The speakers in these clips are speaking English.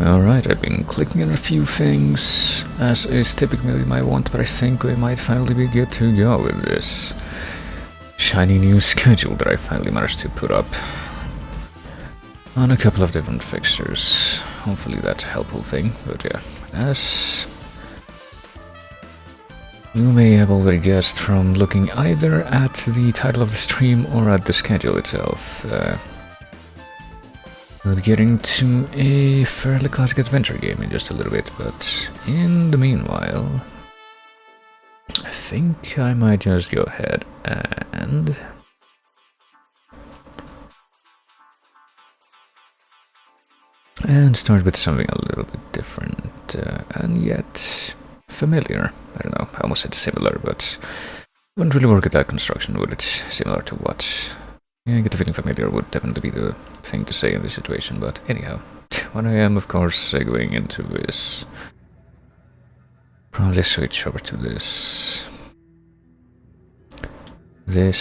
Alright, I've been clicking on a few things, as is typically my want, but I think we might finally be good to go with this shiny new schedule that I finally managed to put up on a couple of different fixtures. Hopefully that's a helpful thing, but yeah, as you may have already guessed from looking either at the title of the stream or at the schedule itself, we'll be getting to a fairly classic adventure game in just a little bit, but in the meanwhile, I think I might just go ahead and start with something a little bit different and yet familiar. I don't know, I almost said similar, but wouldn't really work at that construction, would it? Similar to what? Yeah, I get the feeling familiar would definitely be the thing to say in this situation, but anyhow, what I am of course segueing into is probably switch over to this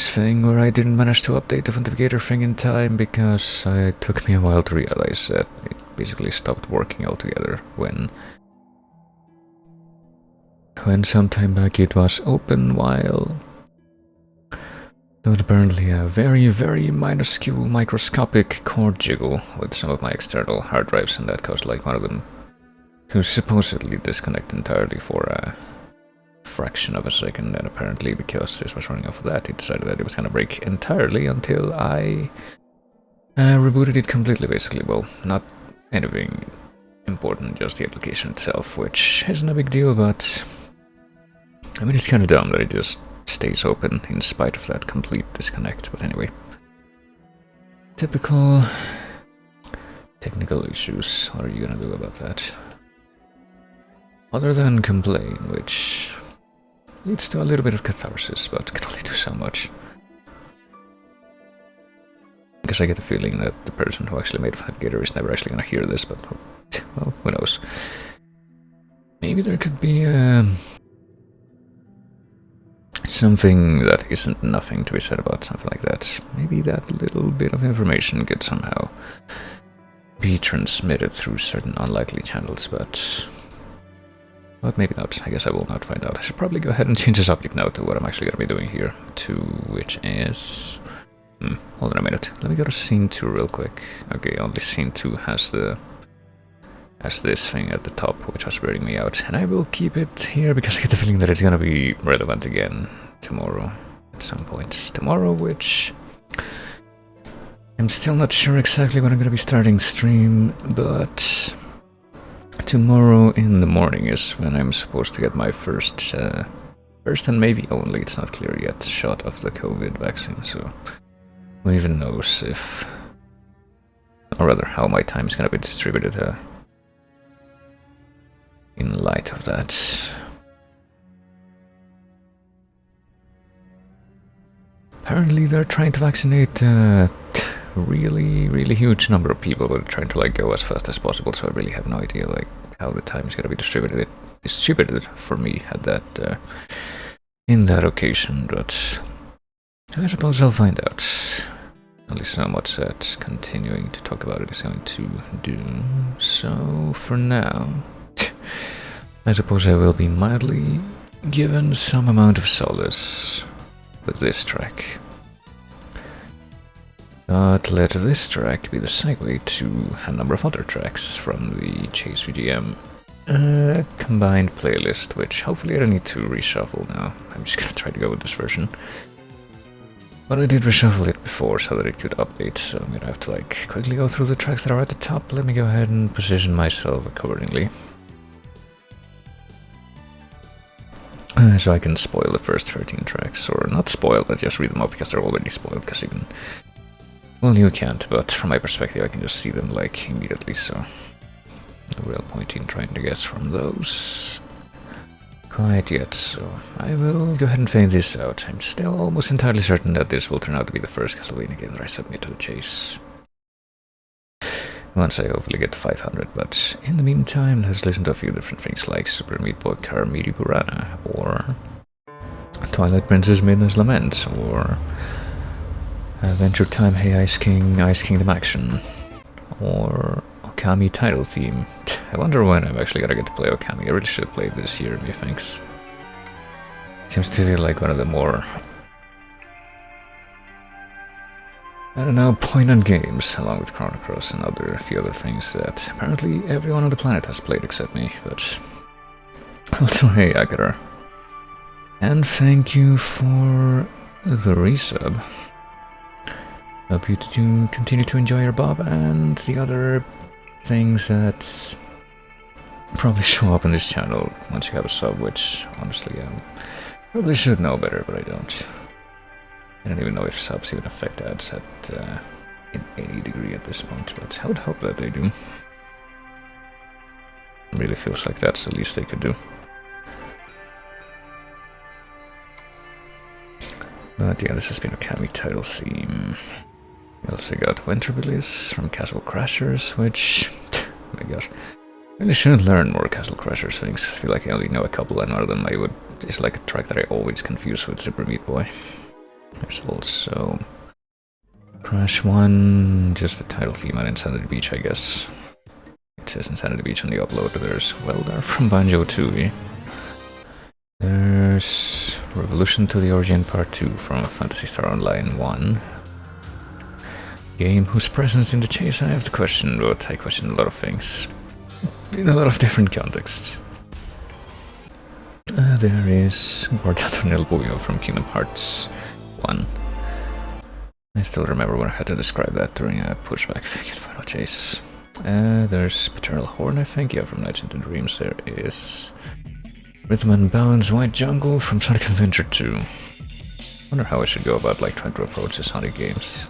thing where I didn't manage to update the authenticator thing in time because it took me a while to realize that it basically stopped working altogether when some time back it was open, while there was apparently a very, very minuscule microscopic cord jiggle with some of my external hard drives, and that caused like one of them to supposedly disconnect entirely for a fraction of a second, and apparently because this was running off of that, it decided that it was gonna break entirely until I rebooted it completely, basically. Well, not anything important, just the application itself, which isn't a big deal, but I mean, it's kind of dumb that it just stays open in spite of that complete disconnect. But anyway, typical technical issues. What are you gonna do about that? Other than complain, which leads to a little bit of catharsis, but can only do so much. Because I get the feeling that the person who actually made 5Gator is never actually gonna hear this, but well, who knows. Maybe there could be something that isn't nothing to be said about something like that. Maybe that little bit of information could somehow be transmitted through certain unlikely channels, but maybe not. I guess I will not find out. I should probably go ahead and change the subject now to what I'm actually going to be doing here, to which is... hold on a minute. Let me go to scene 2 real quick. Okay, only scene 2 has this thing at the top, which was weirding me out, and I will keep it here because I get the feeling that it's gonna be relevant again tomorrow at some point. Tomorrow, which I'm still not sure exactly when I'm gonna be starting stream, but tomorrow in the morning is when I'm supposed to get my first and maybe only, it's not clear yet, shot of the COVID vaccine, so who even knows if, or rather how my time is gonna be distributed in light of that. Apparently they're trying to vaccinate a really huge number of people, but trying to like go as fast as possible, so I really have no idea like how the time is going to be distributed for me at that in that occasion, but I suppose I'll find out. Only so much that continuing to talk about it is going to do. So for now, I suppose I will be mildly given some amount of solace with this track. But let this track be the segue to a number of other tracks from the Chase VGM combined playlist, which hopefully I don't need to reshuffle now. I'm just gonna try to go with this version. But I did reshuffle it before so that it could update, so I'm gonna have to like quickly go through the tracks that are at the top. Let me go ahead and position myself accordingly, so I can spoil the first 13 tracks, or not spoil, but just read them up because they're already spoiled, because you can... Well, you can't, but from my perspective I can just see them like immediately, so no real point in trying to guess from those quite yet, so I will go ahead and fade this out. I'm still almost entirely certain that this will turn out to be the first Castlevania game that I submit to the Chase, once I hopefully get to 500, but in the meantime, let's listen to a few different things like Super Meat Boy Car Meaty Purana, or Twilight Princess Midnight's Lament, or Adventure Time Hey Ice Kingdom Action, or Okami title theme. I wonder when I'm actually gonna get to play Okami. I really should play it this year, methinks. Seems to be like one of the more, I don't know, poignant games, along with Chrono Cross and a few other things that apparently everyone on the planet has played except me, but also, hey, Akira. And thank you for the resub. Hope you do continue to enjoy your Bob and the other things that probably show up on this channel once you have a sub, which honestly I probably should know better, but I don't. I don't even know if subs even affect ads at in any degree at this point, but I would hope that they do. It really feels like that's the least they could do. But yeah, this has been a Okami title theme. We also got Winter Bliss from Castle Crashers, which, oh my gosh, I really should learn more Castle Crashers things. I feel like I only know a couple, and one of them is like a track that I always confuse with Super Meat Boy. There's also Crash 1, just the title theme at Insanity Beach, I guess. It says Insanity Beach on the upload. There's Weldar from Banjo-Tooie. There's Revolution to the Origin Part 2 from Phantasy Star Online 1. Game whose presence in the chase I have to question, but I question a lot of things. In a lot of different contexts. There is Guardiato nel Buio from Kingdom Hearts 1. I still remember when I had to describe that during a pushback thing in Final Chase. There's Paternal Horn, I think, yeah, from Nights into Dreams. There is Rhythm and Balance White Jungle from Sonic Adventure 2. I wonder how I should go about like trying to approach the Sonic games.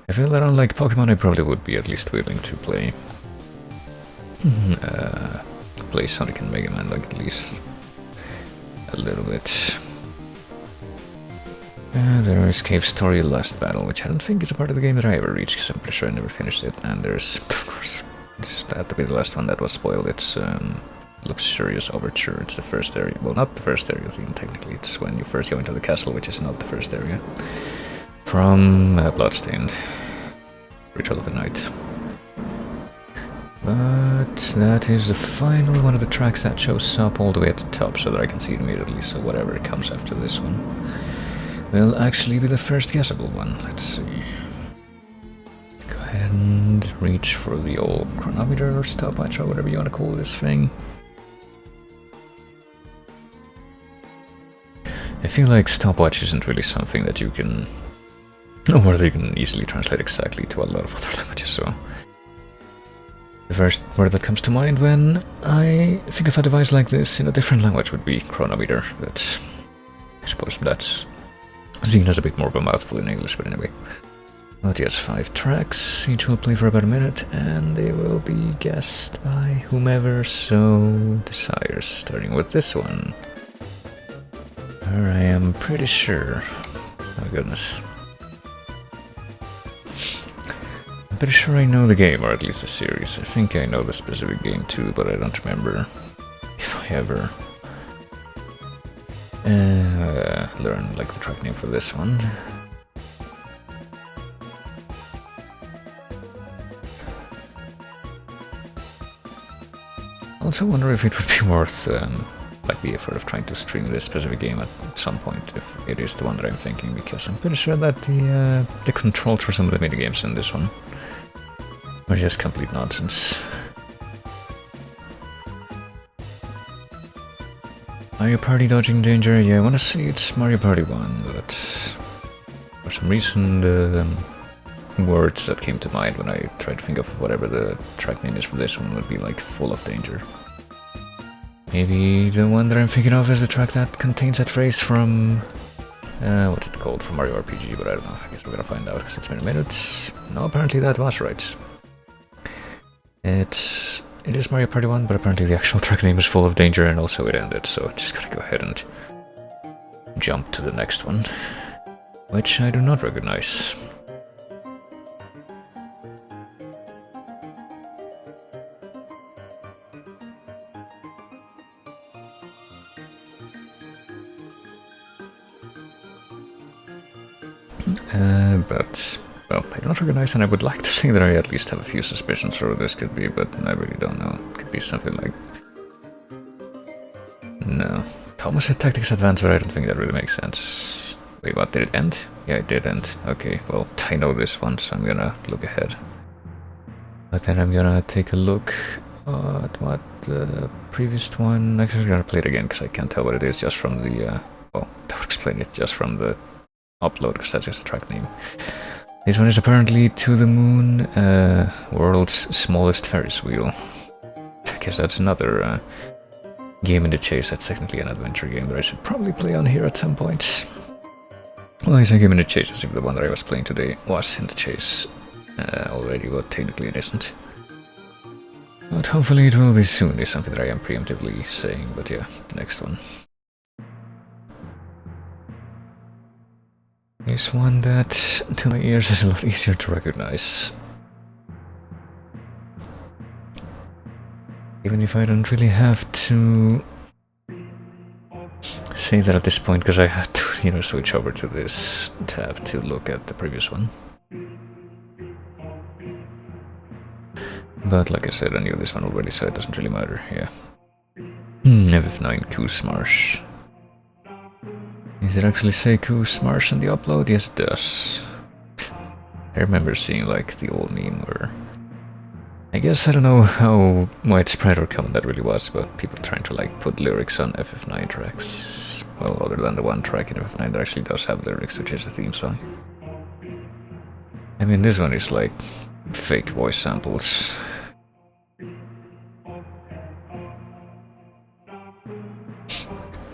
I feel that unlike Pokemon I probably would be at least willing to play play Sonic and Mega Man like at least a little bit. There is Cave Story Last Battle, which I don't think is a part of the game that I ever reached, because I'm pretty sure I never finished it. And there's, of course, this had to be the last one that was spoiled. It's Luxurious Overture. It's the first area. Well, not the first area theme, technically. It's when you first go into the castle, which is not the first area. From Bloodstained. Ritual of the Night. But that is the final one of the tracks that shows up all the way at the top, so that I can see it immediately, so whatever comes after this one will actually be the first guessable one. Let's see. Go ahead and reach for the old chronometer or stopwatch or whatever you want to call this thing. I feel like stopwatch isn't really something that you can, or that you can easily translate exactly to a lot of other languages, so the first word that comes to mind when I think of a device like this in a different language would be chronometer, but I suppose that's seen as a bit more of a mouthful in English, but anyway. But yes, 5 tracks, each will play for about a minute, and they will be guessed by whomever so desires, starting with this one. I am pretty sure. Oh goodness. I'm pretty sure I know the game, or at least the series. I think I know the specific game too, but I don't remember if I ever learn like the track name for this one. I also wonder if it would be worth like the effort of trying to stream this specific game at some point, if it is the one that I'm thinking, because I'm pretty sure that the controls for some of the minigames in this one are just complete nonsense. Mario Party Dodging Danger, yeah, I want to say it's Mario Party 1, but for some reason the words that came to mind when I tried to think of whatever the track name is for this one would be like Full of Danger. Maybe the one that I'm thinking of is the track that contains that phrase from, what's it called, from Mario RPG, but I don't know, I guess we're gonna find out because it's been a minute. No, apparently that was right. It is Mario Party 1, but apparently the actual track name is Full of Danger, and also it ended, so I'm just gonna go ahead and jump to the next one, which I do not recognize. But Well, I don't recognize, and I would like to say that I at least have a few suspicions for what this could be, but I really don't know. It could be something like... No. Homicide Tactics Advanced, but I don't think that really makes sense. Wait, what? Did it end? Yeah, it did end. Okay, well, I know this one, so I'm gonna look ahead. But then I'm gonna take a look at what the previous one... Actually, I'm gonna play it again, because I can't tell what it is just from the... well, that would explain it just from the upload, because that's just a track name. This one is apparently To the Moon, world's smallest Ferris wheel. I guess that's another game in the chase. That's technically an adventure game that I should probably play on here at some point. Well, it's a game in the chase, as if the one that I was playing today was in the chase already, but technically it isn't. But hopefully it will be soon, is something that I am preemptively saying, but yeah, the next one. Is one that, to my ears, is a lot easier to recognize. Even if I don't really have to say that at this point, because I had to, you know, switch over to this tab to look at the previous one. But like I said, I knew this one already, so it doesn't really matter, yeah. FF9 Coos Marsh. Does it actually say Coos Marsh in the upload? Yes, it does. I remember seeing like the old meme where... I guess I don't know how widespread or common that really was, but people trying to like put lyrics on FF9 tracks. Well, other than the one track in FF9 that actually does have lyrics, which is a theme song. I mean, this one is like fake voice samples.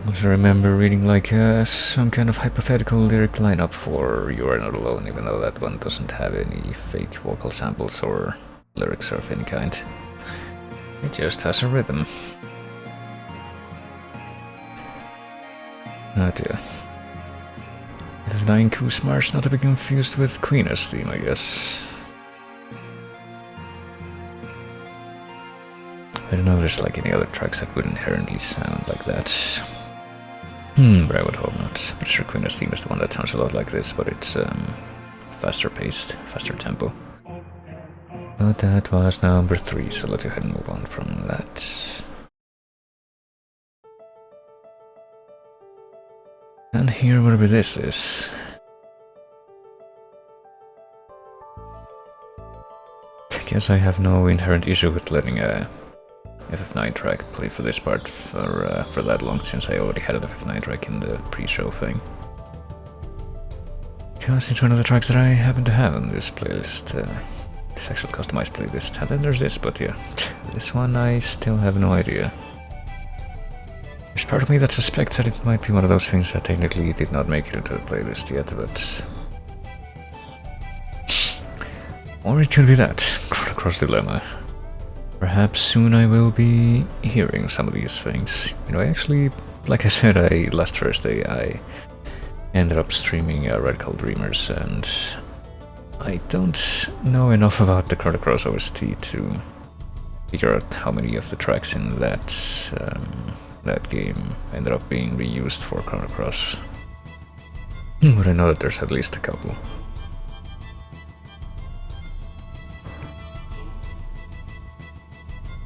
I also remember reading like some kind of hypothetical lyric lineup for You Are Not Alone, even though that one doesn't have any fake vocal samples or lyrics of any kind. It just has a rhythm. Oh dear. FF9 Coos Marsh, not to be confused with Queen's theme, I guess. I don't know if there's like any other tracks that would inherently sound like that. But I would hope not. Pretty sure Queen's theme is the one that sounds a lot like this, but it's faster paced, faster tempo. But that was number 3, so let's go ahead and move on from that. And here, whatever this is. I guess I have no inherent issue with letting a FF9 track play for this part for that long, since I already had an FF9 track in the pre-show thing. Because it's one of the tracks that I happen to have on this playlist, this actual customized playlist. And then there's this, but yeah, this one I still have no idea. There's part of me that suspects that it might be one of those things that technically did not make it into the playlist yet, but... Or it could be that, Cross Dilemma. Perhaps soon I will be hearing some of these things. You know, I actually, like I said, last Thursday I ended up streaming Red Cold Dreamers, and I don't know enough about the Chrono Cross OST to figure out how many of the tracks in that game ended up being reused for Chrono Cross. But I know that there's at least a couple.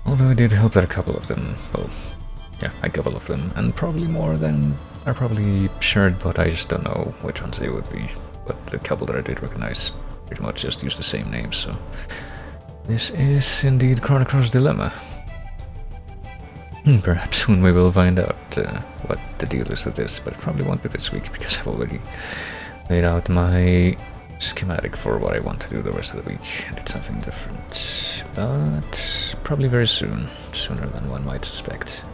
Although I did hope that a couple of them, well, yeah, a couple of them, and probably more than are probably shared, but I just don't know which ones they would be. But the couple that I did recognize pretty much just use the same names, so... This is indeed Chrono Cross Dilemma. Perhaps soon we will find out what the deal is with this, but it probably won't be this week, because I've already laid out my schematic for what I want to do the rest of the week, and it's something different. But probably very soon, sooner than one might suspect.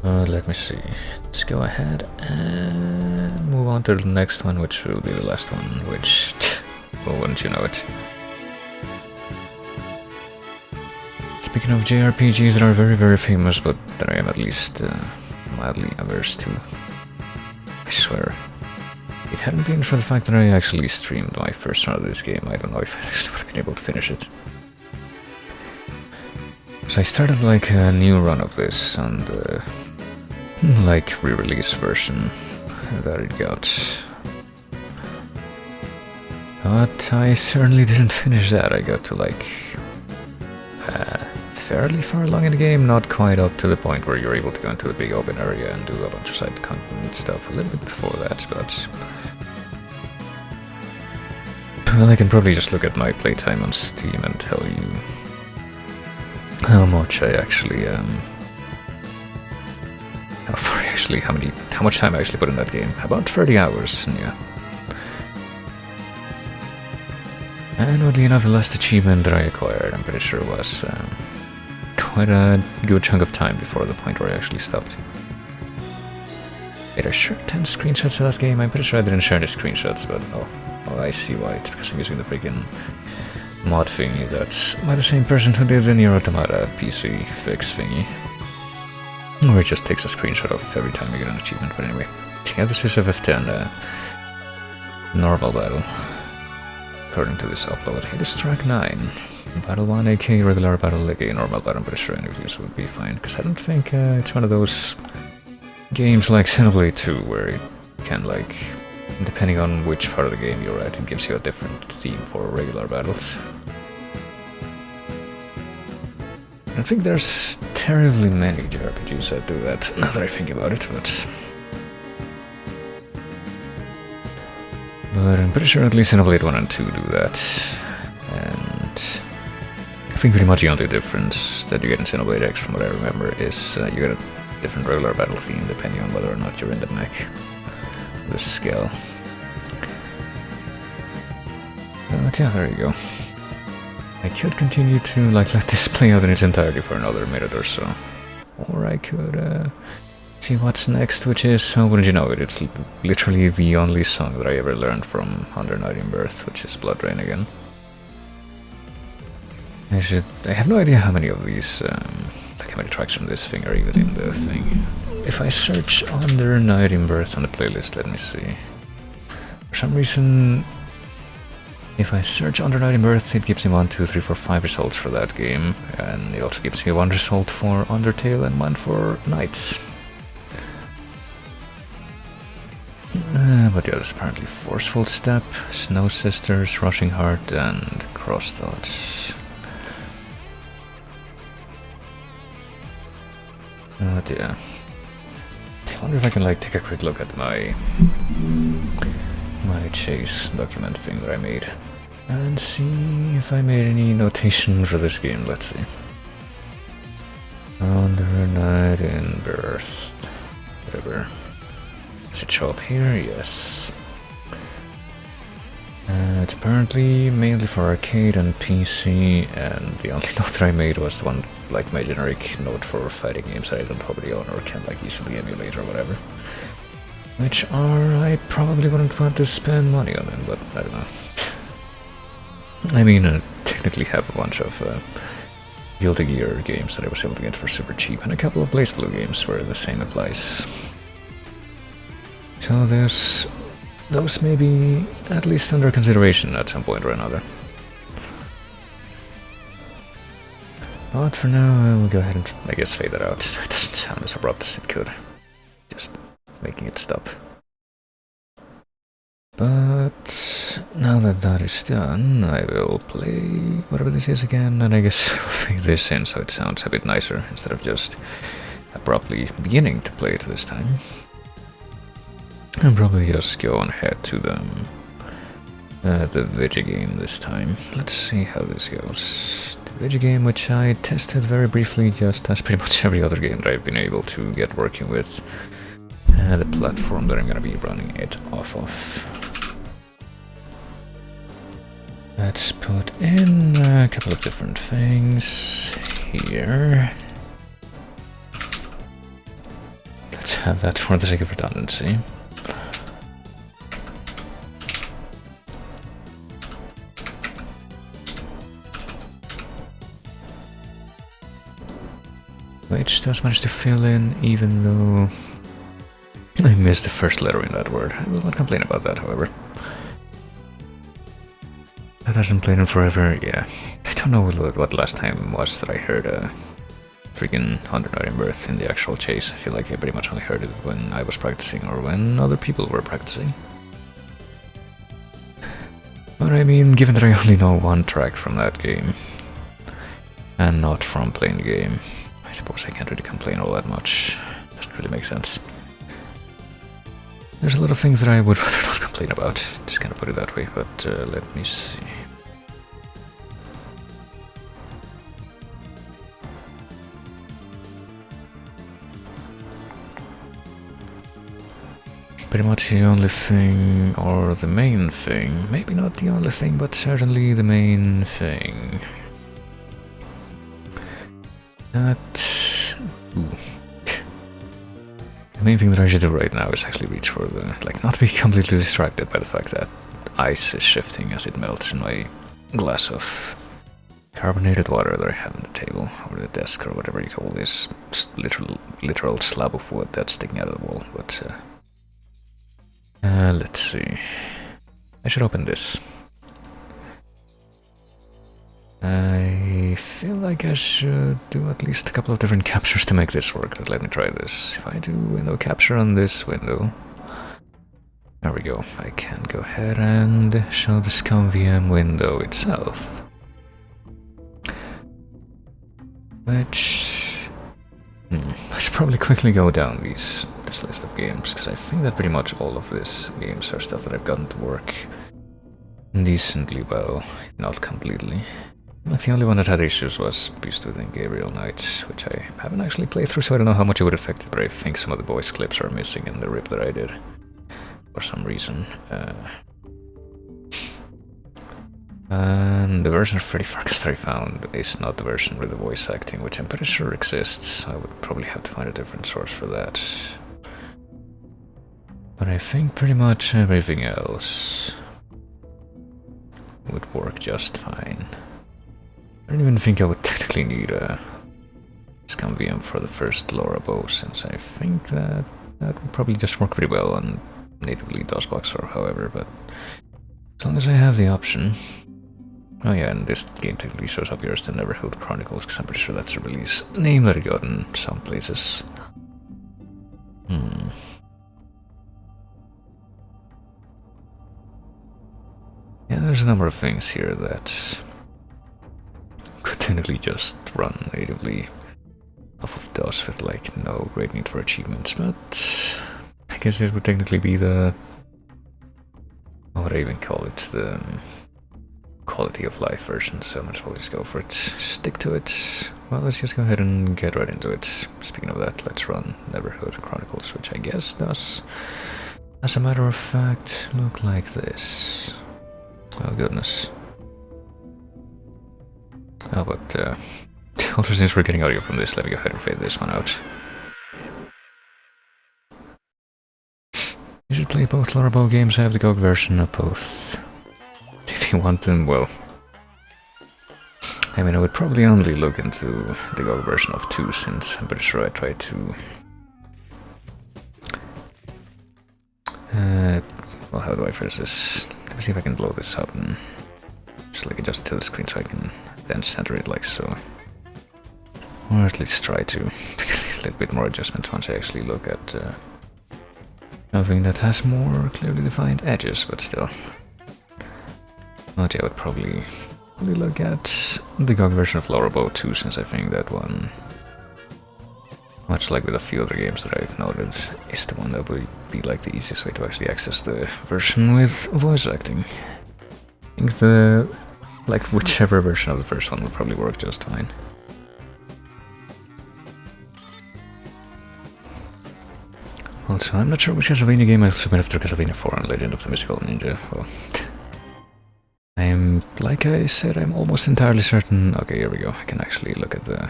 Let me see. Let's go ahead and move on to the next one, which will be the last one, which, well, wouldn't you know it. Speaking of JRPGs that are very, very famous, but that I am at least mildly averse to, I swear. It hadn't been for the fact that I actually streamed my first run of this game, I don't know if I actually would have been able to finish it. So I started like a new run of this on the like re-release version that it got. But I certainly didn't finish that. I got to like fairly far along in the game, not quite up to the point where you're able to go into a big open area and do a bunch of side content stuff a little bit before that, but... Well, I can probably just look at my playtime on Steam and tell you how much I actually, how much time I actually put in that game. About 30 hours, yeah. And oddly enough, the last achievement that I acquired, I'm pretty sure was quite a good chunk of time before the point where I actually stopped. Did I share 10 screenshots of that game? I'm pretty sure I didn't share any screenshots, but oh, I see why. It's because I'm using the freaking mod thingy that's by the same person who did the Nier Automata PC fix thingy. Or it just takes a screenshot of every time you get an achievement, but anyway. Yeah, this is a FF10 normal battle. According to this upload, it is track 9. Battle 1, AK, regular battle, AK, normal battle. I'm pretty sure any of these would be fine, because I don't think it's one of those games like Xenoblade 2, where it can, like, depending on which part of the game you're at, it gives you a different theme for regular battles. I think there's terribly many JRPGs that do that, now that I think about it, but I'm pretty sure at least Xenoblade 1 and 2 do that. And I think pretty much the only difference that you get in Xenoblade X, from what I remember, is you get a different regular battle theme depending on whether or not you're in the mech. The scale. But yeah, there you go. I could continue to like let this play out in its entirety for another minute or so. Or I could see what's next, which is, how wouldn't you know it, it's literally the only song that I ever learned from Under Night in Birth, which is Blood Rain again. I have no idea how many of these, like how many tracks from this thing are even in the thing. If I search Under Night in Birth on the playlist, let me see. For some reason, if I search Under Night in Birth, it gives me 1, 2, 3, 4, 5 results for that game, and it also gives me 1 result for Undertale and 1 for Knights. But yeah, there's apparently Forceful Step, Snow Sisters, Rushing Heart, and Cross Thoughts. Yeah. I wonder if I can like take a quick look at my chase document thing that I made and see if I made any notation for this game. Let's see. Under Night in Birth. Whatever. Does it show up here? Yes. It's apparently mainly for arcade and PC, and the only note that I made was the one, like my generic note for fighting games that I don't probably own or can like easily emulate or whatever. Which are, I probably wouldn't want to spend money on them, but I don't know. I mean, I technically have a bunch of Guilty Gear games that I was able to get for super cheap, and a couple of BlazBlue games where the same applies. So those may be at least under consideration at some point or another. But for now, I will go ahead and, I guess, fade that out so it doesn't sound as abrupt as it could. Just making it stop. But now that that is done, I will play whatever this is again, and I guess I will fade this in so it sounds a bit nicer instead of just abruptly beginning to play it this time. I'll probably just go on ahead to the video game this time. Let's see how this goes. The video game, which I tested very briefly, just as pretty much every other game that I've been able to get working with the platform that I'm going to be running it off of. Let's put in a couple of different things here. Let's have that for the sake of redundancy. Which does manage to fill in, even though I missed the first letter in that word. I will not complain about that, however. That hasn't played in forever, yeah. I don't know what last time was that I heard freaking Under Night in Birth in the actual chase. I feel like I pretty much only heard it when I was practicing or when other people were practicing. But I mean, given that I only know one track from that game, and not from playing the game, I suppose I can't really complain all that much. Doesn't really make sense. There's a lot of things that I would rather not complain about, just kind of put it that way, but let me see. Pretty much the only thing, or the main thing, maybe not the only thing, but certainly the main thing. That... Ooh. The main thing that I should do right now is actually reach for the... like, not be completely distracted by the fact that ice is shifting as it melts in my glass of carbonated water that I have on the table, or the desk, or whatever you call this literal slab of wood that's sticking out of the wall, but... let's see. I should open this. I feel like I should do at least a couple of different captures to make this work, but let me try this. If I do window capture on this window... There we go. I can go ahead and show the ScumVM window itself. Which... I should probably quickly go down this list of games, because I think that pretty much all of these games are stuff that I've gotten to work decently well, if not completely. Like, the only one that had issues was Beast Within Gabriel Knight, which I haven't actually played through, so I don't know how much it would affect it, but I think some of the voice clips are missing in the rip that I did, for some reason. And the version of Freddy Farkas that I found is not the version with the voice acting, which I'm pretty sure exists. I would probably have to find a different source for that. But I think pretty much everything else would work just fine. I don't even think I would technically need a ScumVM for the first Laura bow, since I think that would probably just work pretty well on natively DOSBox or however, but as long as I have the option. Oh yeah, and this game technically shows up here as the Neverhood Chronicles, because I'm pretty sure that's a release name that I got in some places. Yeah, there's a number of things here that could technically just run natively off of DOS with like no great need for achievements, but I guess this would technically be the... what would I even call it? The quality of life version, so I might as well just go for it. Stick to it. Well, let's just go ahead and get right into it. Speaking of that, let's run Neverhood Chronicles, which I guess does, as a matter of fact, look like this. Oh goodness. Oh, but also since we're getting audio from this, let me go ahead and fade this one out. You should play both Laura Bow games. I have the GOG version of both. If you want them, well... I mean, I would probably only look into the GOG version of 2, since I'm pretty sure I tried to... well, how do I phrase this? Let me see if I can blow this up and just like adjust it to the screen so I can then center it like so. Or at least try to get a little bit more adjustments once I actually look at something that has more clearly defined edges, but still. But yeah, I would probably look at the GOG version of Laura Bow 2, since I think that one, much like with a few other games that I've noted, is the one that would be like the easiest way to actually access the version with voice acting. I think whichever version of the first one would probably work just fine. Also, I'm not sure which Castlevania game I'll submit after Castlevania 4 and Legend of the Mystical Ninja. Well, like I said, I'm almost entirely certain... Okay, here we go. I can actually look at the...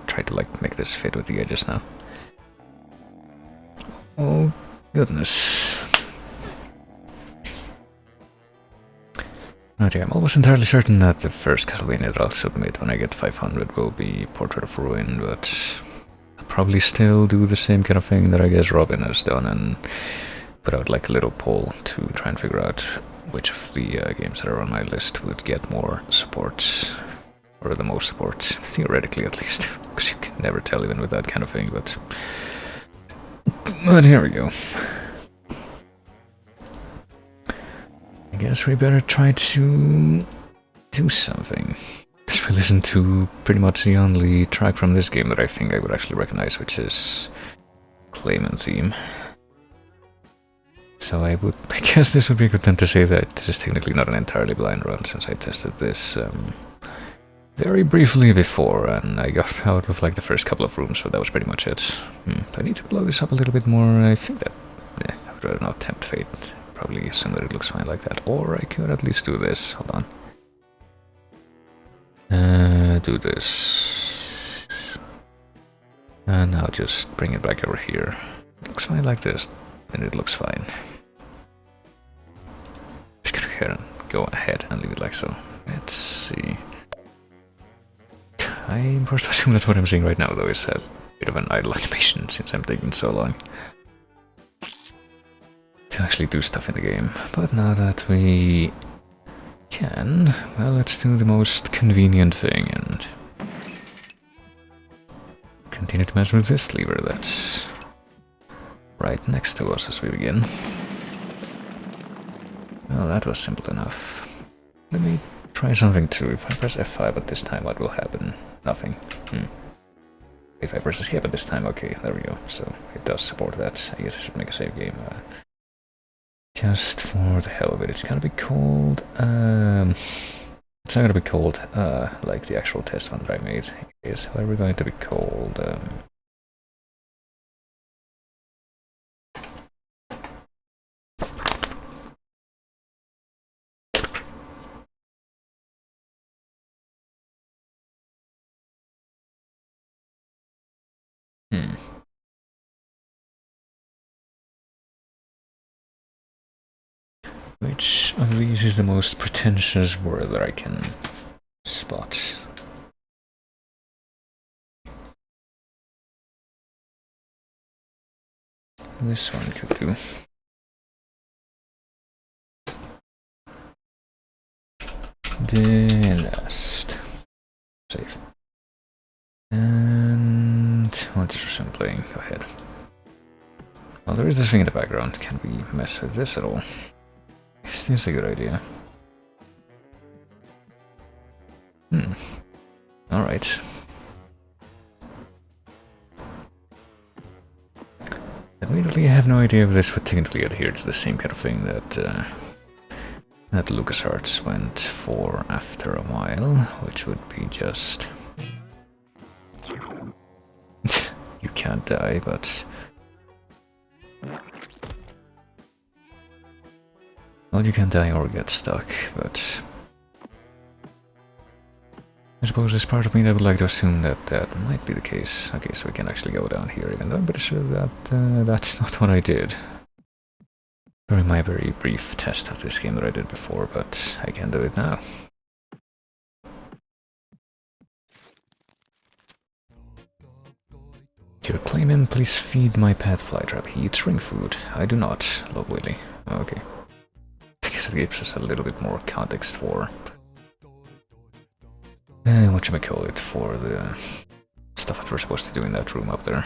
Try to, like, make this fit with the edges now. Oh, goodness. Okay, I'm almost entirely certain that the first Castlevania that I'll submit when I get 500 will be Portrait of Ruin, but... I'll probably still do the same kind of thing that I guess Robin has done and put out like a little poll to try and figure out which of the games that are on my list would get more support, or the most support, theoretically at least, because you can never tell even with that kind of thing, but here we go. I guess we better try to do something. Because we listened to pretty much the only track from this game that I think I would actually recognize, which is Clayman theme. So I guess this would be a good time to say that this is technically not an entirely blind run, since I tested this very briefly before, and I got out of like the first couple of rooms, but that was pretty much it. I need to blow this up a little bit more. I think that, I would rather not tempt fate. Probably assume that it looks fine like that, or I could at least do this. Hold on. Do this. And now just bring it back over here. It looks fine like this, and it looks fine. Just go ahead and leave it like so. Let's see. I'm forced to assume that what I'm seeing right now, though, is a bit of an idle animation, since I'm taking so long to actually do stuff in the game. But now that we can, well, let's do the most convenient thing and continue to mess with this lever that's right next to us as we begin. Well, that was simple enough. Let me try something too. If I press F5 at this time, what will happen? Nothing. If I press escape at this time, okay, there we go. So it does support that. I guess I should make a save game. Just for the hell of it. It's gonna be called... it's not gonna be called, like the actual test one that I made. It's however going to be called... Which of these is the most pretentious word that I can spot? This one could do. Dynast. Save. And I'll just resume playing. Go ahead. Well, there is this thing in the background. Can we mess with this at all? Is this a good idea? Alright. Admittedly, I have no idea if this would technically adhere to the same kind of thing that that LucasArts went for after a while, which would be just... you can't die, but... well, you can die or get stuck, but... I suppose there's part of me that would like to assume that that might be the case. Okay, so we can actually go down here, even though I'm pretty sure that that's not what I did during my very brief test of this game that I did before, but I can do it now. Dear Clayman, please feed my pet Flytrap. He eats ring food. I do not. Love Willy. Okay. I guess it gives us a little bit more context for... whatchamacallit, for the stuff that we're supposed to do in that room up there.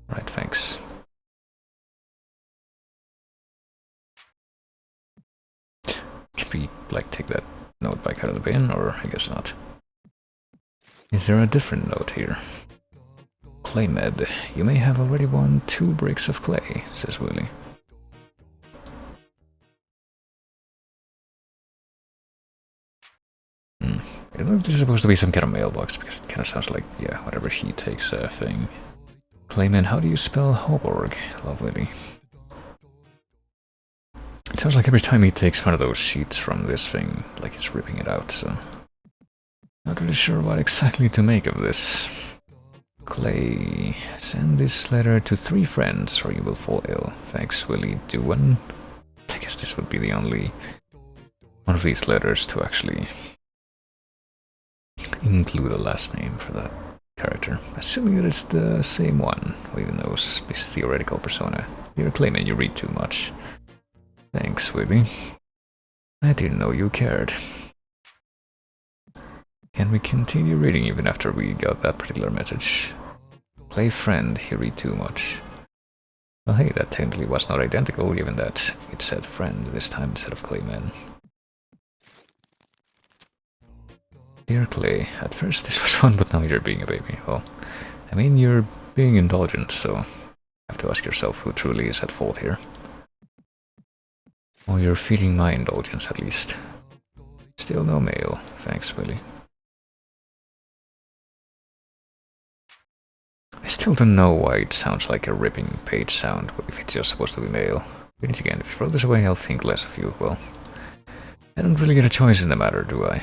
Right, thanks. Can we, like, take that note back out of the bin, or I guess not? Is there a different note here? Claymed, you may have already won 2 bricks of clay, says Willy. I don't know if this is supposed to be some kind of mailbox, because it kind of sounds like, yeah, whatever he takes a thing. Clayman, how do you spell Hoborg? Love Willy. It sounds like every time he takes one of those sheets from this thing, like he's ripping it out, so... not really sure what exactly to make of this. Clay, send this letter to 3 friends or you will fall ill. Thanks, Willy. Do one. I guess this would be the only one of these letters to actually include a last name for that character. Assuming that it's the same one, who even knows his theoretical persona. You're claiming you read too much. Thanks, Willy. I didn't know you cared. Can we continue reading even after we got that particular message? Play friend, he read too much. Well, hey, that technically was not identical, given that it said friend this time instead of clayman. Dear Clay, at first this was fun, but now you're being a baby. Well, I mean, you're being indulgent, so you have to ask yourself who truly is at fault here. Or you're feeding my indulgence, at least. Still no mail. Thanks, Willie. I still don't know why it sounds like a ripping page sound, if it's just supposed to be mail. Once again, if you throw this away, I'll think less of you. Well, I don't really get a choice in the matter, do I?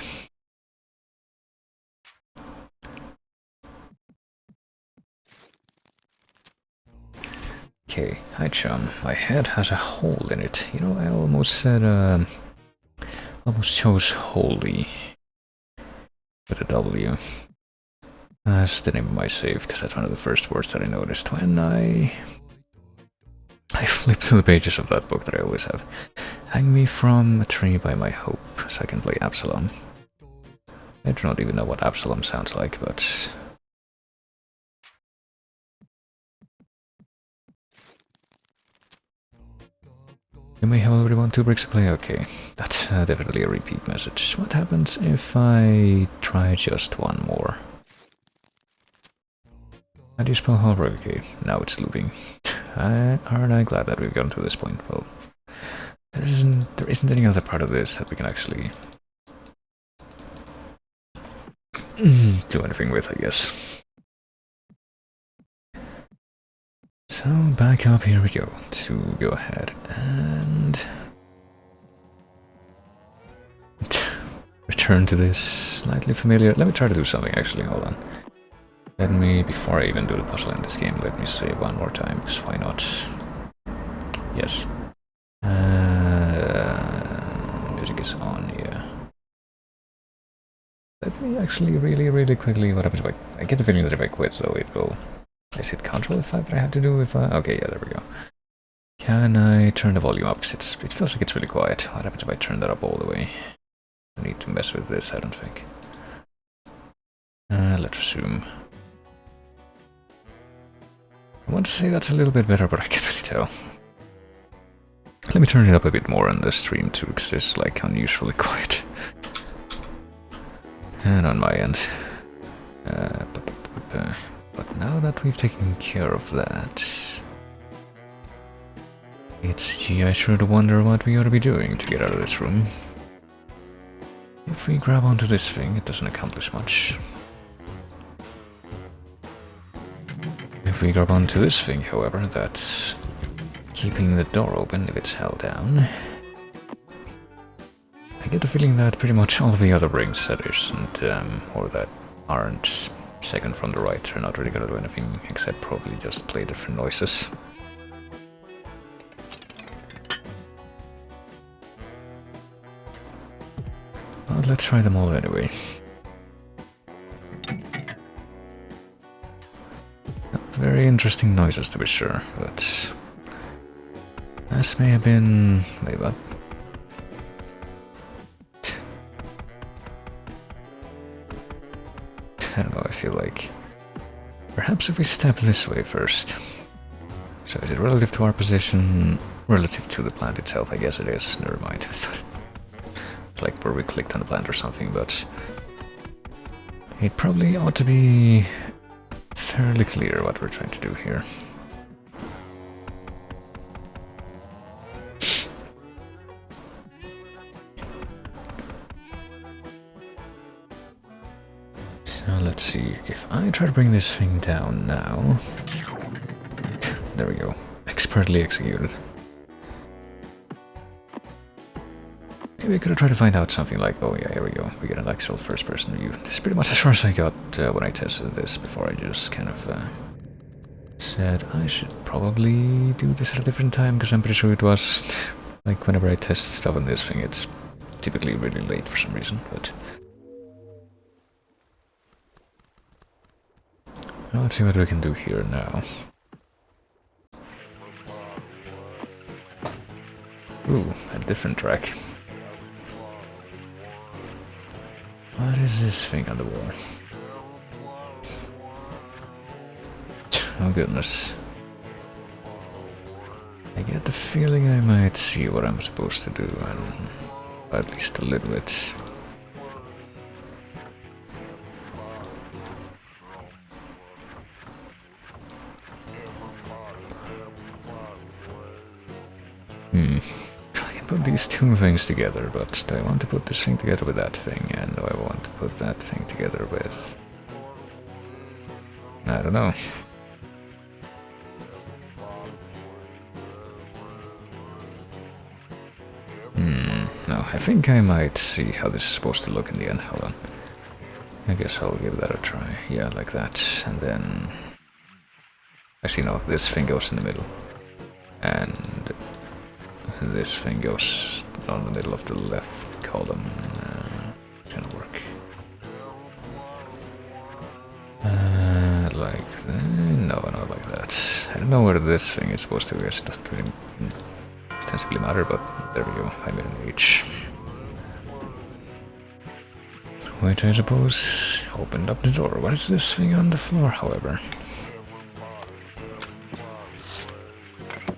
Okay, hi chum. My head has a hole in it. You know, I almost said, almost chose holy with a W. That's the name of my save, because that's one of the first words that I noticed when I flipped through the pages of that book that I always have. Hang me from a tree by my hope, so I can play Absalom. I do not even know what Absalom sounds like, but... You may have already won 2 bricks of clay. Okay, that's definitely a repeat message. What happens if I try just one more? How do you spell Hallbrook? Okay, now it's looping. Aren't I glad that we've gotten to this point? Well, there isn't any other part of this that we can actually do anything with, I guess. So back up, here we go, to go ahead and return to this slightly familiar. Let me try to do something actually, hold on. Let me, before I even do the puzzle in this game, let me save one more time, because why not? Yes. Music is on, yeah. Let me actually really quickly, what happens if I get the feeling that if I quit, though, it will... Is it Ctrl F5 that I have to do if I... Okay, yeah, there we go. Can I turn the volume up? Because it feels like it's really quiet. What happens if I turn that up all the way? I need to mess with this, I don't think. Let's resume. I want to say that's a little bit better, but I can't really tell. Let me turn it up a bit more on the stream too, because it's like unusually quiet. And on my end. But now that we've taken care of that... Gee, I sure do wonder what we ought to be doing to get out of this room. If we grab onto this thing, it doesn't accomplish much. If we grab onto this thing, however, that's keeping the door open if it's held down. I get the feeling that pretty much all of the other rings that isn't, or that aren't second from the right are not really gonna do anything except probably just play different noises. Well, let's try them all anyway. Very interesting noises to be sure, but this may have been... wait, what? I don't know, I feel like... Perhaps if we step this way first. So is it relative to our position? Relative to the plant itself, I guess it is. Never mind. I thought it's like where we clicked on the plant or something, but... It probably ought to be fairly clear what we're trying to do here. So let's see, if I try to bring this thing down now... There we go, expertly executed. Maybe I could have tried to find out something like, oh yeah, here we go, we get an actual first-person view. This is pretty much as far as I got when I tested this, before I just kind of said I should probably do this at a different time, because I'm pretty sure it was, like, whenever I test stuff on this thing, it's typically really late for some reason, but... Well, let's see what we can do here now. Ooh, a different track. What is this thing on the wall? Oh goodness. get the feeling I might see what I'm supposed to do, and at least a little bit. I can put these two things together, but do I want to put this thing together with that thing, and do I want to put that thing together with... I don't know. No, I think I might see how this is supposed to look in the end. Hold on. I guess I'll give that a try. Yeah, like that. And then... Actually, no, this thing goes in the middle. And this thing goes on the middle of the left column. It's gonna work. No, not like that. I don't know where this thing is supposed to go. It doesn't really ostensibly matter, but there we go. I made an H. Which I suppose opened up the door. What is this thing on the floor, however?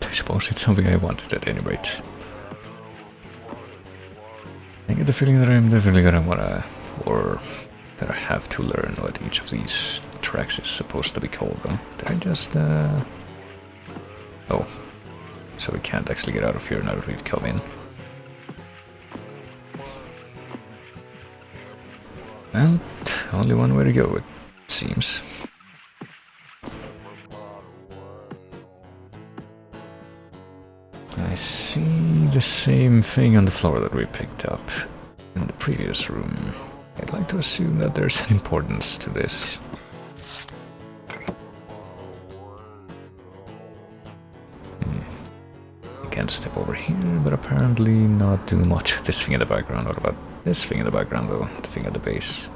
I suppose it's something I wanted at any rate. I get the feeling that I'm definitely gonna wanna, or that I have to learn what each of these tracks is supposed to be called, though. Did I just, Oh. So we can't actually get out of here now that we've come in. Well, only one way to go, it seems. I see the same thing on the floor that we picked up in the previous room. I'd like to assume that there's an importance to this. I can't step over here, but apparently not do much with this thing in the background. What about this thing in the background, though? The thing at the base.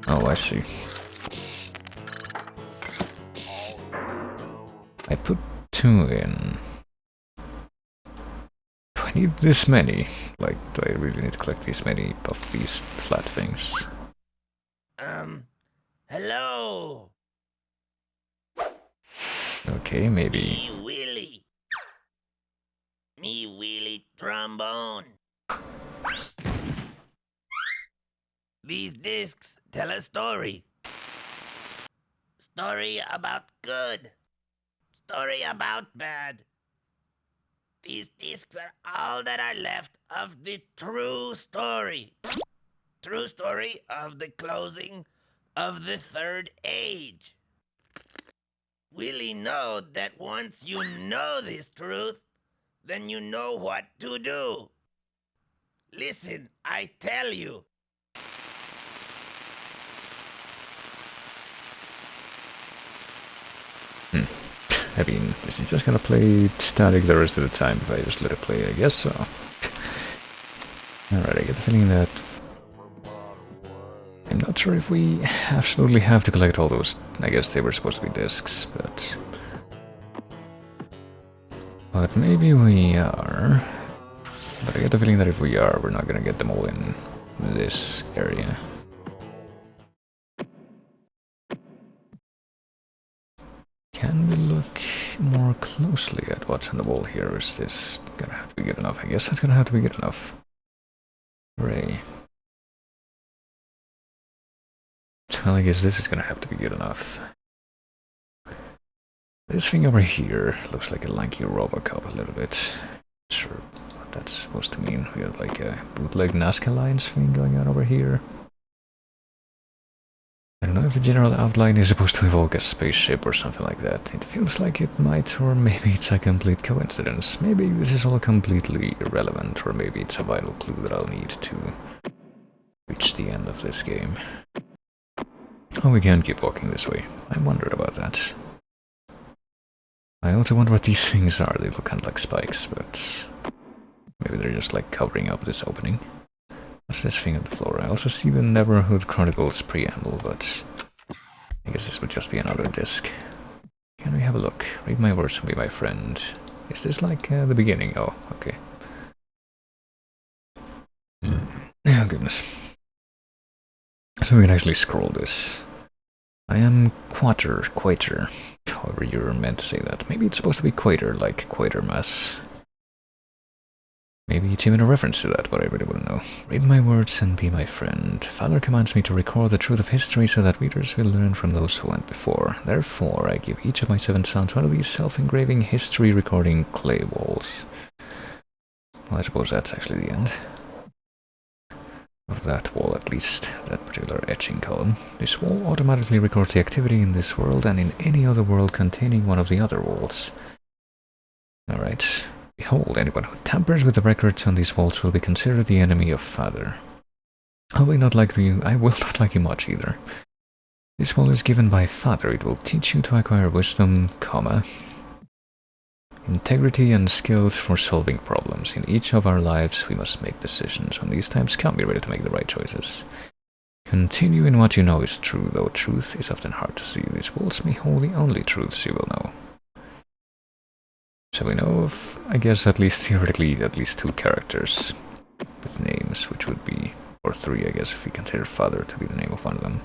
Oh, I see. I put 2 in. Do I need this many? Like, do I really need to collect this many of these flat things? Hello? Okay, maybe. Me Willie. Me Willie Trombone. These discs tell a story. Story about good. Story about bad. These discs are all that are left of the true story. True story of the closing of the Third Age. Willie know that once you know this truth, then you know what to do. Listen, I tell you. I mean, is it just gonna play static the rest of the time if I just let it play? I guess so. Alright, I get the feeling that... I'm not sure if we absolutely have to collect all those. I guess they were supposed to be discs, but... But maybe we are. But I get the feeling that if we are, we're not gonna get them all in this area. Can we look more closely at what's on the wall here? Is this gonna have to be good enough? I guess that's gonna have to be good enough. Hooray. Well, I guess this is gonna have to be good enough. This thing over here looks like a lanky Robocop a little bit. Not sure what that's supposed to mean. We got like a bootleg Nazca Lines thing going on over here. I don't know if the general outline is supposed to evoke a spaceship or something like that. It feels like it might, or maybe it's a complete coincidence. Maybe this is all completely irrelevant, or maybe it's a vital clue that I'll need to reach the end of this game. Oh, we can't keep walking this way. I wondered about that. I also wonder what these things are. They look kind of like spikes, but maybe they're just like covering up this opening. What's this thing on the floor? I also see the Neverhood Chronicles preamble, but I guess this would just be another disc. Can we have a look? Read my words and be my friend. Is this like the beginning? Oh, okay. Oh, goodness. So we can actually scroll this. I am Quater, however you're meant to say that. Maybe it's supposed to be Quater, like Quatermass. Maybe it's even a reference to that, but I really wouldn't know. Read my words and be my friend. Father commands me to record the truth of history so that readers will learn from those who went before. Therefore, I give each of my 7 sons one of these self-engraving history recording clay walls. Well, I suppose that's actually the end of that wall, at least, that particular etching column. This wall automatically records the activity in this world and in any other world containing one of the other walls. Alright. Behold, anyone who tampers with the records on these walls will be considered the enemy of Father. I will not like you much either. This wall is given by Father. It will teach you to acquire wisdom, integrity and skills for solving problems. In each of our lives, we must make decisions. When these times come, be ready to make the right choices. Continue in what you know is true, though truth is often hard to see. These walls may hold the only truths you will know. So we know of, I guess, at least theoretically, at least 2 characters with names, which would be, or 3, I guess, if we consider Father to be the name of one of them.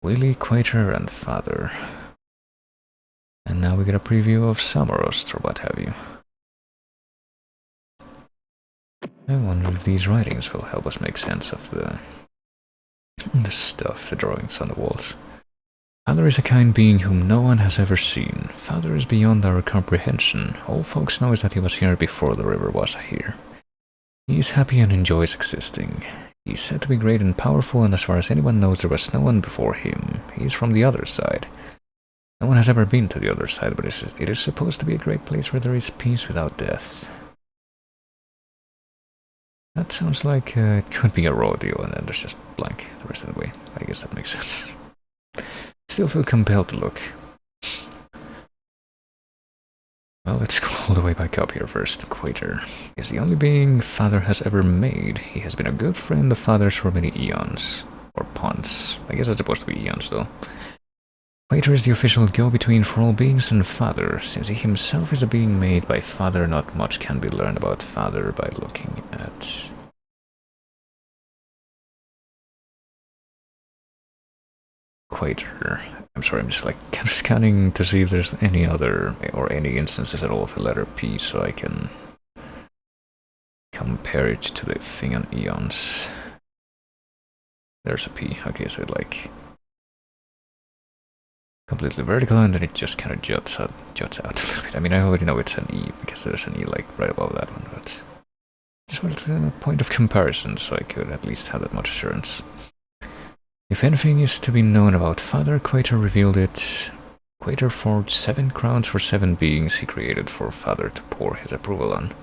Willie, Quater, and Father. And now we get a preview of Samarost, or what have you. I wonder if these writings will help us make sense of the stuff, the drawings on the walls. Father is a kind being whom no one has ever seen. Father is beyond our comprehension. All folks know is that he was here before the river was here. He is happy and enjoys existing. He is said to be great and powerful, and as far as anyone knows, there was no one before him. He is from the other side. No one has ever been to the other side, but it is supposed to be a great place where there is peace without death. That sounds like it could be a raw deal, and then there's just blank the rest of the way. I guess that makes sense. Still feel compelled to look. Well, let's go all the way back up here first. Quater is the only being Father has ever made. He has been a good friend of Father's for many eons. Or ponds. I guess it's supposed to be eons, though. Quater is the official go-between for all beings and Father. Since he himself is a being made by Father, not much can be learned about Father by looking at Quater. I'm sorry, I'm just like kind of scanning to see if there's any other or any instances at all of the letter P so I can compare it to the thing on eons. There's a P. Okay, so it like completely vertical and then it just kind of juts out a little bit. I mean, I already know it's an E because there's an E like right above that one, but just wanted a point of comparison so I could at least have that much assurance. If anything is to be known about Father, Quater revealed it. Quater forged 7 crowns for 7 beings he created for Father to pour his approval on.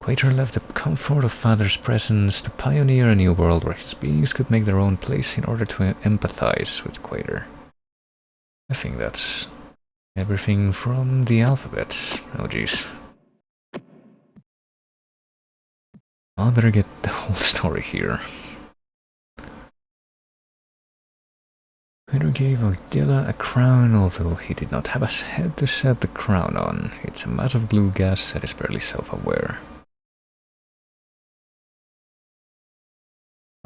Quater left the comfort of Father's presence to pioneer a new world where his beings could make their own place in order to empathize with Quater. I think that's everything from the alphabet. Oh jeez. I'll better get the whole story here. Quater gave Odila a crown, although he did not have a head to set the crown on. It's a mass of glue gas that is barely self-aware.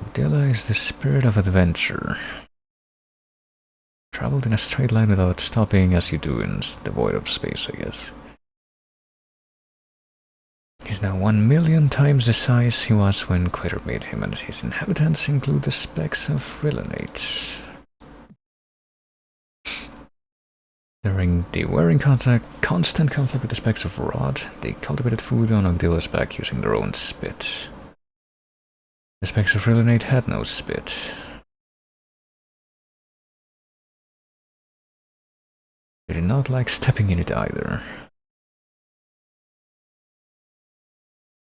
Odila is the spirit of adventure. Traveled in a straight line without stopping, as you do in the void of space, I guess. He's now 1,000,000 times the size he was when Quater made him, and his inhabitants include the specks of Rillinate. They were in constant conflict with the specks of Rod. They cultivated food on Odila's back using their own spit. The specks of Rillinate had no spit. They did not like stepping in it either.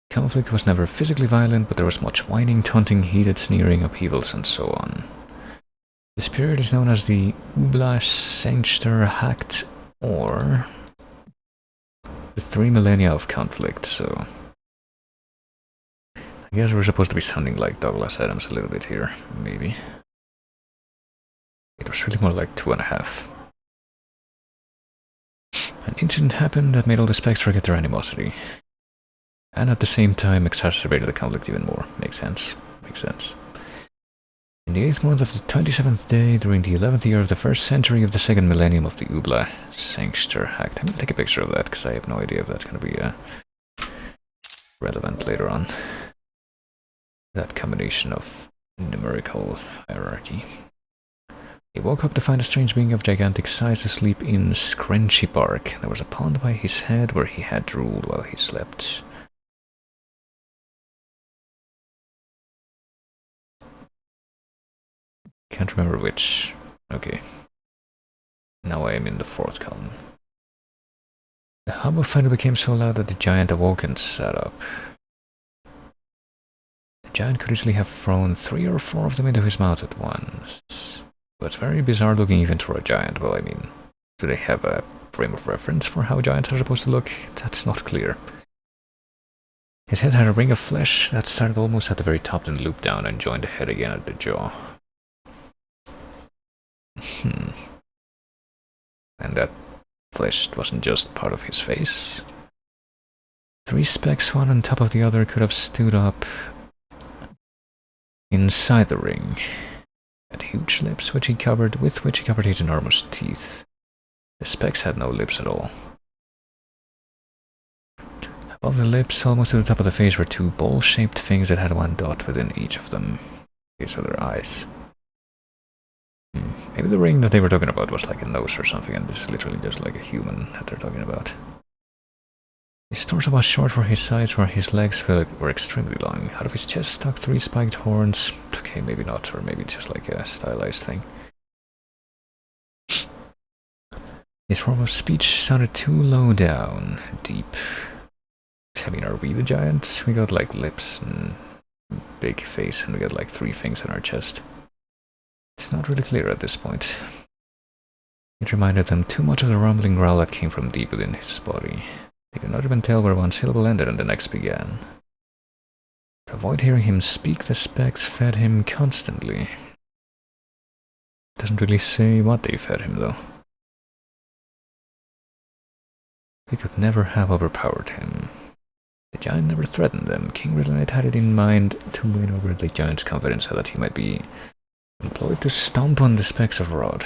Conflict was never physically violent, but there was much whining, taunting, heated sneering, upheavals, and so on. The spirit is known as the Ubla Sengster Hacked, or the 3 millennia of conflict, so I guess we're supposed to be sounding like Douglas Adams a little bit here, maybe. It was really more like 2.5. An incident happened that made all the specs forget their animosity, and at the same time exacerbated the conflict even more. Makes sense. Makes sense. In the 8th month of the 27th day, during the 11th year of the 1st century of the 2nd millennium of the Ubla Sangster Hact. I'm gonna take a picture of that because I have no idea if that's gonna be relevant later on. That combination of numerical hierarchy. He woke up to find a strange being of gigantic size asleep in Screnchy Park. There was a pond by his head where he had drooled while he slept. Can't remember which. Okay. Now I am in the 4th column. The hum of thunder became so loud that the giant awoke and sat up. The giant could easily have thrown 3 or 4 of them into his mouth at once. But very bizarre looking even for a giant. Well, I mean, do they have a frame of reference for how giants are supposed to look? That's not clear. His head had a ring of flesh that started almost at the very top and looped down and joined the head again at the jaw. And that flesh wasn't just part of his face. 3 specks, one on top of the other, could have stood up inside the ring. Had huge lips with which he covered his enormous teeth. The specks had no lips at all. Above the lips, almost to the top of the face, were 2 bowl-shaped things that had 1 dot within each of them. These are their eyes. Maybe the ring that they were talking about was like a nose or something, and this is literally just like a human that they're talking about. His torso was short for his size, where his legs were extremely long. Out of his chest stuck 3 spiked horns. Okay, maybe not, or maybe it's just like a stylized thing. His form of speech sounded too low down, deep. I mean, are we the giants? We got like lips and big face, and we got like 3 things on our chest. It's not really clear at this point. It reminded them too much of the rumbling growl that came from deep within his body. They could not even tell where one syllable ended and the next began. To avoid hearing him speak, the specks fed him constantly. Doesn't really say what they fed him, though. They could never have overpowered him. The giant never threatened them. King Riddlenite had it in mind to win over the giant's confidence so that he might be employed to stomp on the specks of rod.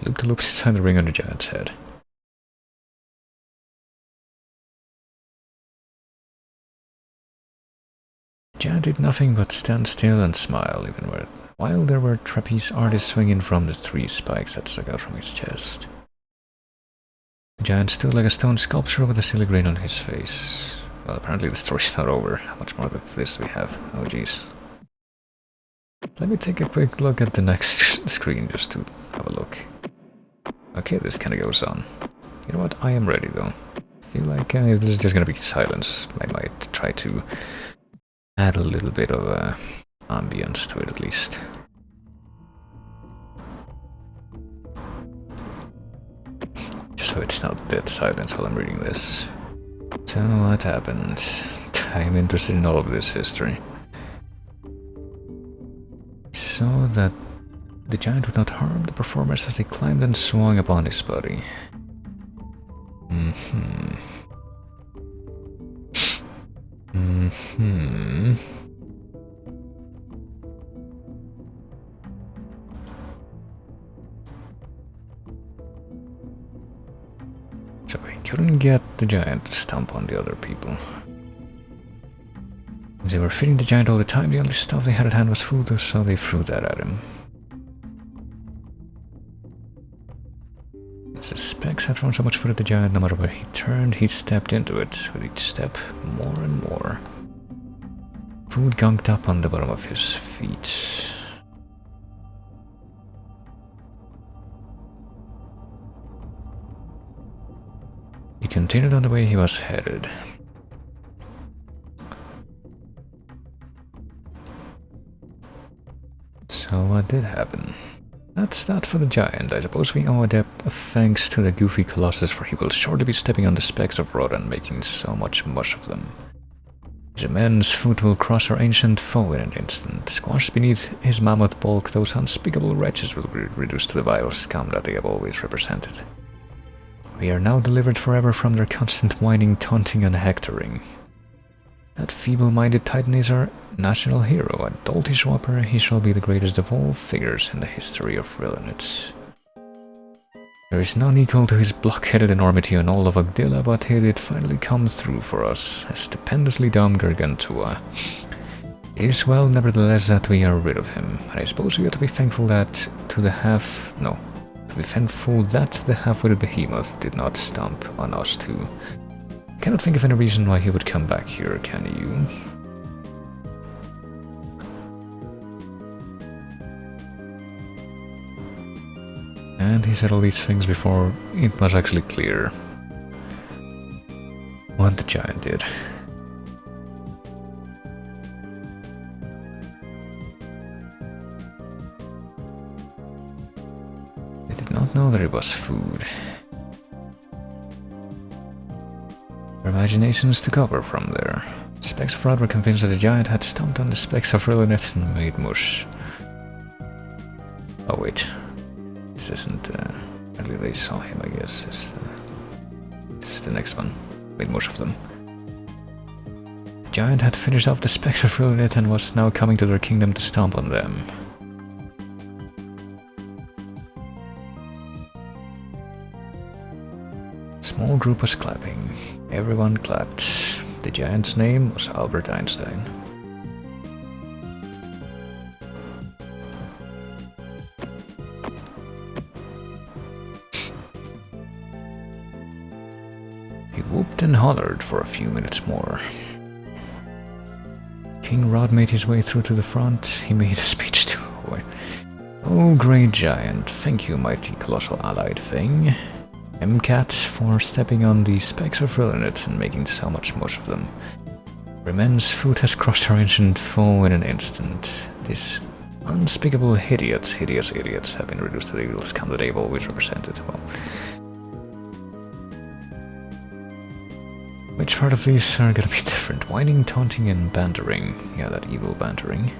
Loop the loops inside the ring on the giant's head. The giant did nothing but stand still and smile, even while there were trapeze artists swinging from the 3 spikes that stuck out from his chest. The giant stood like a stone sculpture with a silly grin on his face. Well, apparently the story's not over. How much more of this do we have? Oh jeez. Let me take a quick look at the next screen just to have a look. Okay, this kind of goes on. You know what? I am ready though. I feel like if this is just gonna be silence, I might try to add a little bit of ambience to it at least. Just so it's not dead silence while I'm reading this. So what happened? I'm interested in all of this history. So that the giant would not harm the performers as they climbed and swung upon his body. So he couldn't get the giant to stomp on the other people. As they were feeding the giant all the time, the only stuff they had at hand was food, so they threw that at him. As the specks had thrown so much food at the giant, no matter where he turned, he stepped into it, with each step more and more. Food gunked up on the bottom of his feet. He continued on the way he was headed. So what did happen? That's that for the giant. I suppose we owe a debt of thanks to the goofy colossus, for he will surely be stepping on the specks of rod and making so much mush of them. His immense foot will crush our ancient foe in an instant. Squashed beneath his mammoth bulk, those unspeakable wretches will be reduced to the vile scum that they have always represented. We are now delivered forever from their constant whining, taunting, and hectoring. That feeble-minded titan is our national hero. A doltish whopper, he shall be the greatest of all figures in the history of Rillinit. There is none equal to his block-headed enormity on all of Agdilla, but here it finally come through for us, a stupendously dumb Gargantua. It is well, nevertheless, that we are rid of him, and I suppose we ought to be thankful that the half-witted behemoth did not stomp on us too. Cannot think of any reason why he would come back here, can you? And he said all these things before it was actually clear what the giant did. They did not know that it was food. Their imaginations took over from there. Specks of Rod were convinced that the giant had stomped on the specks of Rillinit and made mush. Oh wait. This isn't, apparently they saw him, I guess. This is the next one. Made much of them. The giant had finished off the specks of Rillinit and was now coming to their kingdom to stomp on them. Small group was clapping. Everyone clapped. The giant's name was Albert Einstein. He whooped and hollered for a few minutes more. King Rod made his way through to the front. He made a speech to Oh, great giant, thank you, mighty colossal allied thing. MCAT for stepping on the specks of Rillinit and making so much of them. Your immense foot has crushed our ancient foe in an instant. These unspeakable hideous idiots have been reduced to the evil scum that they've always represented. Well, which part of these are gonna be different? Whining, taunting, and bantering. Yeah, that evil bantering.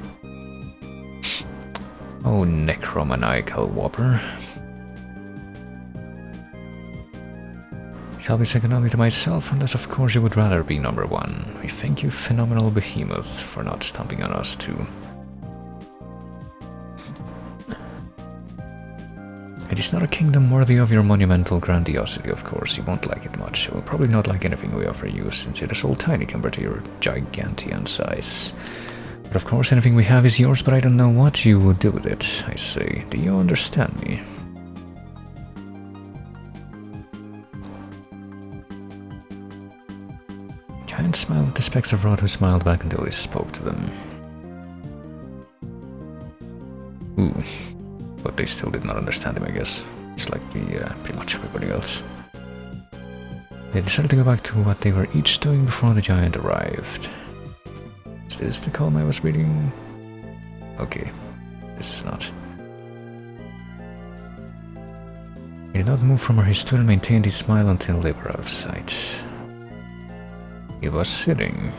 Oh, necromaniacal whopper. Shall be second only to myself, unless of course you would rather be number one. We thank you, phenomenal behemoth, for not stomping on us too. It is not a kingdom worthy of your monumental grandiosity, of course. You won't like it much. You will probably not like anything we offer you, since it is all tiny compared to your gigantean size. But of course, anything we have is yours, but I don't know what you would do with it, I say. Do you understand me? Giant smiled at the specks of Rod, who smiled back until he spoke to them. Ooh. But they still did not understand him, I guess. Just like pretty much everybody else. They decided to go back to what they were each doing before the giant arrived. Is this the column I was reading? Okay, this is not. He did not move from where he stood and maintained his smile until they were out of sight. He was sitting.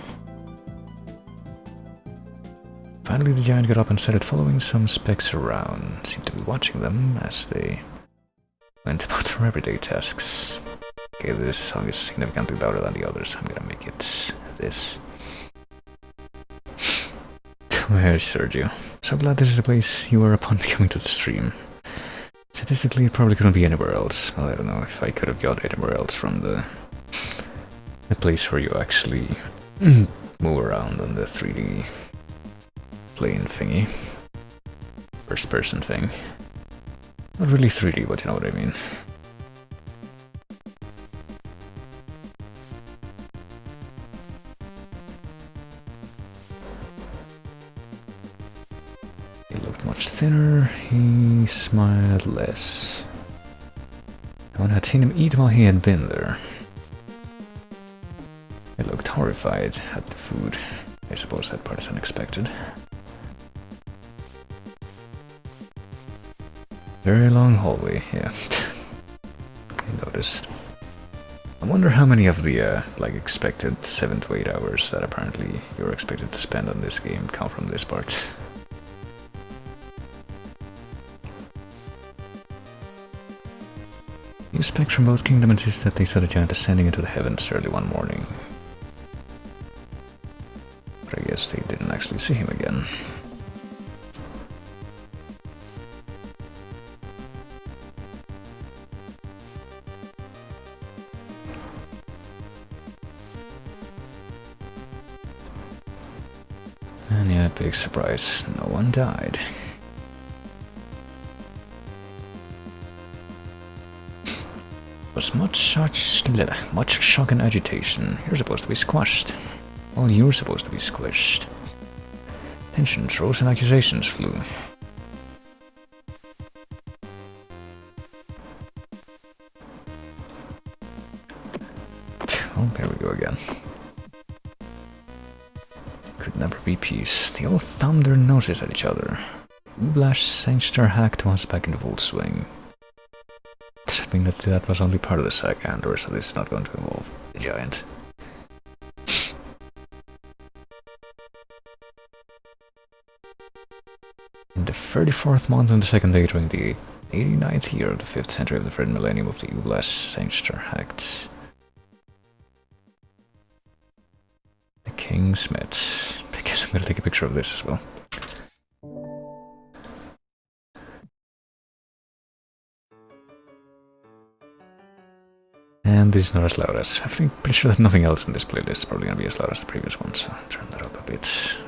Finally the giant got up and started following some specks around, seemed to be watching them as they went about their everyday tasks. Okay, this song is significantly louder than the others, so I'm gonna make it this. Where's Sergio? So glad this is the place you were upon coming to the stream. Statistically, it probably couldn't be anywhere else. Well, I don't know if I could have got anywhere else from the place where you actually move around on the 3D plane thingy. First person thing. Not really 3D, but you know what I mean. He looked much thinner, he smiled less. No one had seen him eat while he had been there. He looked horrified at the food. I suppose that part is unexpected. Very long hallway, yeah. I noticed. I wonder how many of the, expected 7 to 8 hours that apparently you're expected to spend on this game come from this part. New specs from both kingdoms insist that they saw the giant ascending into the heavens early one morning. But I guess they didn't actually see him again. And yeah, big surprise, no one died. Was much shock and agitation. You're supposed to be squashed. Well, you're supposed to be squished. Tensions rose and accusations flew. Oh, there we go again. Could never be peace. They all thumbed their noses at each other. Ublash Sangster hacked was back in full swing. Does that mean that that was only part of the second, or so this is not going to involve the giant? In the 34th month and the second day during the 89th year of the 5th century of the 3rd millennium of the Ublash Sangster hacked. The King Smith. I guess I'm gonna take a picture of this as well. And this is not as loud as... I think pretty sure that nothing else in this playlist is probably gonna be as loud as the previous one, so turn that up a bit.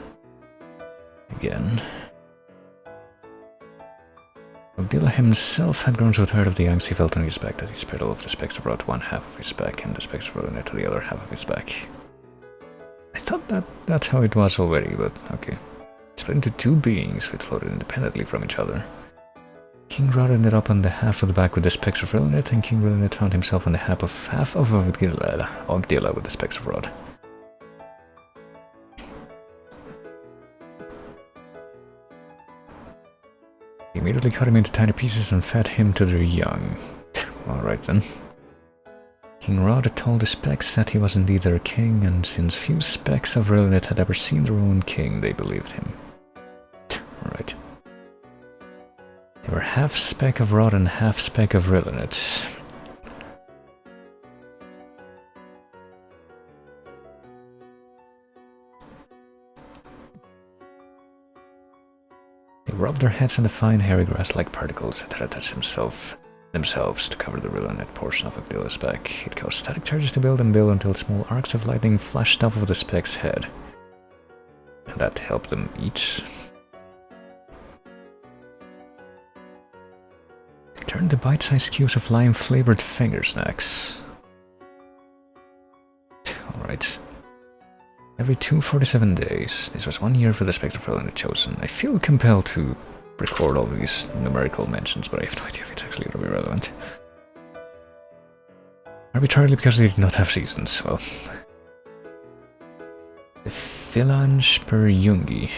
Again. Ogdilla himself had grown so tired of the angst he felt on his back that he spread all of the specks of rod to one half of his back and the specks of rod to the other half of his back. I thought that's how it was already, but okay. It split into two beings which floated independently from each other. King Rod ended up on the half of the back with the specks of Rillinet, and King Rillinet found himself on the half of Ogdilla with the specks of Rod. He immediately cut him into tiny pieces and fed him to their young. Alright then. King Rod told the specks that he was indeed their king, and since few specks of Rillinet had ever seen their own king, they believed him. Alright. They were half speck of Rod and half speck of Rillinet. They rubbed their heads in the fine hairy grass-like particles that had attached themselves to cover the Rillinet portion of Ogdilla's back. It caused static charges to build and build until small arcs of lightning flashed off of the speck's head. And that helped them eat. Turned to bite-sized cubes of lime-flavored finger snacks. Alright. Every 247 days. This was 1 year for the Spectre Rillinet chosen. I feel compelled to record all these numerical mentions, but I have no idea if it's actually going to be relevant. Arbitrarily because they did not have seasons, well. The Phalange per Jungi.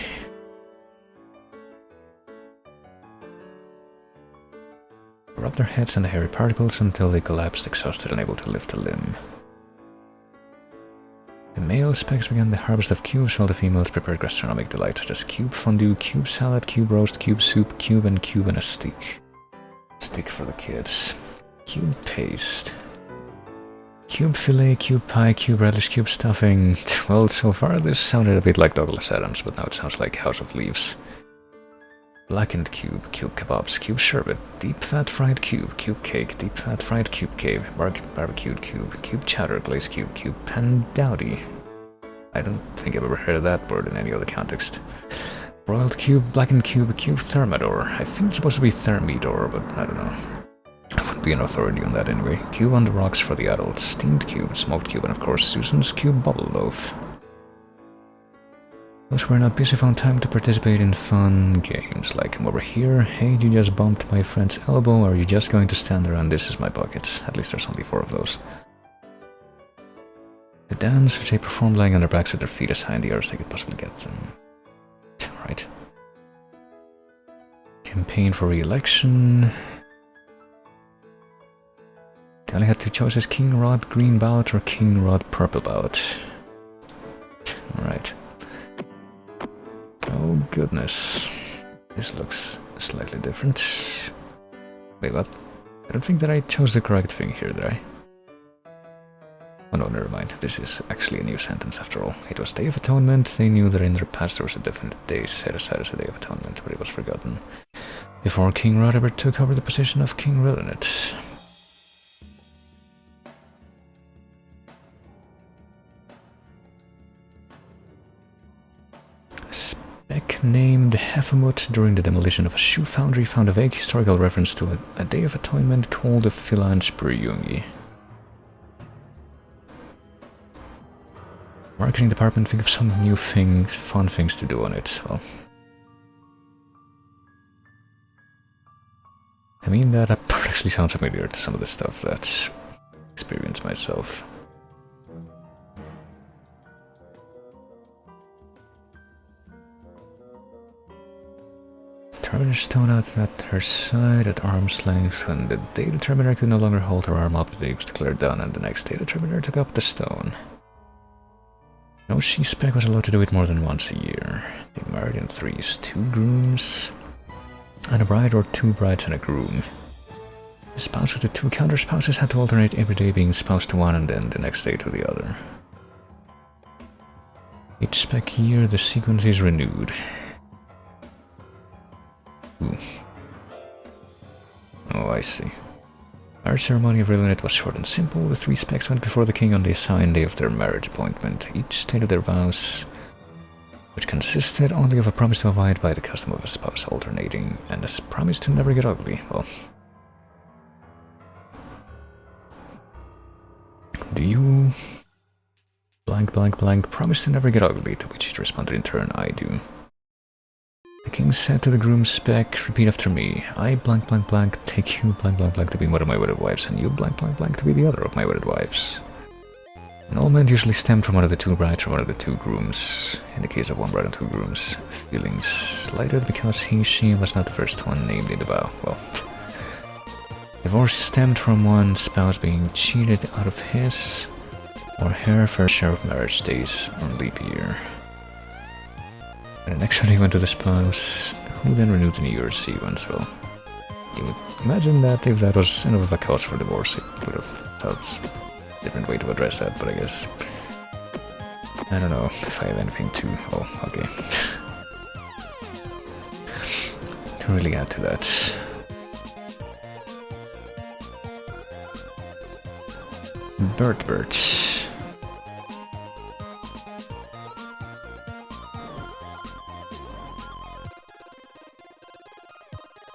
Rubbed their heads in the hairy particles until they collapsed, exhausted, unable to lift a limb. The male specs began the harvest of cubes, while the females prepared gastronomic delights such as cube fondue, cube salad, cube roast, cube soup, cube and a stick. Stick for the kids. Cube paste. Cube fillet, cube pie, cube relish, cube stuffing. Well, so far this sounded a bit like Douglas Adams, but now it sounds like House of Leaves. Blackened cube, cube kebabs, cube sherbet, deep fat fried cube, cube cake, deep fat fried cube cake, barbecued cube, cube chowder, glazed cube, cube pandowdy. I don't think I've ever heard of that word in any other context. Broiled cube, blackened cube, cube thermidor. I think it's supposed to be thermidor, but I don't know. I wouldn't be an authority on that anyway. Cube on the rocks for the adults, steamed cube, smoked cube, and of course Susan's cube bubble loaf. Those who were not busy found time to participate in fun games, like come over here, hey you just bumped my friend's elbow, or are you just going to stand there and this is my bucket? At least there's only 4 of those. The dance, which they performed lying on their backs with their feet as high in the air as they could possibly get them. Right. Campaign for re-election. They only had 2 choices, King Rod green ballot or King Rod purple ballot. Alright. Oh goodness. This looks slightly different. Wait, what? I don't think that I chose the correct thing here, did I? Oh no, never mind. This is actually a new sentence after all. It was Day of Atonement. They knew that in their past there was a definite day set aside as a Day of Atonement, but it was forgotten before King Rodebert took over the position of King Rillinet. A spec named Hefemut during the demolition of a shoe foundry found a vague historical reference to a Day of Atonement called the Philange Jungi. Marketing department, think of some new things, fun things to do on it. Well, I mean that actually sounds familiar to some of the stuff that I experienced myself. Terminator stone out at her side at arm's length. When the data Terminator could no longer hold her arm up, the day was declared done, and the next day the Terminator took up the stone. No, she spec was allowed to do it more than once a year. They married in threes, 2 grooms and a bride, or 2 brides and a groom. The spouse with the 2 counter spouses had to alternate every day being spouse to one and then the next day to the other. Each spec year the sequence is renewed. Ooh. Oh, I see. Marriage ceremony of Rillinet was short and simple. The 3 specs went before the king on the assigned day of their marriage appointment. Each stated their vows, which consisted only of a promise to abide by the custom of a spouse alternating, and a promise to never get ugly. Well, do you blank blank blank promise to never get ugly? To which he responded in turn, I do. The king said to the groom spec, repeat after me. I blank blank blank take you blank blank blank to be one of my wedded wives, and you blank blank blank to be the other of my wedded wives. Annulment usually stemmed from one of the 2 brides or one of the 2 grooms. In the case of 1 bride and 2 grooms, feelings slighted because she was not the first one named in the vow. Well, divorce stemmed from one spouse being cheated out of his or her first share of marriage days on leap year. And the next one went to the spouse, who then renewed the New Year's sequence. Well, you would imagine that if that was enough of a cause for divorce, it would have felt a different way to address that, but I guess I don't know if I have anything to... oh, okay. To really add to that. Bert.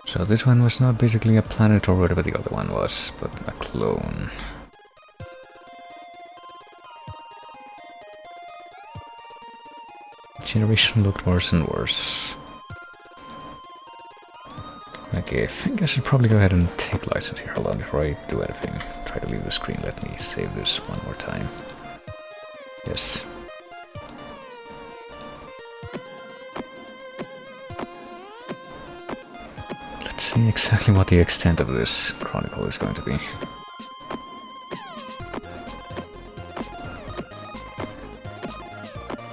So this one was not basically a planet or whatever the other one was, but a clone. Generation looked worse and worse. Okay, I think I should probably go ahead and take license here. Hold on, before I do anything. Try to leave the screen. Let me save this one more time. Yes. Let's see exactly what the extent of this chronicle is going to be.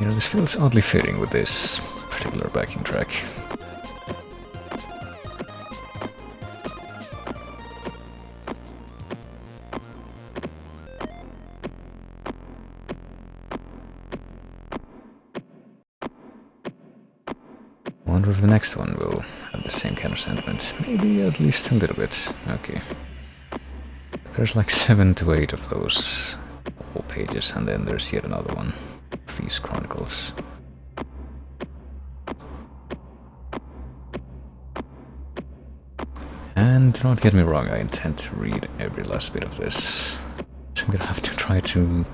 You know, this feels oddly fitting with this particular backing track. I wonder if the next one will have the same kind of sentiment. Maybe at least a little bit. Okay. There's like 7 to 8 of those whole pages, and then there's yet another one of these chronicles. And do not get me wrong, I intend to read every last bit of this. So I'm gonna have to try to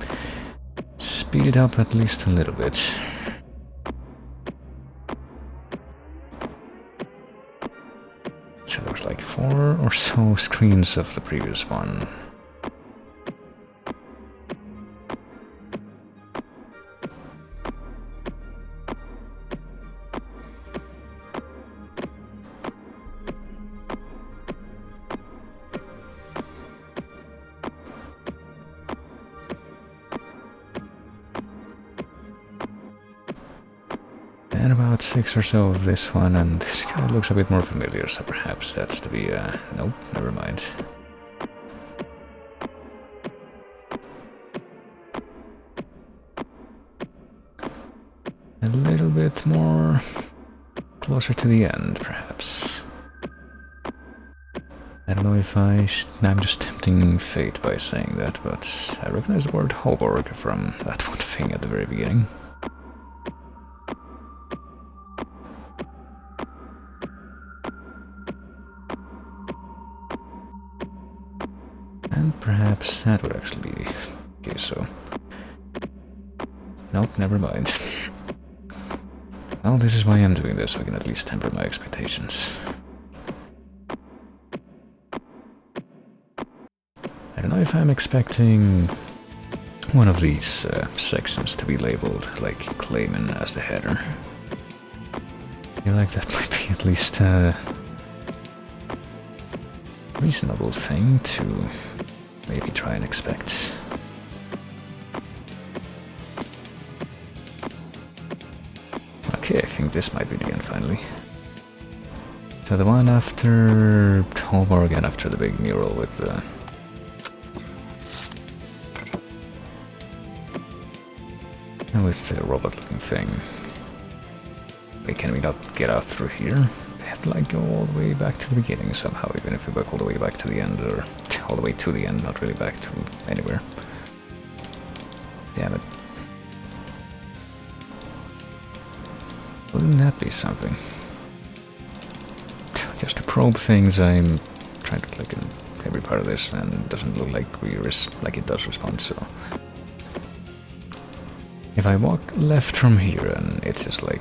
speed it up at least a little bit. So there was like 4 or so screens of the previous one. And about 6 or so of this one, and this guy looks a bit more familiar, so perhaps that's to be, nope, never mind. A little bit more closer to the end, perhaps. I don't know if I'm just tempting fate by saying that, but I recognize the word Hoborg from that one thing at the very beginning. And perhaps that would actually be the case, so... Nope, never mind. Well, this is why I'm doing this, so I can at least temper my expectations. I don't know if I'm expecting one of these sections to be labeled like Clayman as the header. I feel like that might be at least a reasonable thing to maybe try and expect. Okay, I think this might be the end finally. So the one after Hoborg and after the big mural with the... with the robot-looking thing. Wait, can we not get out through here? We have to like go all the way back to the beginning somehow, even if we go all the way back to the end, or all the way to the end, not really back to anywhere. Damn it. Wouldn't that be something? Just to probe things, I'm trying to click in every part of this, and it doesn't look like it does respond, so... If I walk left from here and it's just like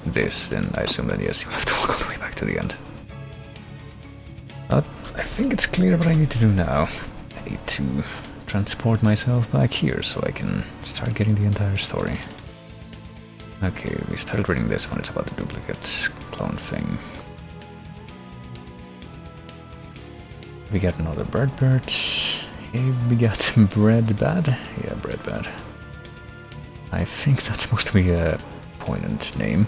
this, then I assume that yes, you have to walk all the way back to the end. But I think it's clear what I need to do now. I need to transport myself back here so I can start getting the entire story. Okay, we started reading this one, it's about the duplicate clone thing. We got another bird perch. Hey, we got bread bad? Yeah, bread bad. I think that's supposed to be a poignant name.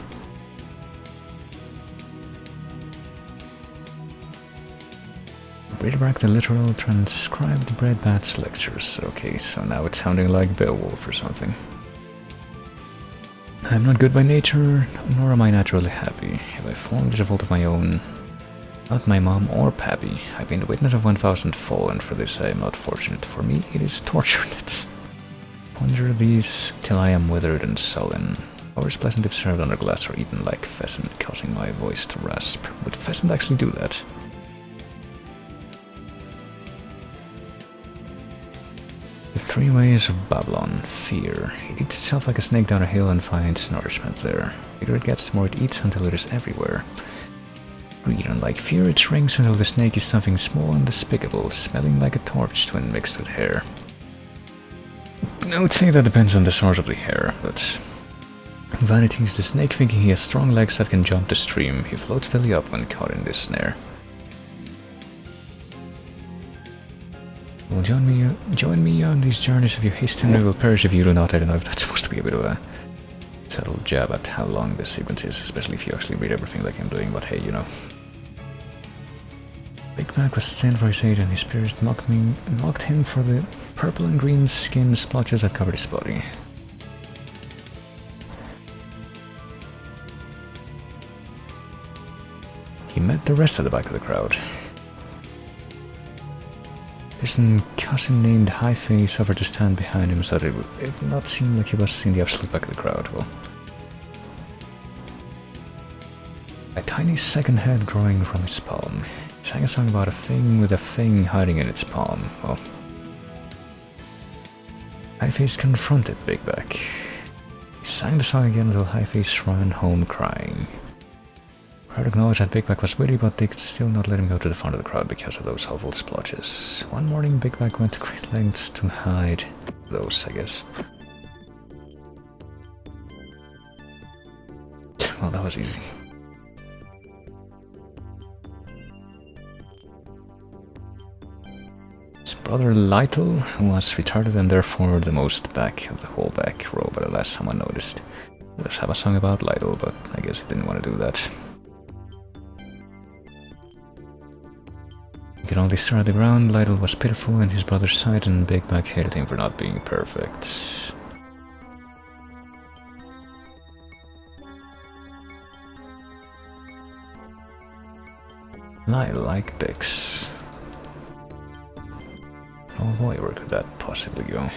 Read back the literal transcribed Breadbat's lectures. Okay, so now it's sounding like Beowulf or something. I'm not good by nature, nor am I naturally happy. If I fallen as a fault of my own, not my mom or Pappy. I've been the witness of 1,000 fall, and for this I am not fortunate. For me, it is tortured. Ponder these till I am withered and sullen. Or is pleasant if served under glass or eaten like pheasant, causing my voice to rasp. Would pheasant actually do that? The three ways of Babylon. Fear. It eats itself like a snake down a hill and finds nourishment there. The bigger it gets, the more it eats until it is everywhere. Greed. Unlike fear, it shrinks until the snake is something small and despicable, smelling like a torch twin mixed with hair. I would say that depends on the source of the hair, but... Vanity is the snake thinking he has strong legs that can jump the stream. He floats belly up when caught in this snare. Well, join me on these journeys if you hasten, we will perish if you do not. I don't know if that's supposed to be a bit of a subtle jab at how long this sequence is, especially if you actually read everything like I'm doing, but hey, you know. Big Mac was thin for his age, and his spirit mocked him for the purple and green skin splotches that covered his body. He met the rest of the back of the crowd. There's a cousin named Highface offered to stand behind him so that it would not seem like he was in the absolute back of the crowd. Well, a tiny second head growing from his palm. He sang a song about a thing with a thing hiding in its palm. Well, Highface confronted Big Back. He sang the song again until Highface ran home crying. The crowd acknowledged that Big Back was witty, but they could still not let him go to the front of the crowd because of those awful splotches. One morning, Big Back went to great lengths to hide those, I guess. Well, that was easy. His brother Lytle was retarded and therefore the most back of the whole back row, but alas, someone noticed. Let's have a song about Lytle, but I guess he didn't want to do that. He could only stare at the ground. Lytle was pitiful in his brother's sight, and Big Back hated him for not being perfect. I like Bix. Oh boy, where could that possibly go?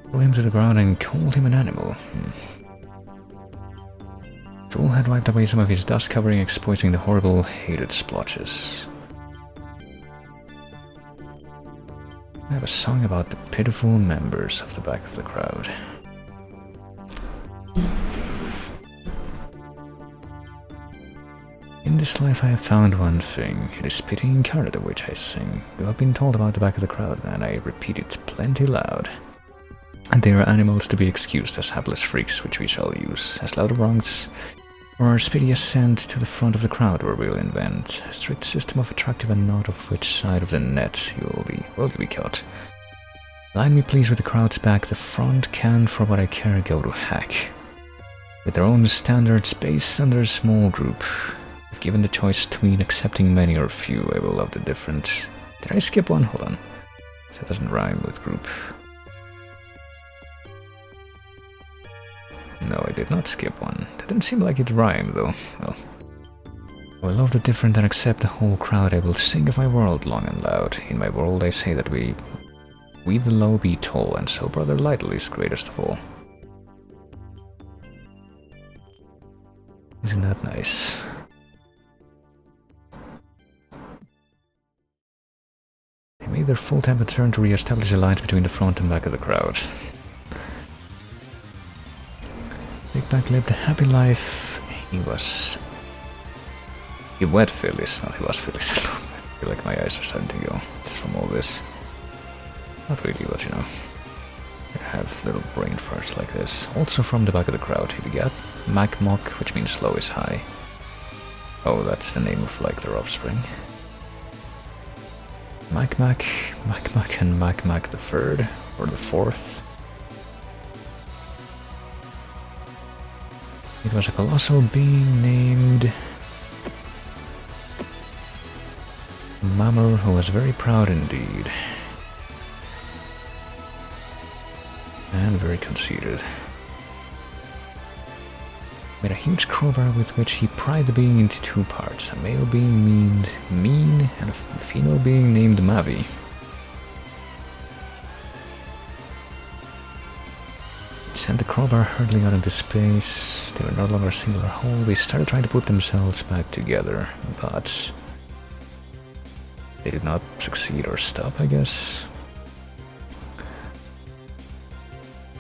Throw him to the ground and call him an animal. Drool had wiped away some of his dust covering, exposing the horrible, hated splotches. I have a song about the pitiful members of the back of the crowd. In this life I have found one thing. It is pity incarnate of which I sing. You have been told about the back of the crowd, and I repeat it plenty loud. And they are animals to be excused as hapless freaks, which we shall use as louder wrongs, or our speedy ascent to the front of the crowd, where we'll invent a strict system of attractive and not of which side of the net you'll be caught. Line me please with the crowd's back, the front can for what I care go to hack. With their own standards based on their small group. If given the choice between accepting many or few, I will love the different. Did I skip one? Hold on. So it doesn't rhyme with group. No, I did not skip one. That didn't seem like it rhymed, though. Well, I will love the different and accept the whole crowd. I will sing of my world long and loud. In my world I say that we the low be tall, and so brother Lytle is greatest of all. Isn't that nice? They made their full-time return to re-establish a alliance between the front and back of the crowd. Big Back lived a happy life. He wed Phyllis, not he was Phyllis. I feel like my eyes are starting to go. It's from all this. Not really, but you know. I have little brain farts like this. Also from the back of the crowd, he begat Macmock, which means low is high. Oh, that's the name of like their offspring. Macmac, and Macmac the third, or the fourth. It was a colossal being named Mamur, who was very proud indeed. And very conceited. Made a huge crowbar with which he pried the being into two parts, a male being named Mean and a female being named Mavi. It sent the crowbar hurtling out into space. They were no longer a singular whole. They started trying to put themselves back together, but they did not succeed or stop, I guess.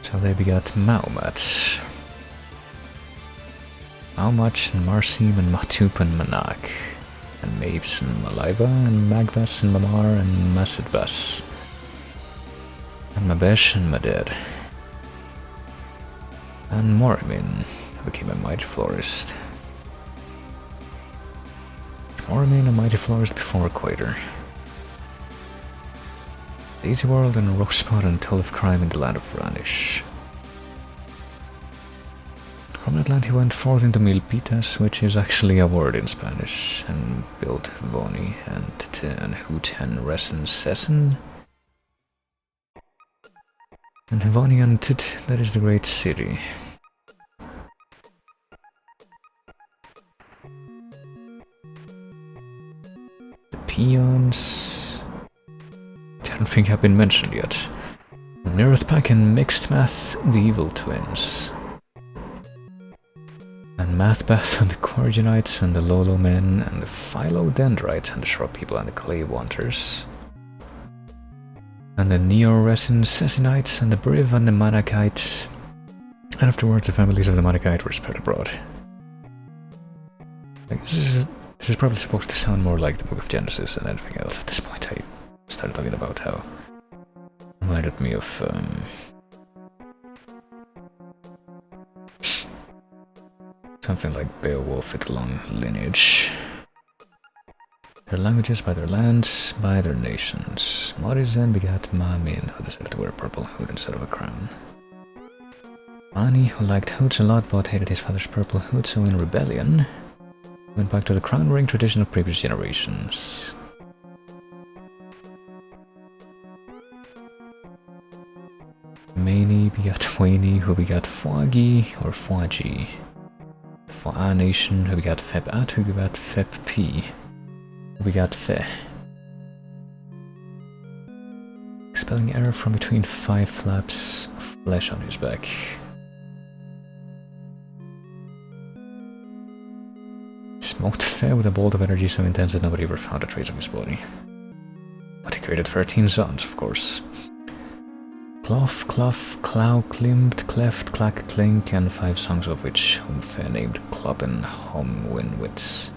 So they begot Maumat. Maumach and Marsim and Matup and Manak. And Mapes and Maliva and Magbas and Mamar and Masidbas. And Mabesh and Maded. And Morimin became a mighty florist. Morimin, a mighty florist before Equator. Daisy World and Rosebud and told of crime in the land of Vranish. From that land he went forth into Milpitas, which is actually a word in Spanish, and built Voni and Tete and Hoot and Resen Sesen. And Voni and Tit, that is the great city. The peons, I don't think have been mentioned yet. Nirthpack and Mixed Math, the evil twins. And Mathbath and the Cordianites and the Lolo men and the Philodendrites and the Shrub people and the Clay Wanters. And the Neoresin Sessinites and the Briv and the Manakite. And afterwards the families of the Manakite were spread abroad. I guess this is probably supposed to sound more like the Book of Genesis than anything else. At this point I started talking about how it reminded me of something like Beowulf with a long lineage. Their languages by their lands, by their nations. Maris then begat Mamin, who decided to wear a purple hood instead of a crown. Mani, who liked hoods a lot but hated his father's purple hood, so in rebellion went back to the crown-wearing tradition of previous generations. Mani begat Waini, who begat Fuagi or Fuagi. for A Nation, who we got Feb A, who we got Feb P, who we got Fe. Spelling error from between 5 flaps of flesh on his back. Smoked Fe with a bolt of energy so intense that nobody ever found a trace of his body. But he created 13 sons, of course. Clough, Clough, Clow, Klimt, Cleft, Clack, Clink, and 5 songs of which whom Fe named Kloppen, Hom, Winwits.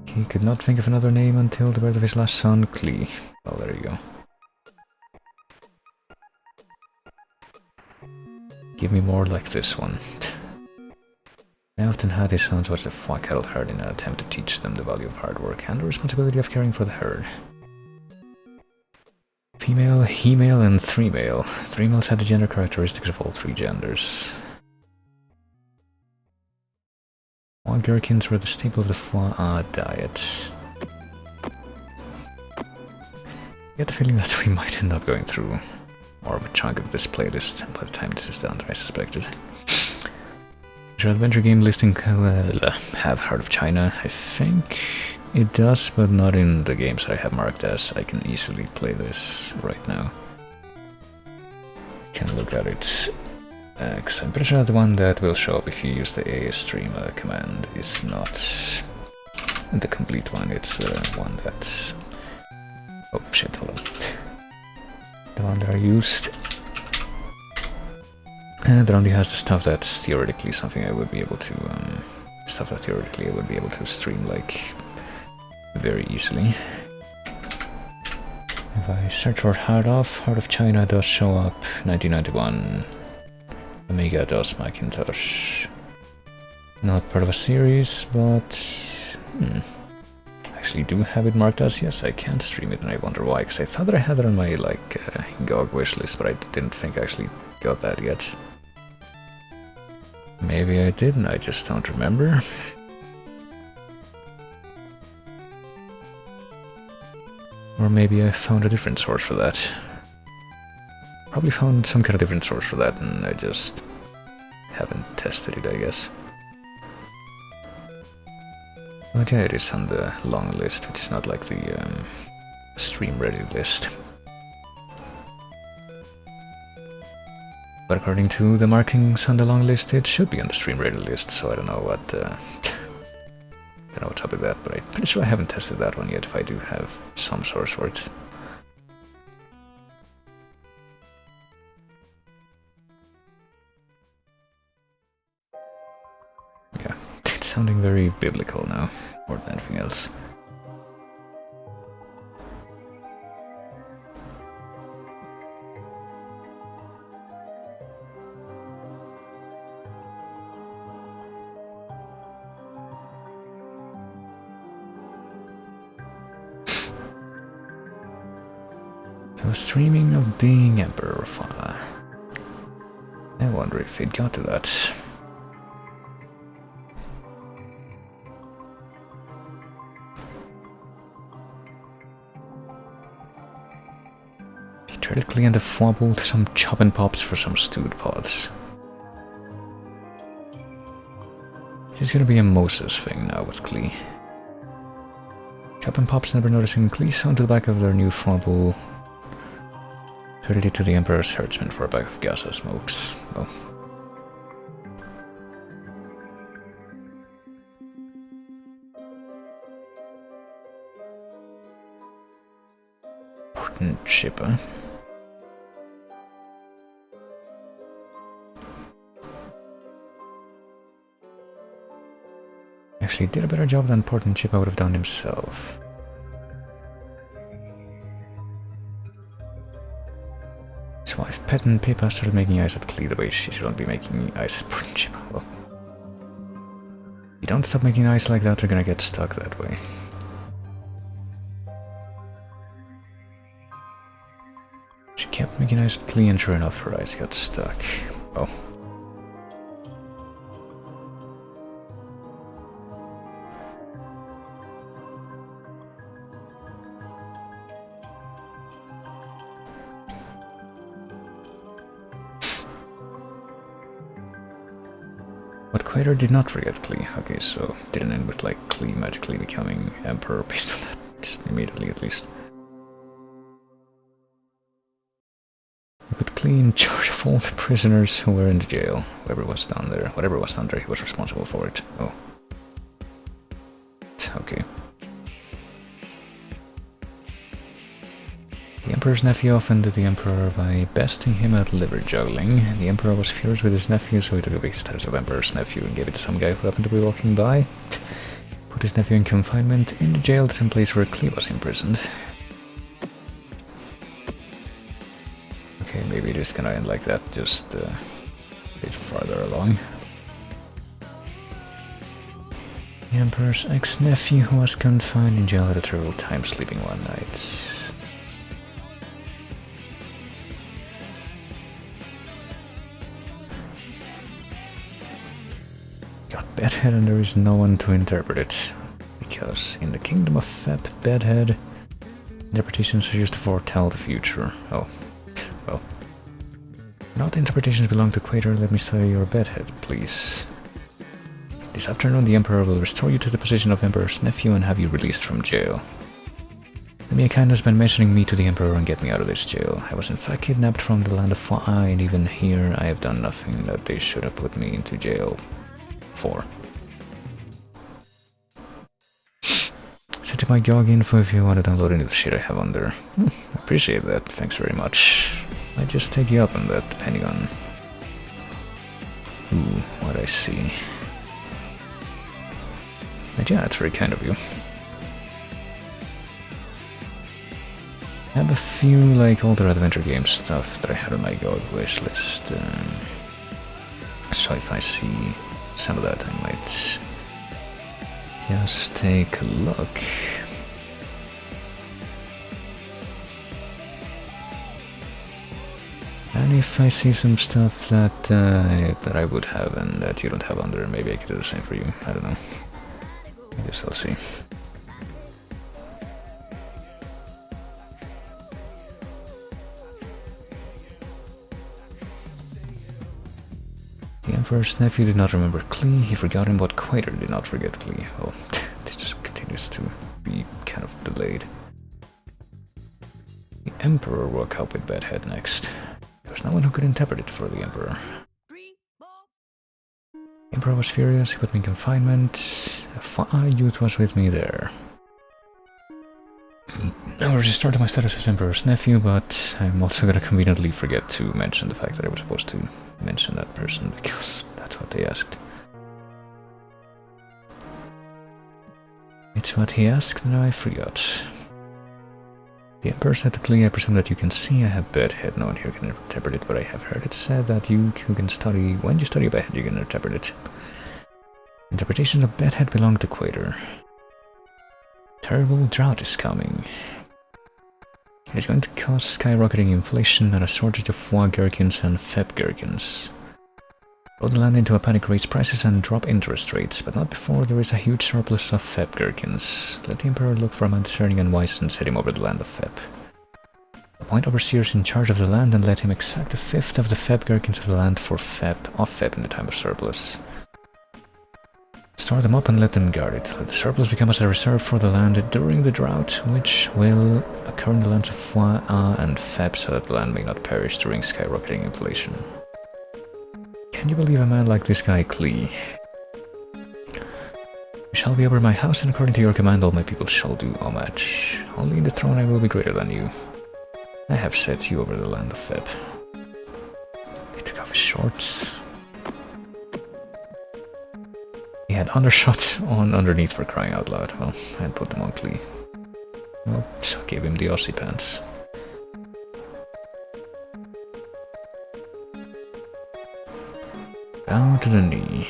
He could not think of another name until the birth of his last son, Klee. Well, there you go. Give me more like this one. I often had his sons watch the flock cattle herd in an attempt to teach them the value of hard work and the responsibility of caring for the herd. Female, he-male, and three-male. Three males had the gender characteristics of all 3 genders. Foie gherkins were the staple of the foie diet. I get the feeling that we might end up going through more of a chunk of this playlist by the time this is done than I suspected. Your adventure game listing have Heart of China? I think it does, but not in the games I have marked as. I can easily play this right now. Can look at it, because I'm pretty sure the one that will show up if you use the AA stream command is not the complete one, it's the one that... Oh shit, hold on. The one that I used. That only has the stuff that's theoretically something I would be able to, stuff that theoretically I would be able to stream, like, very easily. If I search for Heart of China does show up, 1991. Amiga DOS Macintosh. Not part of a series, but... I actually do have it marked as yes, I can stream it, and I wonder why, because I thought that I had it on my, like, GOG wishlist, but I didn't think I actually got that yet. Maybe I didn't, I just don't remember. Or maybe I found a different source for that. Probably found some kind of different source for that, and I just haven't tested it, I guess. But yeah, it is on the long list, which is not like the stream ready list. But according to the markings on the long list, it should be on the stream ready list, so I don't know what don't know what's up with that, but I'm pretty sure I haven't tested that one yet if I do have some source for it. Yeah, it's sounding very biblical now, more than anything else. I was dreaming of being Emperor of Fire. I wonder if it got to that. He traded Klee and the Fwabble to some chop and pops for some stewed pods. This is gonna be a Moses thing now with Klee. Chop and pops never noticing Klee sewn to the back of their new Fwabble. Traded it to the Emperor's herdsman for a bag of Gaza smokes. Well. Important shipper. Actually did a better job than Portland Chipper would have done himself. His wife Pet and Pippa started making ice at Klee the way she shouldn't be making ice at Portland Chipper. Well, you don't stop making ice like that, they're gonna get stuck that way. She kept making ice at Klee and sure enough her ice got stuck. Oh. Quater did not forget Klee. Okay, so didn't end with like Klee magically becoming emperor based on that, just immediately at least. He put Klee in charge of all the prisoners who were in the jail. Whatever was down there, he was responsible for it. Oh. Okay. The Emperor's nephew offended the Emperor by besting him at liver juggling. The Emperor was furious with his nephew, so he took away his status of Emperor's nephew and gave it to some guy who happened to be walking by. Put his nephew in confinement in the jail, the same place where Klee was imprisoned. Okay, maybe it is gonna end like that, just a bit farther along. The Emperor's ex-nephew, who was confined in jail, had a terrible time sleeping one night. Got Bedhead and there is no one to interpret it. Because in the kingdom of Feb, Bedhead, interpretations are used to foretell the future. Oh, well. Now the interpretations belong to Quater, let me study your Bedhead, please. This afternoon the Emperor will restore you to the position of Emperor's nephew and have you released from jail. Do me a kindness by mentioning me to the Emperor and get me out of this jail. I was in fact kidnapped from the land of Fa'a, and even here I have done nothing that they should have put me into jail for. Set my GOG info if you want to download any of the shit I have on there. Appreciate that, thanks very much. I just take you up on that, depending on what I see. But yeah, it's very kind of you. I have a few like older adventure game stuff that I had on my GOG wish list. So if I see some of that, I might just take a look. And if I see some stuff that I would have and that you don't have on there, maybe I could do the same for you. I don't know. I guess I'll see. The Emperor's nephew did not remember Klee, he forgot him, but Quater did not forget Klee. Well, this just continues to be kind of delayed. The Emperor woke up with Bedhead next. There was no one who could interpret it for the Emperor. The Emperor was furious, he put me in confinement. A Fa'a youth was with me there. I was restored to my status as Emperor's nephew, but I'm also gonna conveniently forget to mention the fact that I was supposed to mention that person, because that's what they asked. It's what he asked, and I forgot. The Emperor said to Klee, I presume that you can see I have Bedhead. No one here can interpret it, but I have heard it said that you can study... When you study Bedhead, you can interpret it. Interpretation of Bedhead belong to Quater. Terrible drought is coming. It is going to cause skyrocketing inflation and a shortage of foie gherkins and feb gherkins. Throw the land into a panic, raise prices and drop interest rates, but not before there is a huge surplus of feb gherkins. Let the Emperor look for a man discerning and wise and set him over the land of feb. Appoint overseers in charge of the land and let him exact a fifth of the feb gherkins of the land for feb in the time of surplus. Store them up and let them guard it. Let the surplus become as a reserve for the land during the drought, which will occur in the lands of Fa'a and Feb, so that the land may not perish during skyrocketing inflation. Can you believe a man like this guy, Klee? You shall be over my house, and according to your command all my people shall do homage. Only in the throne I will be greater than you. I have set you over the land of Feb. He took off his shorts. He had undershot on underneath, for crying out loud. Well, I had put them on Klee. Well, so gave him the Aussie pants. Bow to the knee.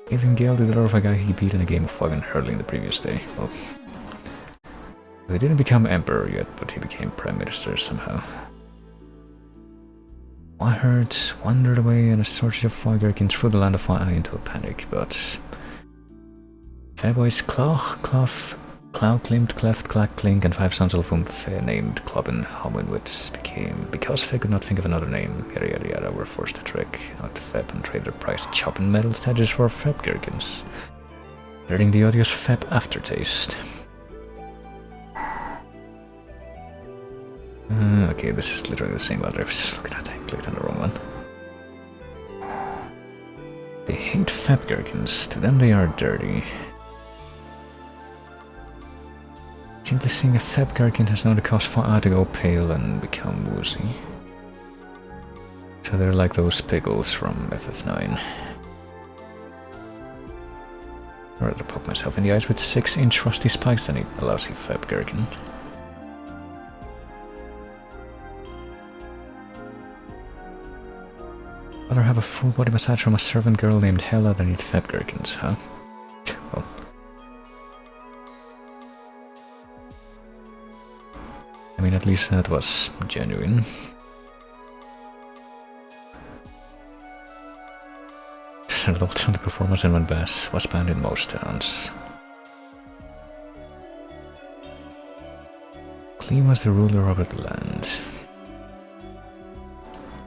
Gave him Gale, the daughter of a guy he beat in a game of fog and hurling the previous day. Well, he didn't become emperor yet, but he became prime minister somehow. Herds wandered away and a shortage of foie gherkins threw the land of Fa'a into a panic, but Fairboy's Cloch Cloud claimed Cleft, Clack, Clink, and 5 sons of whom Fe named Clobbin Hominwits became. Because Fe could not think of another name, yada yada yada, were forced to trick out Feb and trade their prized chopping metal statues for Feb gherkins, adding the odious Feb aftertaste. Okay, this is literally the same letter I was just looking at. I clicked on the wrong one. They hate Feb gherkins. To them they are dirty. Simply seeing a Feb gherkin has known to cause Fa'a to go pale and become woozy. So they're like those pickles from FF9. I'd rather poke myself in the eyes with 6-inch rusty spikes than eat a lousy Feb gherkin. Rather have a full body massage from a servant girl named Hella than eat Feb gherkins, huh? Well. I mean, at least that was genuine. Settled also the performance in when Bass was banned in most towns. Klee was the ruler over the land.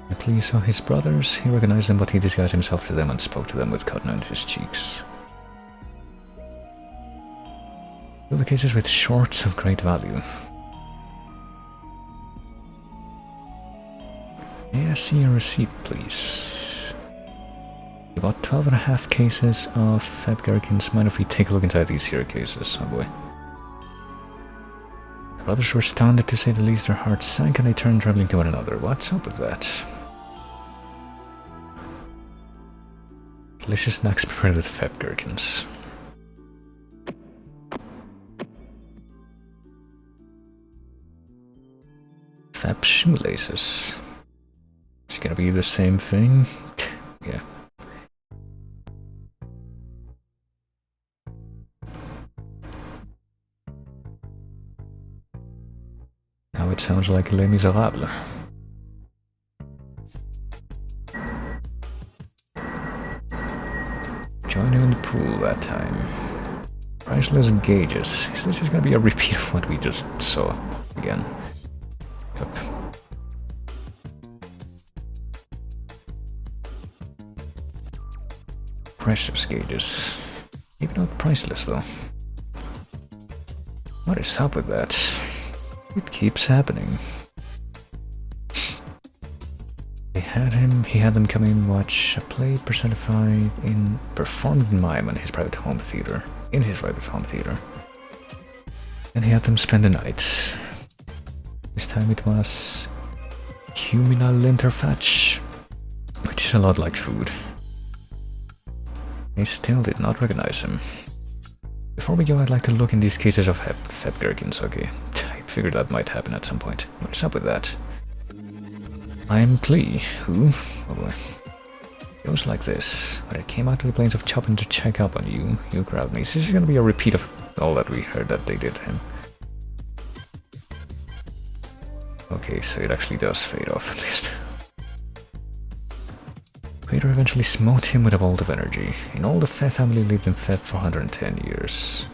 When Klee saw his brothers, he recognized them, but he disguised himself to them and spoke to them with cotton on his cheeks. Fill the cases with shorts of great value. May I see your receipt, please? We bought 12.5 cases of Feb gherkins. Mind if we take a look inside these here cases? Oh boy. The brothers were astounded, to say the least. Their hearts sank and they turned trembling to one another. What's up with that? Delicious snacks prepared with Feb gherkins. Feb shoelaces. It's gonna be the same thing. Yeah. Now it sounds like Les Miserables. Join him in the pool that time. Priceless gauges. Is this just gonna be a repeat of what we just saw again? Yep. Precious gauges. Maybe not priceless though. What is up with that? It keeps happening. He had them come in and watch a play performed in mime in his private home theater. And he had them spend the night. This time it was Humina Linterfatch, which is a lot like food. They still did not recognize him. Before we go, I'd like to look in these cases of Feb gherkins, okay? I figured that might happen at some point. What's up with that? I'm Klee. Who? Oh boy. It goes like this. When I came out to the plains of Choppin to check up on you, you grabbed me. This is gonna be a repeat of all that we heard that they did to him. Okay, so it actually does fade off at least. Vader eventually smote him with a bolt of energy. In all, the Fe family lived in Feb for 110 years.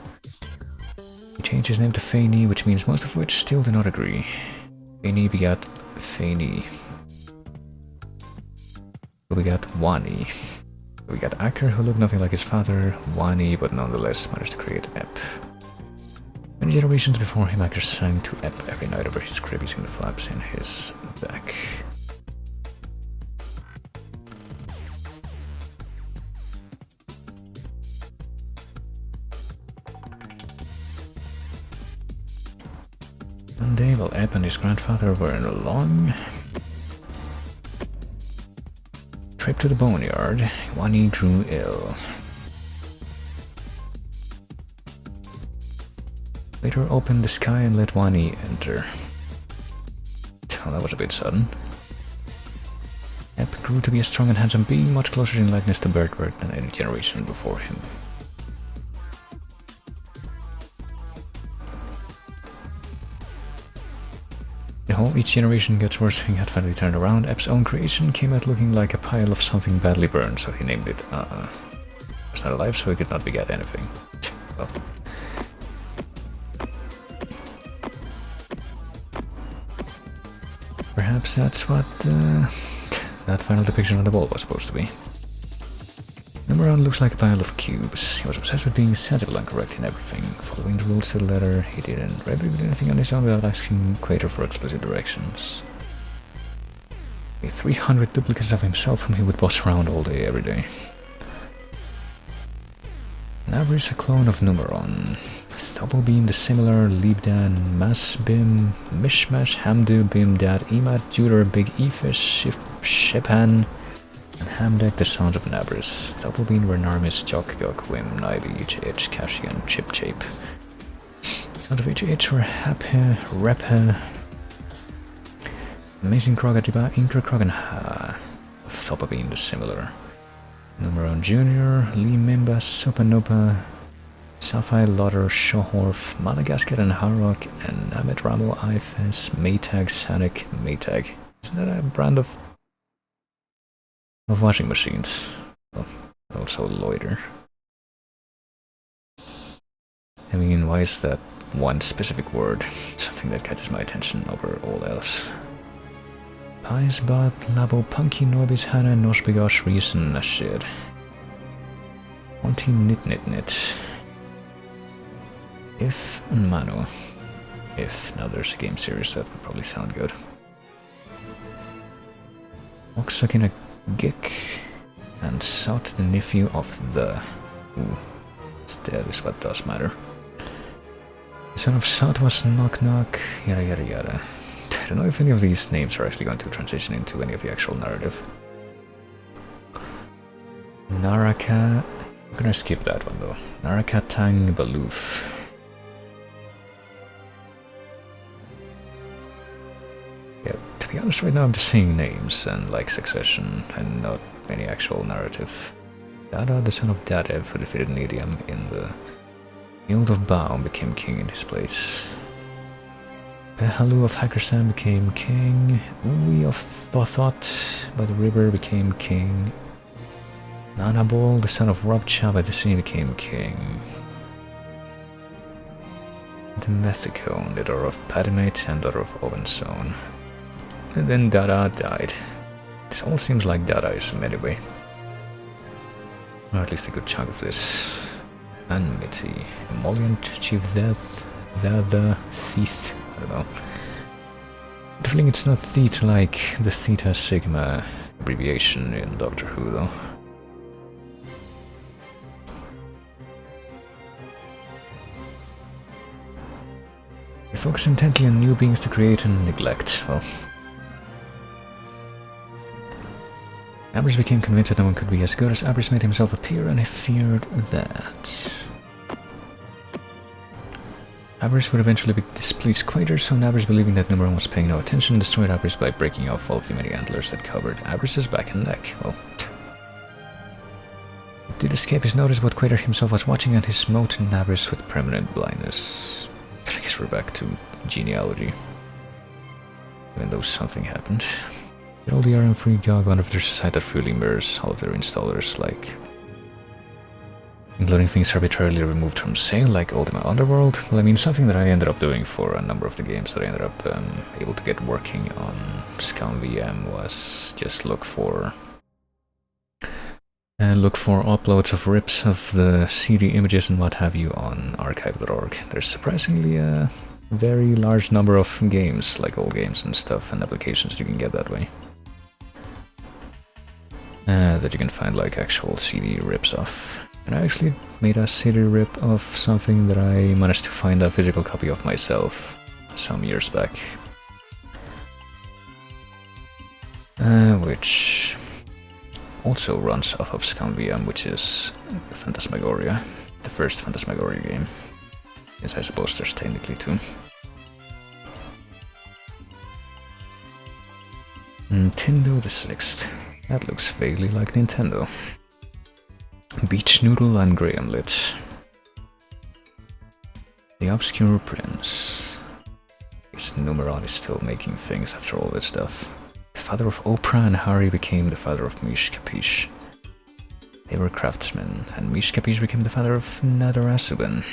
He changed his name to Feini, which means most of which still do not agree. Feini begat Feini. We got Wani. We got Acker, who looked nothing like his father, Wani, but nonetheless managed to create Ep. Many generations before him, Acker sang to Ep every night over his crib using the flaps in his back. One day, while Ep and his grandfather were in a long trip to the boneyard, Wani grew ill. Later opened the sky and let Wani enter. Oh, that was a bit sudden. Ep grew to be a strong and handsome being, much closer in likeness to Bertbert than any generation before him. The whole each generation gets worse thing had finally turned around. Ep's own creation came out looking like a pile of something badly burned, so he named it He was not alive, so he could not beget anything. Well. Perhaps that's what that final depiction on the wall was supposed to be. Numeron looks like a pile of cubes. He was obsessed with being sensible and correct in everything. Following the rules to the letter, he didn't really do anything on his own without asking Quater for explicit directions. With 300 duplicates of himself whom he would boss around all day, every day. Nabr is a clone of Numeron. Double Beam, the similar, Libdan, Masbim, Mishmash, Hamdu, Bimdad, Imad, Juder, Big Ephish, Shepan, and Hamdek, the sons of Nabris. Double Beam were Narmis, Jokgok, Wim, Naibi, HH, Kashian, Chip Chape. Sons of HH were Haphe, Rephe, Amazing Krogadiba, Inkra Krog, and Ha. Thopabine, the similar. Numeron Jr., Lee Mimba, Supanopa, Safai, Lotter, Shohorf, Madagascar, and Harrock, and Amit Ramo, Ifes, Maytag, Sanic, Maytag. Isn't that a brand of washing machines? Well, also Loiter. I mean, why is that one specific word something that catches my attention over all else? Paisbat, Labo, Punky, Noibis, Hana, Nosbigosh, Reason, Ashir. Monty, Nit, Nit, Nit. If and Mano. If. Now there's a game series that would probably sound good. Oxakin a Gik. And Sot, the nephew of the. Ooh. That is what does matter. The son of Sot was Knock Knock, yada yada yada. I don't know if any of these names are actually going to transition into any of the actual narrative. Naraka. I'm gonna skip that one though. Naraka Tang Baloof. Yeah, to be honest, right now I'm just saying names and like succession and not any actual narrative. Dada, the son of Dadev, who defeated Nidium in the Guild of Baum, became king in his place. Behalu of Hackerstan became king. Ui of Thothot by the river became king. Nanabol, the son of Robcha by the sea, became king. The Methicone, the daughter of Padimate and daughter of Ovenson. And then Dada died. This all seems like Dadaism anyway. Or at least a good chunk of this. Anmity, Emollient, Chief Death, the Thief. I don't know. The feeling it's not Theta like the Theta Sigma abbreviation in Doctor Who though. We focus intently on new beings to create and neglect. Well, Abris became convinced that no one could be as good as Abris made himself appear, and he feared that Abris would eventually be displeased Quater, so Abris, believing that Numeron was paying no attention, destroyed Abris by breaking off all of the many antlers that covered Abris's back and neck. Well, it did escape his notice what Quater himself was watching, and he smote Abris with permanent blindness. I guess we're back to genealogy. Even though something happened. Did all the RM-free GOG one of their site that fully mirrors all of their installers, like including things arbitrarily removed from sale, like Ultima Underworld? Well, I mean, something that I ended up doing for a number of the games that I ended up able to get working on Scum VM was just look for uploads of rips of the CD images and what have you on archive.org. There's surprisingly a very large number of games, like old games and stuff, and applications you can get that way. That you can find like actual CD rips of. And I actually made a CD rip of something that I managed to find a physical copy of myself some years back. Which also runs off of Scum VM, which is Phantasmagoria, the first Phantasmagoria game. Yes, I suppose there's technically two. Nintendo the 6th. That looks vaguely like Nintendo. Beach Noodle and Grahamlet. The Obscure Prince. His Numeron is still making things after all this stuff. The father of Oprah and Harry became the father of Mish Capiche. They were craftsmen, and Mish Capiche became the father of Nadarasuban.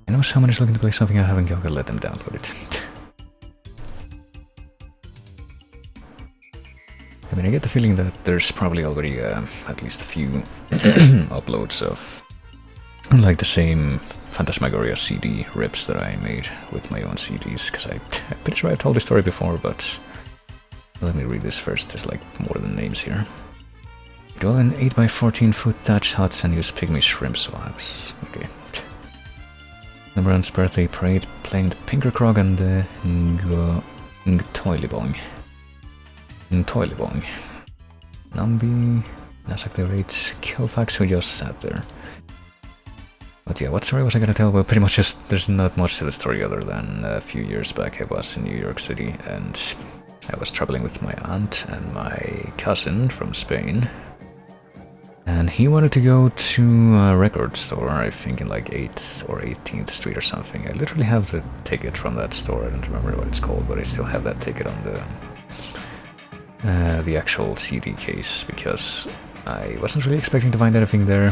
I know someone is looking to play something I haven't got, let them download it. I mean, I get the feeling that there's probably already at least a few uploads of like the same Phantasmagoria CD rips that I made with my own CDs, because I'm pretty sure I've told this story before, but let me read this first. There's like more than names here. Dwell in 8x14 foot thatch huts and use pygmy shrimp swabs. Okay. Numberon's birthday parade playing the Pinkerkrog and the Ngtoilibong. Ngtoilibong. Nambi, Nasak the Raids, Kilfax who just sat there. But yeah, what story was I gonna tell? Well, pretty much just, there's not much to the story other than a few years back I was in New York City and I was traveling with my aunt and my cousin from Spain. And he wanted to go to a record store, I think in like 8th or 18th Street or something. I literally have the ticket from that store, I don't remember what it's called, but I still have that ticket on the actual CD case, because I wasn't really expecting to find anything there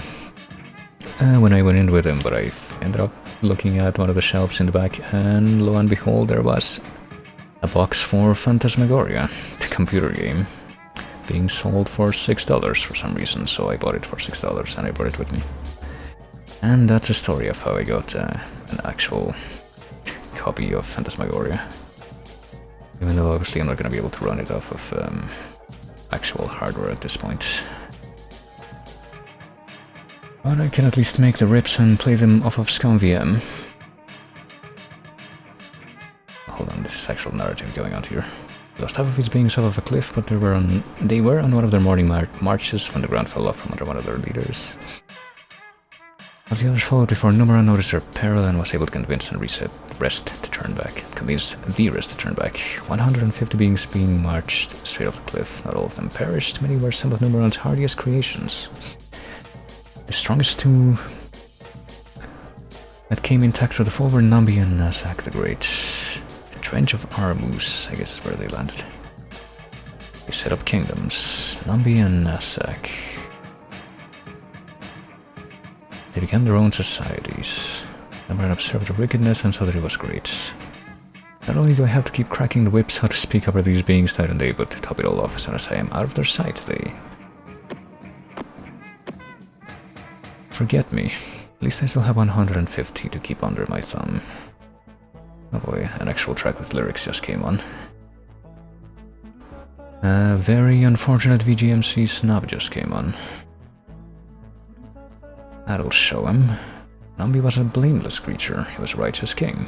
when I went in with him, but I ended up looking at one of the shelves in the back, and lo and behold, there was a box for Phantasmagoria, the computer game, being sold for $6 for some reason, so I bought it for $6 and I brought it with me. And that's a story of how I got an actual copy of Phantasmagoria. Even though obviously I'm not going to be able to run it off of actual hardware at this point. But I can at least make the rips and play them off of ScumVM. Hold on, this is actual narrative going on here. Lost half of his beings off of a cliff, but they were on one of their morning marches when the ground fell off from under one of their leaders. All the others followed before Numeron noticed their peril and was able to convince and rest to turn back. 150 beings being marched straight off the cliff. Not all of them perished. Many were some of Numeron's hardiest creations. The strongest two that came intact were the fall were Nambi and Nasak the Great. Trench of Aramus, I guess is where they landed. They set up kingdoms, Nambi and Nasak. They began their own societies. Numeron observed the wickedness and saw that it was great. Not only do I have to keep cracking the whip, so to speak, over these beings night and day, but to top it all off, as soon as I am out of their sight, they forget me. At least I still have 150 to keep under my thumb. Oh boy, an actual track with lyrics just came on. A very unfortunate VGMC snub just came on. That'll show him. Nambi was a blameless creature, he was a righteous king.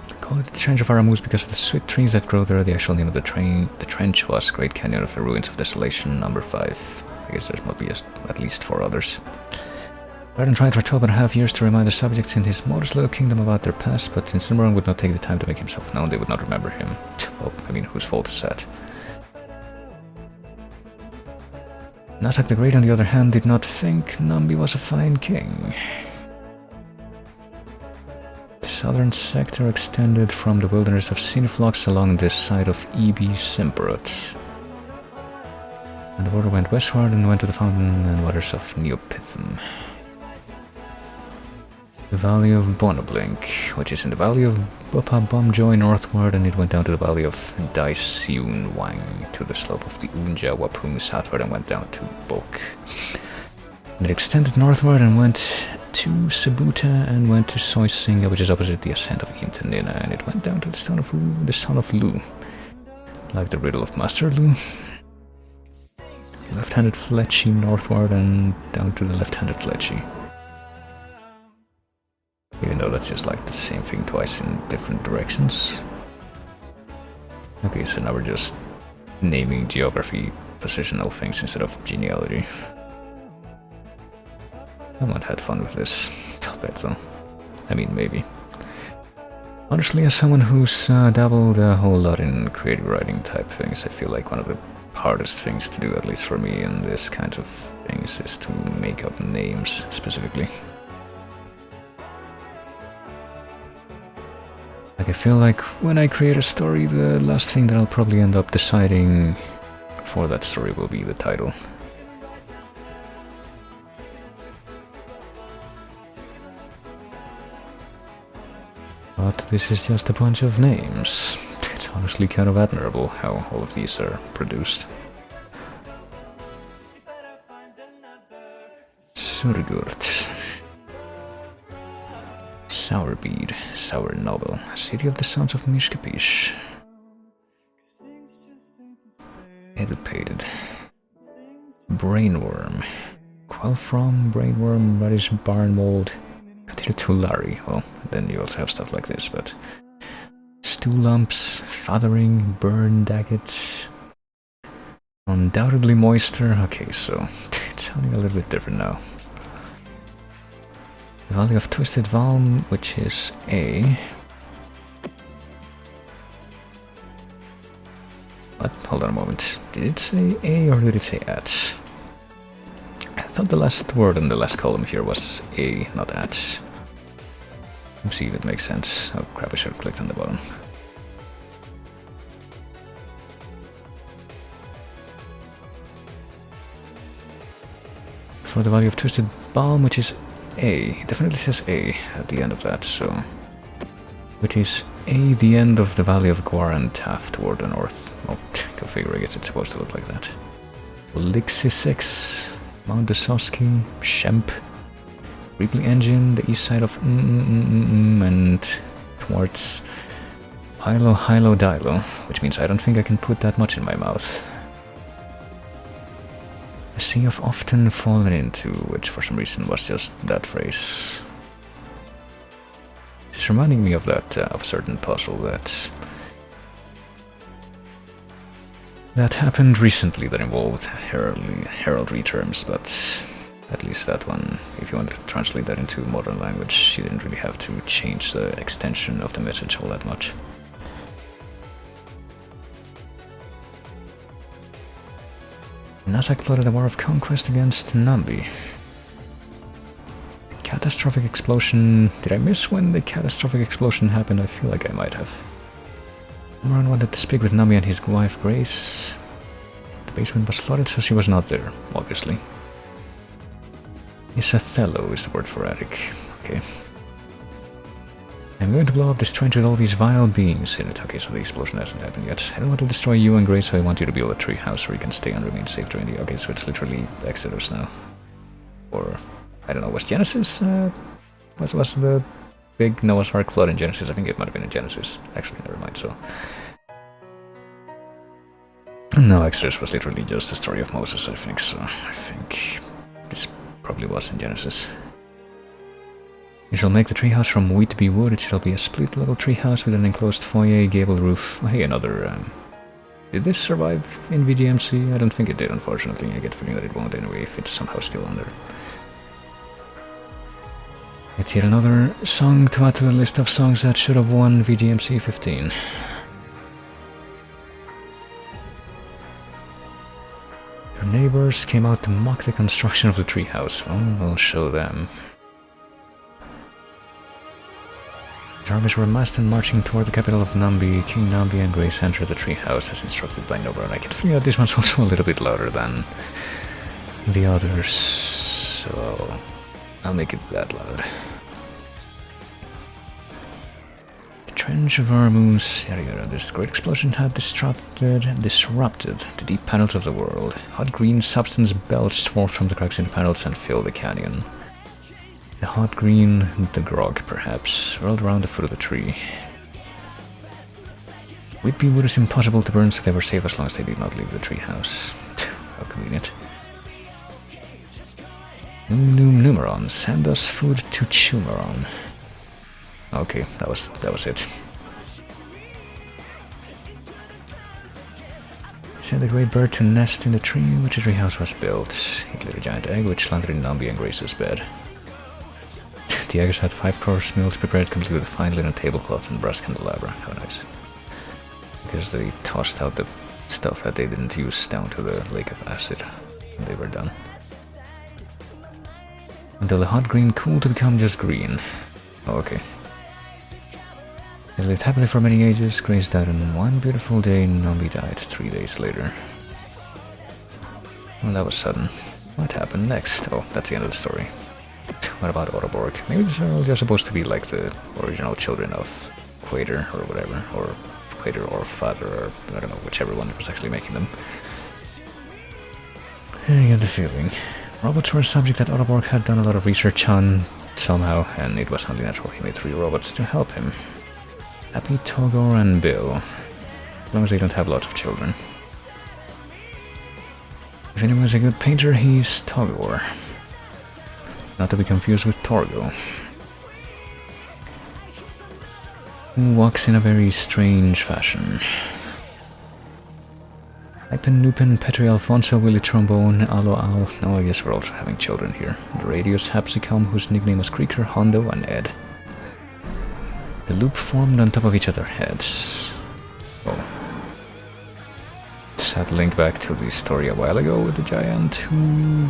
I call it the Trench of Aramus because of the sweet trees that grow there. The actual name of the trench was Great Canyon of the Ruins of Desolation, number 5. I guess there must be at least 4 others. Baron tried for 12.5 years to remind the subjects in his modest little kingdom about their past, but since Numeron would not take the time to make himself known, they would not remember him. Well, I mean, whose fault is that? Nasak the Great, on the other hand, did not think Nambi was a fine king. The southern sector extended from the wilderness of Siniflox along the side of Ebi Simperot. And the border went westward and went to the fountain and waters of Neopithum. The valley of Bonoblink, which is in the valley of Bupabomjoy northward, and it went down to the valley of Daisiunwang, to the slope of the Unja Wapung southward, and went down to Bulk. And it extended northward and went to Sabuta and went to Soisinga, which is opposite the ascent of Intanina, and it went down to the Son of Lu, like the riddle of Master Lu. Left-handed Fletchy northward and down to the left-handed Fletchy. Even though that's just like the same thing twice in different directions. Okay, so now we're just naming geography positional things instead of genealogy. I might have fun with this. I'll bet though. I mean, maybe. Honestly, as someone who's dabbled a whole lot in creative writing type things, I feel like one of the hardest things to do, at least for me in this kind of things, is to make up names specifically. Like, I feel like when I create a story, the last thing that I'll probably end up deciding for that story will be the title. but this is just a bunch of names. It's honestly kind of admirable how all of these are produced. Surgurt. Sourbead, Sour Novel, City of the Sons of Mishkepish. Edupated. Brainworm. Quelfrom, Brainworm, Radish Barn Mold. Continue to Larry. Well, then you also have stuff like this, but... Stew Lumps, Fathering, Burn Daggett. Undoubtedly Moister. Okay, so it's sounding a little bit different now. Valley of Twisted Valm, which is A. What? Hold on a moment. Did it say A or did it say at? I thought the last word in the last column here was A, not at. Let's see if it makes sense. Oh crap, I should have clicked on the bottom. For the Valley of Twisted Balm, which is A. It definitely says A at the end of that, so... Which is A, the end of the Valley of Guarantaff toward the north. Well, go figure, I guess it's supposed to look like that. Lixisix, Mount Desoski, Shemp, Ripley Engine, the east side of and towards Hilo Dilo, which means I don't think I can put that much in my mouth. A sea of often fallen into, which for some reason was just that phrase. It's reminding me of that, of a certain puzzle that happened recently that involved heraldry terms, but at least that one, if you want to translate that into modern language, you didn't really have to change the extension of the message all that much. Nazak plotted a war of conquest against Nambi. Catastrophic explosion. Did I miss when the catastrophic explosion happened? I feel like I might have. Moran wanted to speak with Nambi and his wife Grace. The basement was flooded, so she was not there, obviously. Isathello is the word for attic. Okay. I'm going to blow up this trench with all these vile beings in it. Okay, so the explosion hasn't happened yet. I don't want to destroy you and Grace, so I want you to build a tree house where you can stay and remain safe during the... Okay, so it's literally Exodus now. Or, I don't know, was Genesis? What was the big Noah's Ark flood in Genesis? I think it might have been in Genesis. Actually, never mind, so... No, Exodus was literally just the story of Moses, I think, so I think this probably was in Genesis. You shall make the treehouse from Wheatby wood. It shall be a split-level treehouse with an enclosed foyer, gable roof. Oh, hey, another... Did this survive in VGMC? I don't think it did, unfortunately. I get the feeling that it won't anyway if it's somehow still on there. It's yet another song to add to the list of songs that should have won VGMC 15. Your neighbors came out to mock the construction of the treehouse. Well, we'll show them. Armies were massed and marching toward the capital of Nambi. King Nambi and Grace entered the treehouse as instructed by Nobra. And I can figure out this one's also a little bit louder than the others, so I'll make it that loud. The Trench of Armus. This great explosion had disrupted the deep panels of the world. Hot green substance belched forth from the cracks in the panels and filled the canyon. The hot green, the grog perhaps, rolled around the foot of the tree. Whitby wood is impossible to burn, so they were safe as long as they did not leave the treehouse. How convenient. Numeron, send us food to Chumeron. Okay, that was it. Send the great bird to nest in the tree in which the treehouse was built. It laid a giant egg which landed in Nambi and Grace's bed. The eggers had 5-course meals prepared complete with a fine linen tablecloth and brass candelabra. How nice. Because they tossed out the stuff that they didn't use down to the lake of acid when they were done. Until the hot green cooled to become just green. Oh, okay. They lived happily for many ages. Grace died on one beautiful day and Nambi died 3 days later. Well, that was sudden. What happened next? Oh, that's the end of the story. What about Autoborg? Maybe these are supposed to be like the original children of equator or whatever, or equator or father, or I don't know, whichever one was actually making them. I get the feeling. Robots were a subject that Autoborg had done a lot of research on somehow, and it was only natural he made 3 robots to help him. Happy, Togor, and Bill. As long as they don't have lots of children. If anyone's a good painter, he's Togor. Not to be confused with Torgo. Who walks in a very strange fashion. Hypen, Nupin, Petri, Alfonso, Willy Trombone, Alo Al. Oh, I guess we're also having children here. The Radius, Hapsicum, whose nickname was Creaker, Hondo, and Ed. The loop formed on top of each other's heads. Oh. Does that link back to the story a while ago with the giant who...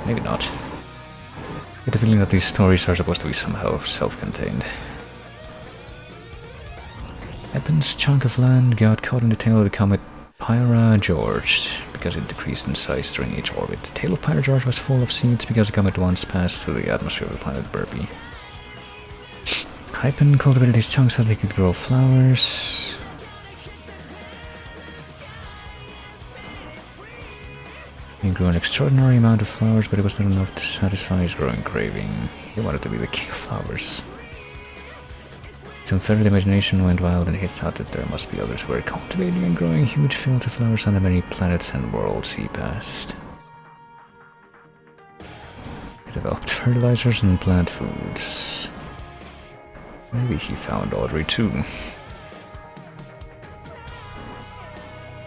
Maybe not. I get the feeling that these stories are supposed to be somehow self-contained. Hypen's chunk of land got caught in the tail of the comet Pyra George, because it decreased in size during each orbit. The tail of Pyra George was full of seeds because the comet once passed through the atmosphere of the planet Burpee. Hypen cultivated his chunks so they could grow flowers. He grew an extraordinary amount of flowers, but it was not enough to satisfy his growing craving. He wanted to be the king of flowers. His unfettered imagination went wild, and he thought that there must be others who were cultivating and growing huge fields of flowers on the many planets and worlds he passed. He developed fertilizers and plant foods. Maybe he found Audrey too.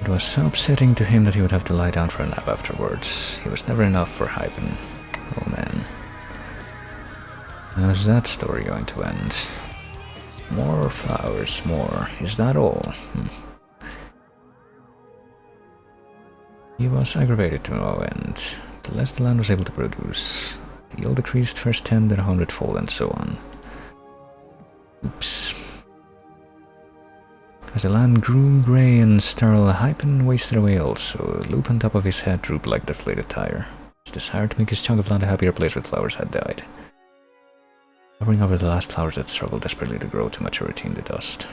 It was so upsetting to him that he would have to lie down for a nap afterwards. He was never enough for Hypen. Oh man. How's that story going to end? More flowers, more. Is that all? He was aggravated to no end. The less the land was able to produce. The yield decreased first 10, then 100-fold, and so on. Oops. As the land grew grey and sterile, Hypen wasted away also. The loop on top of his head drooped like a deflated tire. His desire to make his chunk of land a happier place with flowers had died. Covering over the last flowers that struggled desperately to grow to maturity in the dust.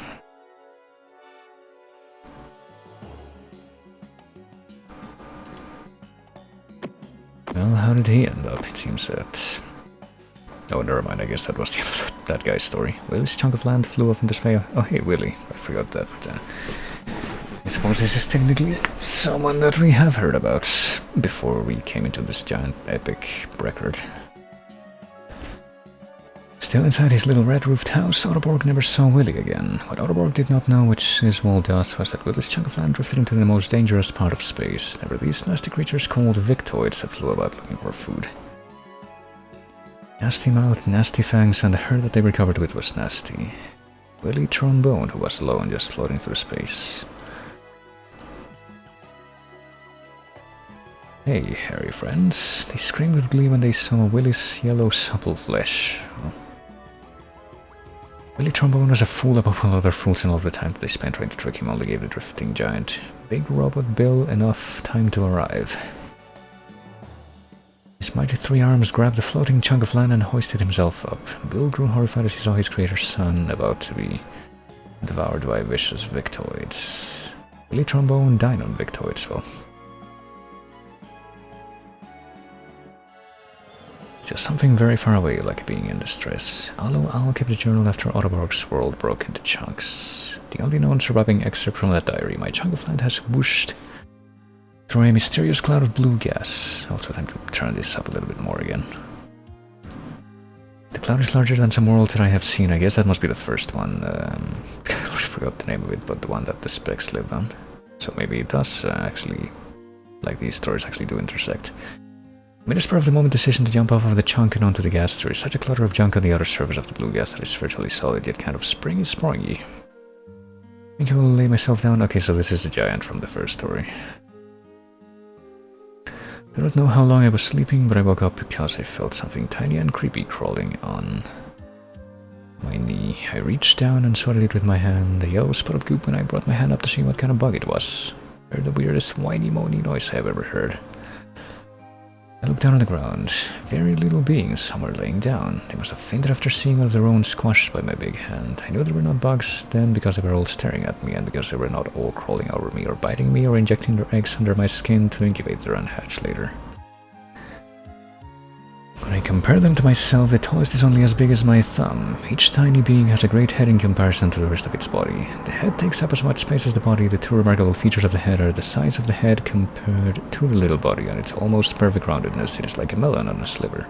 Well, how did he end up? It seems that... Oh, never mind, I guess that was the end of that guy's story. Willy's chunk of land flew off into space. Oh, hey, Willy. I forgot that. I suppose this is technically someone that we have heard about before we came into this giant epic record. Still inside his little red-roofed house, Autoborg never saw Willy again. What Autoborg did not know, which is well does, was that Willy's chunk of land drifted into the most dangerous part of space. There were these nasty creatures called Victoids that flew about looking for food. Nasty mouth, nasty fangs, and the herd that they were covered with was nasty. Willy Trombone, who was alone, just floating through space. Hey, hairy friends. They screamed with glee when they saw Willy's yellow supple flesh. Willy Trombone was a fool above all other fools, and all the time that they spent trying to trick him only gave the drifting giant Big Robot Bill enough time to arrive. His mighty 3 arms grabbed the floating chunk of land and hoisted himself up. Bill grew horrified as he saw his creator's son about to be devoured by vicious Victoids. Willy Trombone died on Victoids, well. Just something very far away, like being in distress. Alo Al kept a journal after Autoborg's world broke into chunks. The only known surviving excerpt from that diary, my chunk of land has whooshed through a mysterious cloud of blue gas. Also time to turn this up a little bit more again. The cloud is larger than some worlds that I have seen. I guess that must be the first one. I forgot the name of it, but the one that the specs lived on. So maybe it does actually, like these stories actually do intersect. I made a spur of the moment decision to jump off of the chunk and onto the gas. There is such a clutter of junk on the outer surface of the blue gas that is virtually solid, yet kind of springy. I think I will lay myself down. Okay, so this is the giant from the first story. I don't know how long I was sleeping, but I woke up because I felt something tiny and creepy crawling on my knee. I reached down and swatted it with my hand, a yellow spot of goop when I brought my hand up to see what kind of bug it was. I heard the weirdest whiny moany noise I have ever heard. I looked down on the ground. Very little beings, some were laying down. They must have fainted after seeing one of their own squashed by my big hand. I knew they were not bugs then because they were all staring at me and because they were not all crawling over me or biting me or injecting their eggs under my skin to incubate their unhatched later. When I compare them to myself, the tallest is only as big as my thumb. Each tiny being has a great head in comparison to the rest of its body. The head takes up as much space as the body. The two remarkable features of the head are the size of the head compared to the little body and its almost perfect roundedness. It is like a melon on a sliver.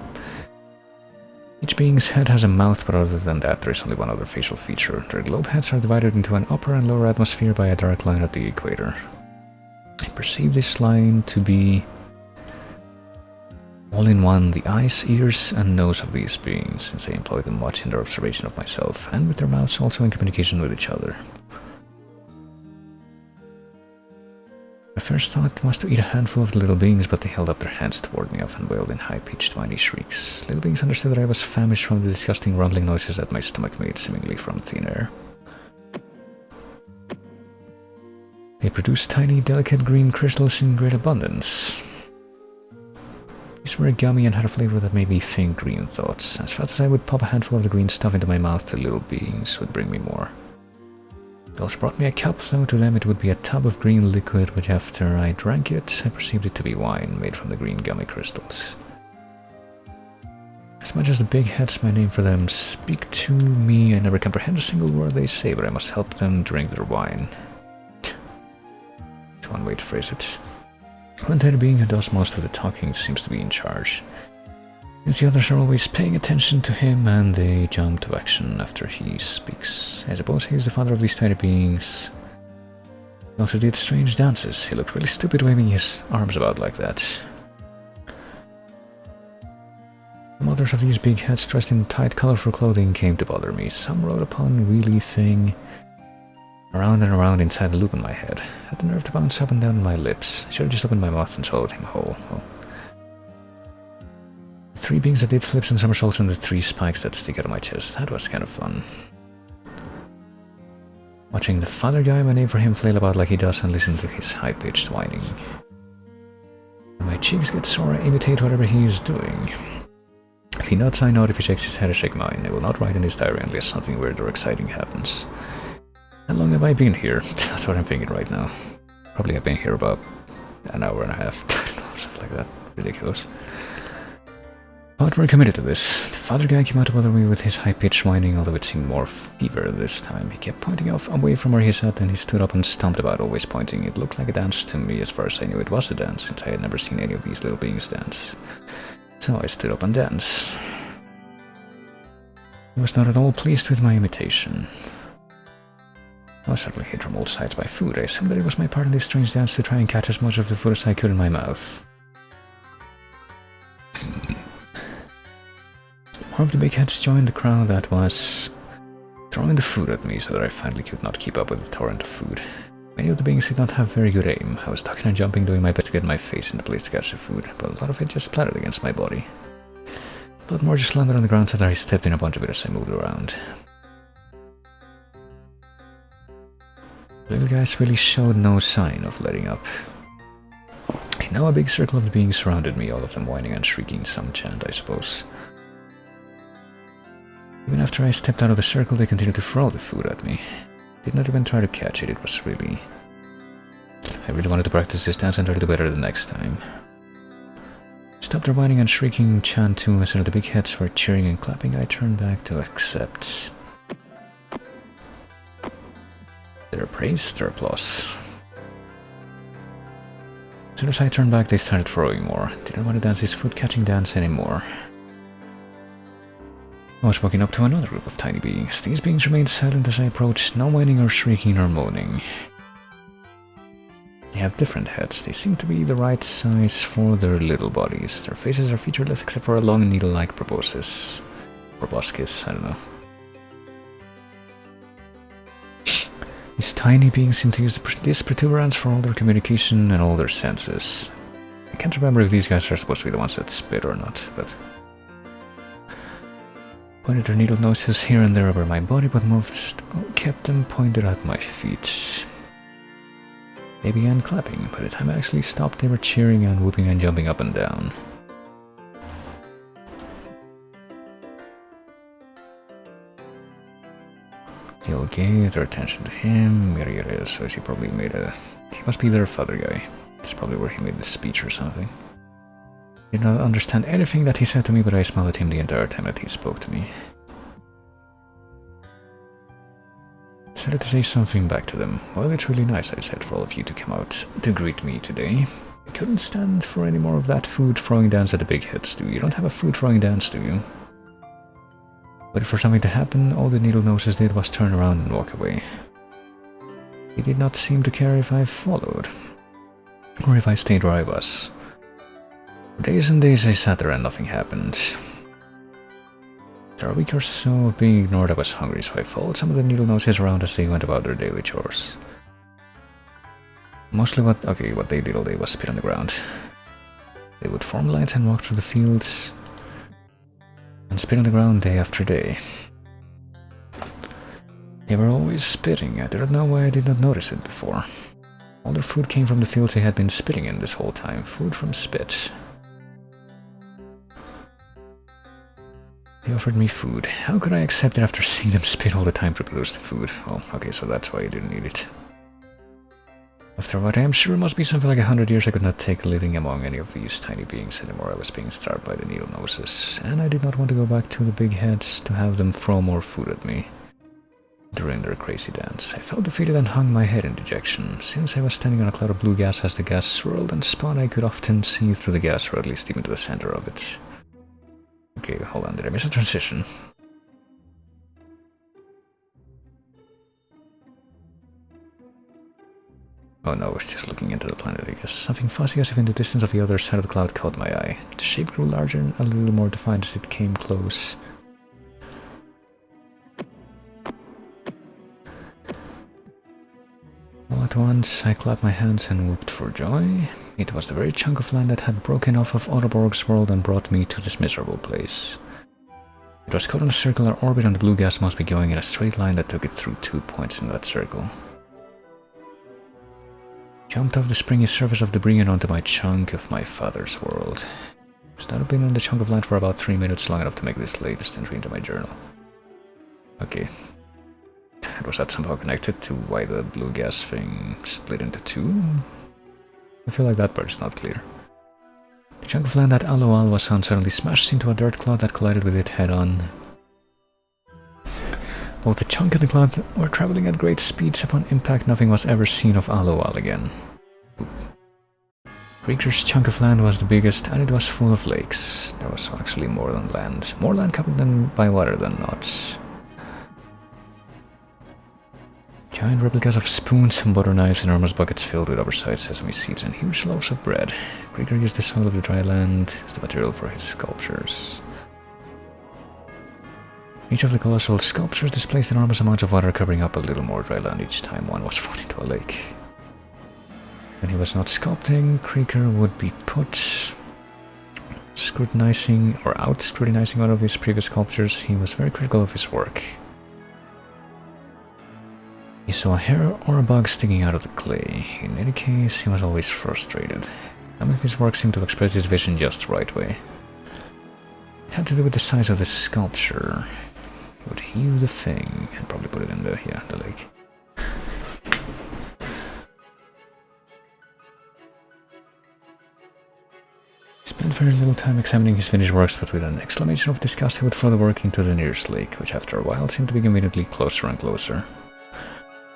Each being's head has a mouth, but other than that, there is only one other facial feature. Their globe heads are divided into an upper and lower atmosphere by a direct line at the equator. I perceive this line to be all in one, the eyes, ears, and nose of these beings, since I employ them much in their observation of myself, and with their mouths also in communication with each other. My first thought was to eat a handful of the little beings, but they held up their hands toward me, often wailed in high-pitched, whiny shrieks. Little beings understood that I was famished from the disgusting rumbling noises that my stomach made, seemingly from thin air. They produced tiny, delicate green crystals in great abundance. These were gummy and had a flavor that made me think green thoughts. As fast as I would pop a handful of the green stuff into my mouth, the little beings would bring me more. They also brought me a cup, though to them it would be a tub of green liquid, which after I drank it, I perceived it to be wine made from the green gummy crystals. As much as the big heads, my name for them, speak to me, I never comprehend a single word they say, but I must help them drink their wine. It's one way to phrase it. One tiny being who does most of the talking seems to be in charge, since the others are always paying attention to him and they jump to action after he speaks. I suppose he is the father of these tiny beings. He also did strange dances. He looked really stupid waving his arms about like that. The mothers of these big heads dressed in tight, colorful clothing came to bother me. Some rode upon wheelie thing around and around inside the loop in my head. I had the nerve to bounce up and down my lips. I should have just opened my mouth and swallowed him whole. Well, the three beings that did flips and somersaults on the three spikes that stick out of my chest. That was kind of fun. Watching the father guy, my name for him, flail about like he does and listen to his high-pitched whining. When my cheeks get sore, I imitate whatever he is doing. If he nods, I nod. If he shakes his head, I shake mine. I will not write in his diary unless something weird or exciting happens. How long have I been here? That's what I'm thinking right now. Probably I've been here about an hour and a half. I don't know, something like that. Ridiculous. But we're committed to this. The father guy came out to bother me with his high-pitched whining, although it seemed more fever this time. He kept pointing off away from where he sat, and he stood up and stomped about, always pointing. It looked like a dance to me, as far as I knew it was a dance, since I had never seen any of these little beings dance. So I stood up and danced. He was not at all pleased with my imitation. I was certainly hit from all sides by food. I assumed that it was my part in this strange dance to try and catch as much of the food as I could in my mouth. More of the big heads joined the crowd that was throwing the food at me so that I finally could not keep up with the torrent of food. Many of the beings did not have very good aim. I was ducking and jumping, doing my best to get my face in the place to catch the food, but a lot of it just splattered against my body. A lot more just landed on the ground so that I stepped in a bunch of it as I moved around. The little guys really showed no sign of letting up. Now a big circle of the beings surrounded me, all of them whining and shrieking some chant, I suppose. Even after I stepped out of the circle, they continued to throw the food at me. Did not even try to catch it. It was really... I really wanted to practice this dance and try to do better the next time. Stopped their whining and shrieking chant too, as soon as the big heads were cheering and clapping. I turned back to accept their praise, their applause. As soon as I turned back, they started throwing more. Didn't want to dance this food-catching dance anymore. I was walking up to another group of tiny beings. These beings remained silent as I approached, no whining or shrieking or moaning. They have different heads. They seem to be the right size for their little bodies. Their faces are featureless except for a long needle-like proboscis. Proboscis, I don't know. These tiny beings seem to use this protuberance for all their communication and all their senses. I can't remember if these guys are supposed to be the ones that spit or not, but... Pointed their needle noses here and there over my body, but most kept them pointed at my feet. They began clapping. By the time I actually stopped, they were cheering and whooping and jumping up and down. He'll give their attention to him, yada yada, so he probably made a... He must be their father guy. That's probably where he made the speech or something. Did not understand anything that he said to me, but I smiled at him the entire time that he spoke to me. Decided to say something back to them. Well, it's really nice, I said, for all of you to come out to greet me today. I couldn't stand for any more of that food throwing dance at the big heads, do you? You don't have a food throwing dance, do you? But for something to happen, all the needle noses did was turn around and walk away. He did not seem to care if I followed, or if I stayed where I was. For days and days I sat there and nothing happened. After a week or so of being ignored, I was hungry, so I followed some of the needle noses around as they went about their daily chores. Mostly what they did all day was spit on the ground. They would form lines and walk through the fields, and spit on the ground day after day. They were always spitting. I didn't know why I did not notice it before. All their food came from the fields they had been spitting in this whole time. Food from spit. They offered me food. How could I accept it after seeing them spit all the time to produce the food? Oh, okay, so that's why I didn't eat it. After what I am sure must be something like 100 years, I could not take living among any of these tiny beings anymore. I was being starved by the needle noses, and I did not want to go back to the big heads to have them throw more food at me during their crazy dance. I felt defeated and hung my head in dejection. Since I was standing on a cloud of blue gas as the gas swirled and spun, I could often see through the gas, or at least even to the center of it. Okay, hold on, did I miss a transition? Oh no, I was just looking into the planet, I guess. Something fuzzy as if in the distance of the other side of the cloud caught my eye. The shape grew larger and a little more defined as it came close. All at once, I clapped my hands and whooped for joy. It was the very chunk of land that had broken off of Autoborg's world and brought me to this miserable place. It was caught in a circular orbit, and the blue gas must be going in a straight line that took it through 2 points in that circle. Jumped off the springy surface of debris and onto my chunk of my father's world. Must not have been on the chunk of land for about 3 minutes, long enough to make this latest entry into my journal. Okay. Was that somehow connected to why the blue gas thing split into 2? I feel like that part's not clear. The chunk of land that Aloal was on suddenly smashed into a dirt cloud that collided with it head-on. Both the chunk and the cloud were traveling at great speeds. Upon impact, nothing was ever seen of Aloal again. Creature's chunk of land was the biggest, and it was full of lakes. There was actually more than land. More land covered by water than not. Giant replicas of spoons and butter knives, enormous buckets filled with oversized sesame seeds, and huge loaves of bread. Krieger used the soil of the dry land as the material for his sculptures. Each of the colossal sculptures displays enormous amounts of water, covering up a little more dry land each time one was thrown into a lake. When he was not sculpting, Krieger would be put scrutinizing or out scrutinizing one of his previous sculptures. He was very critical of his work. He saw a hair or a bug sticking out of the clay. In any case, he was always frustrated. Some of his work seemed to express his vision just the right way. It had to do with the size of the sculpture. He would heave the thing and probably put it in the lake. He spent very little time examining his finished works, but with an exclamation of disgust he would throw the work into the nearest lake, which after a while seemed to be conveniently closer and closer.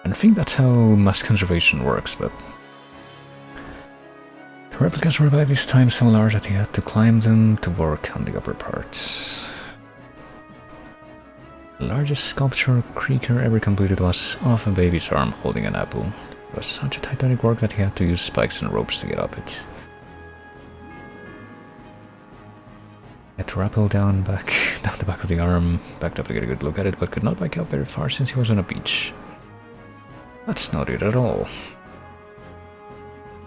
I think that's how mass conservation works, but the replicas were by this time so large that he had to climb them to work on the upper parts. The largest sculpture Krieger ever completed was of a baby's arm holding an apple. It was such a titanic work that he had to use spikes and ropes to get up it. He had to rappel down the back of the arm, backed up to get a good look at it, but could not back up very far since he was on a beach. That's not it at all.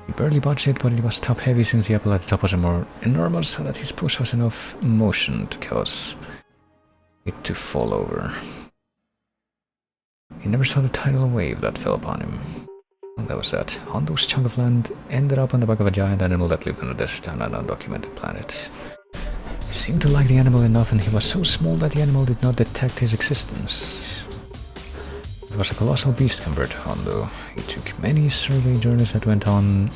He barely budged it, but it was top heavy since the apple at the top was more enormous, so that his push was enough motion to cause it to fall over. He never saw the tidal wave that fell upon him. And that was that. Hondo's chunk of land ended up on the back of a giant animal that lived on a desert on an undocumented planet. He seemed to like the animal enough, and he was so small that the animal did not detect his existence. It was a colossal beast compared to Hondo. He took many survey journeys that went on...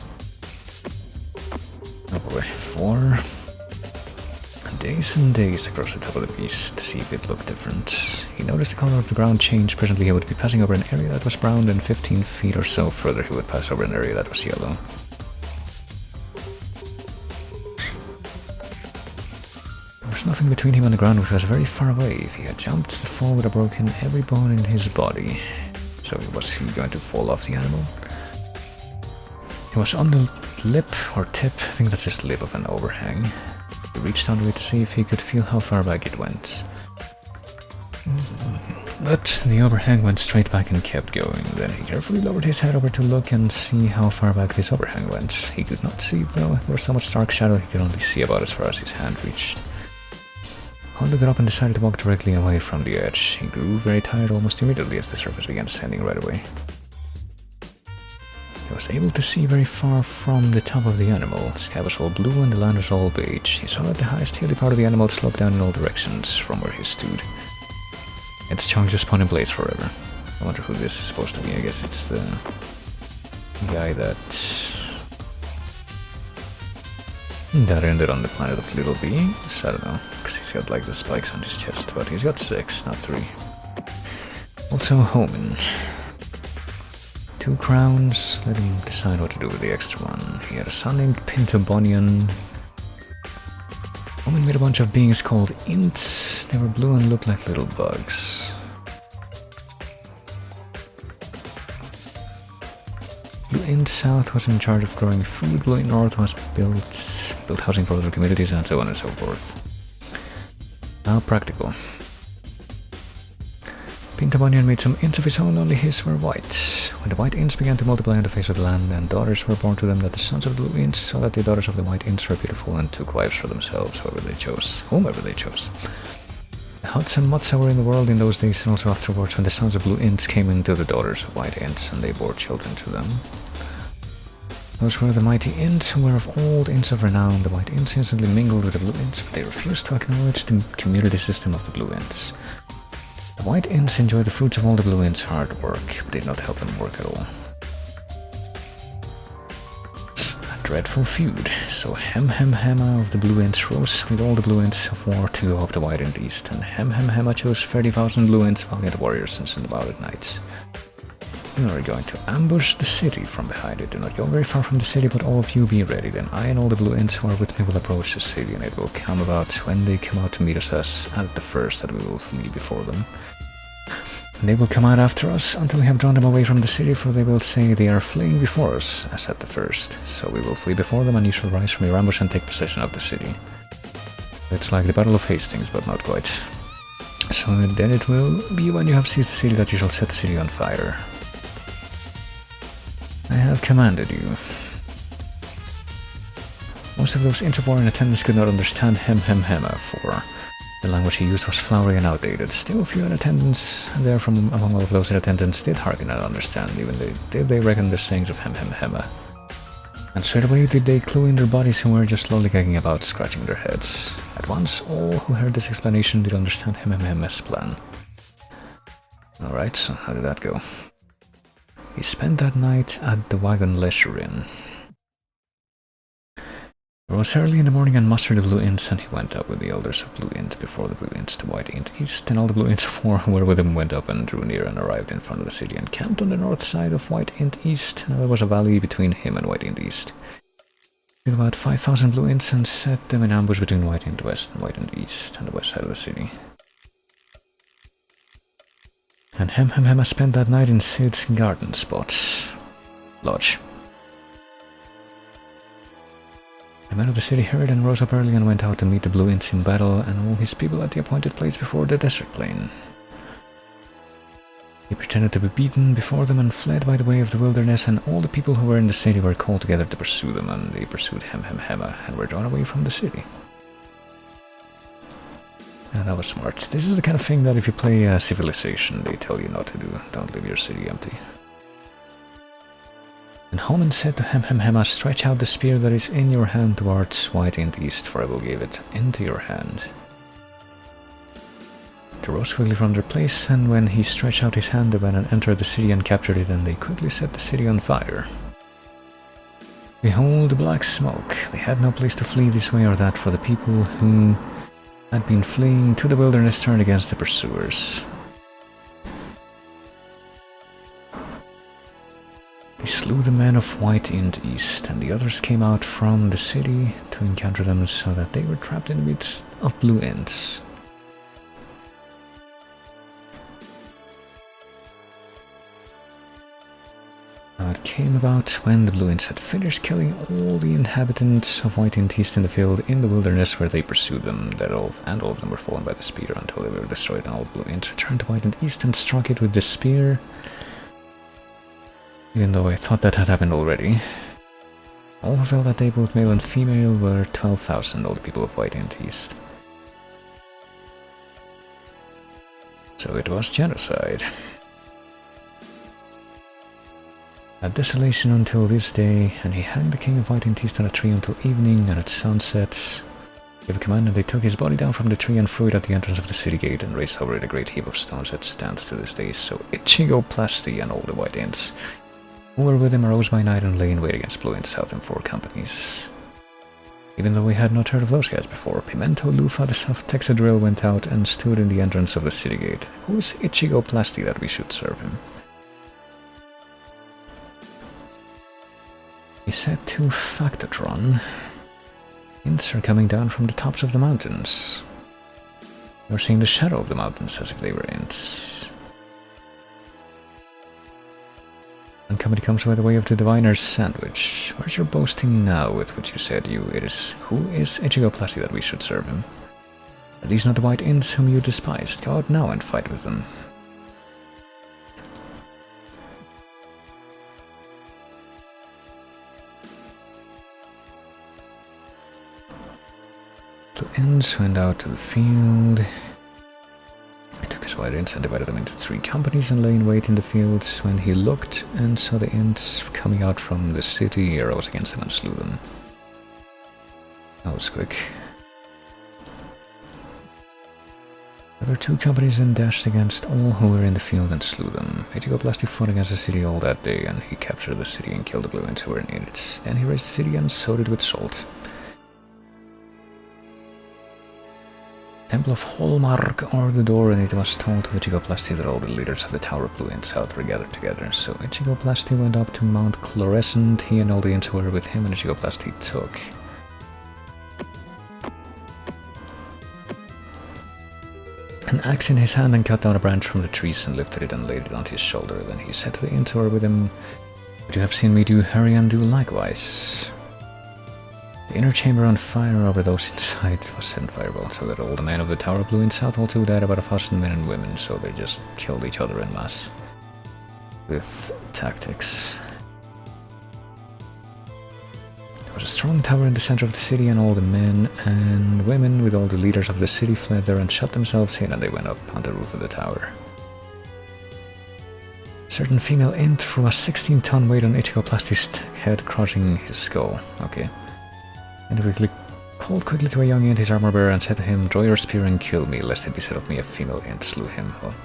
oh boy, 4 days and days across the top of the beast to see if it looked different. He noticed the color of the ground changed. Presently he would be passing over an area that was brown, and 15 feet or so further he would pass over an area that was yellow. There was nothing between him and the ground, which was very far away. If he had jumped, the fall would have broken every bone in his body. So was he going to fall off the animal? He was on the lip or tip, I think that's just the lip of an overhang. He reached under it to see if he could feel how far back it went. But the overhang went straight back and kept going. Then he carefully lowered his head over to look and see how far back this overhang went. He could not see it though. There was so much dark shadow he could only see about as far as his hand reached. Hondo got up and decided to walk directly away from the edge. He grew very tired almost immediately as the surface began ascending right away. He was able to see very far from the top of the animal. The sky was all blue and the land was all beige. He saw that the highest hilly part of the animal sloped down in all directions from where he stood. Its chunk just spun in place forever. I wonder who this is supposed to be. I guess it's the guy that ended on the planet of little beings. I don't know, because he's got like the spikes on his chest, but he's got 6, not 3. Also Homin. 2 crowns, let him decide what to do with the extra one. He had a son named Pintobonian. Homin made a bunch of beings called Ints. They were blue and looked like little bugs. Blue Int South was in charge of growing food. Blue Int North was built housing for other communities, and so on and so forth. How practical. Pintobonian made some ints of his own, only his were white. When the white ints began to multiply on the face of the land, and daughters were born to them, that the sons of the blue ints saw that the daughters of the white ints were beautiful and took wives for themselves, whomever they chose. The huts and mutsa were in the world in those days, and also afterwards, when the sons of blue ints came into the daughters of white ints, and they bore children to them. Those were the mighty ints, who were of old ints of renown. The white ints instantly mingled with the blue ints, but they refused to acknowledge the community system of the blue ints. The white ints enjoyed the fruits of all the blue ints' hard work, but did not help them work at all. A dreadful feud. So Hemma of the blue ints rose with all the blue ints of war to go up the white int east, and Hemma chose 30,000 blue ints valiant warriors and sent them out at night. We are going to ambush the city from behind it. Do not go very far from the city, but all of you be ready. Then I and all the blue ints who are with me will approach the city, and it will come about when they come out to meet us as at the first that we will flee before them. And they will come out after us until we have drawn them away from the city, for they will say they are fleeing before us, as at the first. So we will flee before them, and you shall rise from your ambush and take possession of the city. It's like the Battle of Hastings, but not quite. So then it will be when you have seized the city that you shall set the city on fire. I have commanded you. Most of those ints of war in attendance could not understand Hemma, for the language he used was flowery and outdated. Still, few in attendance there from among all of those in attendance did hearken and understand, even did they reckon the sayings of Hemma. And straight away did they clue in their bodies and were just slowly gagging about, scratching their heads. At once, all who heard this explanation did understand Hemma's plan. Alright, so how did that go? He spent that night at the Wagon Leisure Inn. It was early in the morning and mustered the Blue Ints, and he went up with the elders of Blue Int before the Blue Ints to White Int East, and all the Blue Ints of war who were with him went up and drew near and arrived in front of the city and camped on the north side of White Int East. Now there was a valley between him and White Int East. He took about 5,000 Blue Ints and set them in ambush between White Int West and White Int East and the west side of the city. And Hemma spent that night in Sid's garden spot. Lodge. The men of the city heard and rose up early and went out to meet the Blue Ints in battle and all his people at the appointed place before the desert plain. He pretended to be beaten before them and fled by the way of the wilderness, and all the people who were in the city were called together to pursue them, and they pursued Hemma and were drawn away from the city. Yeah, that was smart. This is the kind of thing that if you play Civilization, they tell you not to do. Don't leave your city empty. And Homin said to Hemma, stretch out the spear that is in your hand towards White Int East, for I will give it into your hand. They rose quickly from their place, and when he stretched out his hand, the venom entered the city and captured it, and they quickly set the city on fire. Behold the black smoke. They had no place to flee this way or that, for the people who had been fleeing to the wilderness turned against the pursuers. They slew the men of White Int East, and the others came out from the city to encounter them, so that they were trapped in the midst of Blue Ints. Now it came about when the Blue Ints had finished killing all the inhabitants of White Int East in the field in the wilderness where they pursued them, that all of them were fallen by the spear until they were destroyed, and all Blue Ints returned to White Int East and struck it with the spear. Even though I thought that had happened already. All who fell that day, both male and female, were 12,000, all the people of White Int East. So it was genocide. A desolation until this day, and he hanged the king of White Int East on a tree until evening, and at sunset gave a command, and they took his body down from the tree and threw it at the entrance of the city gate, and raised over it a great heap of stones that stands to this day. So Ichigo Plasti and all the White Ints who were with him arose by night and lay in wait against Blue Int South in 4 companies. Even though we had not heard of those guys before, Pimento Lufa, the South Texadrill, went out and stood in the entrance of the city gate. Who is Ichigo Plasti that we should serve him? He said to Factotron, Ints are coming down from the tops of the mountains. You're seeing the shadow of the mountains as if they were Ints. And company comes by the way of the Diviner's Sandwich. Where's your boasting now with which you said you it is? Who is Ichigo Plasti that we should serve him? Are these not the White Ints whom you despised? Go out now and fight with them. Blue Ints went out to the field. He took his White Ints and divided them into 3 companies and lay in wait in the fields. When he looked and saw the Ints coming out from the city, he arose against them and slew them. That was quick. There were 2 companies and dashed against all who were in the field and slew them. Ichigo Plasti fought against the city all that day, and he captured the city and killed the Blue Ints who were in it. Then he raised the city and sowed it with salt. Temple of Hallmark or the door, and it was told to Ichigo Plasti that all the leaders of the Tower of Blue Int South were gathered together. So Ichigo Plasti went up to Mount Chlorescent, he and all the Ints who were with him, and Ichigo Plasti took an axe in his hand and cut down a branch from the trees and lifted it and laid it on his shoulder. Then he said to the Ints who were with him, "What you have seen me do, hurry and do likewise." The inner chamber on fire over those inside was set on fireball, so that all the men of the Tower of Blue Int South also died, about 1,000 men and women, so they just killed each other en masse with tactics. There was a strong tower in the center of the city, and all the men and women with all the leaders of the city fled there and shut themselves in, and they went up on the roof of the tower. A certain female Int threw a 16-ton weight on Ichigo Plasti's head, crushing his skull. Okay. And he called quickly to a young Int, his armor bearer, and said to him, "Draw your spear and kill me, lest it be said of me a female Int slew him." Well,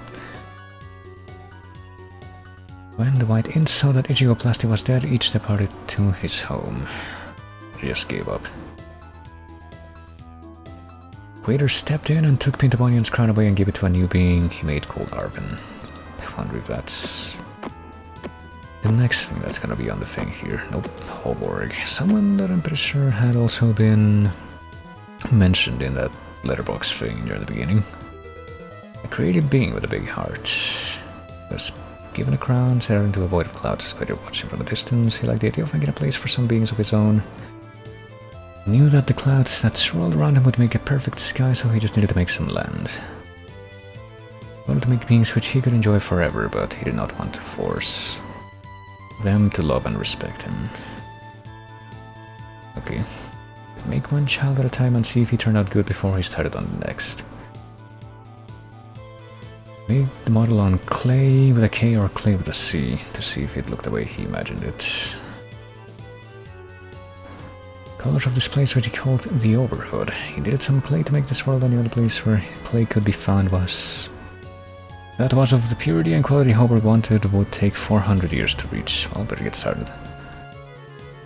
when the White Ints saw that Ichigo Plasti was dead, each departed to his home. He just gave up. Waiter stepped in and took Pintabonion's crown away and gave it to a new being he made called Arben. I wonder if that's the next thing that's gonna be on the thing here. Nope, Hoborg. Someone that I'm pretty sure had also been mentioned in that letterbox thing near the beginning. A creative being with a big heart. Was given a crown, set out into a void of clouds, as Spider watched him from a distance. He liked the idea of making a place for some beings of his own. He knew that the clouds that swirled around him would make a perfect sky, so he just needed to make some land. He wanted to make beings which he could enjoy forever, but he did not want to force them to love and respect him. Okay. Make one child at a time and see if he turned out good before he started on the next. Made the model on clay with a K or clay with a C to see if it looked the way he imagined it. Colors of this place which he called the Neverhood. He needed some clay to make this world, and the only place where clay could be found was... that was of the purity and quality Hoburg wanted would take 400 years to reach. Well, better get started.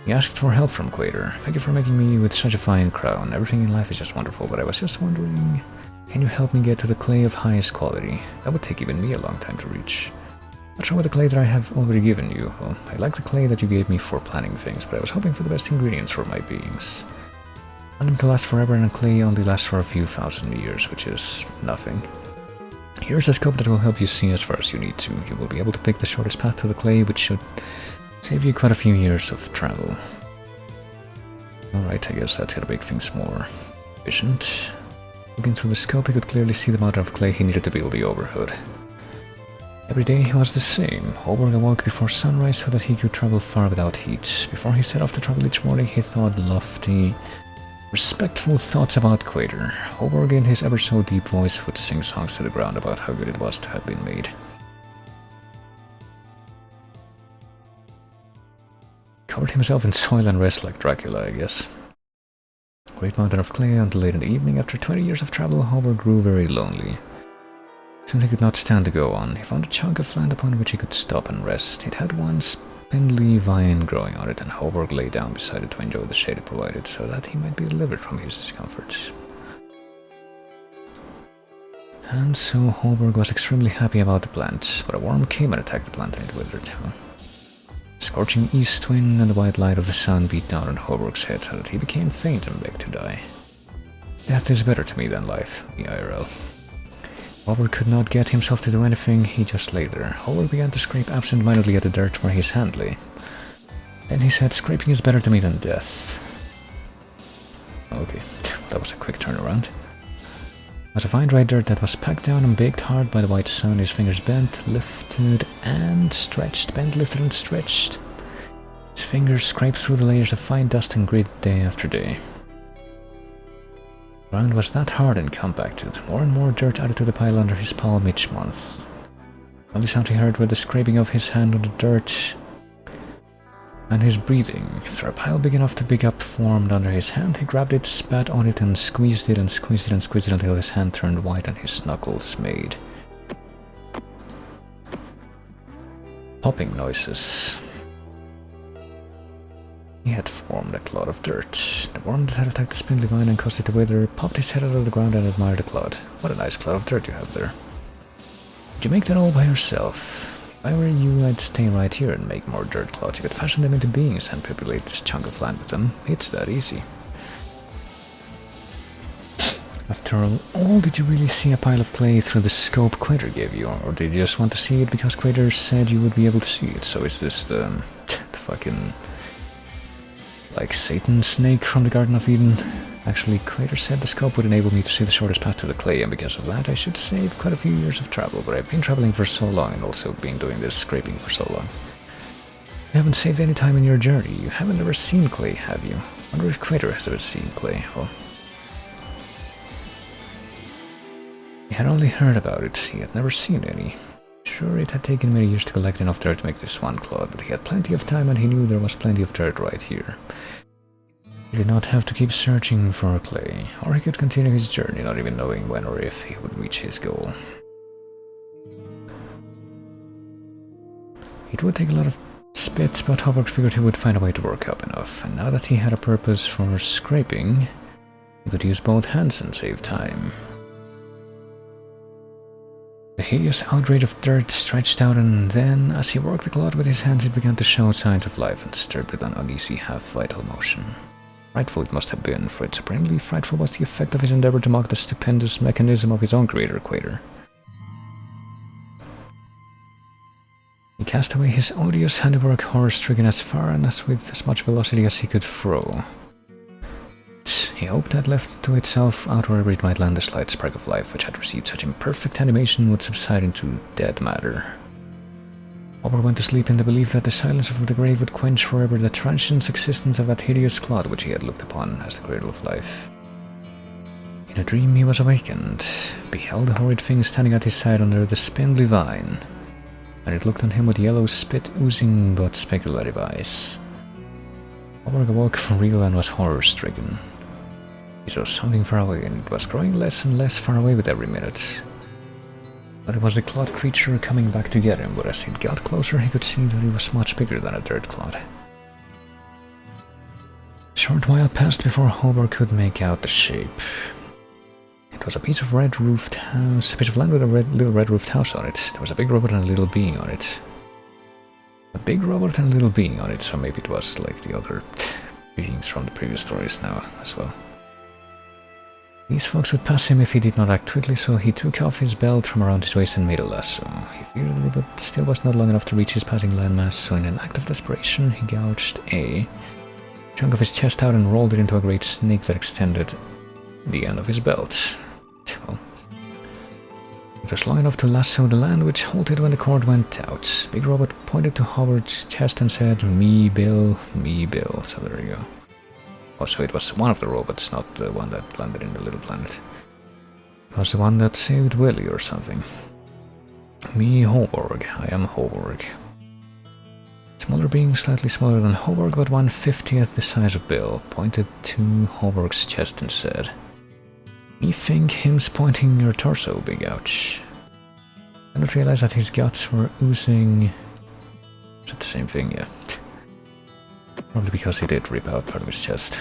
He asked for help from Quater. Thank you for making me with such a fine crown. Everything in life is just wonderful, but I was just wondering... can you help me get to the clay of highest quality? That would take even me a long time to reach. What's wrong with the clay that I have already given you? Well, I like the clay that you gave me for planning things, but I was hoping for the best ingredients for my beings. I want them to last forever, and clay only lasts for a few thousand years, which is nothing. Here's a scope that will help you see as far as you need to. You will be able to pick the shortest path to the clay, which should save you quite a few years of travel. Alright, I guess that's gonna make things more efficient. Looking through the scope, he could clearly see the amount of clay he needed to build the Neverhood. Every day was the same. Hoburg awoke before sunrise so that he could travel far without heat. Before he set off to travel each morning, he thought lofty, respectful thoughts about Quater. Hoburg, in his ever so deep voice, would sing songs to the ground about how good it was to have been made. Covered himself in soil and rest like Dracula, I guess. Great mountain of clay until late in the evening. After 20 years of travel, Hoburg grew very lonely. Soon he could not stand to go on. He found a chunk of land upon which he could stop and rest. It had one spindly vine growing on it, and Hoburg lay down beside it to enjoy the shade it provided, so that he might be delivered from his discomforts. And so Hoburg was extremely happy about the plant, but a worm came and attacked the plant and it withered. Scorching east wind and the white light of the sun beat down on Hoburg's head so that he became faint and begged to die. Death is better to me than life, the IRL. Hoburg could not get himself to do anything, he just lay there. Hoburg began to scrape absent-mindedly at the dirt where his hand lay. Then he said, scraping is better to me than death. Okay, that was a quick turnaround. It was a fine dry dirt that was packed down and baked hard by the white sun. His fingers bent, lifted and stretched, bent, lifted and stretched. His fingers scraped through the layers of fine dust and grit day after day. The ground was that hard and compacted, more and more dirt added to the pile under his palm each month. The only sound he heard were the scraping of his hand on the dirt and his breathing. After a pile big enough to pick up formed under his hand, he grabbed it, spat on it, and squeezed it and squeezed it and squeezed it until his hand turned white and his knuckles made popping noises. He had formed a clod of dirt. The worm that had attacked the spindly vine and caused it to wither popped his head out of the ground and admired the clod. What a nice clod of dirt you have there. Did you make that all by yourself? If I were you, I'd stay right here and make more dirt clods. You could fashion them into beings and populate this chunk of land with them. It's that easy. After all, did you really see a pile of clay through the scope Quater gave you? Or did you just want to see it because Quater said you would be able to see it? So is this the fucking... like Satan's snake from the Garden of Eden? Actually, Quater said the scope would enable me to see the shortest path to the clay, and because of that I should save quite a few years of travel, but I've been traveling for so long and also been doing this scraping for so long. You haven't saved any time in your journey. You haven't ever seen clay, have you? I wonder if Quater has ever seen clay. Well, he had only heard about it. He had never seen any. Sure, it had taken many years to collect enough dirt to make this one clod, but he had plenty of time and he knew there was plenty of dirt right here. He did not have to keep searching for clay, or he could continue his journey not even knowing when or if he would reach his goal. It would take a lot of spit, but Hoburg figured he would find a way to work up enough, and now that he had a purpose for scraping, he could use both hands and save time. The hideous outrage of dirt stretched out, and then, as he worked the clod with his hands, it began to show signs of life and stirred with an uneasy, half-vital motion. Frightful it must have been, for supremely frightful was the effect of his endeavor to mock the stupendous mechanism of his own creator, Quater. He cast away his odious handiwork, horror-stricken as far and as with as much velocity as he could throw. He hoped that left to itself, out wherever it might land, the slight spark of life, which had received such imperfect animation, would subside into dead matter. Hoburg went to sleep in the belief that the silence of the grave would quench forever the transient existence of that hideous clod which he had looked upon as the cradle of life. In a dream he was awakened, beheld a horrid thing standing at his side under the spindly vine, and it looked on him with yellow spit oozing but speculative eyes. Hoborg awoke for real and was horror-stricken. He saw something far away, and it was growing less and less far away with every minute. But it was the clawed creature coming back to get him, but as it got closer he could see that it was much bigger than a dirt clod. A short while passed before Hoborg could make out the shape. It was a piece of red-roofed house, a piece of land with a little red-roofed house on it. There was a big robot and a little being on it. A big robot and a little being on it, so maybe it was like the other beings from the previous stories now as well. These folks would pass him if he did not act quickly, so he took off his belt from around his waist and made a lasso. He figured the robot still was not long enough to reach his passing landmass, so in an act of desperation he gouged a chunk of his chest out and rolled it into a great snake that extended the end of his belt. Well, it was long enough to lasso the land, which halted when the cord went out. Big Robot pointed to Howard's chest and said, me Bill, so there you go. Oh, so it was one of the robots, not the one that landed in the little planet. It was the one that saved Willy or something. Me, Hoborg. I am Hoborg. Smaller being, slightly smaller than Hoborg, but 1/50th the size of Bill, pointed to Hoborg's chest and said, me think him's pointing your torso, big ouch. I didn't realize that his guts were oozing... Is it the same thing? Yeah. Probably because he did rip out part of his chest.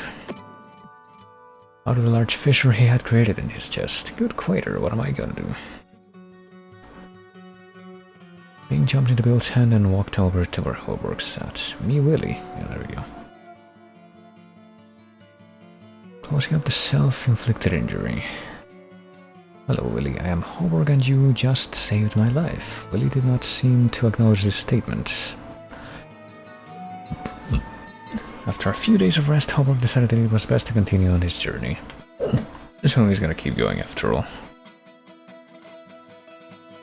Out of the large fissure he had created in his chest. Good quater, what am I gonna do? Bing jumped into Bill's hand and walked over to where Hoborg sat. Me Willy. Yeah, there we go. Closing up the self-inflicted injury. Hello, Willy. I am Hoborg and you just saved my life. Willy did not seem to acknowledge this statement. After a few days of rest, Hoborg decided that it was best to continue on his journey. So he's gonna keep going after all.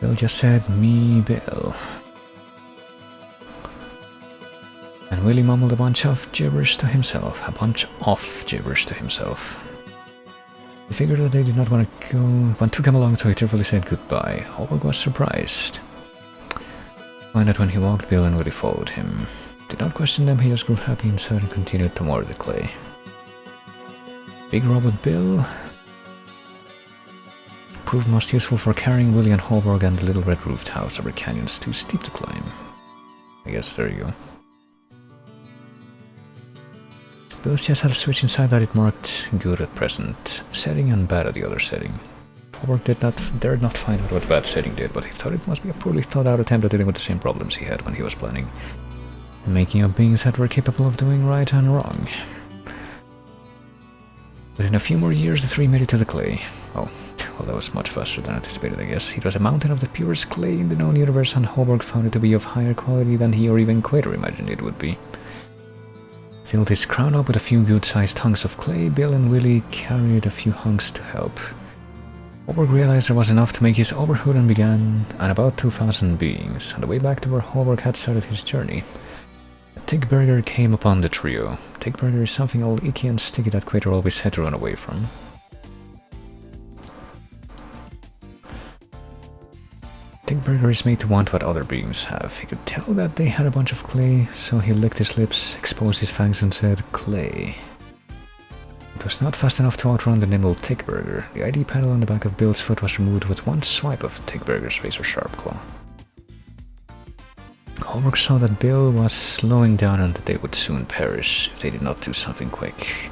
Bill just said, me Bill. And Willy mumbled a bunch of gibberish to himself. He figured that they did not want to come along, so he tearfully said goodbye. Hoborg was surprised. Find that when he walked, Bill and Willy followed him. Did not question them, he just grew happy inside and continued toward the clay. Big Robot Bill proved most useful for carrying Willy and Hoborg and the little red-roofed house over canyons too steep to climb. I guess there you go. Bill's chest had a switch inside that it marked good at present setting and bad at the other setting. Hoborg dared not find out what bad setting did, but he thought it must be a poorly thought out attempt at dealing with the same problems he had when he was planning making up beings that were capable of doing right and wrong. Within a few more years, the three made it to the clay. Oh, well, that was much faster than anticipated, I guess. It was a mountain of the purest clay in the known universe, and Hoborg found it to be of higher quality than he or even Quater imagined it would be. Filled his crown up with a few good-sized hunks of clay, Bill and Willy carried a few hunks to help. Hoborg realized there was enough to make his overhood and began at about 2,000 beings. On the way back to where Hoborg had started his journey, Tickburger came upon the trio. Tickburger is something all icky and sticky that Quater always had to run away from. Tickburger is made to want what other beings have. He could tell that they had a bunch of clay, so he licked his lips, exposed his fangs and said, clay. It was not fast enough to outrun the nimble Tickburger. The ID panel on the back of Bill's foot was removed with one swipe of Tickburger's razor-sharp claw. Hoborg saw that Bill was slowing down and that they would soon perish if they did not do something quick.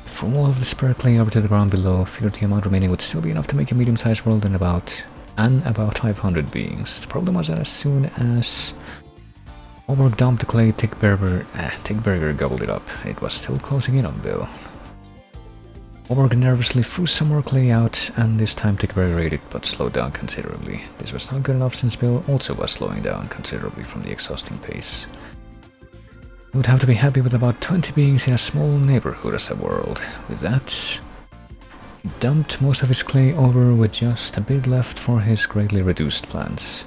From all of the spare clay over to the ground below, figured the amount remaining would still be enough to make a medium-sized world and about 500 beings. The problem was that as soon as Hoborg dumped the clay, Tickburger gobbled it up. It was still closing in on Bill. Hoborg nervously threw some more clay out, and this time Tickburger ate it, but slowed down considerably. This was not good enough since Bill also was slowing down considerably from the exhausting pace. He would have to be happy with about 20 beings in a small neighborhood as a world. With that, he dumped most of his clay over with just a bit left for his greatly reduced plans.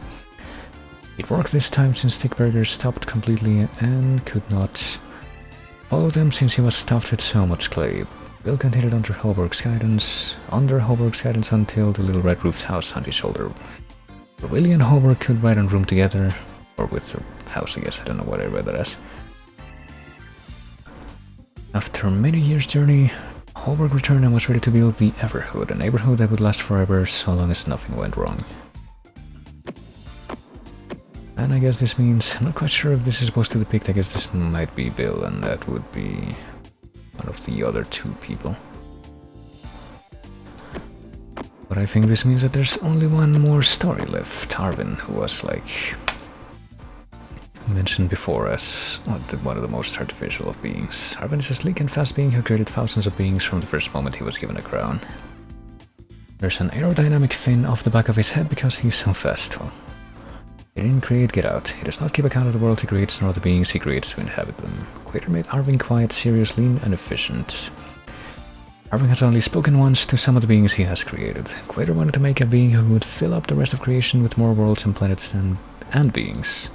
It worked this time since Tickburger stopped completely and could not follow them since he was stuffed with so much clay. Bill continued under Hoborg's guidance until the little red-roofed house on his shoulder. Where Willy and Hoborg could ride on room together, or with the house, I guess, I don't know what I read that as. After many years' journey, Holberg returned and was ready to build the Neverhood, a neighborhood that would last forever so long as nothing went wrong. And I guess this means, I'm not quite sure if this is supposed to depict, I guess this might be Bill and that would be one of the other two people. But I think this means that there's only one more story left. Arvin, who was like mentioned before as one of the most artificial of beings. Arvin is a sleek and fast being who created thousands of beings from the first moment he was given a crown. There's an aerodynamic fin off the back of his head because he's so fast. Well, he didn't create Get Out. He does not keep account of the world he creates nor the beings he creates to inhabit them. Quater made Arvin quiet, serious, lean, and efficient. Arvin has only spoken once to some of the beings he has created. Quater wanted to make a being who would fill up the rest of creation with more worlds and planets and beings.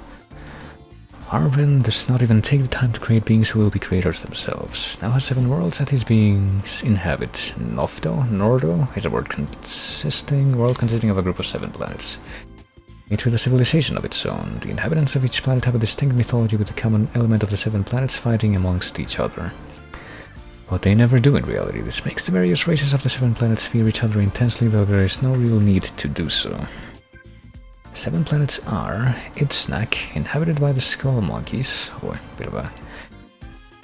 Arvin does not even take the time to create beings who will be creators themselves. Now has 7 worlds that his beings inhabit. Nordo is a world consisting of a group of 7 planets. Each with a civilization of its own. The inhabitants of each planet have a distinct mythology with a common element of the 7 planets fighting amongst each other. But they never do in reality. This makes the various races of the 7 planets fear each other intensely, though there is no real need to do so. 7 planets are Idsnack, inhabited by the Skull Monkeys. Oh, a bit of a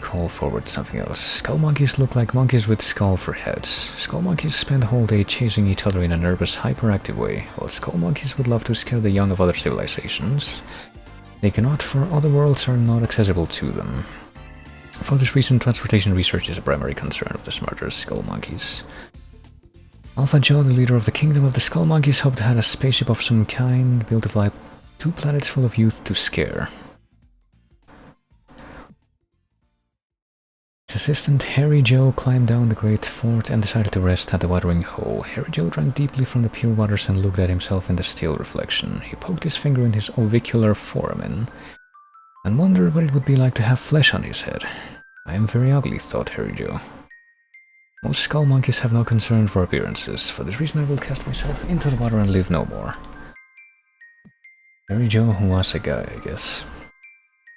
call forward something else. Skull Monkeys look like monkeys with skull for heads. Skull Monkeys spend the whole day chasing each other in a nervous, hyperactive way, while Skull Monkeys would love to scare the young of other civilizations. They cannot, for other worlds are not accessible to them. For this reason, transportation research is a primary concern of the smarter Skull Monkeys. Alpha Joe, the leader of the Kingdom of the Skull Monkeys, hoped to have a spaceship of some kind built to fly 2 planets full of youth to scare. His assistant Harry Joe climbed down the great fort and decided to rest at the watering hole. Harry Joe drank deeply from the pure waters and looked at himself in the still reflection. He poked his finger in his ovicular foramen and wondered what it would be like to have flesh on his head. I am very ugly, thought Harry Joe. Most Skull Monkeys have no concern for appearances. For this reason I will cast myself into the water and live no more. Harry Joe, who was a guy, I guess.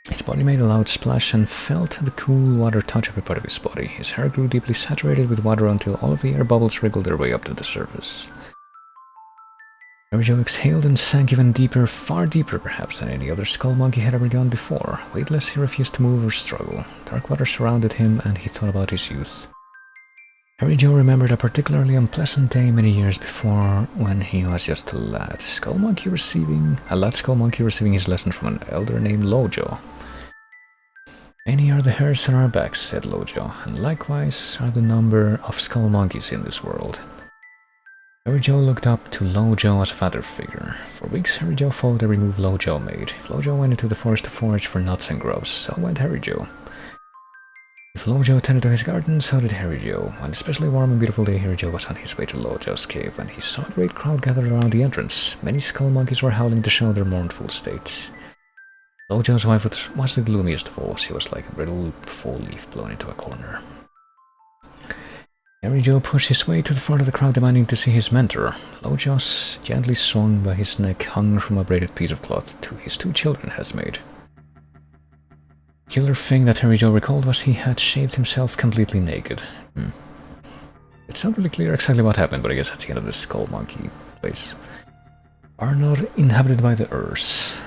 His body made a loud splash and felt the cool water touch every part of his body. His hair grew deeply saturated with water until all of the air bubbles wriggled their way up to the surface. Harry Joe exhaled and sank even deeper, far deeper perhaps than any other Skull Monkey had ever gone before. Weightless, he refused to move or struggle. Dark water surrounded him and he thought about his youth. Harry Joe remembered a particularly unpleasant day many years before when he was just a lad Skull Monkey receiving his lesson from an elder named Lojo. Many are the hairs on our backs, said Lojo, and likewise are the number of Skull Monkeys in this world. Harry Joe looked up to Lojo as a father figure. For weeks Harry Joe followed every move Lojo made. If Lojo went into the forest to forage for nuts and grubs, so went Harry Joe. If Lojo tended to his garden, so did Harry Joe. One especially warm and beautiful day, Harry Joe was on his way to Lojo's cave when he saw a great crowd gathered around the entrance. Many Skull Monkeys were howling to show their mournful state. Lojo's wife was the gloomiest of all. She was like a brittle fall leaf blown into a corner. Harry Joe pushed his way to the front of the crowd, demanding to see his mentor. Lojo's, gently swung by his neck, hung from a braided piece of cloth his 2 children had made. The killer thing that Harry Joe recalled was he had shaved himself completely naked. It's not really clear exactly what happened, but I guess that's the end of the Skull Monkey place. Are not inhabited by the Urs.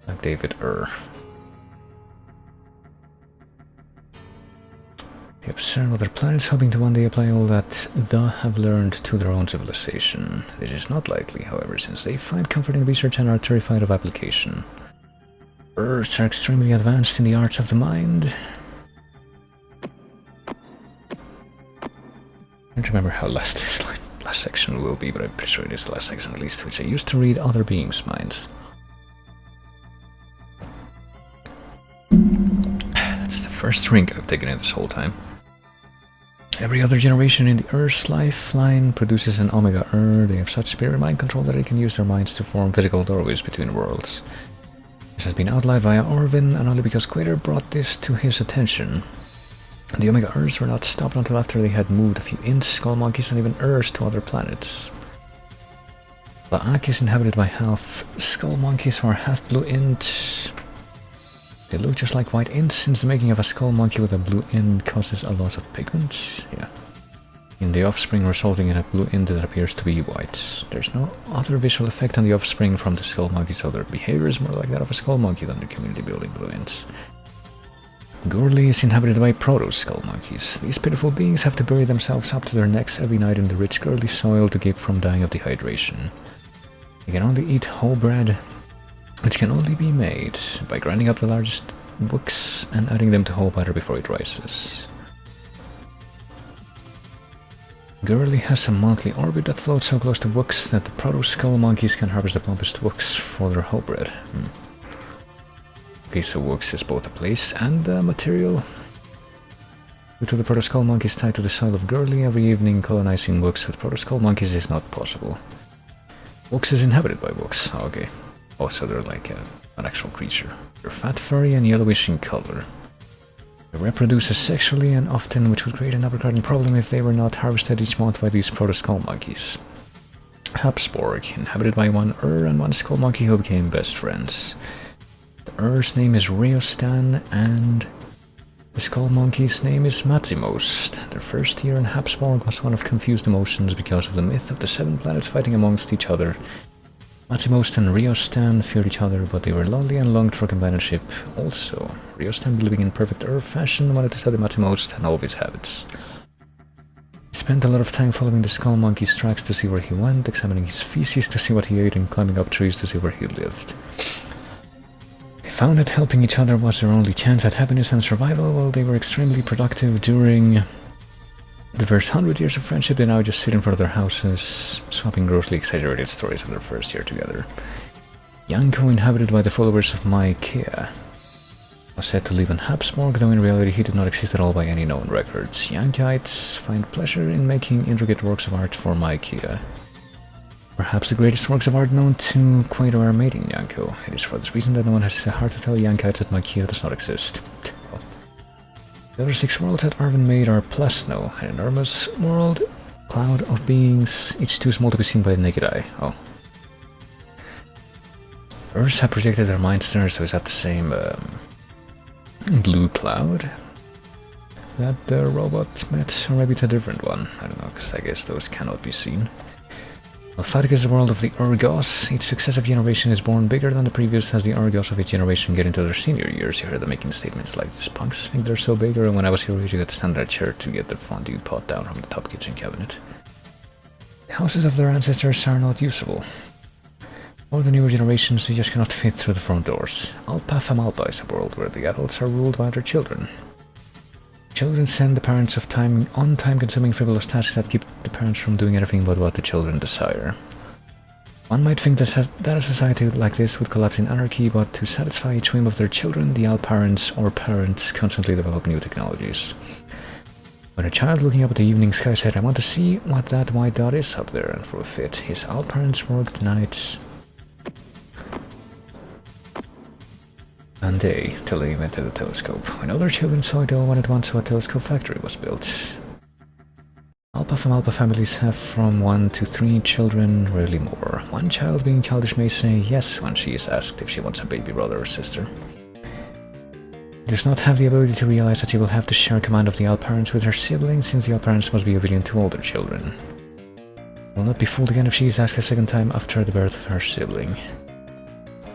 Like David Ur. They observe other planets, hoping to one day apply all that they have learned to their own civilization. This is not likely, however, since they find comfort in research and are terrified of application. Urs are extremely advanced in the arts of the mind. I don't remember how last section will be, but I'm pretty sure it is the last section at least, which I used to read other beings' minds. That's the first drink I've taken in this whole time. Every other generation in the Earth's lifeline produces an Omega Ur. They have such superior mind control that they can use their minds to form physical doorways between worlds. This has been outlined via Orvin, and only because Quater brought this to his attention. The Omega Urs were not stopped until after they had moved a few Ints, Skull Monkeys, and even Urs to other planets. La'ak is inhabited by half Skull Monkeys who are half Blue Int. They look just like white ints, since the making of a skull monkey with a blue end causes a loss of pigment. Yeah. In the offspring resulting in a blue int that appears to be white. There's no other visual effect on the offspring from the skull monkey, so their behavior is more like that of a skull monkey than the community building blue ints. Gorley is inhabited by proto-skull monkeys. These pitiful beings have to bury themselves up to their necks every night in the rich girly soil to keep from dying of dehydration. They can only eat whole bread, which can only be made by grinding up the largest books and adding them to whole batter before it rises. Gurley has a monthly orbit that floats so close to books that the proto-skull monkeys can harvest the plumpest books for their whole bread. Okay, so Wooks is both a place and a material. Due to the proto-skull monkeys tied to the soil of Gurley, every evening colonizing Wooks with proto-skull monkeys is not possible. Wooks is inhabited by Wooks. Oh, okay. Oh, so they're like an actual creature. They're fat, furry, and yellowish in color. They reproduce sexually and often, which would create an uppercutting problem if they were not harvested each month by these proto-skull monkeys. Habsburg, inhabited by one and one skull monkey who became best friends. The Ur's name is Riostan and the skull monkey's name is Matimost. Their first year in Habsburg was one of confused emotions because of the myth of the 7 planets fighting amongst each other. Matimost and Riostan feared each other, but they were lonely and longed for companionship. Also, Riostan, living in perfect Ur fashion, wanted to study Matimost and all of his habits. He spent a lot of time following the skull monkey's tracks to see where he went, examining his feces to see what he ate, and climbing up trees to see where he lived. They found that helping each other was their only chance at happiness and survival. While they were extremely productive during the first 100 years of friendship, they now just sit in front of their houses, swapping grossly exaggerated stories of their first year together. Yanko, inhabited by the followers of Maikea, was said to live in Habsburg, though in reality he did not exist at all by any known records. Yankites find pleasure in making intricate works of art for Maikea. Perhaps the greatest works of art known to Quato are made in Yanko. It is for this reason that no one has a heart to tell Yankites that Maikea does not exist. The other 6 worlds that Arvin made are Plasno, an enormous world, cloud of beings, each too small to be seen by the naked eye. Oh. Urs have projected their minds there, so is that the same blue cloud that the robot met? Or maybe it's a different one. I don't know, because I guess those cannot be seen. Alphatic is the world of the Urgos. Each successive generation is born bigger than the previous as the Urgos of each generation get into their senior years. You heard them making statements like, "These punks think they're so big," or "When I was your age, you got to stand in a chair to get the fondue pot down from the top kitchen cabinet." The houses of their ancestors are not usable. For the newer generations, they just cannot fit through the front doors. Alpa Famalpa is a world where the adults are ruled by their children. Children send the parents of time-consuming frivolous tasks that keep the parents from doing anything but what the children desire. One might think that a society like this would collapse in anarchy, but to satisfy each whim of their children, the parents constantly develop new technologies. When a child looking up at the evening sky said, "I want to see what that white dot is up there," and for a fit, his parents worked nights and day till they invented a telescope. When other children saw it, they all wanted one, so a telescope factory was built. Alpa families have from 1 to 3 children, rarely more. One child, being childish, may say yes when she is asked if she wants a baby brother or sister. She does not have the ability to realize that she will have to share command of the parents with her siblings, since the parents must be obedient to older children. She will not be fooled again if she is asked a second time after the birth of her sibling.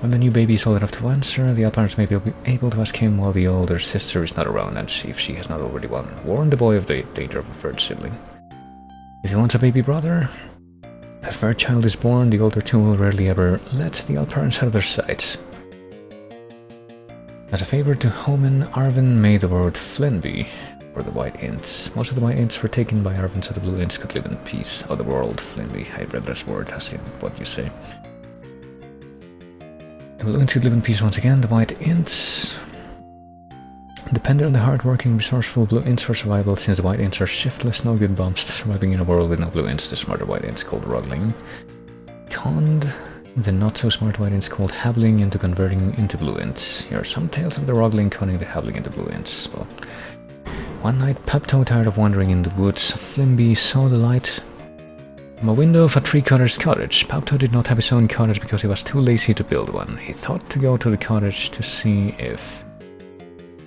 When the new baby is old enough to answer, the parents may be able to ask him while the older sister is not around, and see if she has not already warned the boy of the danger of a third sibling. If he wants a baby brother, if a third child is born, the older two will rarely ever let the parents out of their sight. As a favor to Homan, Arvin made the word Flenby for the white ints. Most of the white ints were taken by Arvin so the blue ints could live in peace. Oh, the world Flenby. I read this word as in what you say. The blue ints could live in peace once again. The white ints depended on the hard-working, resourceful blue ints for survival, since the white ints are shiftless, no good bumps, surviving in a world with no blue ints. The smarter white ints called Rogling conned the not-so-smart white ints called Habling into converting into blue ints. Here are some tales of the Rogling conning the Habling into blue ints. Well, one night, Pepto, tired of wandering in the woods of Flimby, saw the light from a window of a tree-cutter's cottage. Pepto did not have his own cottage because he was too lazy to build one. He thought to go to the cottage to see if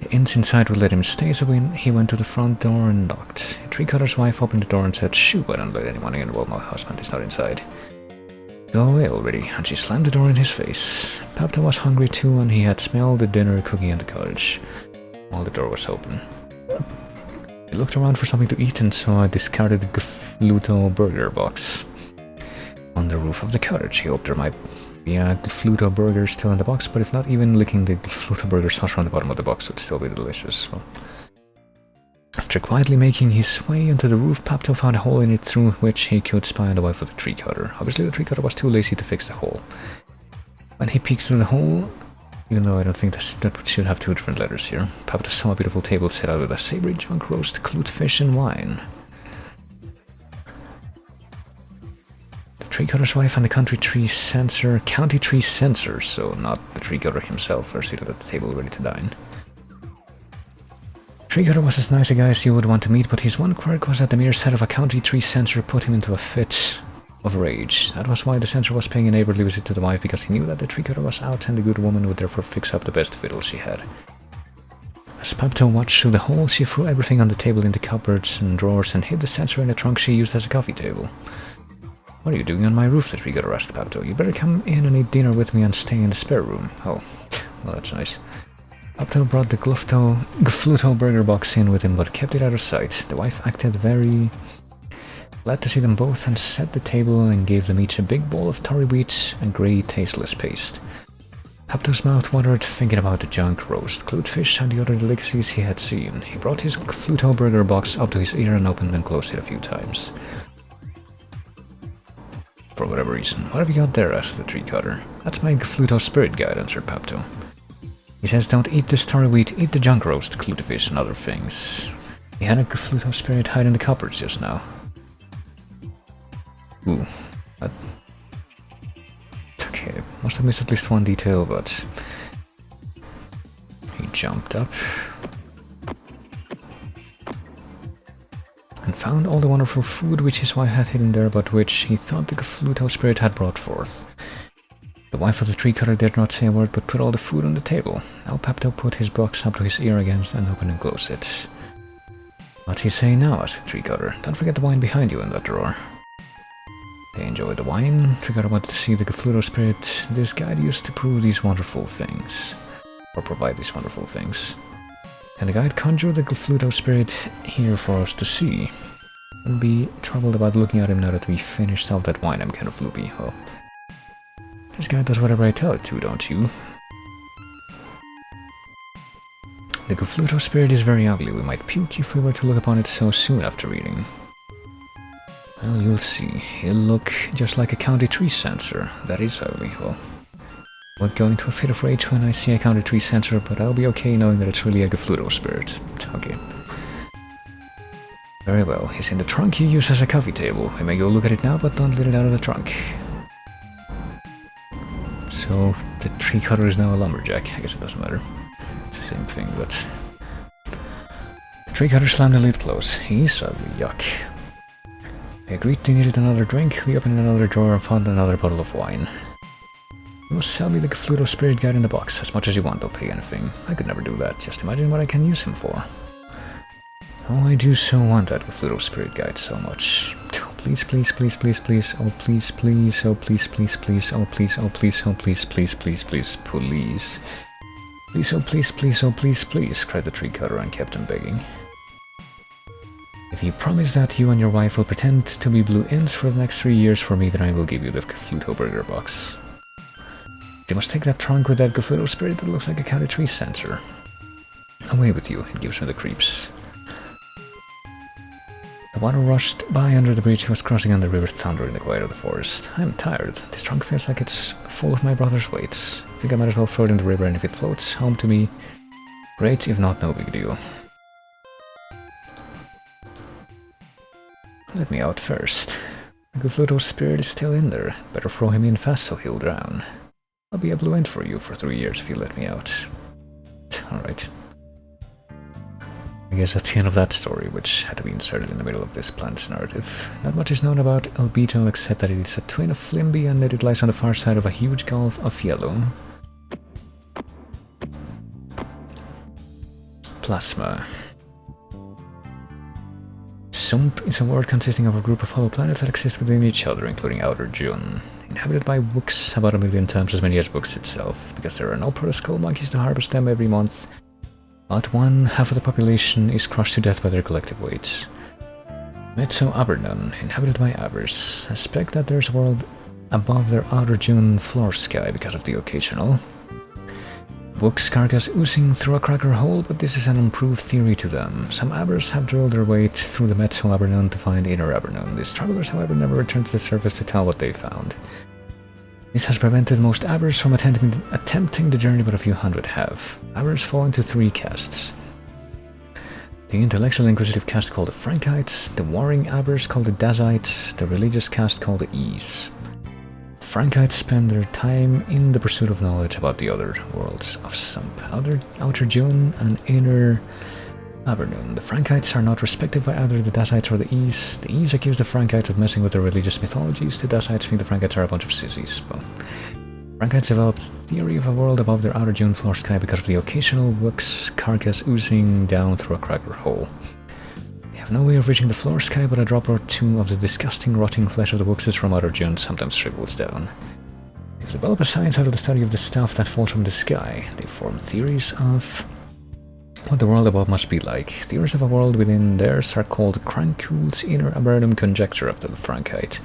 The inns inside would let him stay, so he went to the front door and knocked. Treecutter's wife opened the door and said, "Shoo, I don't let anyone in while my husband is not inside. Go away already," and she slammed the door in his face. Papto was hungry too, and he had smelled the dinner cooking in the cottage while the door was open. He looked around for something to eat and saw a discarded Gefluto burger box on the roof of the cottage. He hoped there might be a Gefluto burger still in the box, but if not, even licking the Gefluto burger sauce on the bottom of the box would still be delicious. Well, after quietly making his way onto the roof, Papto found a hole in it through which he could spy on the wife of the tree cutter. Obviously, the tree cutter was too lazy to fix the hole. When he peeked through the hole, even though I don't think that should have two different letters here, Papto saw a beautiful table set out with a savory junk roast, clute fish, and wine. The tree cutter's wife and the county tree censor, so not the tree cutter himself, are seated at the table ready to dine. Tree cutter was as nice a guy as you would want to meet, but his one quirk was that the mere sight of a county tree censor put him into a fit of rage. That was why the censor was paying a neighborly visit to the wife, because he knew that the tree cutter was out and the good woman would therefore fix up the best fiddle she had. As Papto watched through the hole, she threw everything on the table into cupboards and drawers and hid the censor in a trunk she used as a coffee table. "What are you doing on my roof?" the tree cutter asked Papto. "You better come in and eat dinner with me and stay in the spare room." "Oh, well, that's nice." Papto brought the Gefluto burger box in with him, but kept it out of sight. The wife acted very glad to see them both and set the table and gave them each a big bowl of torry wheat and grey tasteless paste. Papto's mouth watered thinking about the junk roast, clute fish, and the other delicacies he had seen. He brought his Gefluto burger box up to his ear and opened and closed it a few times. For whatever reason. "What have you got there?" asked the tree cutter. "That's my Gefluto spirit guide," answered Papto. "He says don't eat this torry wheat, eat the junk roast, clute fish, and other things." He had a Gefluto spirit hide in the cupboards just now. Ooh, that... Okay, must have missed at least one detail, but... He jumped up and found all the wonderful food which his wife had hidden there, but which he thought the Gefluto spirit had brought forth. The wife of the tree cutter did not say a word, but put all the food on the table. Now Papto put his box up to his ear again and opened and closed it. "What's he saying now?" asked the tree cutter. "Don't forget the wine behind you in that drawer." They enjoyed the wine. Tree cutter wanted to see the Gefluto spirit. This guide used to prove these wonderful things. Or provide these wonderful things. And the guide conjured the Gefluto spirit here for us to see. Don't be troubled about looking at him now that we finished off that wine. I'm kind of loopy. Well, this guy does whatever I tell it to, don't you? The Gefluto spirit is very ugly. We might puke if we were to look upon it so soon after reading. Well, you'll see. He'll look just like a county tree censor. That is ugly. Well, I'll go into a fit of rage when I see a county tree censor, but I'll be okay knowing that it's really a Gefluto spirit. Okay. Very well. He's in the trunk you use as a coffee table. We may go look at it now, but don't let it out of the trunk. So, the tree cutter is now a lumberjack. I guess it doesn't matter. It's the same thing, but... The tree cutter slammed the lid close. He's ugly. Yuck. I agreed they needed another drink. We opened another drawer and found another bottle of wine. "You must sell me the Gefluto spirit guide in the box. As much as you want, I'll pay anything." "I could never do that. Just imagine what I can use him for." "Oh, I do so want that Gefluto spirit guide so much. Please, please, please, please, please, oh please, please, oh please, please, please, oh please, oh please, oh please, please, please, please, please. Please, oh please, please, oh please, please," cried the tree cutter and kept on begging. "If you promise that you and your wife will pretend to be blue inns for the next 3 years for me, then I will give you the Gefluto burger box. You must take that trunk with that Gefluto spirit that looks like a county tree censor. Away with you, it gives me the creeps." The water rushed by under the bridge. He was crossing on the river thunder in the quiet of the forest. "I'm tired. This trunk feels like it's full of my brother's weights. I think I might as well throw it in the river, and if it floats home to me, great. If not, no big deal." "Let me out first. The Gefluto spirit is still in there. Better throw him in fast so he'll drown. I'll be a blue inn for you for 3 years if you let me out." Alright. I guess that's the end of that story, which had to be inserted in the middle of this planned narrative. Not much is known about Albedo except that it is a twin of Flimby and that it lies on the far side of a huge gulf of yellow. plasma. Sump is a world consisting of a group of hollow planets that exist within each other, including Outer June. Inhabited by Wooks, about 1,000,000 times as many as Wooks itself. Because there are no protoskull monkeys to harvest them every month, about one half of the population is crushed to death by their collective weights. Mezzo Abernun, inhabited by Abers. Suspect that there's a world above their Outer June floor sky because of the occasional Wooks carcass oozing through a cracker hole, but this is an improved theory to them. Some Abers have drilled their way through the Mezzo Abernun to find Inner Abernun. These travelers, however, never returned to the surface to tell what they found. This has prevented most Abers from attempting the journey, but a few hundred have. Abers fall into three castes. The intellectual inquisitive caste called the Frankites, the warring Abers called the Dazites, the religious caste called the Ease. Frankites spend their time in the pursuit of knowledge about the other worlds of Sump, Outer June and Inner Abernun. The Frankites are not respected by either the Dazites or the Ease. The Ease accuse the Frankites of messing with their religious mythologies. The Dazites think the Frankites are a bunch of sissies. Well, Frankites developed a theory of a world above their Outer June floor sky because of the occasional Wooks carcass oozing down through a cracker hole. They have no way of reaching the floor sky, but a drop or two of the disgusting rotting flesh of the Wookses from Outer June sometimes shrivels down. They've developed a science out of the study of the stuff that falls from the sky. They form theories of what the world above must be like. Theories of a world within theirs are called Crankul's Inner Abernum conjecture after the Frankite.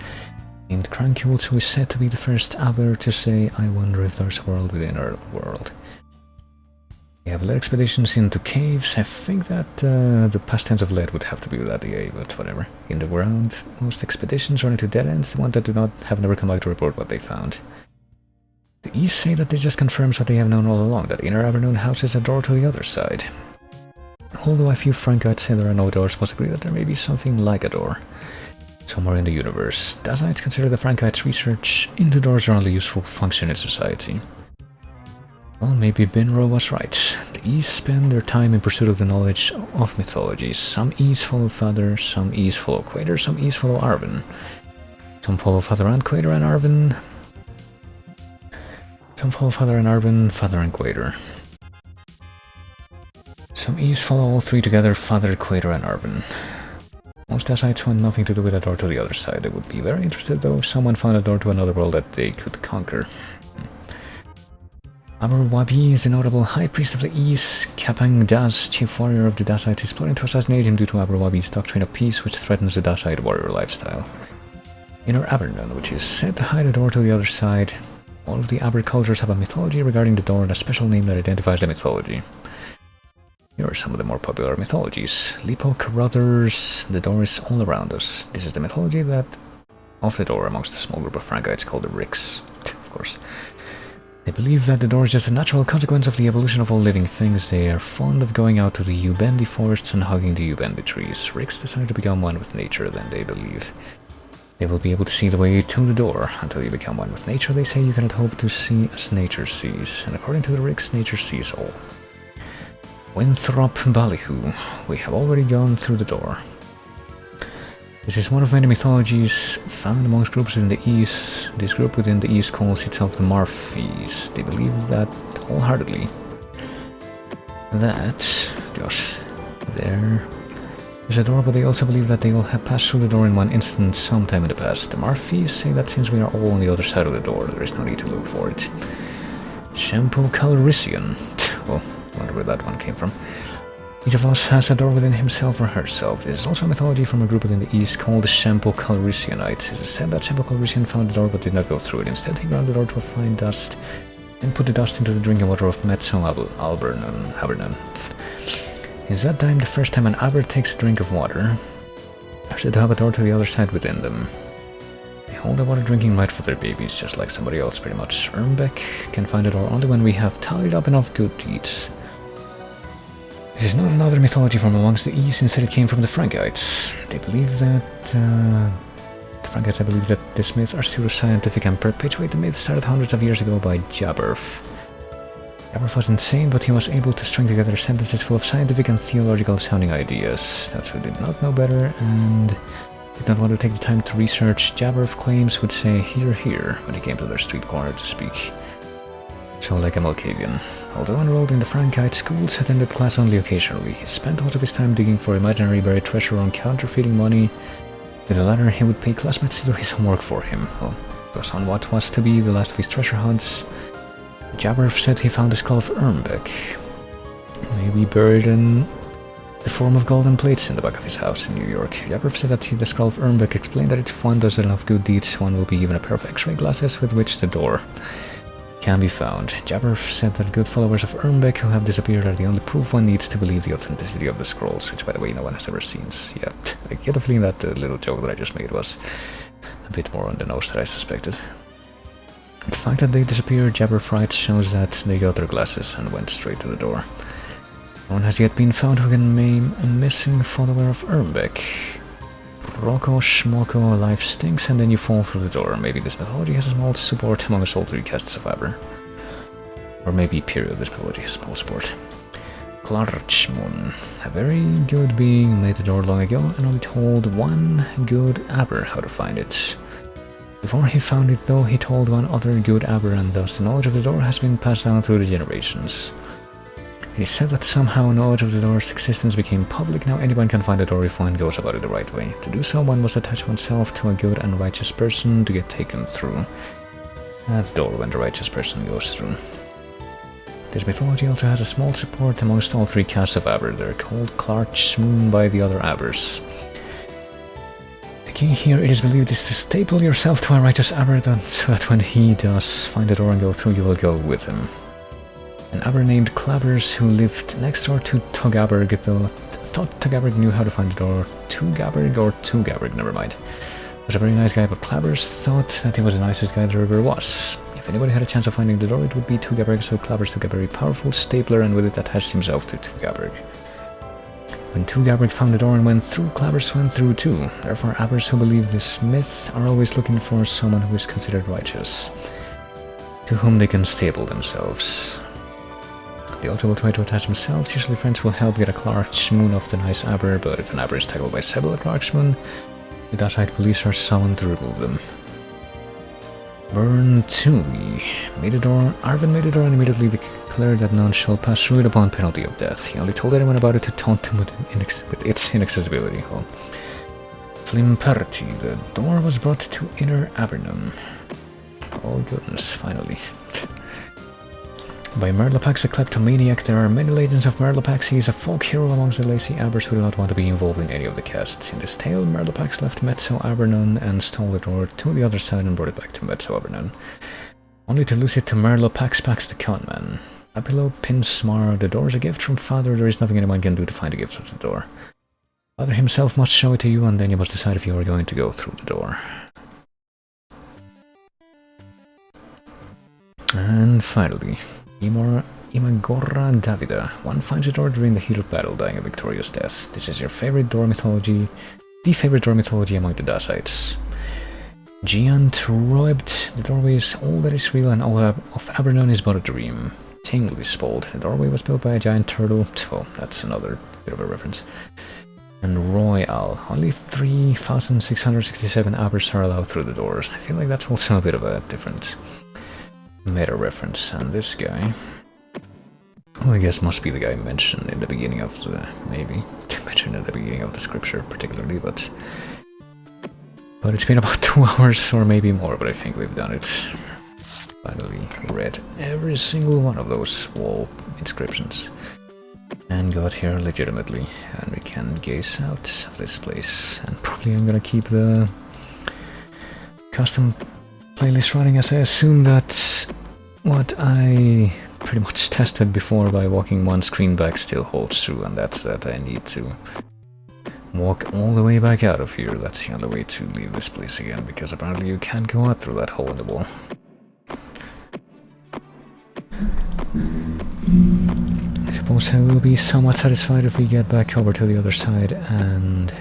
Named Crankules, who is said to be the first Aber to say, I wonder if there's a world within our world. They have led expeditions into caves. I think that the past tense of led would have to be with that EA, but whatever. In the ground, most expeditions run into dead ends, the ones that do not have never come back to report what they found. The East say that this just confirms what they have known all along, that Inner Abernun houses a door to the other side. Although a few Frankites say there are no doors, most agree that there may be something like a door somewhere in the universe. Dazites consider the Frankites' research into doors their only useful function in society. Well, maybe Binro was right. The East spend their time in pursuit of the knowledge of mythology. Some East follow Father, some East follow Quader, some East follow Arven. Some follow Father and Quader and Arven. Some follow Father and Arven, Father and Quader. Some East follow all three together, Father, Quader and Arven. Most Dazites want nothing to do with a door to the other side. They would be very interested though if someone found a door to another world that they could conquer. Aber Wabi is the notable High Priest of the East. Kapang Das, chief warrior of the Dazites, is plotting to assassinate him due to Aber Wabi's doctrine of peace, which threatens the Dazite warrior lifestyle. Inner Abernun, which is said to hide a door to the other side. All of the Aber cultures have a mythology regarding the door and a special name that identifies the mythology. Here are some of the more popular mythologies. Lipo Carruthers, the door is all around us. This is the mythology that of the door amongst a small group of Frankites called the Ricks, of course. They believe that the door is just a natural consequence of the evolution of all living things. They are fond of going out to the Ubendi forests and hugging the Ubendi trees. Ricks decide to become one with nature, then they believe they will be able to see the way to the door. Until you become one with nature, they say you cannot hope to see as nature sees. And according to the Ricks, nature sees all. Winthrop Ballyhoo, we have already gone through the door. This is one of many mythologies found amongst groups within the East. This group within the East calls itself the Marfies. They believe that wholeheartedly that, there's a door, but they also believe that they all have passed through the door in one instant sometime in the past. The Marfies say that since we are all on the other side of the door, there is no need to look for it. Shampoo Calrissian. Well, I wonder where that one came from. Each of us has a door within himself or herself. This is also a mythology from a group within the East called the Shampoo Calrissianites. It is said that Shampoo Calrissian found the door but did not go through it. Instead, he ground the door to a fine dust and put the dust into the drinking water of Mezzo Abernun. Is that time the first time an Aber takes a drink of water? They're said to have a door to the other side within them. They hold the water drinking right for their babies, just like somebody else pretty much. Ermbeck can find a door only when we have tallied up enough good deeds. This is not another mythology from amongst the East, instead it came from the Frankites. They believe that, the Frankites, I believe that this myth are pseudoscientific and perpetuate the myth started hundreds of years ago by Jabberf. Jabberf was insane, but he was able to string together sentences full of scientific and theological sounding ideas. Those who did not know better and did not want to take the time to research Jabberf claims would say "hear, hear" when he came to their street corner to speak. So like a Malkavian. Although enrolled in the Frankite schools, attended class only occasionally. He spent much of his time digging for imaginary buried treasure or counterfeiting money. With the latter, he would pay classmates to do his homework for him. Well, it was on what was to be the last of his treasure hunts. Jabber said he found the skull of Ermbeck, maybe buried in the form of golden plates in the back of his house in New York. Jabber said that the skull of Ermbeck explained that if one does enough good deeds, one will be given a pair of X-ray glasses with which the door can be found. Jabber said that good followers of Ermbeck who have disappeared are the only proof one needs to believe the authenticity of the scrolls, which by the way no one has ever seen yet. I get the feeling that the little joke that I just made was a bit more on the nose than I suspected. The fact that they disappeared, Jabber writes, shows that they got their glasses and went straight to the door. No one has yet been found who can name a missing follower of Ermbeck. Rocco, Schmocko, life stinks, and then you fall through the door. Maybe this mythology has a small support among us all three casts of Aber. Or maybe period this mythology has small support. Klarchmun, a very good being, made the door long ago and only told one good Aber how to find it. Before he found it though, he told one other good Aber, and thus the knowledge of the door has been passed down through the generations. It is said that somehow knowledge of the door's existence became public. Now anyone can find the door if one goes about it the right way. To do so, one must attach oneself to a good and righteous person to get taken through the door when the righteous person goes through. This mythology also has a small support amongst all three castes of Aber. They're called Klarchmun by the other Abers. The key here, it is believed, is to staple yourself to a righteous Aber so that when he does find the door and go through, you will go with him. An Aber named Clabbers, who lived next door to Togaberg, though thought Togaberg knew how to find the door. Togaberg, never mind. Was a very nice guy, but Clabbers thought that he was the nicest guy there ever was. If anybody had a chance of finding the door, it would be Togaberg, so Clabbers took a very powerful stapler and with it attached himself to Togaberg. When Togaberg found the door and went through, Clabbers went through too. Therefore, Abers who believe this myth are always looking for someone who is considered righteous, to whom they can staple themselves. They also will try to attach themselves. Usually friends will help get a Klarchmun off the nice Aber, but if an Aber is tackled by several Klarchmun, the Dachite police are summoned to remove them. Burn Tui made a door. Arvin made a door and immediately declared that none shall pass through it upon penalty of death. He only told anyone about it to taunt them with its inaccessibility. Well, Flimperti, the door was brought to Inner Abernum. Oh goodness, finally. By Merlepax, a kleptomaniac. There are many legends of Merlepax. He is a folk hero amongst the lazy Abers who do not want to be involved in any of the castes. In this tale, Merlepax left Mezzo Abernon and stole the door to the other side and brought it back to Mezzo Abernon, only to lose it to Merlepax the conman. Apilo Pinsmar, the door is a gift from Father. There is nothing anyone can do to find the gift of the door. Father himself must show it to you, and then you must decide if you are going to go through the door. And finally, Imagorra Davida. One finds a door during the heat of battle, dying a victorious death. This is your favorite door mythology, the favorite door mythology among the Dacites. Gian Troibt, the doorway is all that is real and all of Abernon is but a dream. Tinglispold, the doorway was built by a giant turtle. Oh, that's another bit of a reference. And Royal, only 3,667 Abers are allowed through the doors. I feel like that's also a bit of a different meta reference. And this guy, who I guess must be the guy mentioned in the beginning of the, maybe, mentioned at the beginning of the scripture particularly, but it's been about 2 hours or maybe more, but I think we've done it. Finally read every single one of those wall inscriptions and got here legitimately, and we can gaze out of this place. And probably I'm gonna keep the custom playlist running, as I assume that what I pretty much tested before by walking one screen back still holds true, and that's that I need to walk all the way back out of here. That's the only way to leave this place again, because apparently you can't go out through that hole in the wall. I suppose I will be somewhat satisfied if we get back over to the other side and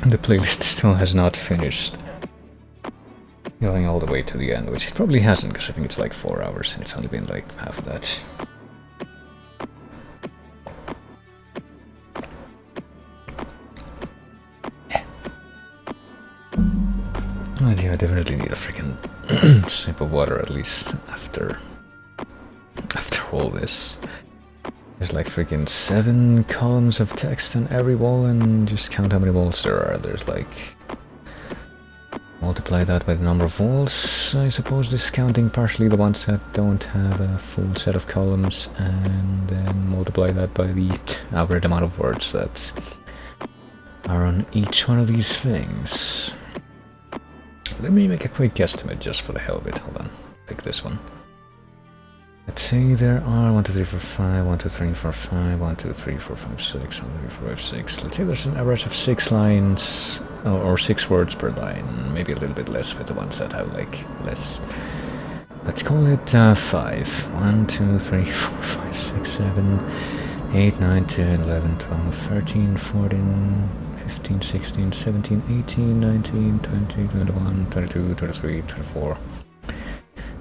the playlist still has not finished going all the way to the end, which it probably hasn't, because I think it's like 4 hours and it's only been like half of that. I definitely need a freaking sip of water at least after scroll this. There's like freaking 7 columns of text on every wall, and just count how many walls there are. There's like... multiply that by the number of walls, I suppose, discounting partially the ones that don't have a full set of columns, and then multiply that by the average amount of words that are on each one of these things. Let me make a quick guesstimate just for the hell of it. Hold on, pick this one. Let's say there are 1, 2, 3, 4, 5, 1, 2, 3, 4, 5, 1, 2, 3, 4, 5, 6, 1, 2, 3, 4, 5, 6. Let's say there's an average of 6 lines, or 6 words per line. Maybe a little bit less with the ones that have like less. Let's call it 5. 1, 2, 3, 4, 5, 6, 7, 8, 9, 10, 11, 12, 13, 14, 15, 16, 17, 18, 19, 20, 21, 22, 23, 24.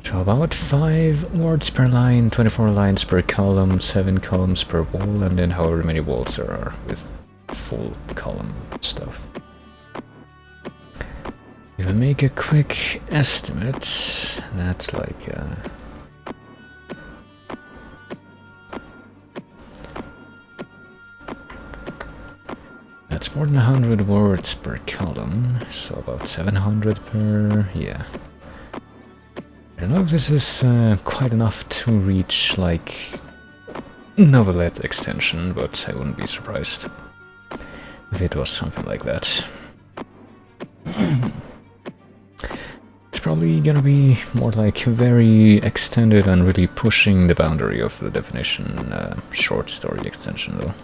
So about 5 words per line, 24 lines per column, 7 columns per wall, and then however many walls there are with full column stuff. If I make a quick estimate, that's like... that's more than 100 words per column, so about 700 per... yeah. I don't know if this is quite enough to reach, like, novelette extension, but I wouldn't be surprised if it was something like that. It's probably gonna be more like very extended and really pushing the boundary of the definition short story extension, though.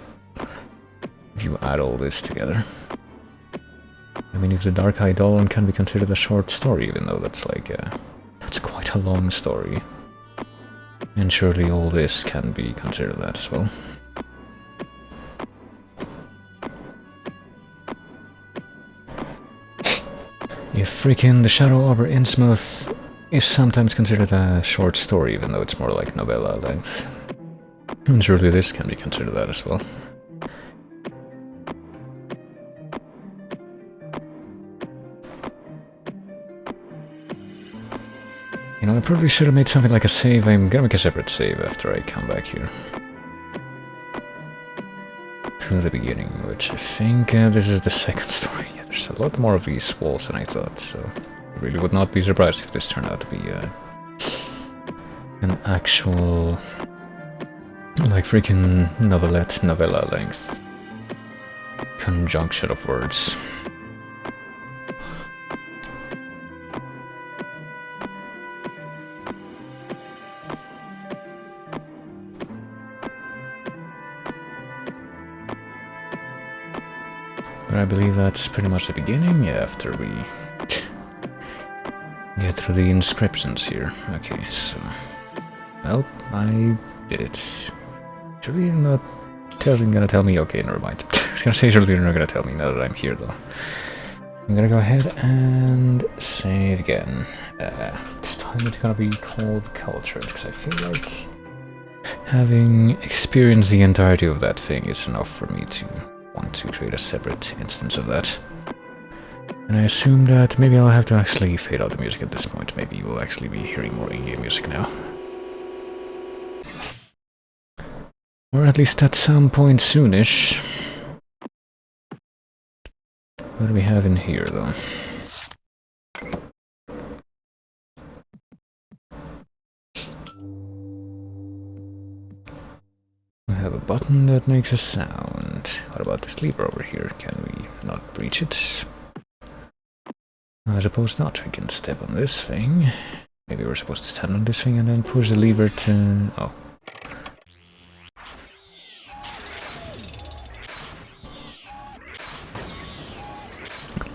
If you add all this together. I mean, if the Dark Eidolon can be considered a short story, even though that's like... that's quite a long story. And surely all this can be considered that as well. If freaking The Shadow over Innsmouth is sometimes considered a short story, even though it's more like novella length. And surely this can be considered that as well. You know, I probably should have made something like a save. I'm gonna make a separate save after I come back here. To the beginning, which I think this is the second story. Yeah, there's a lot more of these walls than I thought, so I really would not be surprised if this turned out to be an actual, like, freaking novelette, novella length conjunction of words. I believe that's pretty much the beginning, yeah, after we get through the inscriptions here. Okay, so... well, I did it. Surely you're not gonna tell me? Okay, never mind. I was gonna say surely you're not gonna tell me now that I'm here, though. I'm gonna go ahead and save again. This time it's gonna be called Cultured, because I feel like having experienced the entirety of that thing is enough for me to want to create a separate instance of that. And I assume that maybe I'll have to actually fade out the music at this point. Maybe we'll actually be hearing more in-game music now. Or at least at some point soonish. What do we have in here, though? We have a button that makes a sound. What about this lever over here? Can we not reach it? I suppose not. We can step on this thing. Maybe we're supposed to stand on this thing and then push the lever to... oh.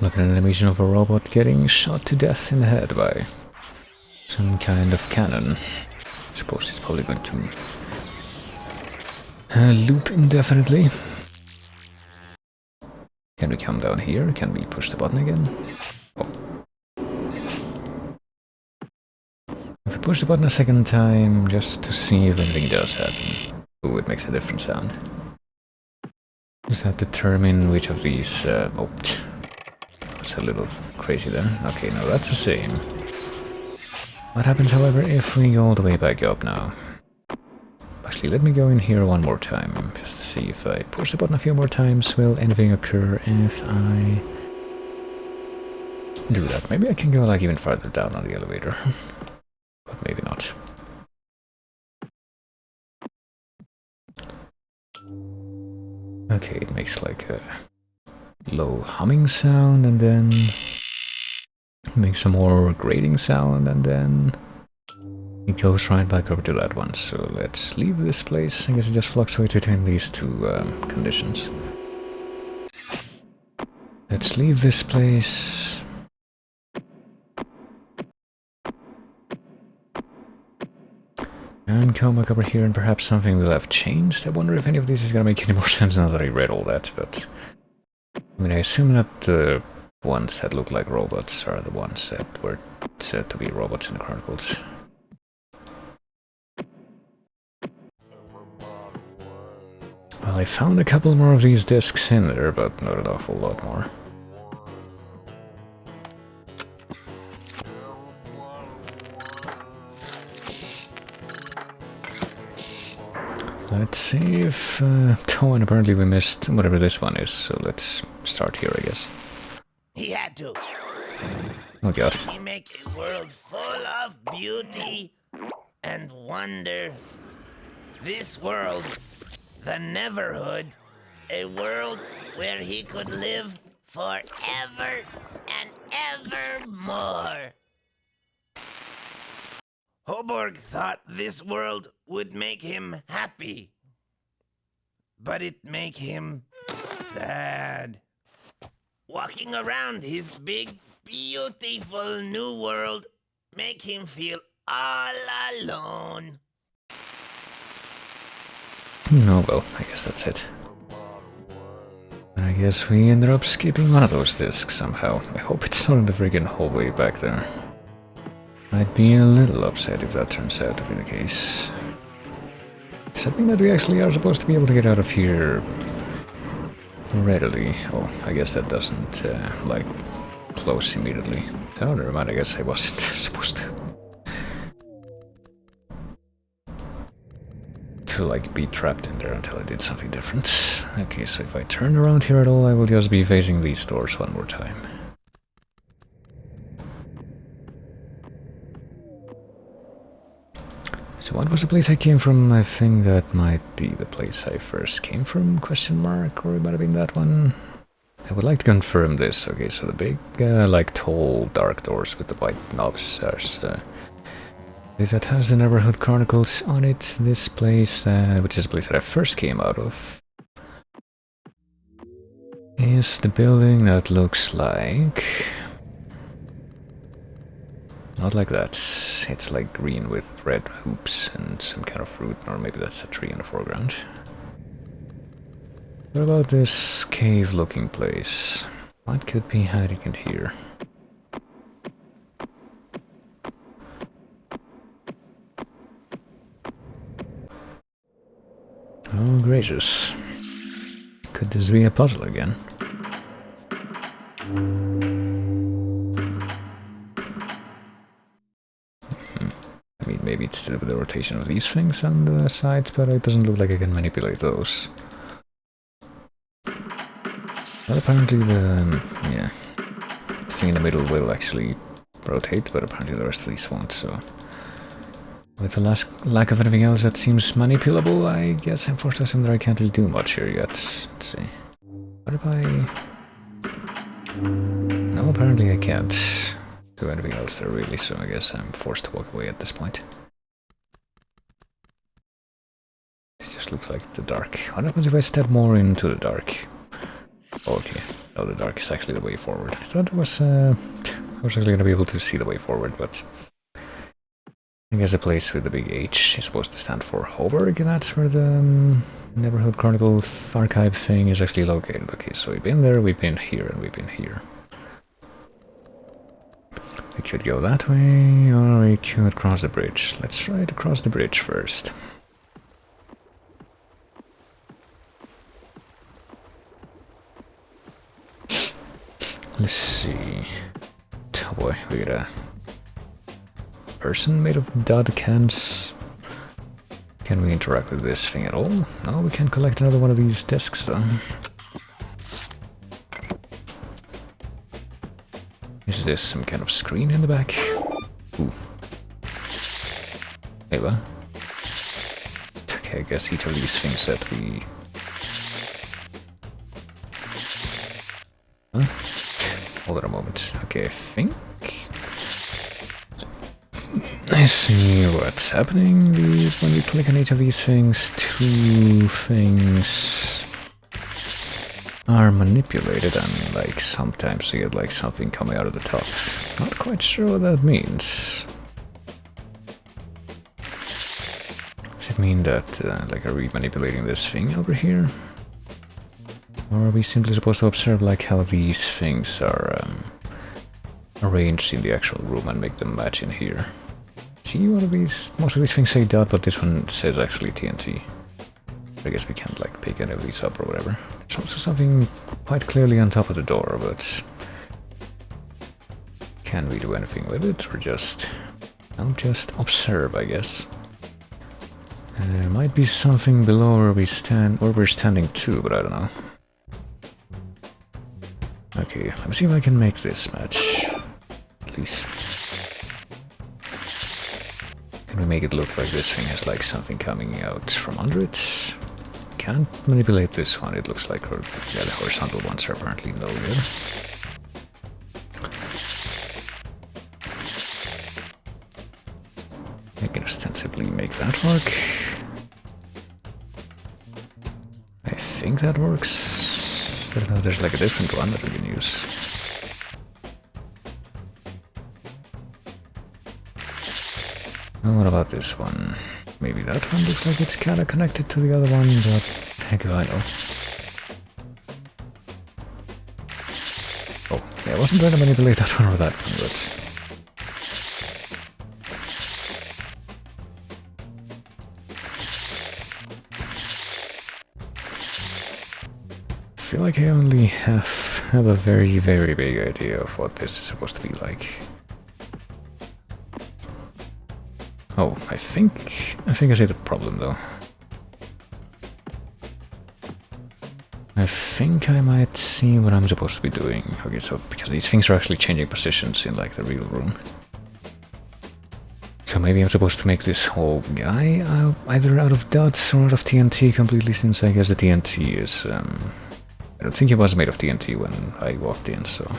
Look at an animation of a robot getting shot to death in the head by some kind of cannon. I suppose it's probably going to loop indefinitely. Can we come down here? Can we push the button again? Oh. If we push the button a second time, just to see if anything does happen. Ooh, it makes a different sound. Does that determine which of these... oh, it's a little crazy there. Okay, no, that's the same. What happens, however, if we go all the way back up now? Actually, let me go in here one more time, just to see if I push the button a few more times, will anything occur if I do that. Maybe I can go like even farther down on the elevator, but maybe not. Okay, it makes like a low humming sound and then makes a more grating sound and then it goes right back over to that one. So let's leave this place. I guess it just fluctuates between these two conditions. Let's leave this place. And come back over here and perhaps something will have changed. I wonder if any of this is gonna make any more sense now that I read all that, but... I mean, I assume that the ones that look like robots are the ones that were said to be robots in the Chronicles. Well, I found a couple more of these discs in there, but not an awful lot more. Let's see if... oh, and apparently we missed whatever this one is, so let's start here, I guess. He had to. Oh god. He make a world full of beauty and wonder. This world, the Neverhood, a world where he could live forever and evermore. Hoborg thought this world would make him happy, but it make him sad. Walking around his big, beautiful new world make him feel all alone. No, well, I guess that's it. I guess we ended up skipping one of those discs somehow. I hope it's not in the friggin' hallway back there. I'd be a little upset if that turns out to be the case. Does that mean that we actually are supposed to be able to get out of here readily? Oh, I guess that doesn't, like, close immediately. Oh, never mind, I guess I wasn't supposed to, like, be trapped in there until I did something different. Okay, so if I turn around here at all, I will just be facing these doors one more time. So what was the place I came from? I think that might be the place I first came from, question mark, or it might have been that one. I would like to confirm this. Okay, so the big, like, tall, dark doors with the white knobs are, is that has the Neverhood Chronicles on it. This place, which is the place that I first came out of, is the building that looks like... Not like that. It's like green with red hoops and some kind of fruit, or maybe that's a tree in the foreground. What about this cave-looking place? What could be hiding in here? Oh, gracious. Could this be a puzzle again? I mean, maybe it's to do with the rotation of these things on the sides, but it doesn't look like I can manipulate those. Well, apparently the thing in the middle will actually rotate, but apparently the rest of these won't, so... With the lack of anything else that seems manipulable, I guess I'm forced to assume that I can't really do much here yet. Let's see. What if I... No, apparently I can't do anything else there really, so I guess I'm forced to walk away at this point. It just looks like the dark. What happens if I step more into the dark? Okay, no, the dark is actually the way forward. I thought it was, I was actually gonna be able to see the way forward, but... I guess a place with the big H is supposed to stand for Hoborg. That's where the Neverhood Chronicle archive thing is actually located. Okay, so we've been there, we've been here, and we've been here. We could go that way, or we could cross the bridge. Let's try to cross the bridge first. Let's see. Oh boy, we got a person made of dud cans. Can we interact with this thing at all? No, we can collect another one of these discs though. Is this some kind of screen in the back? Ooh. Hey, what? Okay, I guess each of these things that we... Huh? Hold on a moment. Okay, I think... I see what's happening. When we click on each of these things, two things are manipulated and like sometimes you get like something coming out of the top. Not quite sure what that means. Does it mean that like are we manipulating this thing over here? Or are we simply supposed to observe like how these things are arranged in the actual room and make them match in here? See, one of these, most of these things say dot, but this one says actually TNT. I guess we can't like pick any of these up or whatever. There's also something quite clearly on top of the door, but can we do anything with it or just, I'll just observe, I guess. And there might be something below where we stand, or we're standing too, but I don't know. Okay, let me see if I can make this match. At least. Can we make it look like this thing has like something coming out from under it? Can't manipulate this one, it looks like yeah, the horizontal ones are apparently no good. I can ostensibly make that work. I think that works. I don't know, there's like a different one that we can use. Oh, what about this one? Maybe that one looks like it's kinda connected to the other one, but heck if I know. Oh, yeah, I wasn't trying to manipulate that one or that one, but... I feel like I only have a very, very big idea of what this is supposed to be like. Oh, I think I see the problem though. I think I might see what I'm supposed to be doing. Okay, so because these things are actually changing positions in like the real room. So maybe I'm supposed to make this whole guy either out of dots or out of TNT completely, since I guess the TNT is I don't think it was made of TNT when I walked in, so...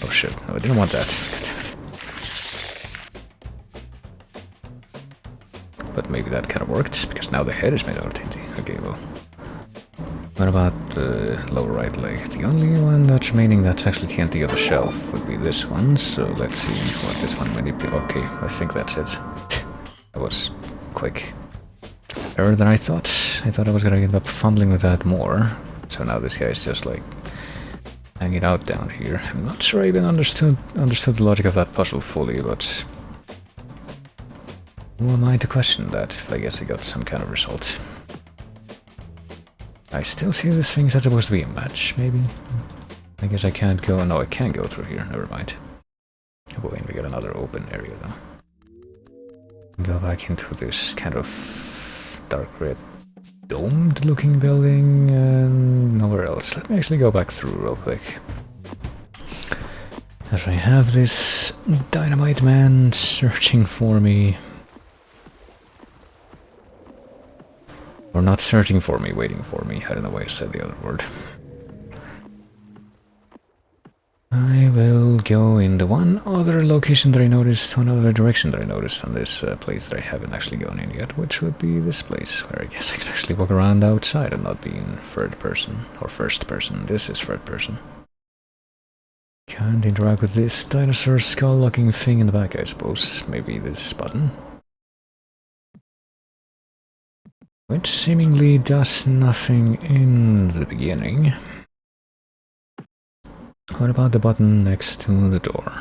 Oh shit, no, I didn't want that. But maybe that kind of worked, because now the head is made out of TNT. Okay, well... What about the lower right leg? The only one that's remaining that's actually TNT on the shelf would be this one, so let's see what this one manipulates. Okay, I think that's it. That was quick. Better than I thought. I thought I was gonna end up fumbling with that more. So now this guy's just like hanging out down here. I'm not sure I even understood the logic of that puzzle fully, but who am I to question that? If I guess I got some kind of result. I still see this thing that's supposed to be a match, maybe? I guess I can't go... No, I can go through here, never mind. We'll aim to get another open area though. Go back into this kind of dark red domed looking building and nowhere else. Let me actually go back through real quick. As I have this dynamite man searching for me. Or not searching for me, waiting for me. I don't know why I said the other word. I will go in the one other location that I noticed, one other direction that I noticed on this place that I haven't actually gone in yet, which would be this place, where I guess I can actually walk around outside and not be in third person, or first person. This is third person. Can't interact with this dinosaur skull-looking thing in the back, I suppose. Maybe this button. Which seemingly does nothing in the beginning. What about the button next to the door?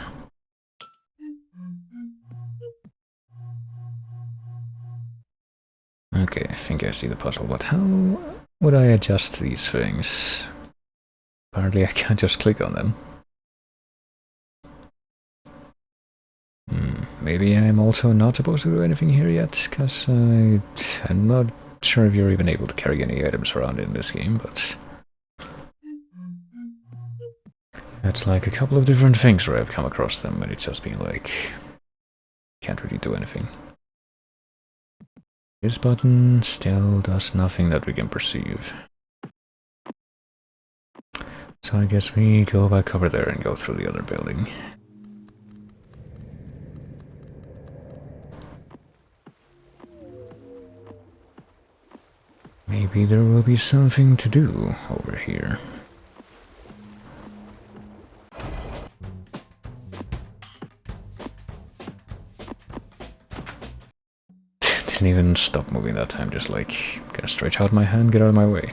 Okay, I think I see the puzzle, but how would I adjust these things? Apparently I can't just click on them. maybe I'm also not supposed to do anything here yet, because I'm not sure if you're even able to carry any items around in this game, but that's like a couple of different things where I've come across them, and it's just been like, can't really do anything. This button still does nothing that we can perceive. So I guess we go back over there and go through the other building. Maybe there will be something to do over here. Didn't even stop moving that time, just like, gonna stretch out my hand, get out of my way.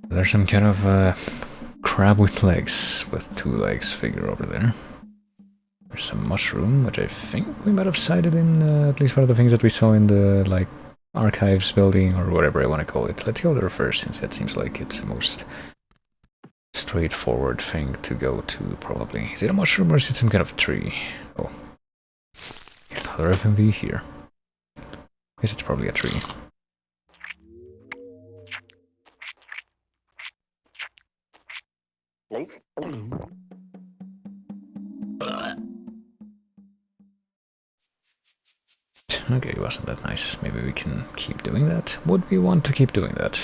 There's some kind of crab with legs, with 2 legs figure over there. There's some mushroom, which I think we might have sighted in at least one of the things that we saw in the, like, archives building, or whatever I want to call it. Let's go there first, since that seems like it's the most straightforward thing to go to, probably. Is it a mushroom or is it some kind of tree? Oh. Another FMV here. I guess it's probably a tree. Okay, wasn't that nice? Maybe we can keep doing that? Would we want to keep doing that?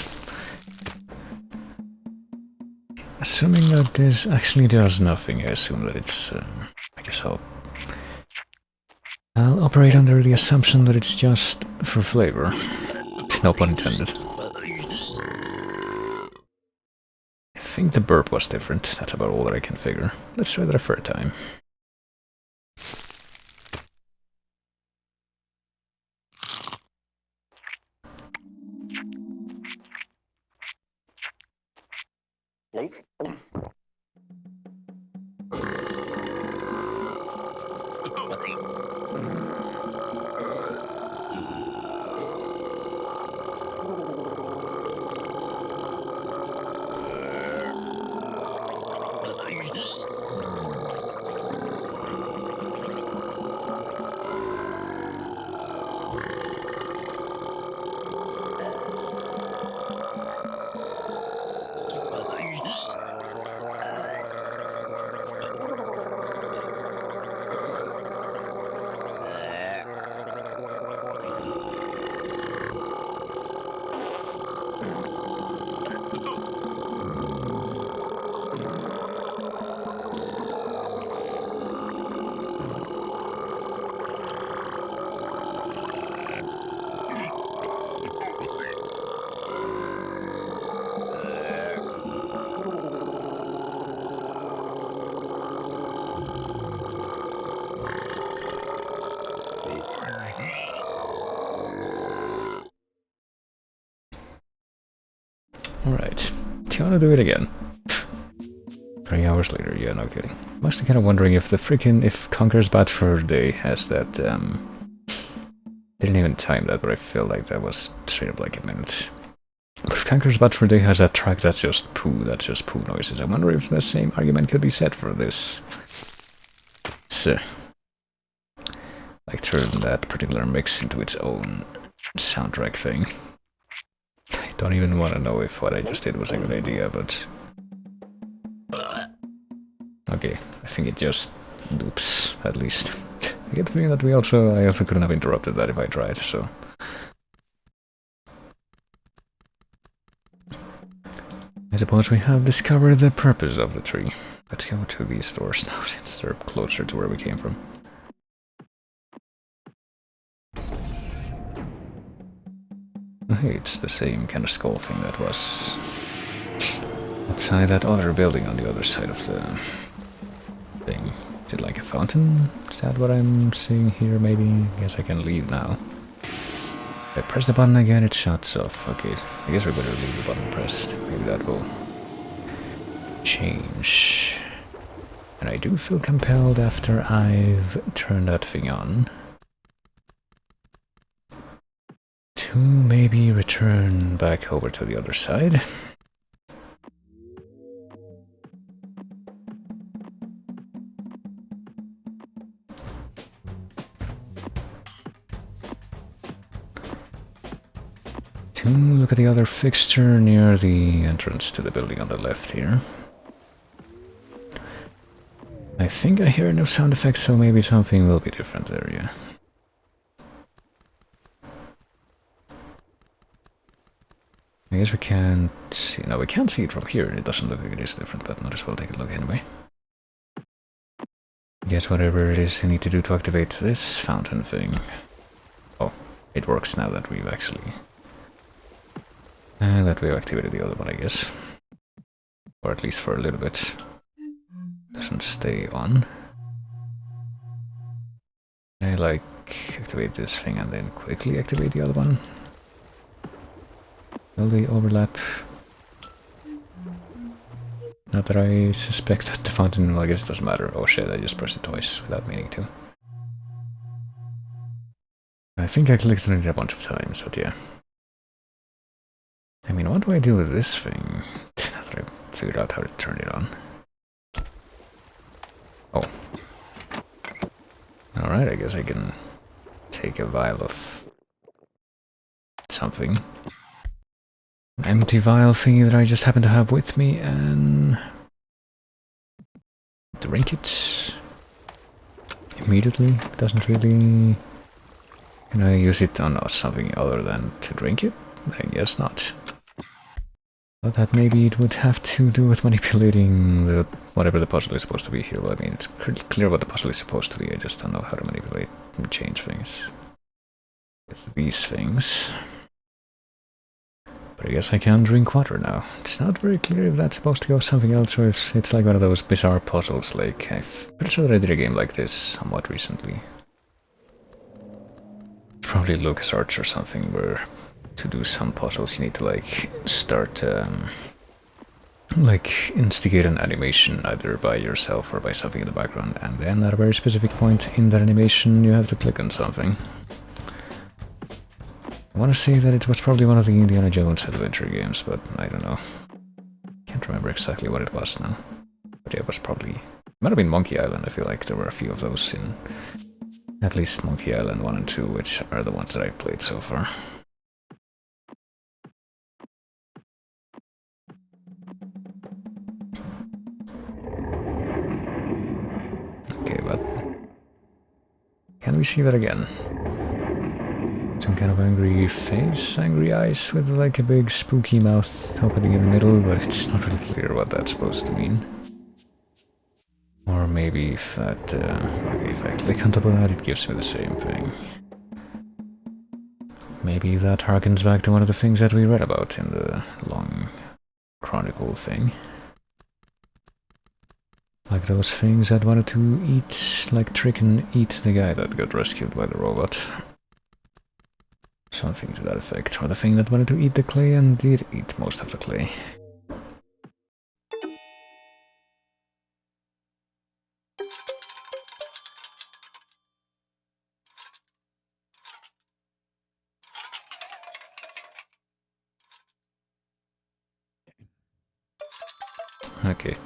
Assuming that this actually does nothing, I assume that it's... I guess I'll operate under the assumption that it's just for flavor. No pun intended. I think the burp was different. That's about all that I can figure. Let's try that a third time. Alright, do you want to do it again? 3 hours later, yeah, no kidding. I'm actually kind of wondering if if Conker's Bad Fur Day has that, didn't even time that, but I feel like that was straight up like a minute. But if Conker's Bad Fur Day has that track that's just poo noises, I wonder if the same argument could be said for this. So, like turn that particular mix into its own soundtrack thing. I don't even want to know if what I just did was a good idea, but... Okay, I think it just loops, at least. I get the feeling that I also couldn't have interrupted that if I tried, so... I suppose we have discovered the purpose of the tree. Let's go to these doors now, since they're closer to where we came from. Hey, it's the same kind of skull thing that was outside that other building on the other side of the thing. Is it like a fountain? Is that what I'm seeing here, maybe? I guess I can leave now. If I press the button again, it shuts off. Okay, I guess we better leave the button pressed. Maybe that will change. And I do feel compelled after I've turned that thing on to maybe return back over to the other side. to look at the other fixture near the entrance to the building on the left here. I think I hear no sound effects, so maybe something will be different there, yeah. I guess we can't see... No, we can't see it from here. It doesn't look like it is different, but might as well take a look anyway. Guess whatever it is you need to do to activate this fountain thing. Oh, it works now that we've actually... that we've activated the other one, I guess. Or at least for a little bit. Doesn't stay on. I like activate this thing and then quickly activate the other one. Will they overlap? Not that I suspect that the fountain, well, I guess it doesn't matter. Oh shit, I just pressed it twice without meaning to. I think I clicked on it a bunch of times, but yeah. I mean, what do I do with this thing? Now that I figured out how to turn it on. Oh. Alright, I guess I can take a vial of something. An empty vial thingy that I just happen to have with me and drink it immediately. It doesn't really... Can I use it on something other than to drink it? I guess not. But that maybe it would have to do with manipulating the whatever the puzzle is supposed to be here. Well, I mean, it's clear what the puzzle is supposed to be. I just don't know how to manipulate and change things with these things. But I guess I can drink water now. It's not very clear if that's supposed to go something else or if it's like one of those bizarre puzzles. Like, I'm pretty sure that I did a game like this somewhat recently. Probably LucasArts or something, where to do some puzzles you need to like start like instigate an animation either by yourself or by something in the background, and then at a very specific point in that animation you have to click on something. I want to say that it was probably one of the Indiana Jones adventure games, but I don't know. Can't remember exactly what it was now. But yeah, it was probably... It might have been Monkey Island. I feel like there were a few of those in at least Monkey Island 1 and 2, which are the ones that I played so far. Okay, but... Can we see that again? Some kind of angry face, angry eyes with like a big spooky mouth opening in the middle, but it's not really clear what that's supposed to mean. Or maybe if that, okay, if I click on top of that, it gives me the same thing. Maybe that harkens back to one of the things that we read about in the long chronicle thing. Like those things that wanted to eat, like trick and eat the guy that got rescued by the robot. Something to that effect. Or the thing that wanted to eat the clay and did eat most of the clay. Okay.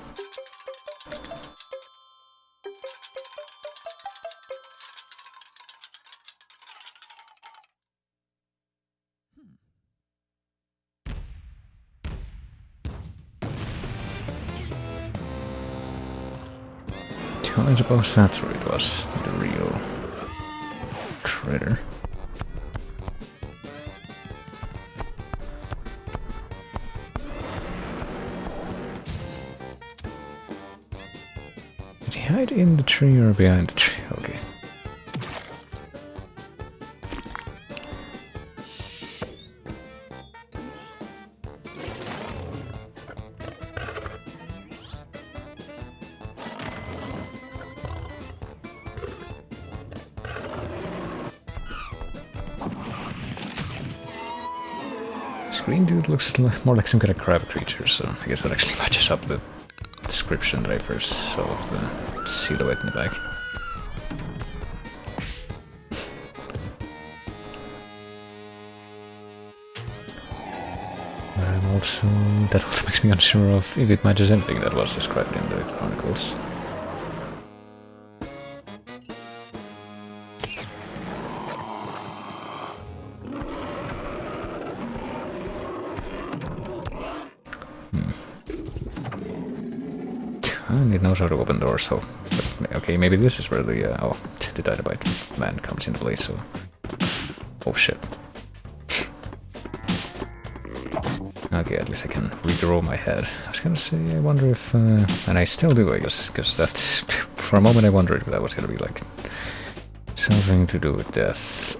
I suppose that's where it was, the real critter. Did he hide in the tree or behind the tree? Okay. Green dude looks more like some kind of crab creature, so I guess that actually matches up the description that I first saw of the silhouette in the back. And also, that also makes me unsure of if it matches anything that was described in the chronicles. And it knows how to open doors, so... But, okay, maybe this is where the, oh, the dynamite man comes into play, so... Oh shit. Okay, at least I can regrow my head. I was gonna say, I wonder if... and I still do, I guess, because that's... For a moment I wondered if that was gonna be, like... something to do with death.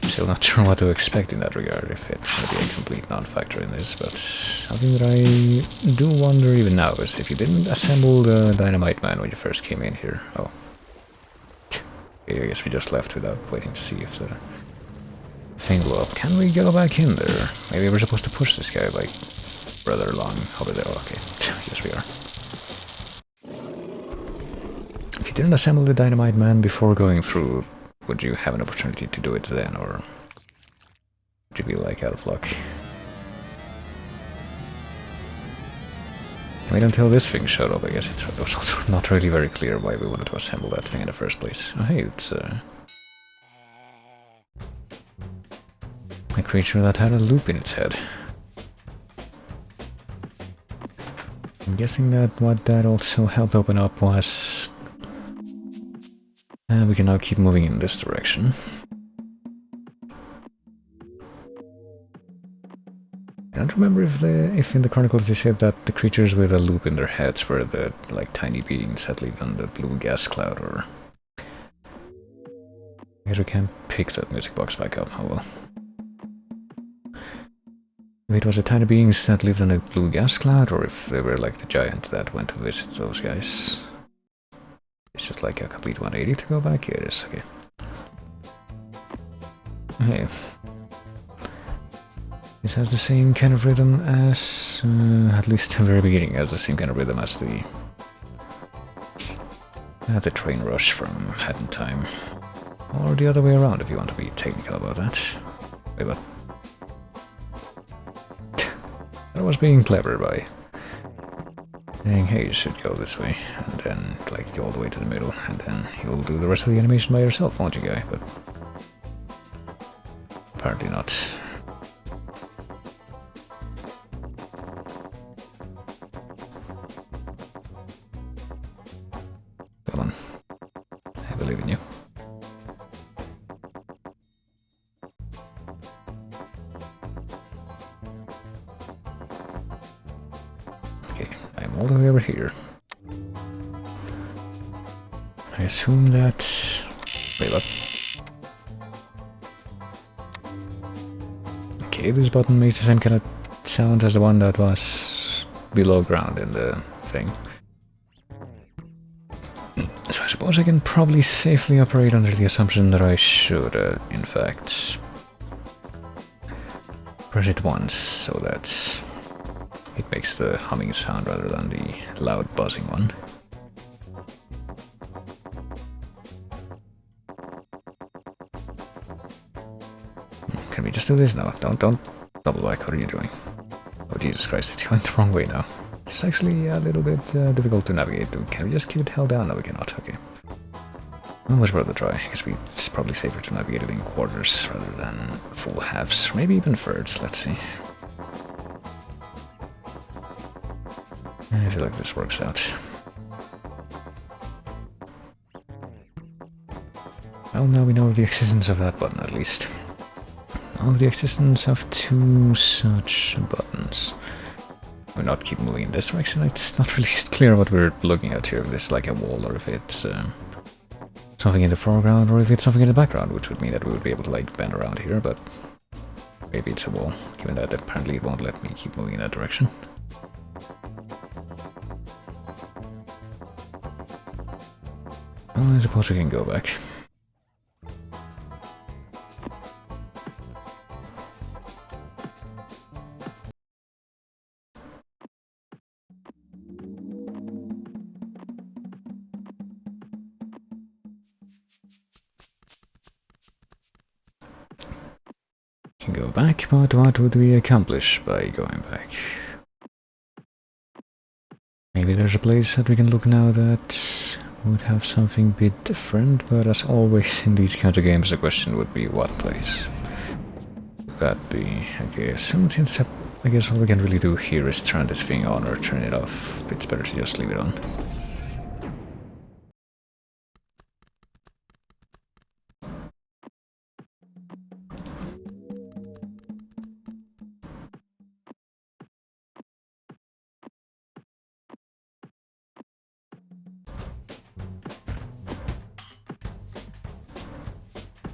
Still not sure what to expect in that regard, if it's gonna be a complete non-factor in this, but... Something that I do wonder even now is if you didn't assemble the dynamite man when you first came in here. Oh. Okay, I guess we just left without waiting to see if the... thing blew up. Can we go back in there? Maybe we're supposed to push this guy like rather long over there. Okay, yes we are. If you didn't assemble the dynamite man before going through, would you have an opportunity to do it then, or would you be like out of luck? I mean, until this thing showed up, I guess it was also not really very clear why we wanted to assemble that thing in the first place. Oh hey, it's a creature that had a loop in its head. I'm guessing that what that also helped open up was... we can now keep moving in this direction. I don't remember if in the Chronicles they said that the creatures with a loop in their heads were the, like, tiny beings that live on the blue gas cloud, or... I guess we can't pick that music box back up, oh well. If it was the tiny beings that lived on a blue gas cloud, or if they were like the giant that went to visit those guys. It's just like a complete 180 to go back? Here it is, okay. Okay. This has the same kind of rhythm as, at least the very beginning, has the same kind of rhythm as the train rush from Hat in Time. Or the other way around, if you want to be technical about that. Wait, what? I was being clever by saying, hey, you should go this way, and then, like, go all the way to the middle, and then you'll do the rest of the animation by yourself, won't you, guy? But apparently not. Come on. I believe in you. Okay, I'm all the way over here. I assume that... Wait, what? Okay, this button makes the same kind of sound as the one that was below ground in the thing. So I suppose I can probably safely operate under the assumption that I should, in fact, press it once so that it makes the humming sound rather than the loud buzzing one. Can we just do this now? Don't double back, what are you doing? Oh Jesus Christ, it's going the wrong way now. It's actually a little bit difficult to navigate. Can we just keep it held down? No, we cannot, okay. Well, let's rather try. I guess it's probably safer to navigate it in quarters rather than full halves, or maybe even thirds, let's see. I feel like this works out. Well, now we know the existence of that button, at least. Of the existence of two such buttons. We'll not keep moving in this direction. It's not really clear what we're looking at here, if it's like a wall or if it's something in the foreground or if it's something in the background, which would mean that we would be able to like bend around here, but maybe it's a wall, given that apparently it won't let me keep moving in that direction. Well, I suppose we can go back. Can go back, but what would we accomplish by going back? Maybe there's a place that we can look now that would have something a bit different, but as always in these kinds of games the question would be what place? Would that be... okay, assume since I guess all we can really do here is turn this thing on or turn it off. It's better to just leave it on.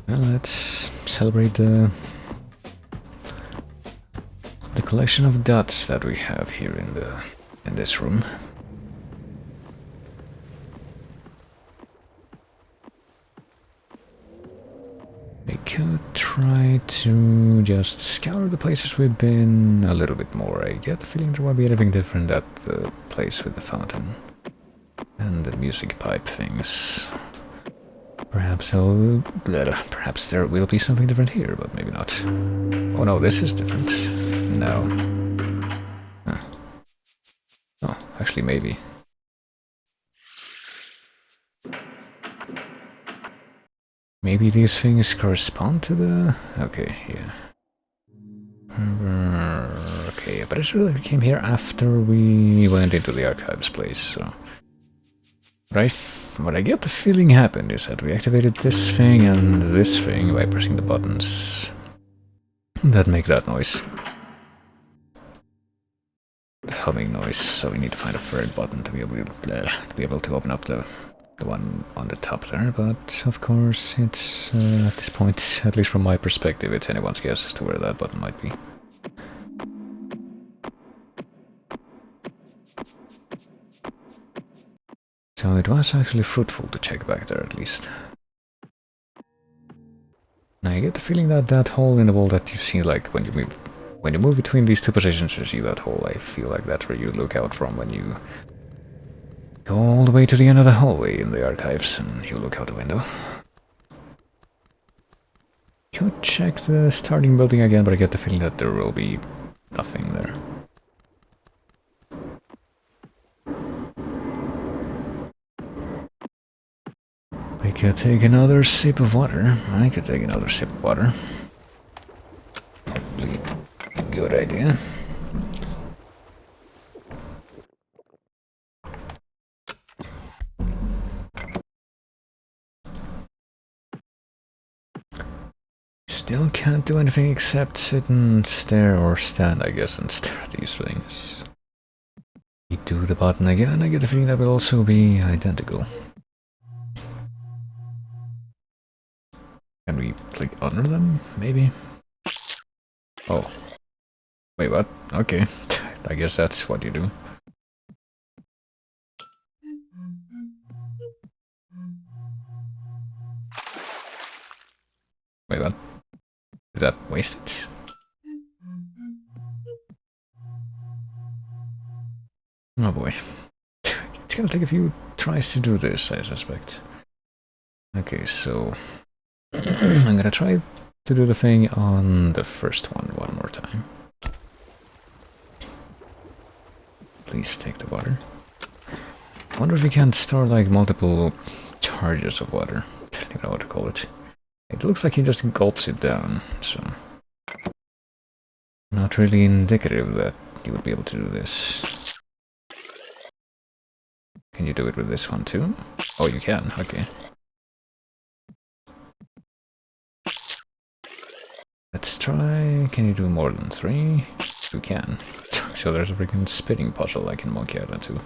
Well, let's celebrate the collection of dots that we have here in this room. I could try to just scour the places we've been a little bit more. I get the feeling there won't be anything different at the place with the fountain and the music pipe things. Perhaps there will be something different here, but maybe not. Oh no, this is different. No. Huh. Oh, actually maybe. Maybe these things correspond to the... Okay, yeah. Okay, but it really came here after we went into the archives place, so... What I get the feeling happened is that we activated this thing and this thing by pressing the buttons that make that noise. The humming noise, so we need to find a third button to be able to open up the one on the top there, but of course it's, at this point, at least from my perspective, it's anyone's guess as to where that button might be. So it was actually fruitful to check back there at least. Now I get the feeling that that hole in the wall that you see, like when you move between these two positions, you see that hole. I feel like that's where you look out from when you go all the way to the end of the hallway in the archives and you look out the window. Could check the starting building again, but I get the feeling that there will be nothing there. I could take another sip of water. I could take another sip of water. Probably a good idea. Still can't do anything except sit and stare, or stand, I guess, and stare at these things. We do the button again, I get the feeling that will also be identical. Can we click under them, maybe? Oh. Wait, what? Okay. I guess that's what you do. Wait, what? Is that wasted? Oh boy. It's gonna take a few tries to do this, I suspect. Okay, so... I'm gonna try to do the thing on the first one more time. Please take the water. I wonder if we can store like multiple charges of water. I don't even know what to call it. It looks like he just gulps it down, so... Not really indicative that you would be able to do this. Can you do it with this one too? Oh, you can, okay. Let's try... Can you do more than 3? You can. So there's a freaking spinning puzzle like in Monkey Island too.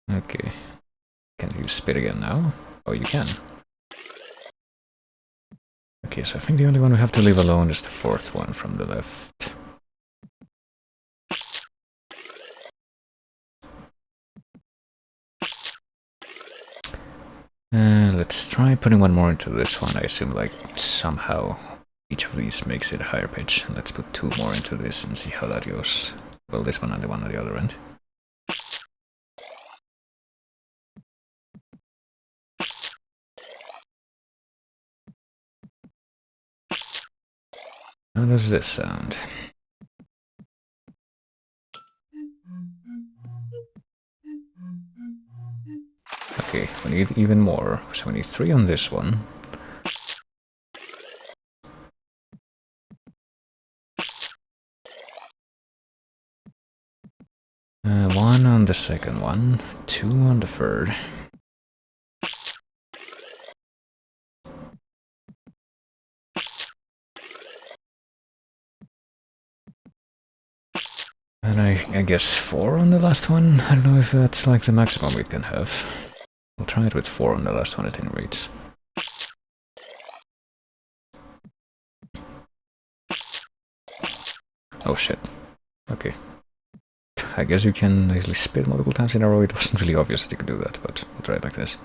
Okay. Can you spit again now? Oh, you can. Okay, so I think the only one we have to leave alone is the fourth one from the left. Let's try putting one more into this one. I assume like somehow each of these makes it a higher pitch. Let's put 2 more into this and see how that goes. Well, this one and the one on the other end. How does this sound? Okay, we need even more. So we need 3 on this one. One on the second one, 2 on the third. And I guess 4 on the last one. I don't know if that's like the maximum we can have. We'll try it with 4 on the last one at any rate. Oh shit. Okay. I guess you can easily spit multiple times in a row. It wasn't really obvious that you could do that, but we'll try it like this.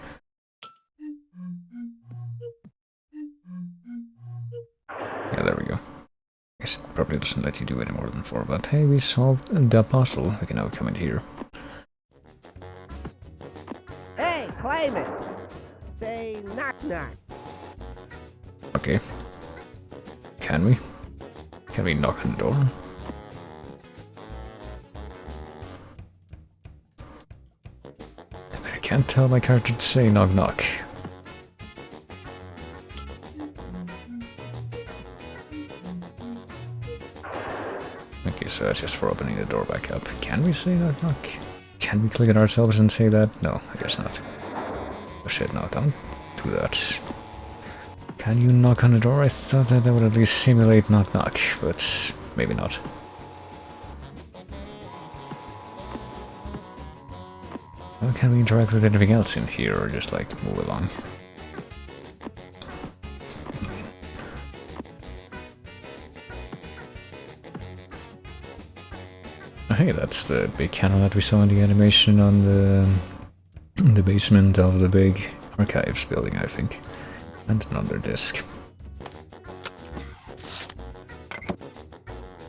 Yeah, there we go. I guess it probably doesn't let you do any more than 4, but hey, we solved the puzzle. We can now come in here. Hey, claim it. Say knock knock. Okay. Can we? Can we knock on the door? I can't tell my character to say knock knock. Okay, so that's just for opening the door back up. Can we say knock knock? Can we click it ourselves and say that? No, I guess not. Oh shit, no, don't do that. Can you knock on the door? I thought that would at least simulate knock knock, but maybe not. Well, can we interact with anything else in here, or just like move along? Hey, that's the big cannon that we saw in the animation on the basement of the big archives building, I think. And another disc.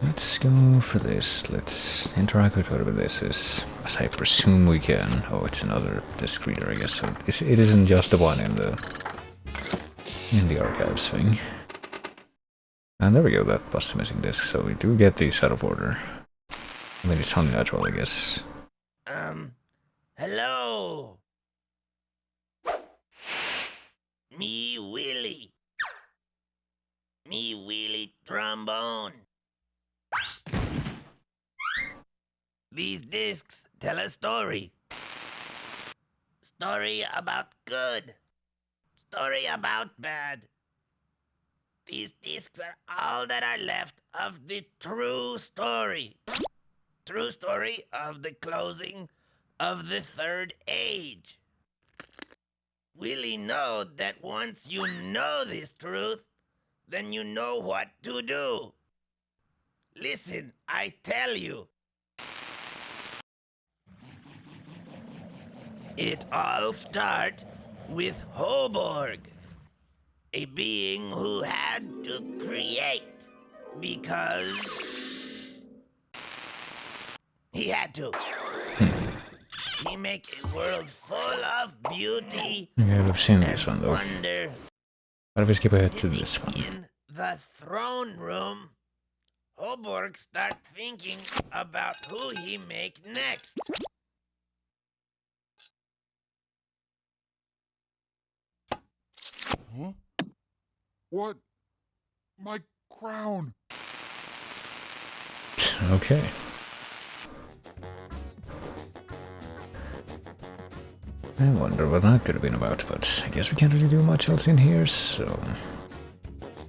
Let's go for this. Let's interact with whatever this is, as I presume we can. Oh, it's another disc reader, I guess. So it isn't just the one in the archives thing. And there we go. That was the missing disc. So we do get these out of order. I mean, it's only natural, I guess. Hello? Me Willie. Me Willie Trombone. These discs tell a story. Story about good. Story about bad. These discs are all that are left of the true story. True story of the closing of the Third Age. Willie know that once you know this truth, then you know what to do. Listen, I tell you. It all starts with Hoborg, a being who had to create because he had to. He make a world full of beauty Yeah, we've seen and this one though. wonder. What if we skip ahead to this one? In the throne room, Hoborg start thinking about who he make next. Huh? What? My crown! Okay. I wonder what that could have been about, but I guess we can't really do much else in here, so...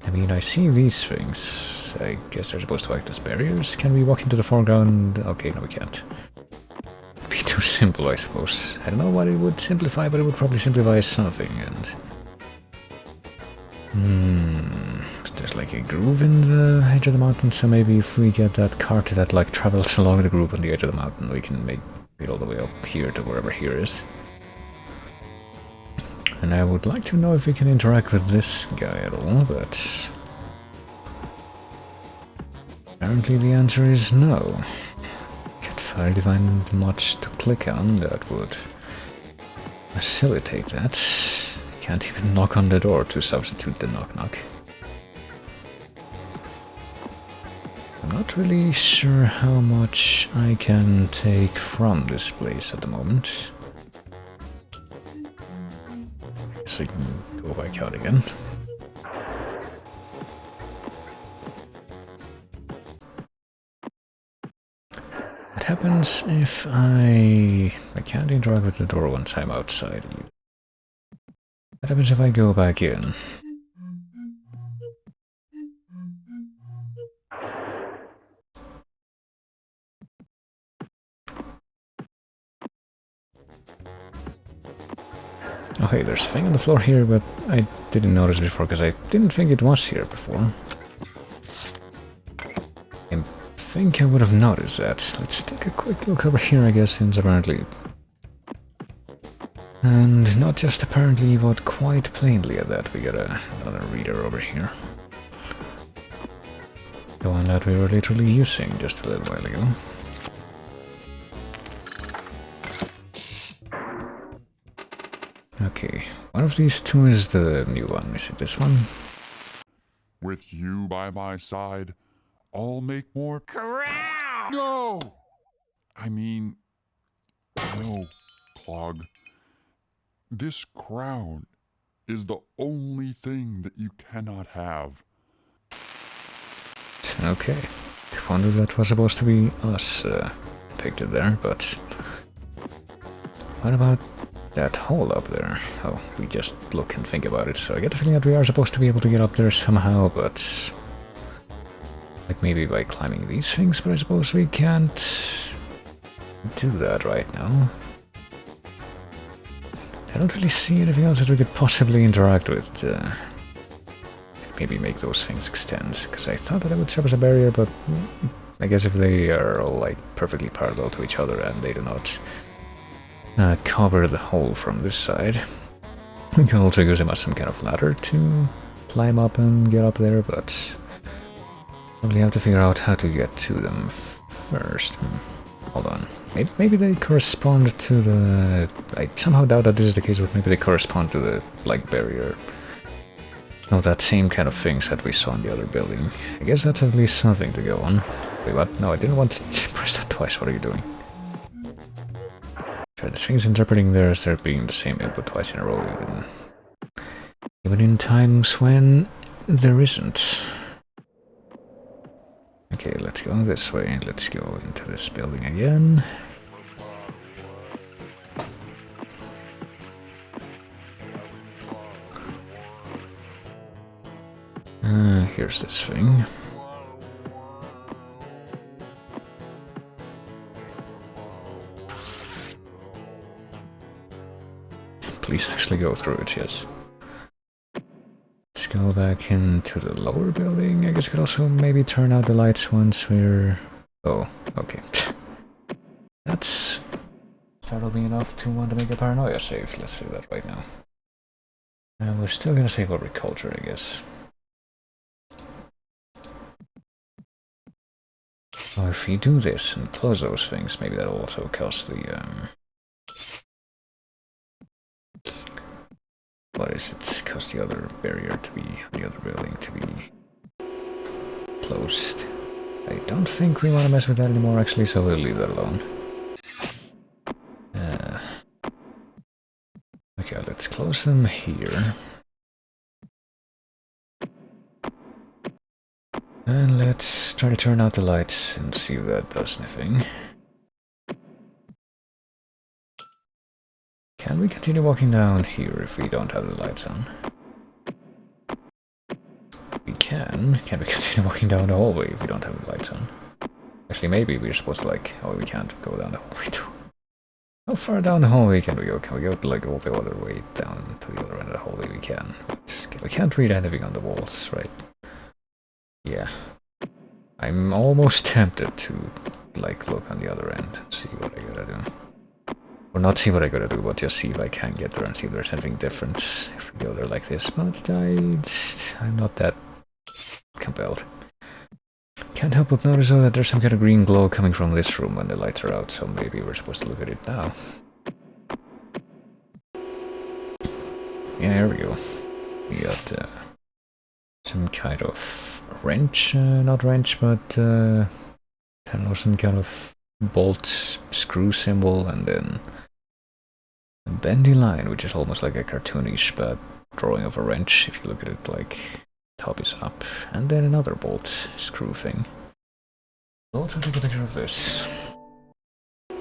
I mean, I see these things. I guess they're supposed to act as barriers. Can we walk into the foreground? Okay, no we can't. It'd be too simple, I suppose. I don't know what it would simplify, but it would probably simplify something, and... There's like a groove in the edge of the mountain, so maybe if we get that cart that like travels along the groove on the edge of the mountain, we can make it all the way up here to wherever here is. And I would like to know if we can interact with this guy at all, but... apparently the answer is no. Can't really find much to click on that would facilitate that. Can't even knock on the door to substitute the knock-knock. I'm not really sure how much I can take from this place at the moment. so you can go back out again. What happens if I can't interact with the door once I'm outside? What happens if I go back in? Oh hey, there's a thing on the floor here, but I didn't notice before because I didn't think it was here before. I think I would have noticed that. Let's take a quick look over here, I guess, since apparently... And not just apparently, but quite plainly at that, we got another reader over here. The one that we were literally using just a little while ago. Okay, one of these two is the new one. Is it this one? With you by my side, I'll make more. Crown! No! I mean, no, Clog. This crown is the only thing that you cannot have. Okay. I wonder if that was supposed to be us depicted there, but... What about that hole up there? Oh, we just look and think about it, so I get the feeling that we are supposed to be able to get up there somehow, but... Like maybe by climbing these things, but I suppose we can't do that right now. I don't really see anything else that we could possibly interact with. Maybe make those things extend, because I thought that it would serve as a barrier, but I guess if they are all like perfectly parallel to each other and they do not cover the hole from this side, we can also use them as some kind of ladder to climb up and get up there, but probably have to figure out how to get to them first. Hold on. Maybe they correspond to the... I somehow doubt that this is the case, but maybe they correspond to the, like, barrier. No, that same kind of things that we saw in the other building. I guess that's at least something to go on. Wait, what? No, I didn't want to press that twice. What are you doing? Sure, this thing's interpreting there as there being the same input twice in a row, even in times when there isn't. Okay, let's go this way. Let's go into this building again. Here's this thing. Please actually go through it, yes. Let's go back into the lower building. I guess we could also maybe turn out the lights once we're... Oh, okay. That's startled me enough to want to make a paranoia save. Let's say that right now. And we're still gonna save agriculture, I guess. So if we do this and close those things, maybe that'll also cause the... What is it? Cause the other barrier to be... the other building to be... closed. I don't think we want to mess with that anymore, actually, so we'll leave that alone. Okay, let's close them here. And let's try to turn out the lights and see if that does anything. Can we continue walking down here if we don't have the lights on? We can. Can we continue walking down the hallway if we don't have the lights on? Actually, maybe we're supposed to like... Oh, we can't go down the hallway too. How far down the hallway can we go? Can we go like all the other way down to the other end of the hallway? We can. But we can't read anything on the walls, right? Yeah. I'm almost tempted to like look on the other end and see what I gotta do. Or not see what I gotta do, but just see if I can get there and see if there's anything different if we go there like this. But I'm not that compelled. Can't help but notice though that there's some kind of green glow coming from this room when the lights are out, so maybe we're supposed to look at it now. Yeah, there we go. We got some kind of wrench, not wrench, but I don't know, some kind of bolt screw symbol, and then A bendy line, which is almost like a cartoonish but drawing of a wrench if you look at it like top is up. And then another bolt screw thing. I'll also take a picture of this. I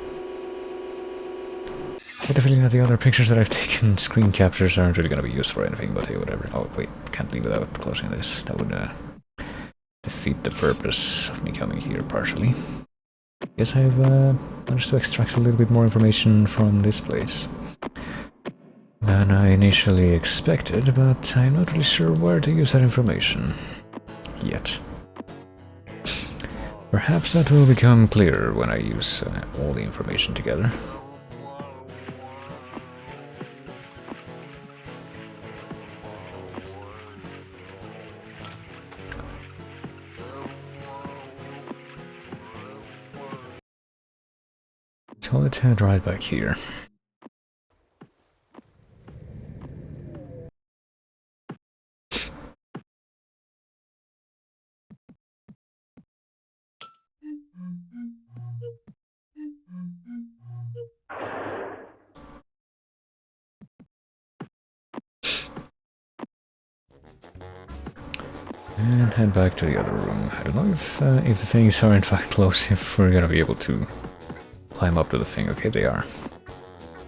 get the feeling that the other pictures that I've taken, screen captures, aren't really going to be used for anything, but hey, whatever. Oh, wait, can't leave without closing this. That would defeat the purpose of me coming here partially. Guess I've managed to extract a little bit more information from this place than I initially expected, but I'm not really sure where to use that information yet. Perhaps that will become clearer when I use all the information together. So let's head right back here. And head back to the other room. I don't know if the things are in fact close, if we're gonna be able to climb up to the thing. Okay, they are.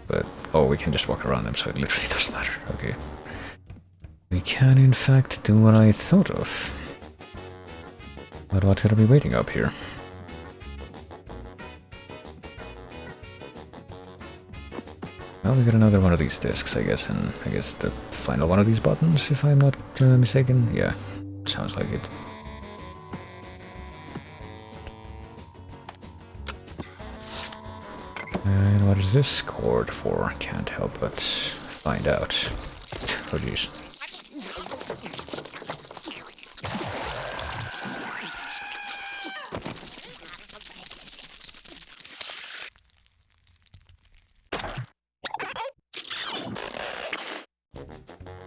But, oh, we can just walk around them, so it literally doesn't matter. Okay. We can, in fact, do what I thought of. But what's gonna be waiting up here? Well, we got another one of these discs, I guess, and I guess the final one of these buttons, if I'm not mistaken. Yeah, sounds like it. And what is this cord for? Can't help but find out. Oh jeez.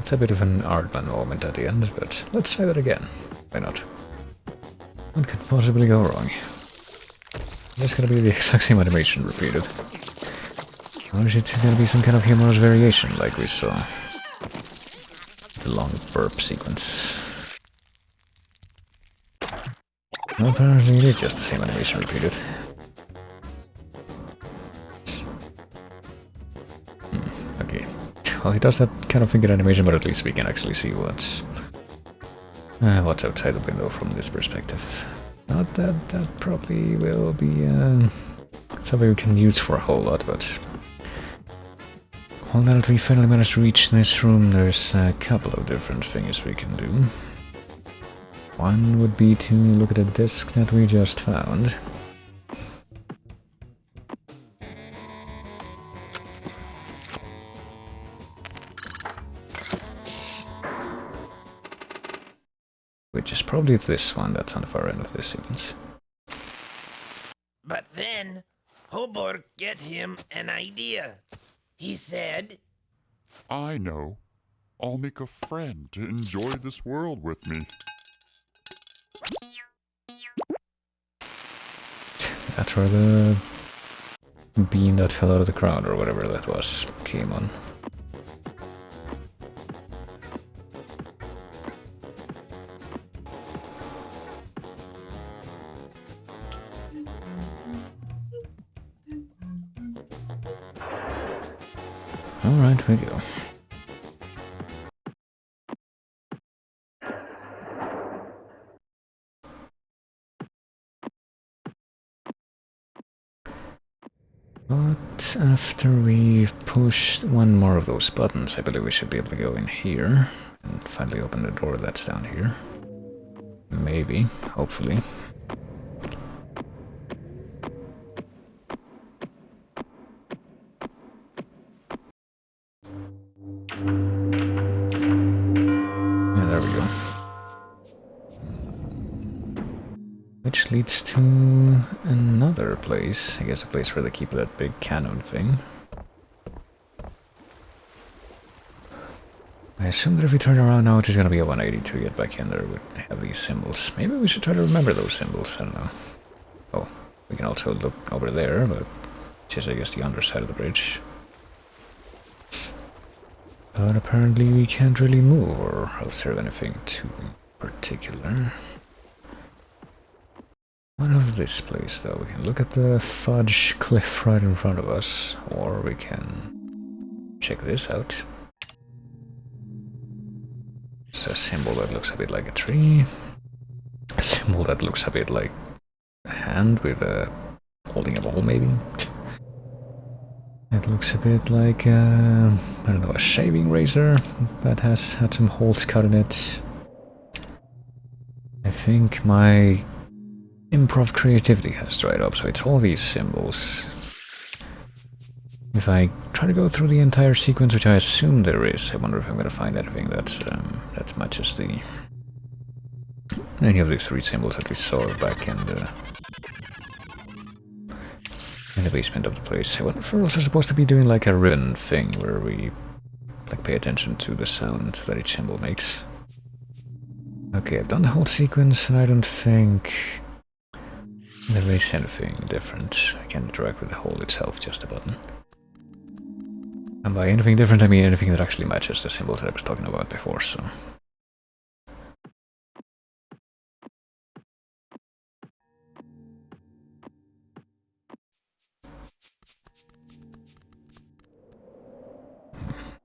It's a bit of an Aardman moment at the end, but let's try that again. Why not? What could possibly go wrong? There's gonna be the exact same animation repeated. Or is it gonna be some kind of humorous variation like we saw? The long burp sequence. Well, apparently it is just the same animation repeated. Okay. Well, he does that kind of finger animation, but at least we can actually see what's outside the window from this perspective. Not that that probably will be something we can use for a whole lot, but well, now that we finally managed to reach this room, there's a couple of different things we can do. One would be to look at a disc that we just found. Which is probably this one that's on the far end of this sequence. But then, Hoborg get him an idea. He said, I know. I'll make a friend to enjoy this world with me. That's where the beam that fell out of the crowd, or whatever that was, came on. Alright, we go. But after we've pushed one more of those buttons, I believe we should be able to go in here and finally open the door that's down here. Maybe, hopefully. Yeah, there we go. Which leads to another place. I guess a place where they keep that big cannon thing. I assume that if we turn around now, it's just gonna be a 180 to get back in there would have these symbols. Maybe we should try to remember those symbols, I don't know. Oh, we can also look over there, but which is I guess the underside of the bridge. But apparently we can't really move or observe anything too particular. What of this place though? We can look at the fudge cliff right in front of us, or we can check this out. It's a symbol that looks a bit like a tree. A symbol that looks a bit like a hand with a holding a ball, maybe. It looks a bit like, I don't know, a shaving razor that has had some holes cut in it. I think my improv creativity has dried up, so it's all these symbols. If I try to go through the entire sequence, which I assume there is, I wonder if I'm going to find anything that matches any of these 3 symbols that we saw back in the basement of the place. I wonder if we're also supposed to be doing like a ribbon thing where we like pay attention to the sound that each symbol makes. Okay, I've done the whole sequence and I don't think there is anything different. I can interact with the hole itself, just a button. And by anything different I mean anything that actually matches the symbols that I was talking about before, so...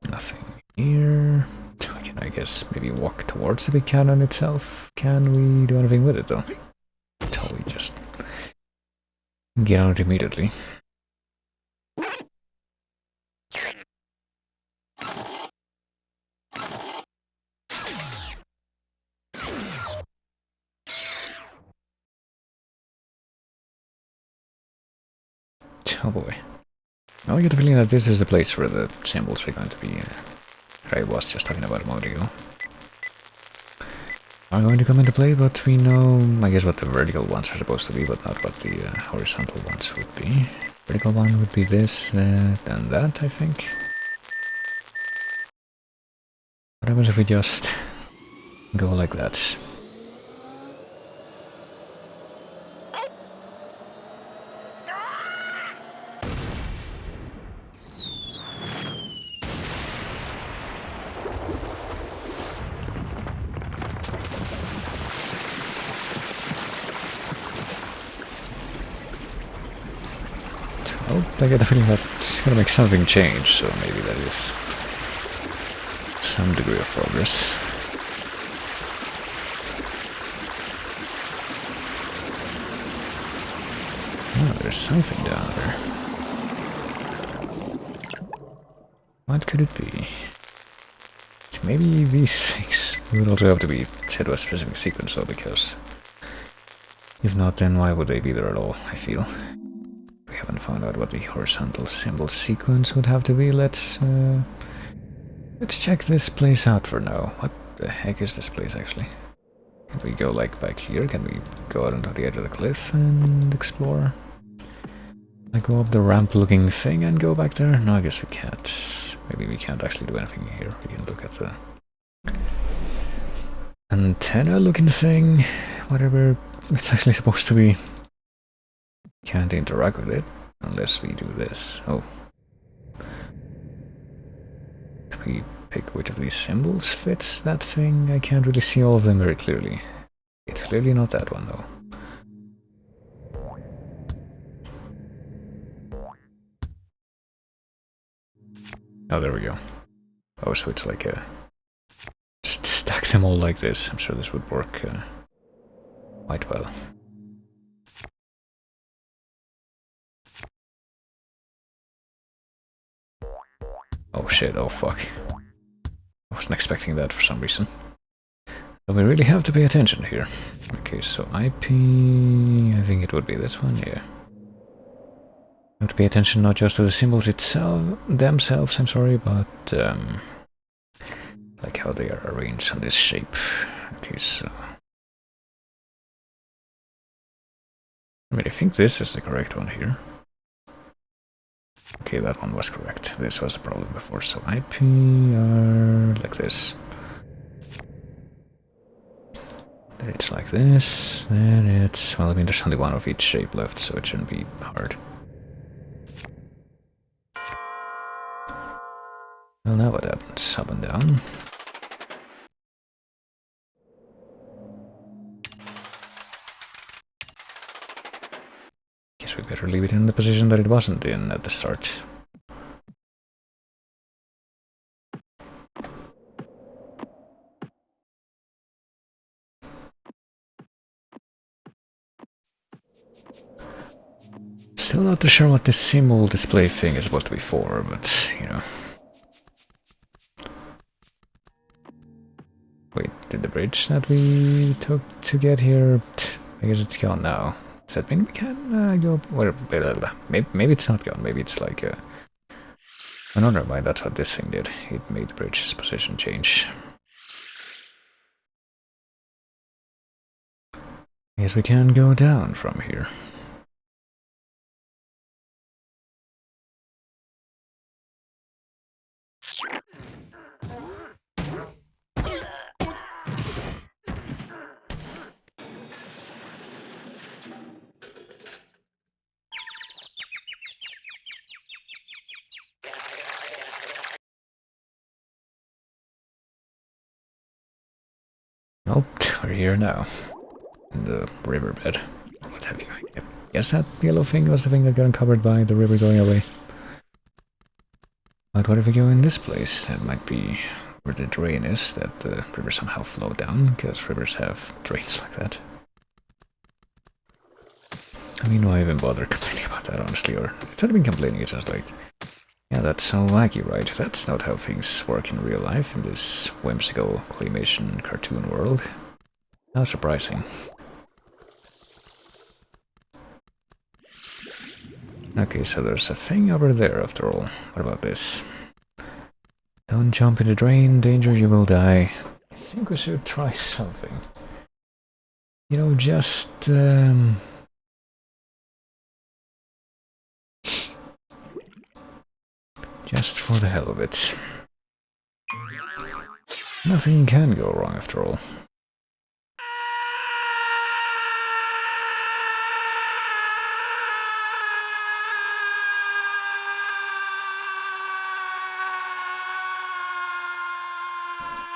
Nothing here. So we can, I guess, maybe walk towards the big cannon itself. Can we do anything with it, though? Until we just get on it immediately. Oh boy. I get the feeling that this is the place where the symbols are going to be, I was just talking about a moment ago, are going to come into play, but we know, I guess, what the vertical ones are supposed to be, but not what the horizontal ones would be. Vertical one would be this, that, and that, I think. What happens if we just go like that? I get the feeling that it's gonna make something change, so maybe that is some degree of progress. Oh, there's something down there. What could it be? Maybe these things would also have to be set to a specific sequence, though, because if not, then why would they be there at all, I feel. We haven't found out what the horizontal symbol sequence would have to be. Let's check this place out for now. What the heck is this place, actually? Can we go, like, back here? Can we go out onto the edge of the cliff and explore? Like, go up the ramp-looking thing and go back there? No, I guess we can't. Maybe we can't actually do anything here. We can look at the antenna-looking thing. Whatever it's actually supposed to be. Can't interact with it unless we do this. Oh. Can we pick which of these symbols fits that thing? I can't really see all of them very clearly. It's clearly not that one, though. Oh, there we go. Oh, so it's like a... Just stack them all like this. I'm sure this would work quite well. Oh shit, oh fuck. I wasn't expecting that for some reason. But we really have to pay attention here. Okay, so IP... I think it would be this one, yeah. We have to pay attention not just to the symbols themselves, I'm sorry, but like how they are arranged on this shape. Okay, so... I mean, I think this is the correct one here. Okay, that one was correct. This was a problem before, so IP are like this. Then it's like this, then it's... Well, I mean, there's only one of each shape left, so it shouldn't be hard. Well, now what happens? Up and down. Guess we better leave it in the position that it wasn't in at the start. Still not too sure what this symbol display thing is supposed to be for, but, you know. Wait, did the bridge that we took to get here... I guess it's gone now. Does that mean we can go... Where, maybe it's not gone, maybe it's like a... Oh, no, never mind, that's what this thing did. It made the bridge's position change. I guess we can go down from here. Oh, we're here now. In the riverbed. What have you? Yep. Guess that yellow thing was the thing that got uncovered by the river going away. But what if we go in this place? That might be where the drain is, that the river somehow flowed down, because rivers have drains like that. I mean, why even bother complaining about that, honestly? Or it's not even complaining, it's just like, yeah, that's so wacky, right? That's not how things work in real life in this whimsical claymation cartoon world. How surprising. Okay, so there's a thing over there after all. What about this? Don't jump in the drain, danger, you will die. I think we should try something. You know, just... just for the hell of it. Nothing can go wrong after all.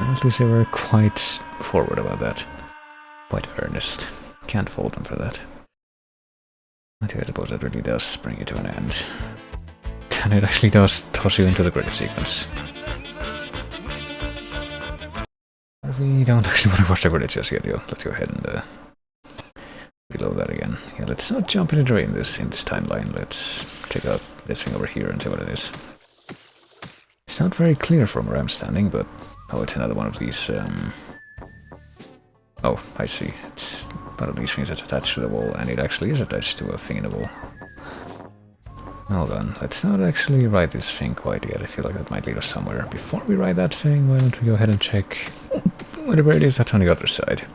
At least they were quite forward about that. Quite earnest. Can't fault them for that. I suppose that really does bring it to an end. And it actually does toss you into the credit sequence. But we don't actually want to watch the credits just yet, yo. Let's go ahead and reload that again. Yeah, let's not jump in the drain in this timeline. Let's check out this thing over here and see what it is. It's not very clear from where I'm standing, but... Oh, it's another one of these, Oh, I see. It's one of these things that's attached to the wall, and it actually is attached to a thing in the wall. Hold on, let's not actually write this thing quite yet. I feel like that might lead us somewhere. Before we write that thing, why don't we go ahead and check whatever it is that's on the other side.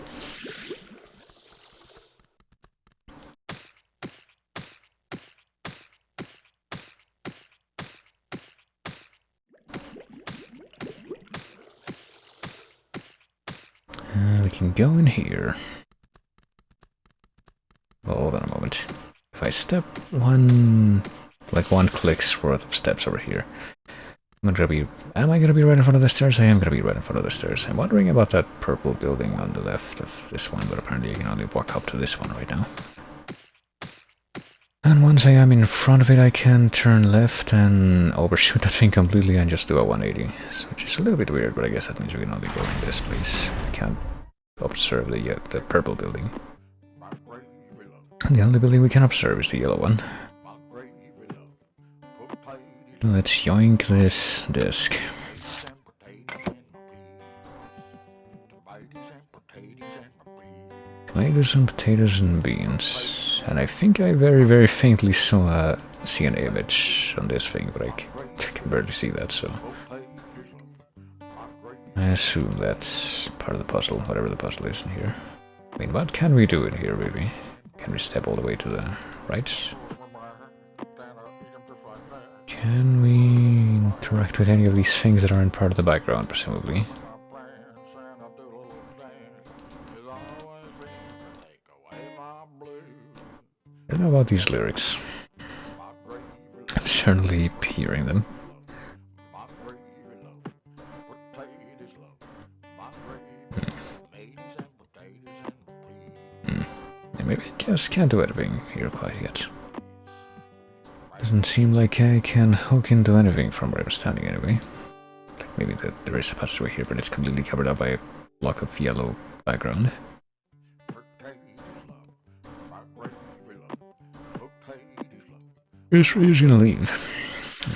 We can go in here. Well, hold on a moment. If I step one click's worth of steps over here, am I gonna be right in front of the stairs? I am gonna be right in front of the stairs. I'm wondering about that purple building on the left of this one, but apparently I can only walk up to this one right now. And once I am in front of it, I can turn left and overshoot that thing completely and just do a 180, which is a little bit weird, but I guess that means we can only go in this place. I can't observe the purple building. And the only building we can observe is the yellow one. Let's yoink this disc. Tomatoes and potatoes and beans. And I think I very, very faintly see an image on this thing, but I can barely see that, so... I assume that's part of the puzzle, whatever the puzzle is in here. I mean, what can we do in here, really? Can we step all the way to the right? Can we interact with any of these things that aren't part of the background, presumably? I don't know about these lyrics. I'm certainly hearing them. Yeah, maybe I just can't do anything here quite yet. Doesn't seem like I can hook into anything from where I'm standing anyway. Like maybe there is a passageway here, but it's completely covered up by a block of yellow background. He's gonna leave.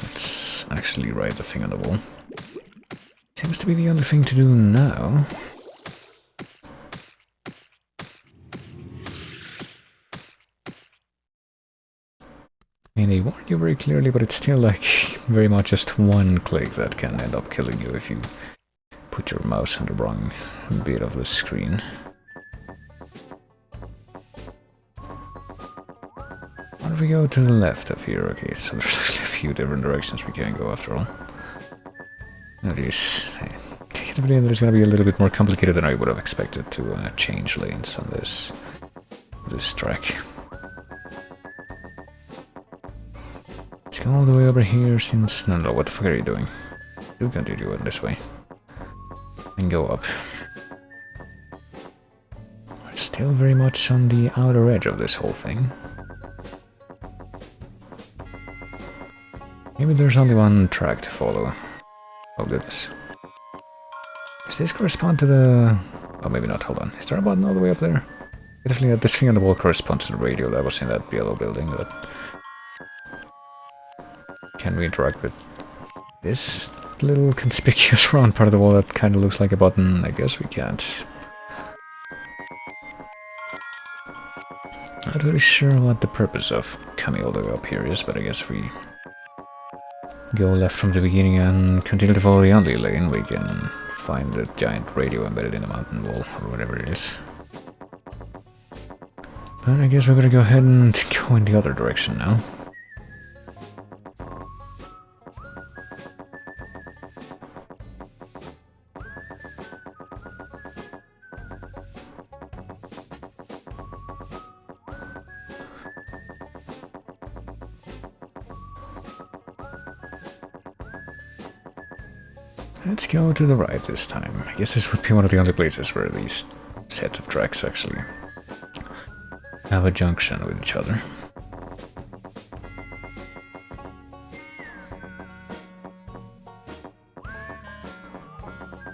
Let's actually write the thing on the wall. Seems to be the only thing to do now. I mean, they warn you very clearly, but it's still like very much just one click that can end up killing you if you put your mouse on the wrong bit of the screen. Why don't we go to the left of here? Okay, so there's actually a few different directions we can go after all. That is, I take it to believe that it's going to be a little bit more complicated than I would have expected to change lanes on this track. Let's go all the way over here since... No, what the fuck are you doing? You continue in this way. And go up. We're still very much on the outer edge of this whole thing. Maybe there's only one track to follow. Oh goodness. Does this correspond to the... Oh, maybe not, hold on. Is there a button all the way up there? Definitely this thing on the wall corresponds to the radio that was in that yellow building, but... Can we interact with this little conspicuous round part of the wall that kind of looks like a button? I guess we can't. Not really sure what the purpose of coming all the way up here is, but I guess if we go left from the beginning and continue to follow the only lane, we can find the giant radio embedded in the mountain wall, or whatever it is. But I guess we're gonna go ahead and go in the other direction now. Let's go to the right this time. I guess this would be one of the only places where these sets of tracks actually have a junction with each other.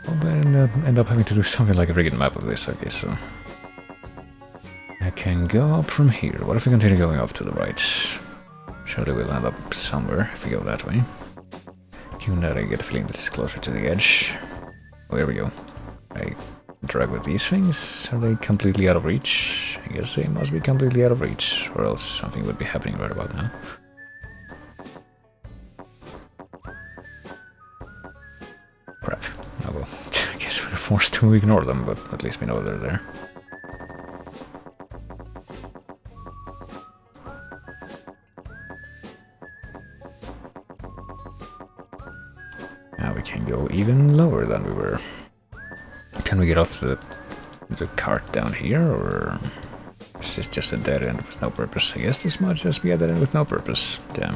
Well, but end up having to do something like a friggin' map of this, okay, so... I can go up from here. What if we continue going off to the right? Surely we'll end up somewhere if we go that way. Given that I get a feeling this is closer to the edge. Oh, there we go. I drag with these things. Are they completely out of reach? I guess they must be completely out of reach, or else something would be happening right about now. Crap. Oh well. I guess we're forced to ignore them, but at least we know they're there. Now we can go even lower than we were. Can we get off the cart down here, or is this just a dead end with no purpose? I guess this might just be a dead end with no purpose. Damn.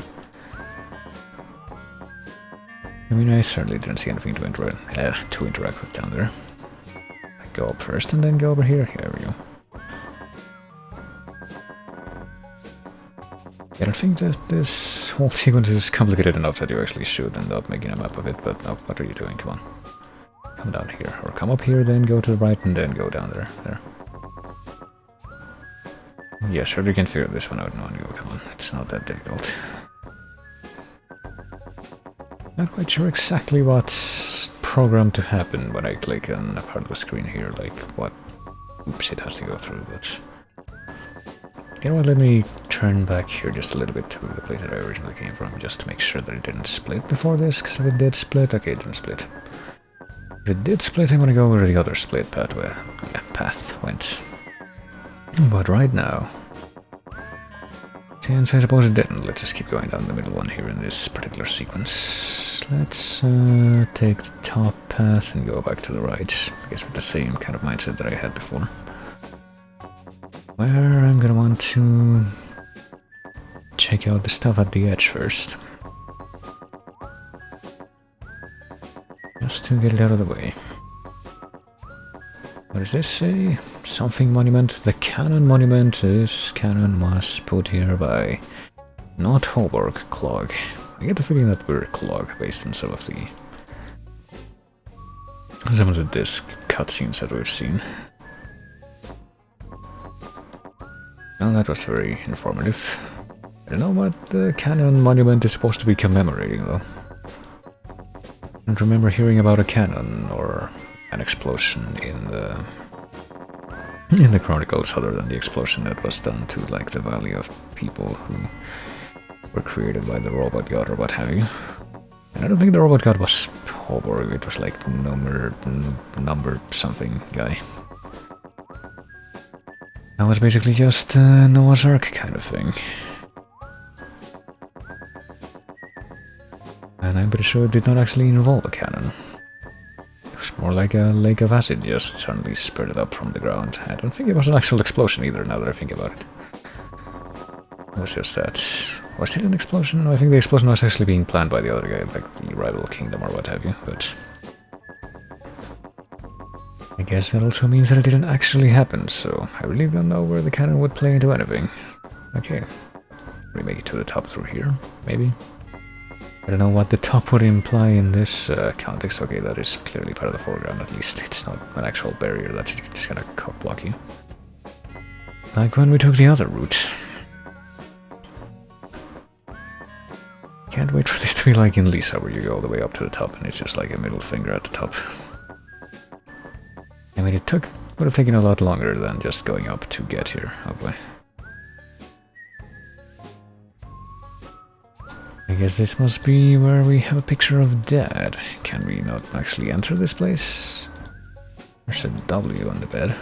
I mean, I certainly didn't see anything to interact with down there. I go up first and then go over here. There we go. I don't think that this whole sequence is complicated enough that you actually should end up making a map of it, but no, what are you doing? Come on. Come down here. Or come up here, then go to the right, and then go down there. There. Yeah, sure, you can figure this one out in one go. Come on, it's not that difficult. Not quite sure exactly what's programmed to happen when I click on a part of the screen here, like what oops it has to go through, but... You know what, let me turn back here just a little bit to the place that I originally came from, just to make sure that it didn't split before this, because if it did split, okay, it didn't split. If it did split, I'm gonna go where the other split path went. But right now, since I suppose it didn't, let's just keep going down the middle one here in this particular sequence. Let's take the top path and go back to the right, I guess with the same kind of mindset that I had before. Where I'm gonna want to check out the stuff at the edge first. Just to get it out of the way. What does this say? Something monument. The canon monument. This canon was put here by not Hoborg, Clog. I get the feeling that we're Clog based on some of the disc cutscenes that we've seen. Well, that was very informative. I don't know what the canon monument is supposed to be commemorating, though. I don't remember hearing about a cannon or an explosion in the Chronicles, other than the explosion that was done to, like, the Valley of People who were created by the Robot God or what have you. And I don't think the Robot God was Hoborg, it was like number something guy. That was basically just Noah's Ark kind of thing. And I'm pretty sure it did not actually involve a cannon. It was more like a lake of acid just suddenly spurted up from the ground. I don't think it was an actual explosion either, now that I think about it. It was just that. Was it an explosion? No, I think the explosion was actually being planned by the other guy, like the rival kingdom or what have you, but I guess that also means that it didn't actually happen, so I really don't know where the cannon would play into anything. Okay. We make it to the top through here, maybe? I don't know what the top would imply in this context. Okay, that is clearly part of the foreground, at least. It's not an actual barrier that's just gonna block you. Like when we took the other route. Can't wait for this to be like in Lisa, where you go all the way up to the top and it's just like a middle finger at the top. I mean, would have taken a lot longer than just going up to get here, hopefully. I guess this must be where we have a picture of Dad. Can we not actually enter this place? There's a W on the bed.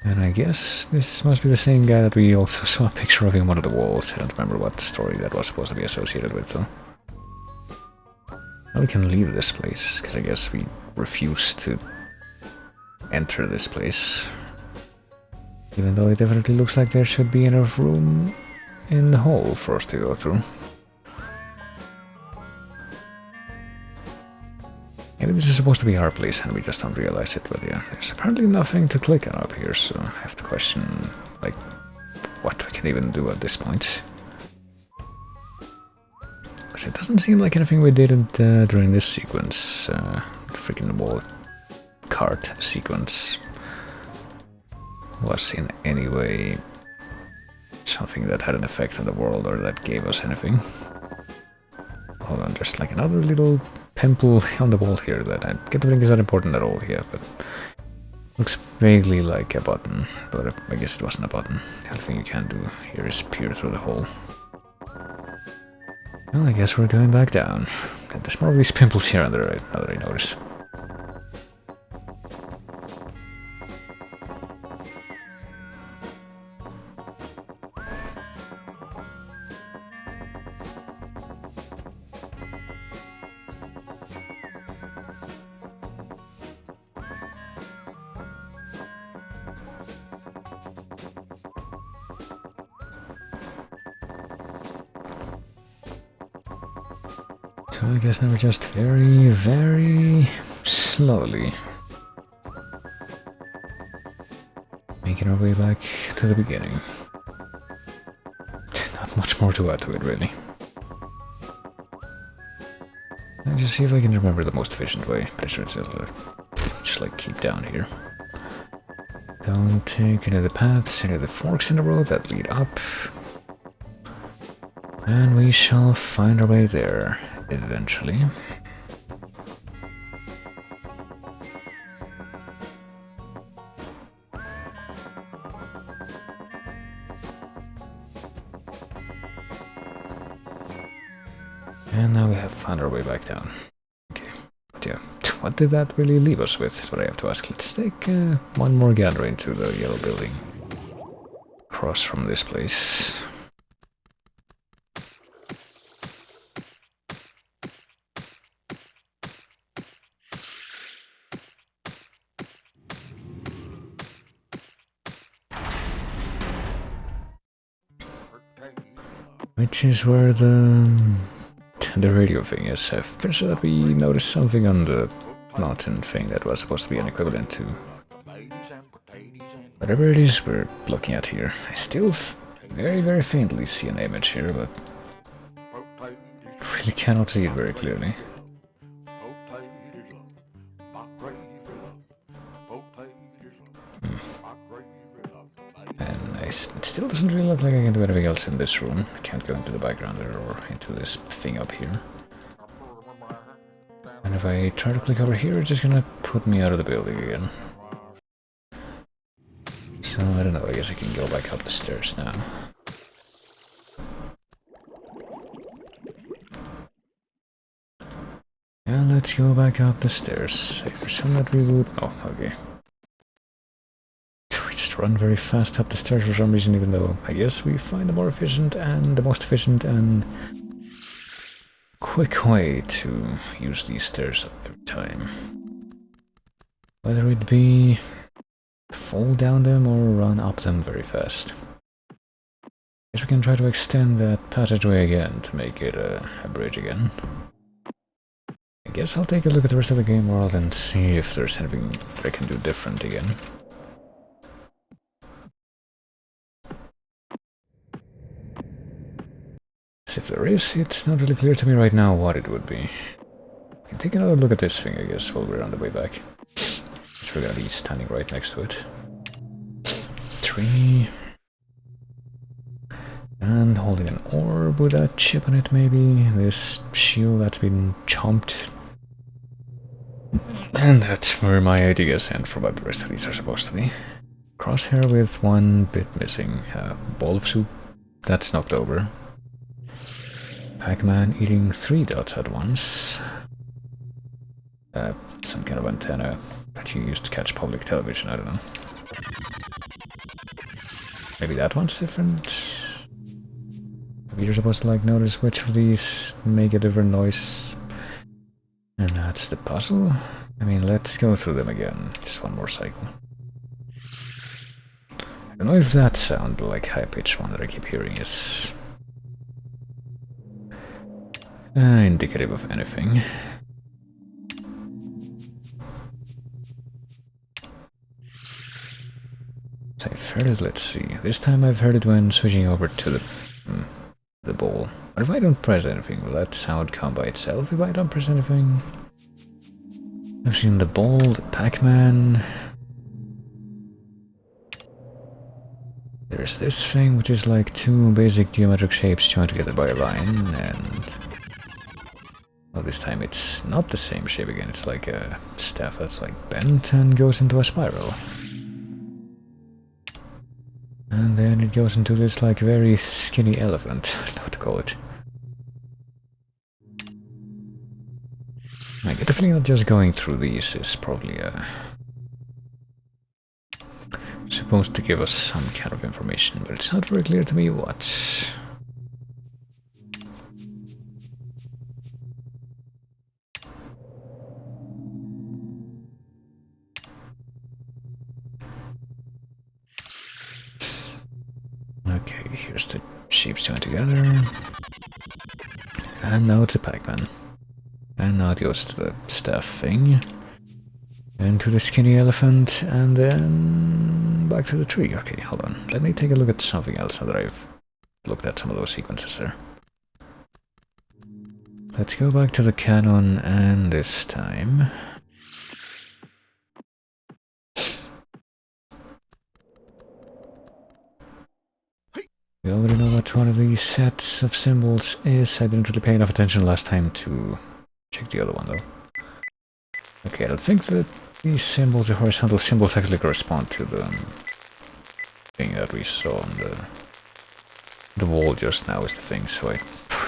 And I guess this must be the same guy that we also saw a picture of in one of the walls. I don't remember what story that was supposed to be associated with, though. Now we can leave this place, because I guess we refuse to enter this place. Even though it definitely looks like there should be enough room in the hole for us to go through. Maybe this is supposed to be our place and we just don't realize it, but yeah, there's apparently nothing to click on up here, so I have to question, like, what we can even do at this point. Because it doesn't seem like anything we did during this sequence, the freaking wall cart sequence, was in any way something that had an effect on the world or that gave us anything. Hold on, there's like another little pimple on the wall here that I get the feeling is not important at all here, but looks vaguely like a button, but I guess it wasn't a button. The only thing you can do here is peer through the hole. Well, I guess we're going back down. And there's more of these pimples here on the right, now that I notice. So I guess now we're just very, very slowly making our way back to the beginning. Not much more to add to it, really. I'll just see if I can remember the most efficient way. Pretty sure it's just like keep down here. Don't take any of the paths, any of the forks in the road that lead up. And we shall find our way there eventually. And now we have found our way back down. Okay, but yeah, what did that really leave us with is what I have to ask. Let's take one more gander into the yellow building across from this place. Which is where the radio thing is. I'm pretty sure that we noticed something on the mountain thing that was supposed to be an equivalent to whatever it is we're looking at here. I still very, very faintly see an image here, but really cannot see it very clearly. And it still doesn't really look like I can do anything else in this room. I can't go into the background or into this thing up here. And if I try to click over here, it's just gonna put me out of the building again. So, I don't know, I guess I can go back up the stairs now. Yeah, let's go back up the stairs. I presume that we would... Oh, okay. We just run very fast up the stairs for some reason, even though I guess we find the more efficient and the most efficient and quick way to use these stairs every time. Whether it be fall down them or run up them very fast. Guess we can try to extend that passageway again to make it a bridge again. I guess I'll take a look at the rest of the game world and see if there's anything I can do different again. If there is, it's not really clear to me right now what it would be. We can take another look at this thing, I guess, while we're on the way back. Which we're gonna be standing right next to it. Tree. And holding an orb with a chip on it, maybe. This shield that's been chomped. And that's where my ideas end for what the rest of these are supposed to be. Crosshair with one bit missing. Bowl of soup that's knocked over. Pac-Man eating 3 dots at once. Some kind of antenna that you use to catch public television, I don't know. Maybe that one's different? Maybe you're supposed to like notice which of these make a different noise. And that's the puzzle? I mean, let's go through them again. Just one more cycle. I don't know if that sound, like high-pitched one that I keep hearing, is indicative of anything. So I've heard it, let's see. This time I've heard it when switching over to the bowl. But if I don't press anything, will that sound come by itself if I don't press anything? I've seen the bowl, the Pac-Man. There's this thing, which is like 2 basic geometric shapes joined together by a line, and... well, this time it's not the same shape again, it's like a staff that's like bent and goes into a spiral. And then it goes into this like very skinny elephant, I don't know what to call it. I get the feeling that just going through these is probably supposed to give us some kind of information, but it's not very clear to me what. Okay, here's the shapes joined together. And now it's a Pac-Man. And now it goes to the staff thing. And to the skinny elephant, and then back to the tree. Okay, hold on. Let me take a look at something else now that I've looked at some of those sequences there. Let's go back to the canon, and this time... we already know what one of these sets of symbols is. I didn't really pay enough attention last time to check the other one, though. Okay, I don't think that these symbols, the horizontal symbols, actually correspond to the thing that we saw on the wall just now is the thing, so I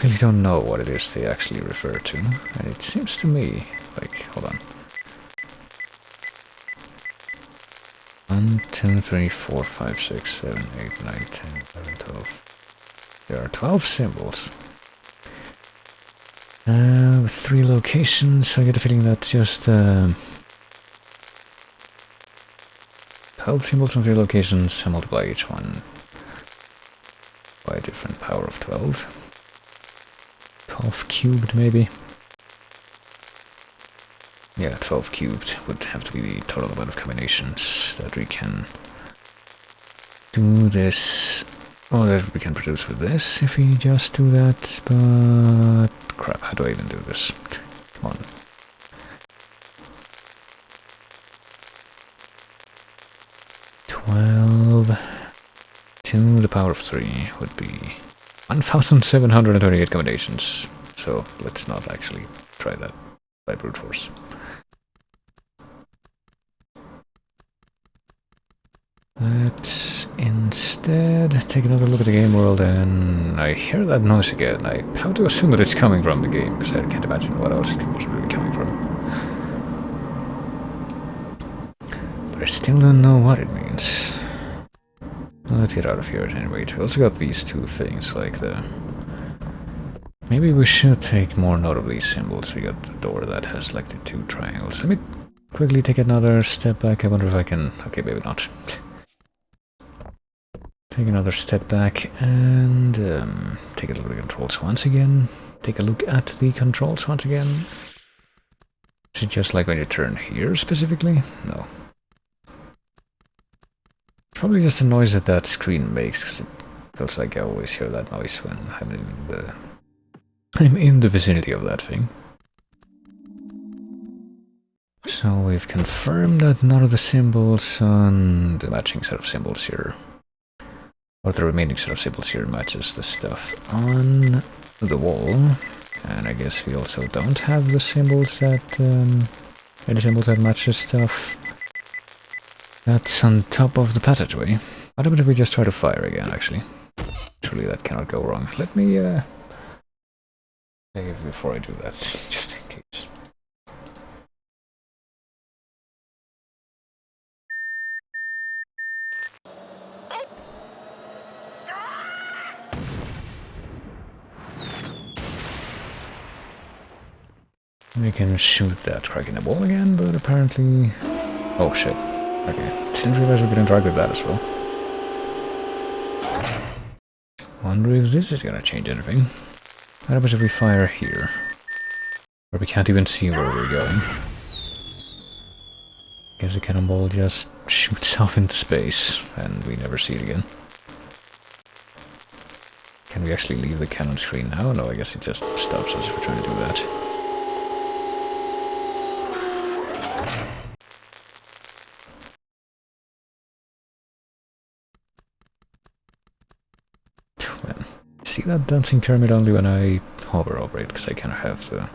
really don't know what it is they actually refer to. And it seems to me, like, hold on. 1, 2, 3, 4, 5, 6, 7, 8, 9, 10, 11, 12. There are 12 symbols. With 3 locations, so I get the feeling that's just 12 symbols on 3 locations, and multiply each one by a different power of 12. 12 cubed, maybe. Yeah, 12 cubed would have to be the total amount of combinations that we can do this, or that we can produce with this if we just do that, but crap, how do I even do this? Come on. To the power of 3 would be 1,728 combinations, so let's not actually try that by brute force. Let's instead take another look at the game world, and I hear that noise again. I have to assume that it's coming from the game, because I can't imagine what else it could possibly be coming from. But I still don't know what it means. Let's get out of here at any rate. We also got these two things, like the... Maybe we should take more note of these symbols. We got the door that has like the two triangles. Let me quickly take another step back. I wonder if I can... Okay, maybe not. Take another step back and take a look at the controls once again. Take a look at the controls once again. Is it just like when you turn here specifically? No. Probably just the noise that that screen makes, 'cause it feels like I always hear that noise when I'm in the vicinity of that thing. So we've confirmed that none of the symbols on the matching set of symbols here, or the remaining set of symbols here, matches the stuff on the wall. And I guess we also don't have the symbols that, any symbols that match the stuff that's on top of the passageway. What about if we just try to fire again, actually? Surely that cannot go wrong. Let me, save before I do that, just in case. We can shoot that crack in the wall again, but apparently... Oh shit. Okay, didn't realize we could interact with that as well. Wonder if this is gonna change anything. What happens if we fire here? Where we can't even see where we're going. Guess the cannonball just shoots off into space, and we never see it again. Can we actually leave the cannon screen now? No, I guess it just stops us if we're trying to do that. See that dancing Kermit only when I hover over it, because I kind of have the...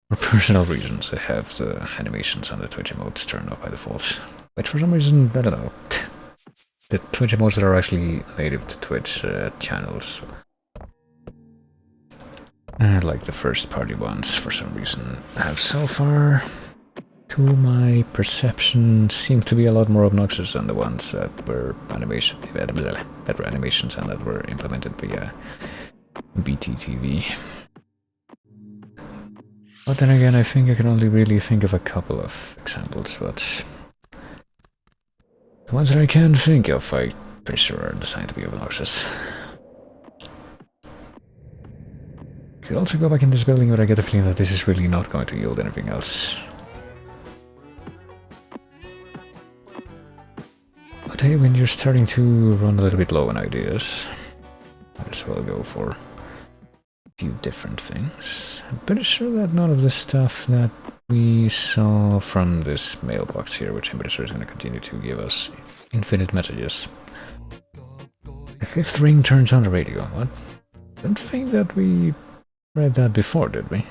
For personal reasons, I have the animations on the Twitch emotes turned off by default. Which for some reason, I don't know. The Twitch emotes that are actually native to Twitch channels. Like the first party ones, for some reason, have so far, to my perception, seem to be a lot more obnoxious than the ones that were animations and that were implemented via BTTV. But then again, I think I can only really think of a couple of examples, but the ones that I can think of, I'm pretty sure are designed to be obnoxious. Could also go back in this building, but I get the feeling that this is really not going to yield anything else. But hey, when you're starting to run a little bit low on ideas, might as well go for a few different things. I'm pretty sure that none of the stuff that we saw from this mailbox here, which I'm pretty sure is going to continue to give us infinite messages. The fifth ring turns on the radio. What? I don't think that we read that before, did we?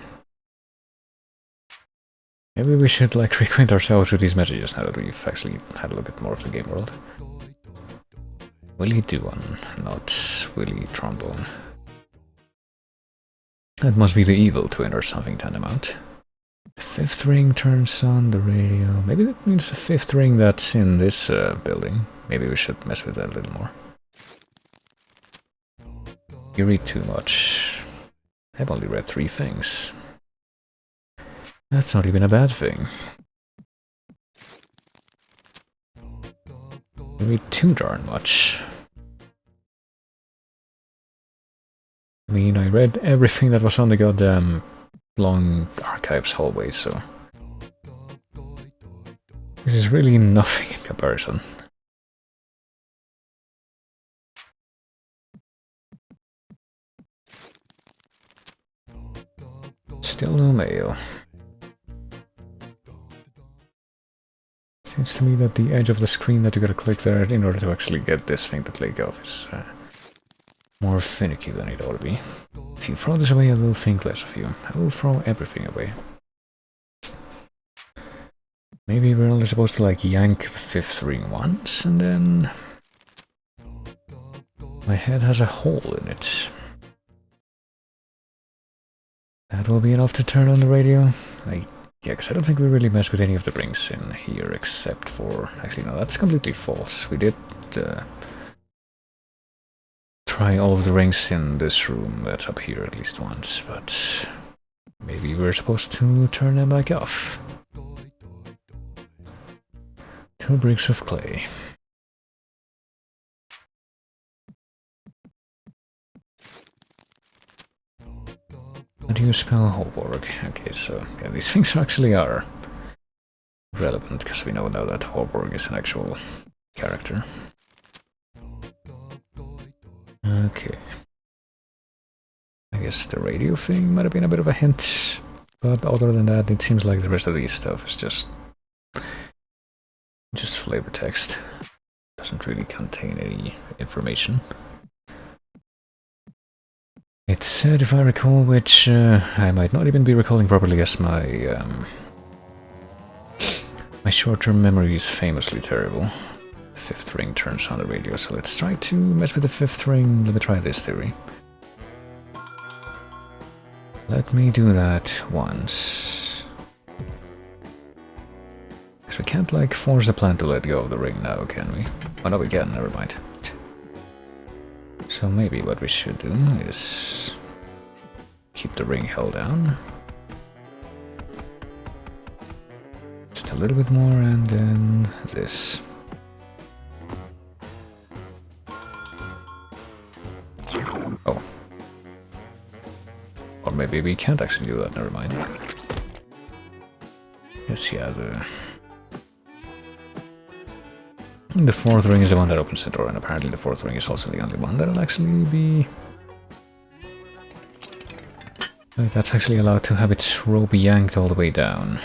Maybe we should like reacquaint ourselves with these messages now that we've actually had a look at more of the game world. Willie Duan, not Willie Trombone. That must be the evil twin or something tantamount. The fifth ring turns on the radio. Maybe that means the fifth ring that's in this building. Maybe we should mess with that a little more. You read too much. I've only read 3 things. That's not even a bad thing. You read too darn much. I mean, I read everything that was on the goddamn long archives hallway, so This is really nothing in comparison. Still no mail. Seems to me that the edge of the screen that you gotta click there in order to actually get this thing to click off is more finicky than it ought to be. If you throw this away, I will think less of you. I will throw everything away. Maybe we're only supposed to like yank the 5th ring once, and then my head has a hole in it. That will be enough to turn on the radio. Yeah, because I don't think we really messed with any of the rings in here, except for... Actually, no, that's completely false. We did try all of the rings in this room that's up here at least once, but maybe we're supposed to turn them back off. 2 bricks of clay. How do you spell Holborg? Okay, so yeah, these things actually are relevant, because we know now that Holborg is an actual character. Okay. I guess the radio thing might have been a bit of a hint, but other than that, it seems like the rest of these stuff is just flavor text. Doesn't really contain any information. It said, if I recall, which I might not even be recalling properly, as my my short-term memory is famously terrible. The 5th ring turns on the radio, so let's try to mess with the 5th ring. Let me try this theory. Let me do that once. Because we can't, like, force the plant to let go of the ring now, can we? Oh, no, we can, never mind. So maybe what we should do is keep the ring held down. Just a little bit more, and then this. Oh. Or maybe we can't actually do that, never mind. Yes, yeah, the 4th ring is the one that opens the door, and apparently the 4th ring is also the only one that'll actually be... Like, that's actually allowed to have its rope yanked all the way down.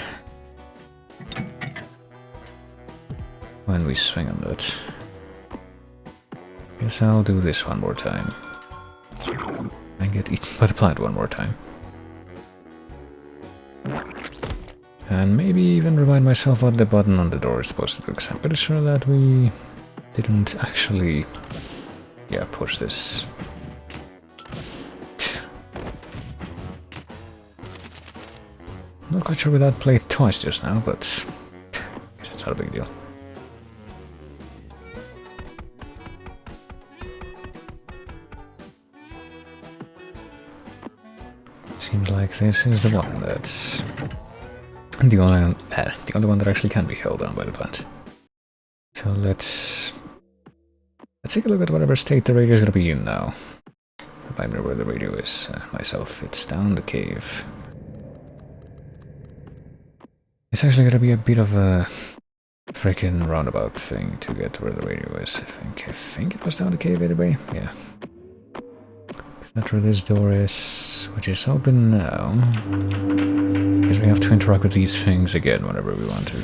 When we swing on that. Guess I'll do this one more time. And get eaten by the plant one more time. And maybe even remind myself what the button on the door is supposed to do, because I'm pretty sure that we didn't actually, push this. I'm not quite sure we that played twice just now, but I guess it's not a big deal. Seems like this is the one that's the only one that actually can be held down by the plant. So let's take a look at whatever state the radio is going to be in now. Remind me where the radio is myself. It's down the cave. It's actually going to be a bit of a freaking roundabout thing to get to where the radio is. I think it was down the cave anyway. Yeah. That's where this door is, which is open now. Because we have to interact with these things again whenever we want to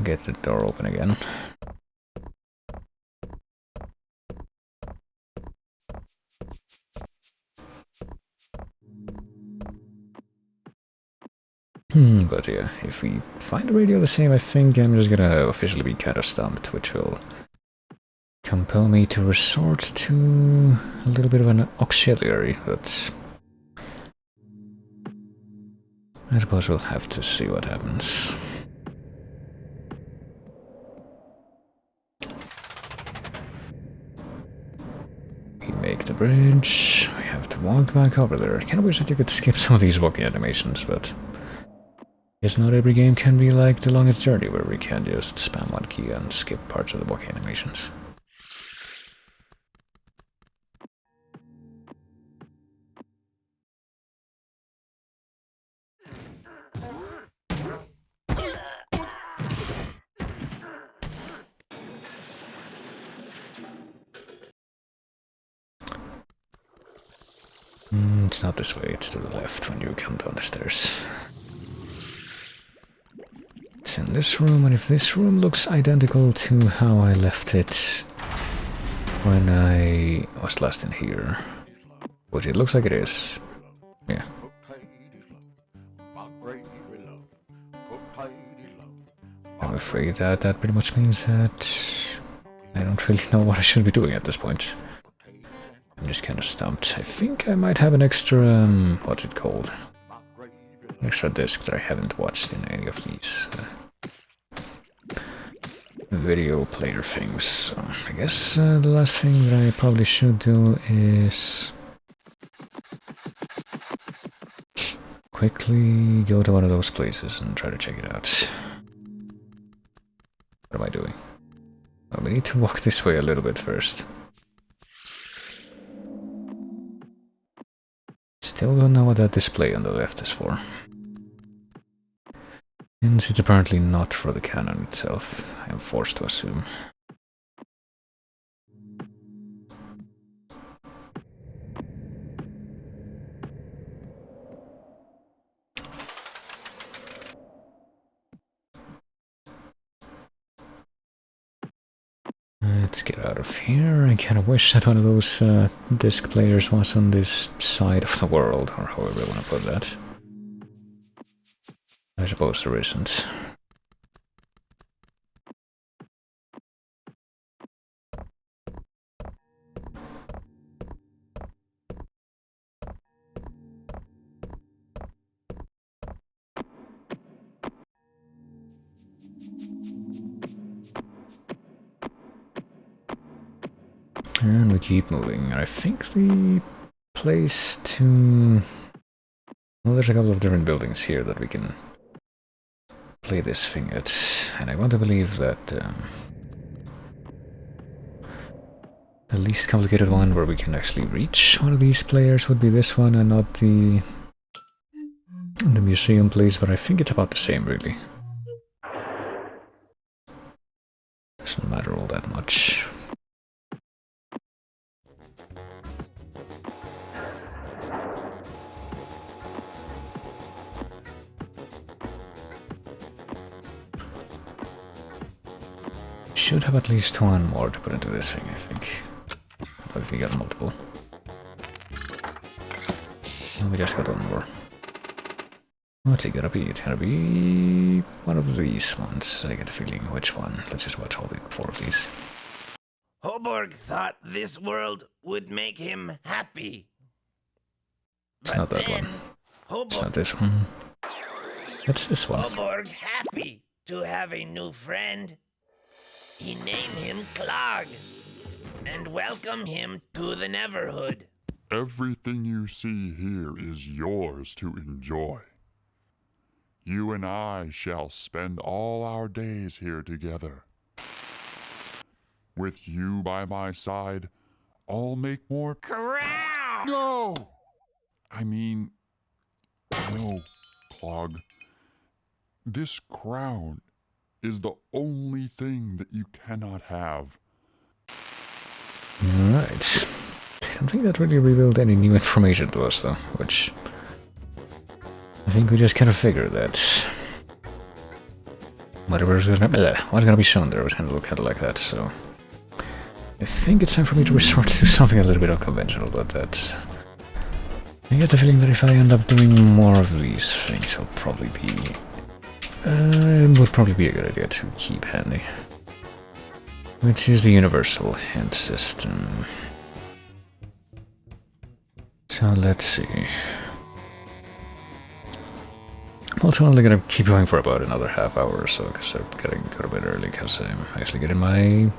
get the door open again. But yeah, if we find the radio the same, I think I'm just gonna officially be kind of stumped, which will compel me to resort to a little bit of an auxiliary, but I suppose we'll have to see what happens. We make the bridge, we have to walk back over there. I kinda wish that you could skip some of these walking animations, but I guess not every game can be like The Longest Journey, where we can just spam one key and skip parts of the walking animations. It's not this way, it's to the left when you come down the stairs. It's in this room, and if this room looks identical to how I left it when I was last in here, which it looks like it is, yeah. I'm afraid that that pretty much means that I don't really know what I should be doing at this point. I'm just kind of stumped. I think I might have an extra, what's it called? An extra disc that I haven't watched in any of these video player things. So I guess the last thing that I probably should do is quickly go to one of those places and try to check it out. What am I doing? Oh, we need to walk this way a little bit first. Still don't know what that display on the left is for. Since it's apparently not for the cannon itself, I am forced to assume. Let's get out of here. I kind of wish that one of those disc players was on this side of the world, or however you want to put that. I suppose there isn't. And we keep moving. I think the place to... Well, there's a couple of different buildings here that we can play this thing at. And I want to believe that the least complicated one where we can actually reach one of these players would be this one and not the museum place, but I think it's about the same, really. Doesn't matter all that much. Should have at least one more to put into this thing, I think. But if we got multiple. Well, we just got one more. What's it gonna be? It's gonna be one of these ones. I get the feeling. Which one? Let's just watch all the 4 of these. Hoborg thought this world would make him happy. It's not that one. It's not Hoborg, this one. It's this one. Hoborg happy to have a new friend. He named him Clog and welcomed him to the Neverhood. Everything you see here is yours to enjoy. You and I shall spend all our days here together. With you by my side, I'll make more... Crown! No! I mean... No, Clog. This crown is the only thing that you cannot have. Alright. I don't think that really revealed any new information to us, though, which... I think we just kind of figured that... what's gonna be shown there was gonna look kind of like that, so... I think it's time for me to resort to something a little bit unconventional about that. I get the feeling that if I end up doing more of these things, it'll probably be... it would probably be a good idea to keep handy. Which is the universal hand system. So let's see. I'm also only gonna keep going for about another half hour or so, because I'm getting a bit early, because I'm actually getting my...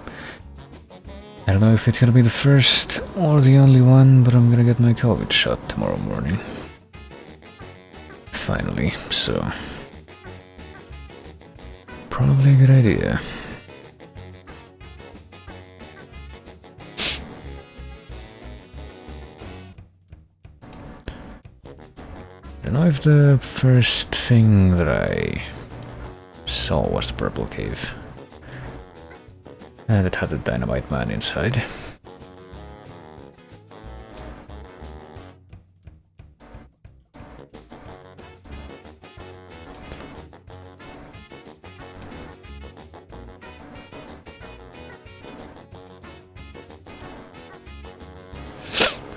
I don't know if it's gonna be the first or the only one, but I'm gonna get my COVID shot tomorrow morning. Finally, so... probably a good idea. I don't know if the first thing that I saw was the purple cave. And it had a dynamite man inside.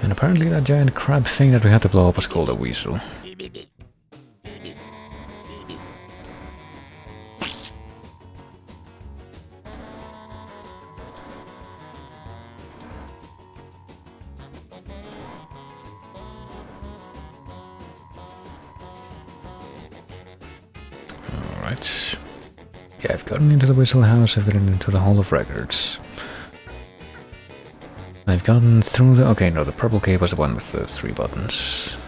And apparently that giant crab thing that we had to blow up was called a weasel. Alright. Yeah, I've gotten into the Whistle House, I've gotten into the Hall of Records. I've gotten through the... Okay, no, the purple cave was the one with the 3 buttons.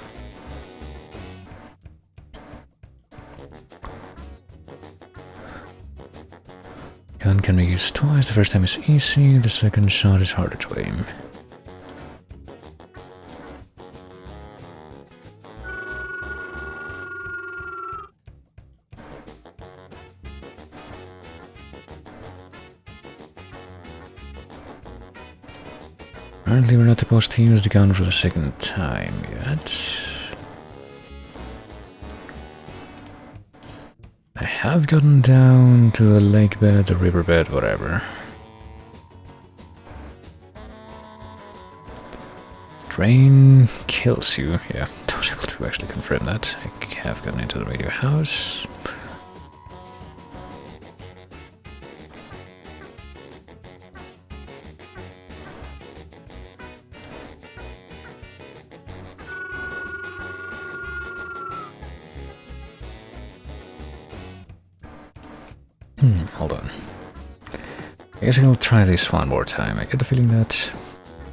Gun can be used twice, the first time is easy, the second shot is harder to aim. Apparently we're not supposed to use the gun for the second time yet. I have gotten down to a lake bed, a riverbed, whatever. Drain kills you. Yeah, I was able to actually confirm that. I have gotten into the radio house. Hold on. I guess I'll try this one more time. I get the feeling that,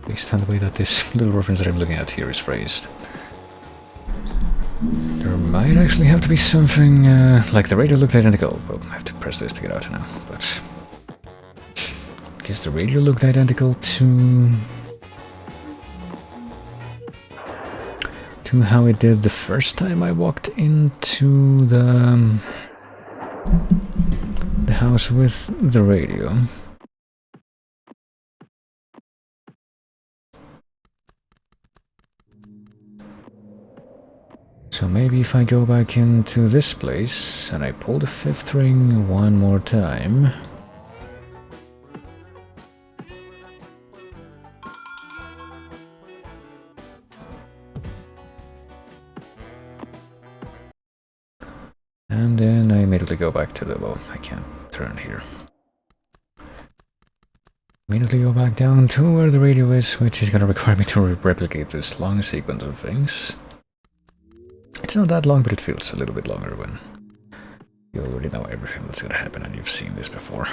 based on the way that this little reference that I'm looking at here is phrased, there might actually have to be something like the radio looked identical. Well, I have to press this to get out now, but I guess the radio looked identical to how it did the first time I walked into the house with the radio. So maybe if I go back into this place and I pull the 5th ring one more time. And then I immediately go back to the... well, I can't turn here. Immediately go back down to where the radio is, which is gonna require me to replicate this long sequence of things. It's not that long, but it feels a little bit longer when you already know everything that's gonna happen and you've seen this before.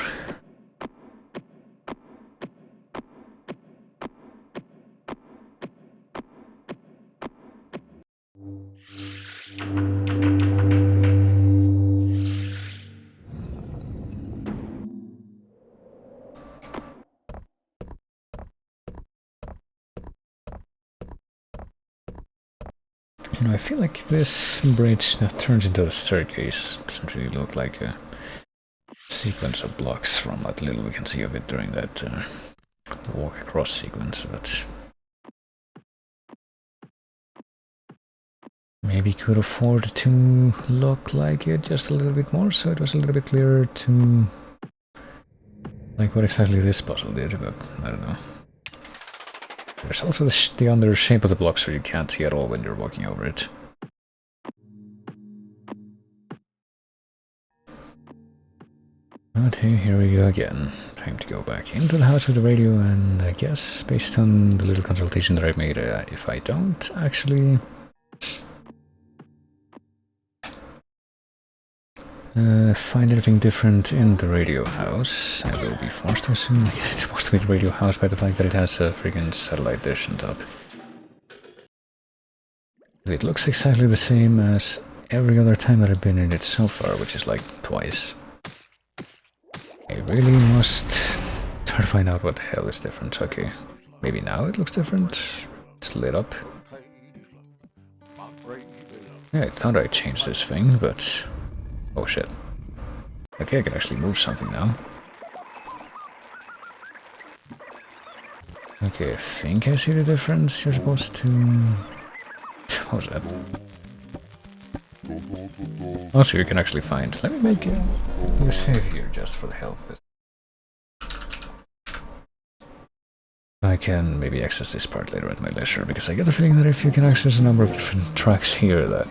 You know, I feel like this bridge that turns into the staircase doesn't really look like a sequence of blocks from what little we can see of it during that walk across sequence, but maybe could afford to look like it just a little bit more, so it was a little bit clearer to like what exactly this puzzle did, but I don't know. There's also the under shape of the block, so you can't see at all when you're walking over it. But hey, here we go again. Time to go back into the house with the radio, and I guess, based on the little consultation that I've made, if I don't actually find anything different in the radio house, I will be forced to assume it's supposed to be the radio house by the fact that it has a freaking satellite dish on top. It looks exactly the same as every other time that I've been in it so far, which is like twice. I really must try to find out what the hell is different. Okay, maybe now it looks different. It's lit up. Yeah, I thought I changed this thing, but... oh shit. Okay, I can actually move something now. Okay, I think I see the difference. You're supposed to... how's that? Oh, so you can actually find... let me make a save here just for the hell of it. I can maybe access this part later at my leisure, because I get the feeling that if you can access a number of different tracks here, that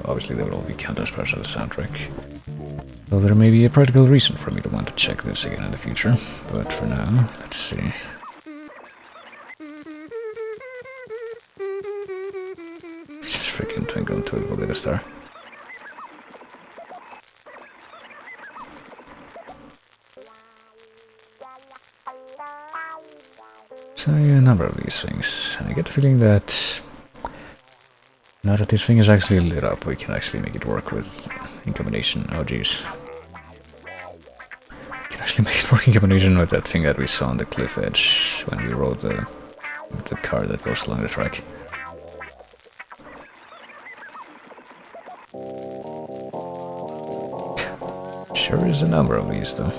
obviously they will all be counted as parts of the soundtrack. Well, there may be a practical reason for me to want to check this again in the future, but for now, let's see. Just freaking Twinkle Twinkle Little Star. So yeah, a number of these things, and I get the feeling that now that this thing is actually lit up, we can actually make it work with in combination. Oh jeez. We can actually make it work in combination with that thing that we saw on the cliff edge when we rode the car that goes along the track. Sure is a number of these though.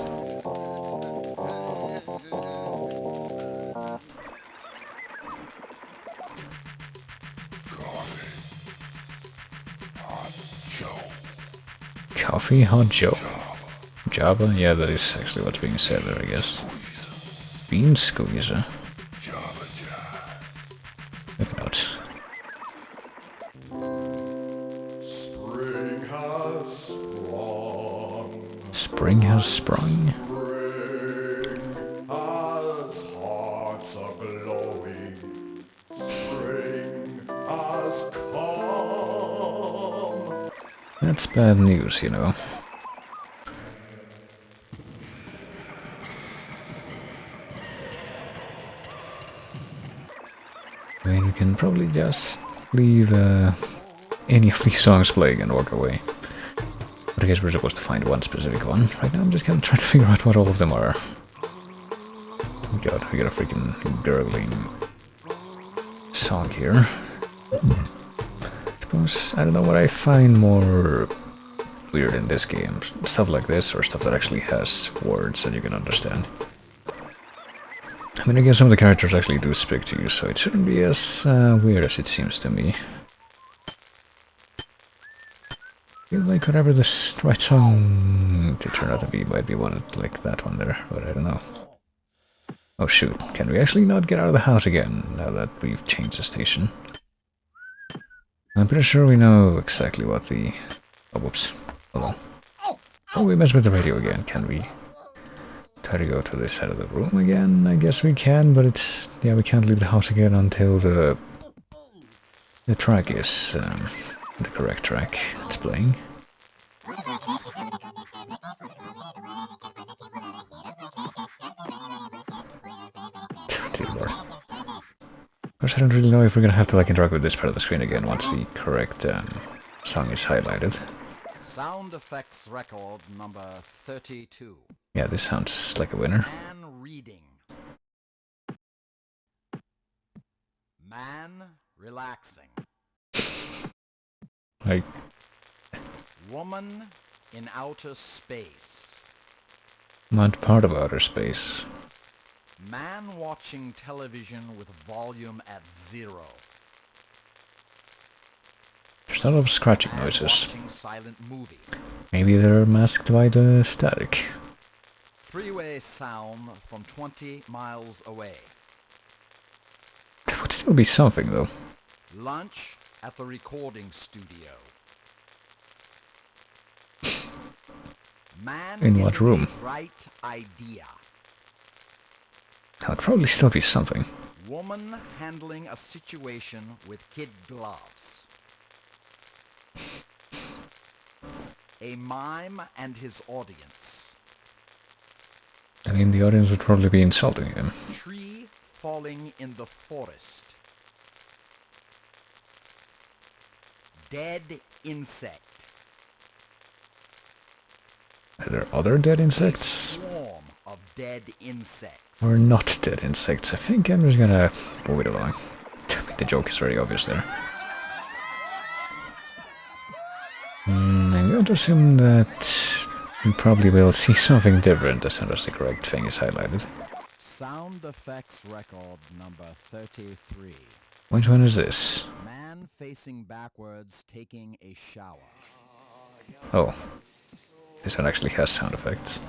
Coffee, hot Joe. Java? Yeah, that is actually what's being said there, I guess. Bean squeezer. Maybe not. Spring has sprung. Spring has sprung. Spring as hearts are glowing. Spring has come. That's bad news, you know. I mean, we can probably just leave any of these songs playing and walk away. But I guess we're supposed to find one specific one. Right now I'm just kind of trying to figure out what all of them are. God, we got a freaking gurgling song here. I don't know what I find more weird in this game. Stuff like this, or stuff that actually has words that you can understand. I mean, I guess some of the characters actually do speak to you, so it shouldn't be as weird as it seems to me. I feel like whatever the right song to turn out to be might be one like that one there, but I don't know. Oh shoot, can we actually not get out of the house again now that we've changed the station? I'm pretty sure we know exactly what the... Oh, whoops. Hold on. Oh, we messed with the radio again. Can we try to go to this side of the room again? I guess we can, but it's... Yeah, we can't leave the house again until the track is the correct track it's playing. Dear Lord. Of course, I don't really know if we're gonna have to like interact with this part of the screen again once the correct song is highlighted. Sound effects record number 32. Yeah, this sounds like a winner. Man reading. Man relaxing. Like, Woman in outer space. not part of outer space. Man watching television with volume at 0. There's a lot of scratching Man noises. watching silent movie. Maybe they're masked by the static. Freeway sound from 20 miles away. That would still be something, though. Lunch at the recording studio. Man In what getting room? a Right idea. That would probably still be something. Woman handling a situation with kid gloves. A mime and his audience. I mean, the audience would probably be insulting him. Tree falling in the forest. Dead insect. Are there other dead insects? Swarm of dead insects. Or not dead insects? I think I'm just gonna move it along. The joke is very obvious there. I'm going to assume that we probably will see something different as soon as the correct thing is highlighted. Sound effects record number 33. Which one is this? Man facing backwards taking a shower. Oh. This one actually has sound effects.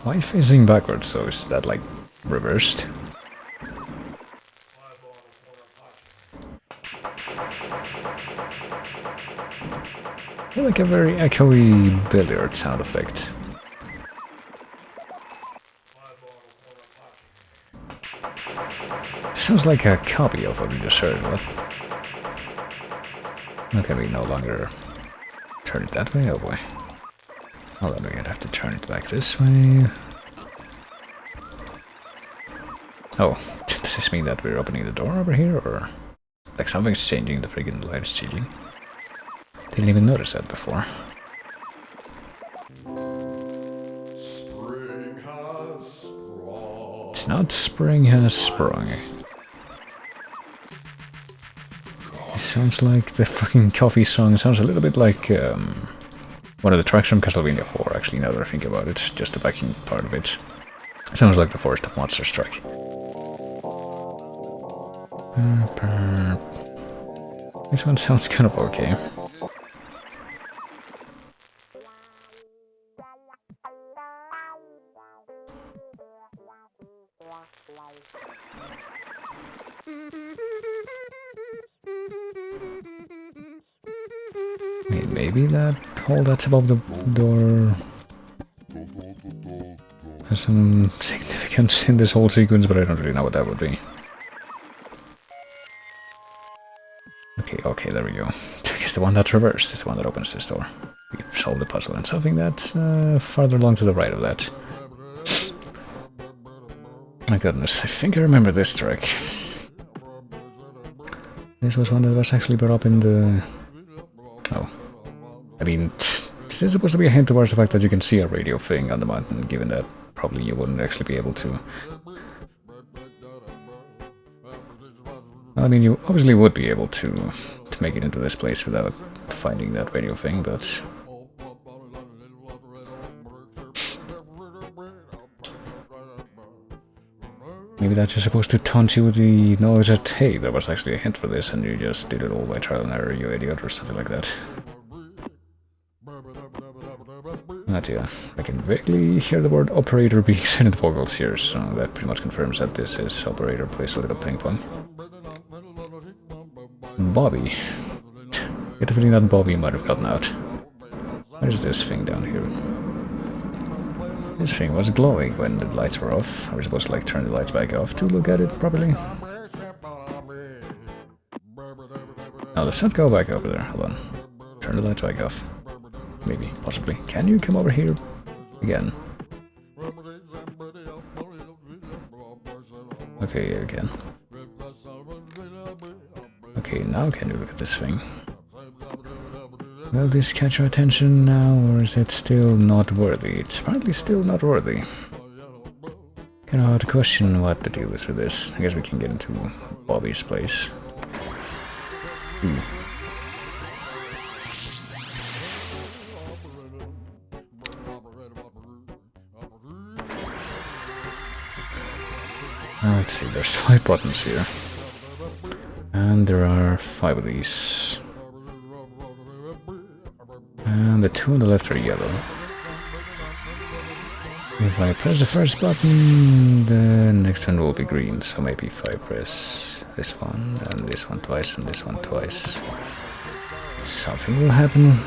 Why facing backwards though? Is that like reversed? Like a very echoey billiard sound effect. Sounds like a copy of what we just heard. What? Okay, we no longer turn it that way. Oh boy. Well, then we're gonna have to turn it back this way. Oh, does this mean that we're opening the door over here, or like something's changing? The friggin' light is changing. Didn't even notice that before. Spring has sprung. It's not spring has sprung. It sounds like the fucking coffee song. It sounds a little bit like one of the tracks from Castlevania 4, actually, now that I think about it. Just the backing part of it. It sounds like the Forest of Monsters track. This one sounds kind of okay. Maybe that hole that's above the door has some significance in this whole sequence, but I don't really know what that would be. Okay, there we go. I guess the one that's reversed is the one that opens this door. We solved the puzzle, and something that's farther along to the right of that. My goodness, I think I remember this track. This was one that was actually brought up in the... Oh. I mean, is this supposed to be a hint towards the fact that you can see a radio thing on the mountain, given that probably you wouldn't actually be able to? I mean, you obviously would be able to make it into this place without finding that radio thing, but... Maybe that's just supposed to taunt you with the knowledge that, hey, there was actually a hint for this and you just did it all by trial and error, you idiot, or something like that. But yeah, I can vaguely hear the word operator being said in the vocals here, so that pretty much confirms that this is operator plays a little ping pong. Bobby. Get the feeling that Bobby might have gotten out. What is this thing down here? This thing was glowing when the lights were off. Are we supposed to like turn the lights back off to look at it properly? Now let's not go back over there. Hold on. Turn the lights back off. Maybe, possibly. Can you come over here again? Okay, again. Okay, now can you look at this thing? Will this catch our attention now, or is it still not worthy? It's apparently still not worthy. Kind of hard to question what the deal is with this. I guess we can get into Bobby's place. Ooh. Let's see, there's 5 buttons here. And there are 5 of these. And the 2 on the left are yellow. If I press the first button, the next one will be green. So maybe if I press this one, and this one twice, and this one twice, something will happen.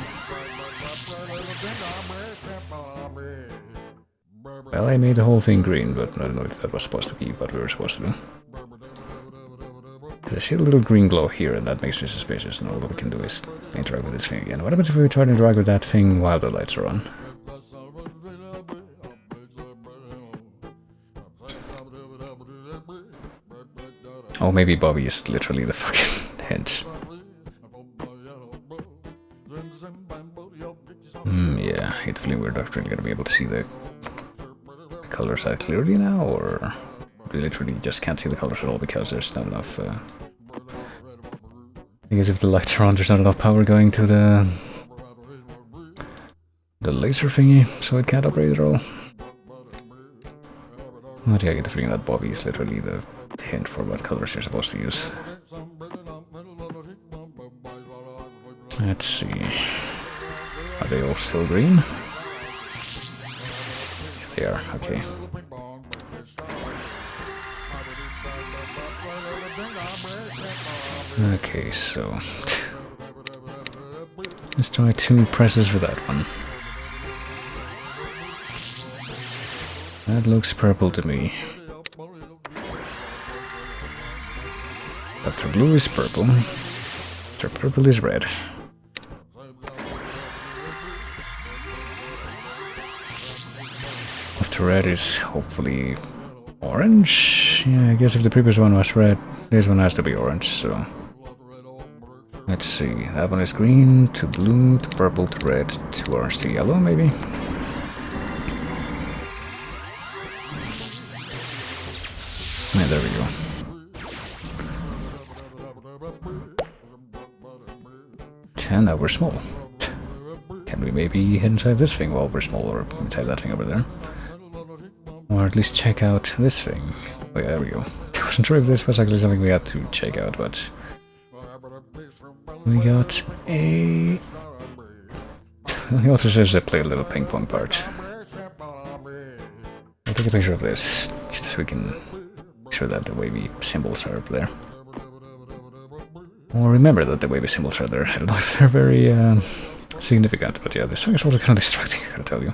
Well, I made the whole thing green, but I don't know if that was supposed to be what we were supposed to do. I see a little green glow here, and that makes me suspicious, and all we can do is interact with this thing again. What happens if we try to interact with that thing while the lights are on? Oh, maybe Bobby is literally the fucking hint. Yeah, I get the feeling we're not really gonna be able to see the colors that clearly now, or we literally just can't see the colors at all because there's not enough... I guess if the lights are on, there's not enough power going to the laser thingy, so it can't operate at all. But yeah, I get the feeling that Bobby is literally the hint for what colors you're supposed to use. Let's see. Are they all still green? they are, okay. Okay, so... let's try 2 presses for that one. That looks purple to me. After blue is purple. After purple is red. After red is hopefully orange. Yeah, I guess if the previous one was red, this one has to be orange, so... let's see, that one is green, to blue, to purple, to red, to orange, to yellow, maybe? Yeah, there we go. And now we're small. Can we maybe hit inside this thing while we're small, or inside that thing over there? Or at least check out this thing. Oh yeah, there we go. I wasn't sure if this was actually something we had to check out, but... we got a... he also says they play a little ping pong part. I'll take a picture of this, just so we can make sure that the wavy symbols are up there. Or remember that the wavy symbols are there. I don't know if they're very significant, but yeah, this song is also kind of distracting, I gotta tell you.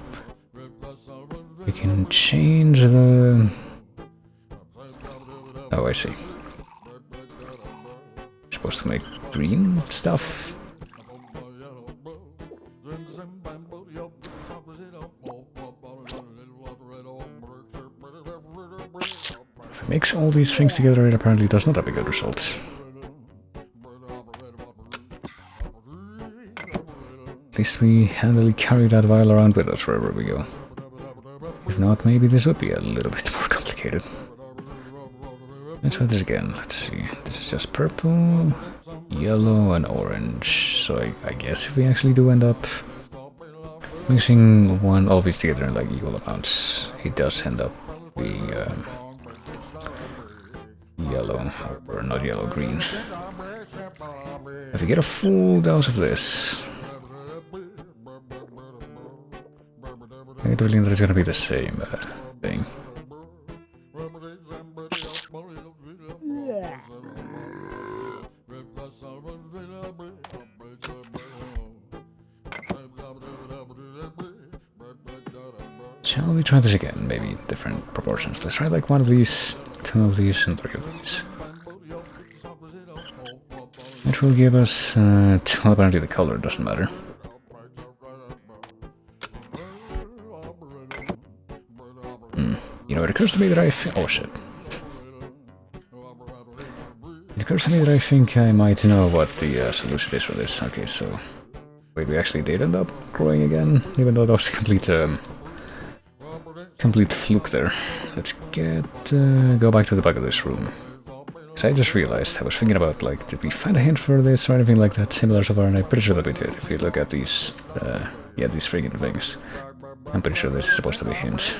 We can change the... oh, I see. Supposed to make green stuff. If it makes all these things together, it apparently does not have a good result. At least we handily carry that vial around with us wherever we go. If not, maybe this would be a little bit more complicated. Let's try this again. Let's see. This is just purple, yellow, and orange. So I guess if we actually do end up mixing all of these together in like equal amounts, it does end up being yellow, or not yellow, green. If we get a full dose of this, I get the feeling that it's gonna be the same thing. Shall we try this again? Maybe different proportions. Let's try like 1 of these, 2 of these, and 3 of these. Which will give us... well, apparently the color doesn't matter. You know, it occurs to me that oh shit. It occurs to me that I think I might know what the solution is for this. Okay, so... wait, we actually did end up growing again, even though that was a complete fluke there. Let's go back to the back of this room. So I just realized, I was thinking about, like, did we find a hint for this or anything like that similar so far, and I'm pretty sure that we did. If you look at these, yeah, these friggin' things, I'm pretty sure this is supposed to be a hint.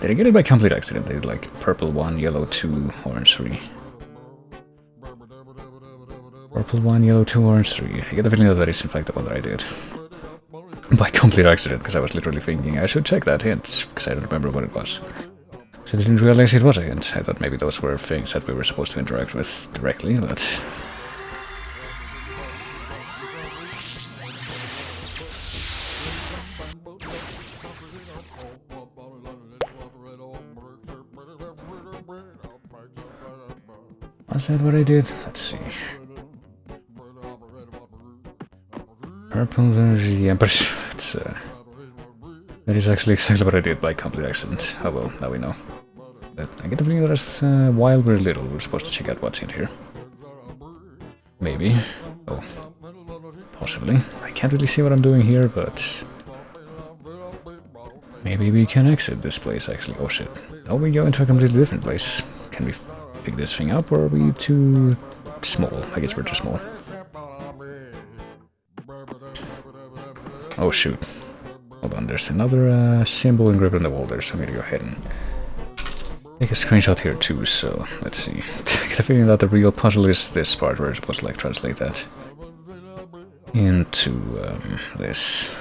Did I get it by complete accident? They did like purple 1, yellow 2, orange 3. Purple 1, yellow 2, orange 3. I get the feeling that that is in fact the one that I did. By complete accident, because I was literally thinking I should check that hint, because I don't remember what it was. So I didn't realize it was a hint. I thought maybe those were things that we were supposed to interact with directly, but... was that what I did? Let's see. Purple, yeah, I'm pretty sure that's, that is actually exactly what I did by complete accident. Oh well, now we know. But I get the feeling that while we're little, we're supposed to check out what's in here. Maybe. Oh. Possibly. I can't really see what I'm doing here, but... maybe we can exit this place, actually. Oh shit. Oh, we go into a completely different place. Can we pick this thing up, or are we too small? I guess we're too small. Oh shoot. Hold on, there's another symbol engraved on the wall there, so I'm gonna go ahead and take a screenshot here too, so let's see. I get the feeling that the real puzzle is this part where we're supposed to like translate that into this.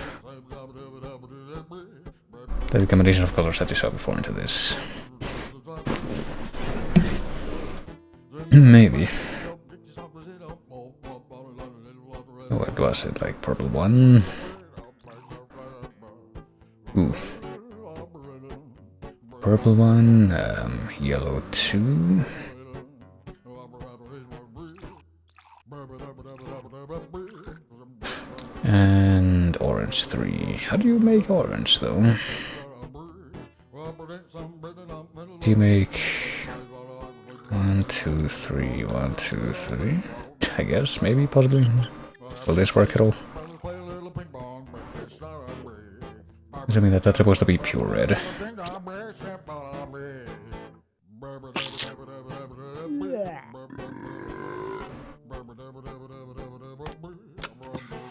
the combination of colors that you saw before into this. Maybe. What was it, like purple 1? Ooh. Purple 1, yellow 2. And orange 3. How do you make orange though? Do you make 1, 2, 3, 1, 2, 3? I guess, maybe, possibly. Will this work at all? Does that mean that that's supposed to be pure red?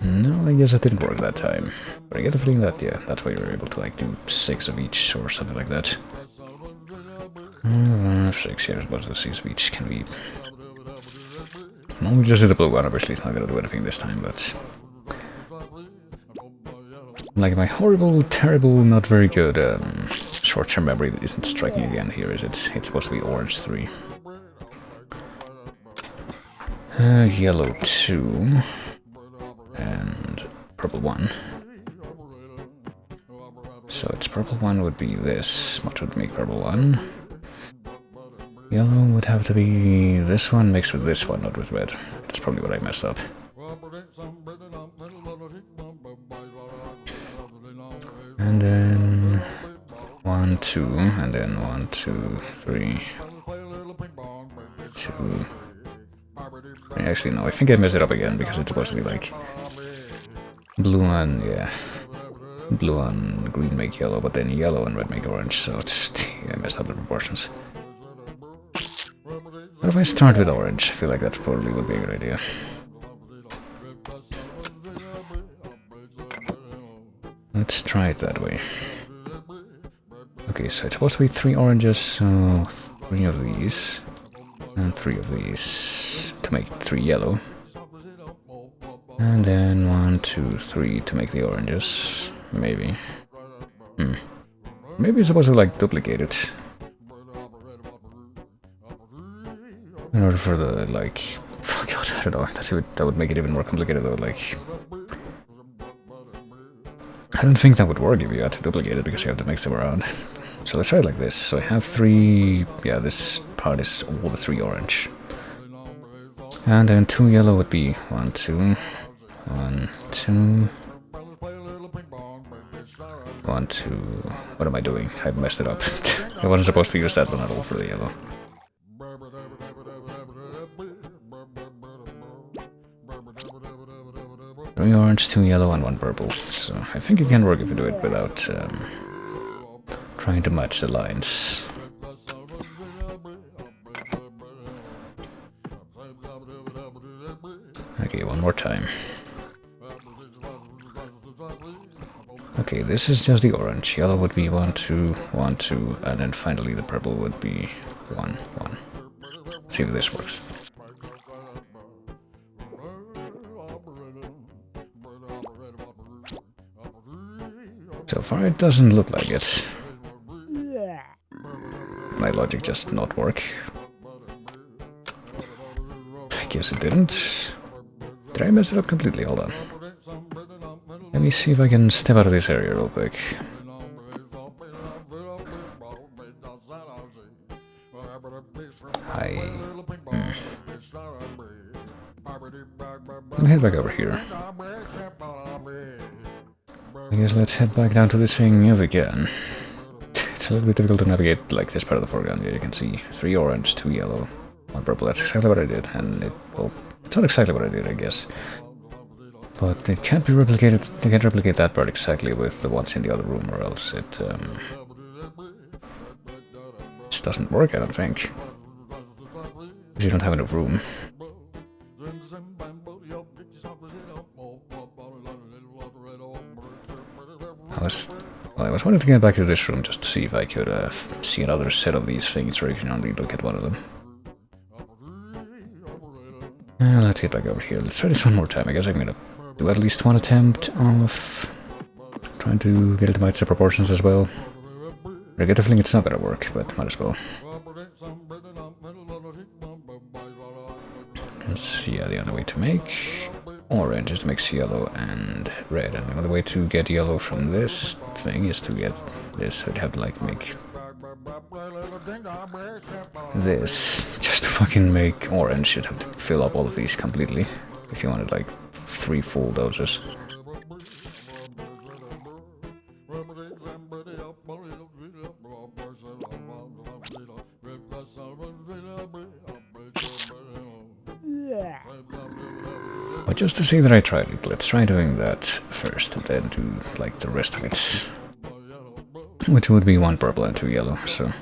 No, I guess that didn't work that time. But I get the feeling that, yeah, that's why you were able to like do 6 of each or something like that. 6, yeah, but the 6 of each can be... Well, we just did the blue one, obviously it's not gonna do anything this time, but... Like, my horrible, terrible, not very good short-term memory isn't striking again here, is it? It's supposed to be orange 3. Yellow 2. And purple 1. So it's purple 1 would be this, which would make purple 1. Yellow would have to be this one mixed with this one, not with red. That's probably what I messed up. And then 1, 2, and then 1, 2, 3, 2. Actually, no, I think I messed it up again because it's supposed to be like blue and, yeah, blue and green make yellow, but then yellow and red make orange, so it's, yeah, I messed up the proportions. What if I start with orange? I feel like that probably would be a good idea. Let's try it that way. Okay, so it's supposed to be 3 oranges, so 3 of these, and 3 of these to make 3 yellow. And then 1, 2, 3 to make the oranges, maybe. Maybe it's supposed to like duplicate it. In order for the, like... Oh god, I don't know, that would make it even more complicated though, like... I don't think that would work if you had to duplicate it, because you have to mix them around. So let's try it like this. So I have 3... Yeah, this part is all the 3 orange. And then 2 yellow would be 1, 2... 1, 2... 1, 2... What am I doing? I messed it up. I wasn't supposed to use that one at all for the yellow. 3 orange, 2 yellow, and 1 purple. So I think it can work if you do it without trying to match the lines. Okay, one more time. Okay, this is just the orange. Yellow would be 1, 2, 1, 2, and then finally the purple would be 1, 1. Let's see if this works. So far it doesn't look like it. My logic just not work. I guess it didn't. Did I mess it up completely? Hold on. Let me see if I can step out of this area real quick. Let me head back over here. I guess let's head back down to this thing again. It's a little bit difficult to navigate like this part of the foreground. Yeah, you can see 3 orange, 2 yellow, 1 purple. That's exactly what I did, and it, well, it's not exactly what I did, I guess. But it can't be replicated. You can't replicate that part exactly with the ones in the other room, or else it just doesn't work, I don't think. Because you don't have enough room. I was wanting to get back to this room just to see if I could see another set of these things, or you can only look at one of them. Let's get back over here. Let's try this one more time. I guess I'm gonna do at least one attempt of trying to get it to match the proportions as well. I get the feeling it's not gonna work, but might as well. Let's yeah, the only way to make orange is to mix yellow and red, and the only way to get yellow from this thing is to get this, so you'd have to like make this just to fucking make orange. You'd have to fill up all of these completely if you wanted like 3 full doses. But just to say that I tried it, let's try doing that first and then do like the rest of it. Which would be 1 purple and 2 yellow, so...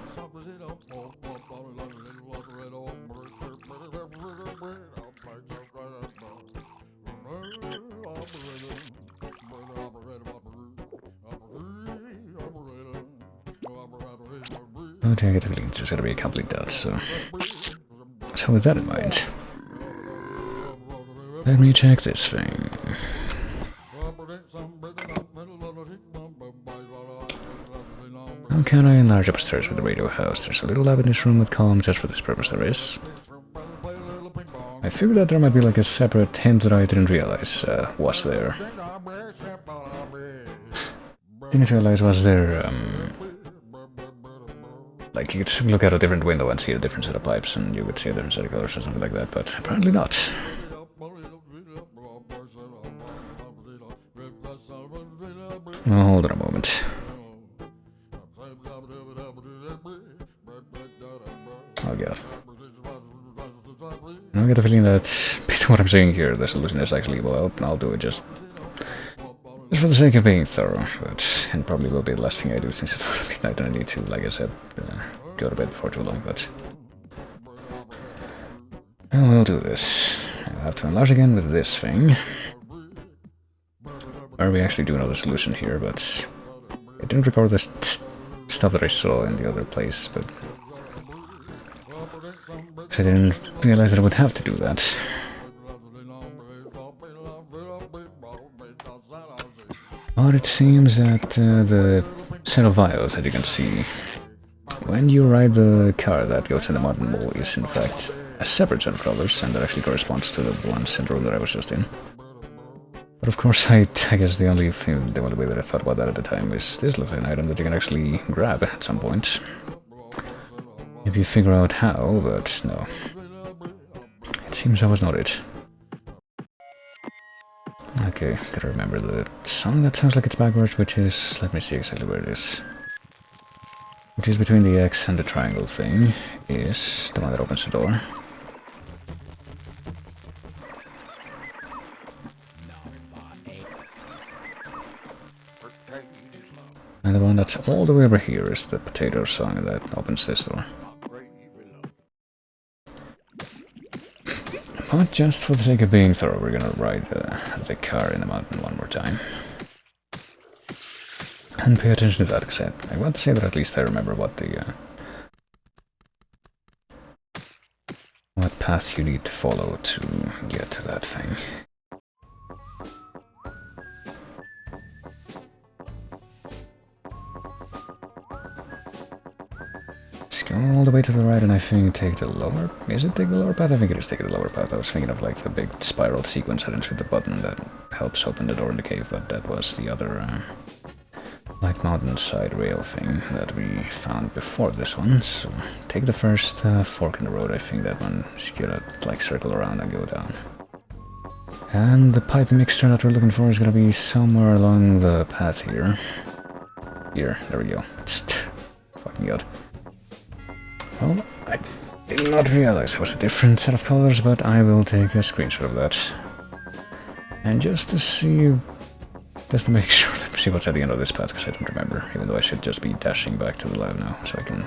Okay, I get a feeling it's just gonna be a complete dot, so... So with that in mind... Let me check this thing. How can I enlarge upstairs with the radio house? There's a little lab in this room with columns just for this purpose, there is. I figured that there might be like a separate hint that I didn't realize was there. Didn't realize was there, like you could simply look out a different window and see a different set of pipes and you would see a different set of colors or something like that, but apparently not. Well, hold on a moment. Oh god. I get a feeling that, based on what I'm saying here, the solution is actually, well, I'll do it just for the sake of being thorough, but it probably will be the last thing I do since it's midnight and I need to, like I said, go to bed before too long, but... Well, we'll do this. I'll have to enlarge again with this thing. Or we actually do another solution here, but I didn't record this stuff that I saw in the other place, but I didn't realize that I would have to do that. But it seems that the set of vials that you can see when you ride the car that goes in the modern mall is in fact a separate set of colors, and that actually corresponds to the ones in the room that I was just in. But of course, I guess the only way that I thought about that at the time is this looks like an item that you can actually grab at some point. If you figure out how, but no. It seems that was not it. Okay, gotta remember the song that sounds like it's backwards, which is... let me see exactly where it is. Which is between the X and the triangle thing, is the one that opens the door. And the one that's all the way over here is the potato song that opens this door. But just for the sake of being thorough, we're gonna ride the car in the mountain one more time. And pay attention to that, because I want to say that at least I remember what the... what path you need to follow to get to that thing. Go all the way to the right and I think take the lower... is it take the lower path? I think it is take the lower path. I was thinking of like a big spiral sequence heading through the button that helps open the door in the cave, but that was the other like mountainside rail thing that we found before this one. So take the first fork in the road. I think that one is gonna like circle around and go down. And the pipe mixture that we're looking for is gonna be somewhere along the path here. Here, there we go. Fucking god. Well, I did not realize it was a different set of colors, but I will take a screenshot of that. And just to see... just to make sure, let me see what's at the end of this path, because I don't remember, even though I should just be dashing back to the lab now, so I can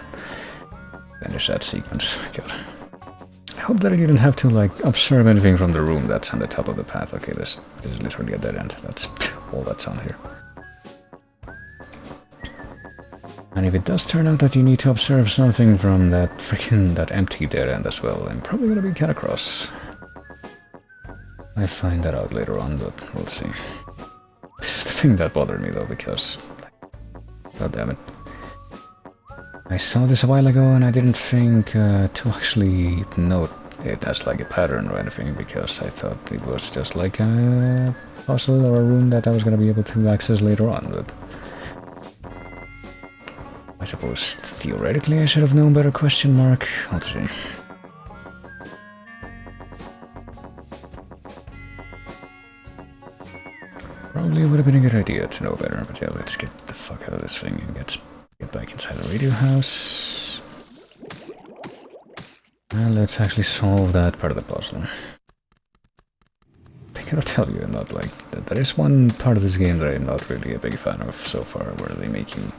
finish that sequence. God. I hope that I didn't have to, like, observe anything from the room that's on the top of the path. Okay, this is literally a dead end. That's all that's on here. And if it does turn out that you need to observe something from that that empty dead end as well, I'm probably gonna be kinda cross. I find that out later on, but we'll see. This is the thing that bothered me though, because... god damn it. I saw this a while ago and I didn't think to actually note it as like a pattern or anything, because I thought it was just like a puzzle or a room that I was gonna be able to access later on, but I suppose theoretically I should have known better, question mark. Let's see. Probably would have been a good idea to know better, but yeah, let's get the fuck out of this thing and get back inside the radio house. And let's actually solve that part of the puzzle. I cannot tell you, I'm not like... That is one part of this game that I'm not really a big fan of so far, where they make you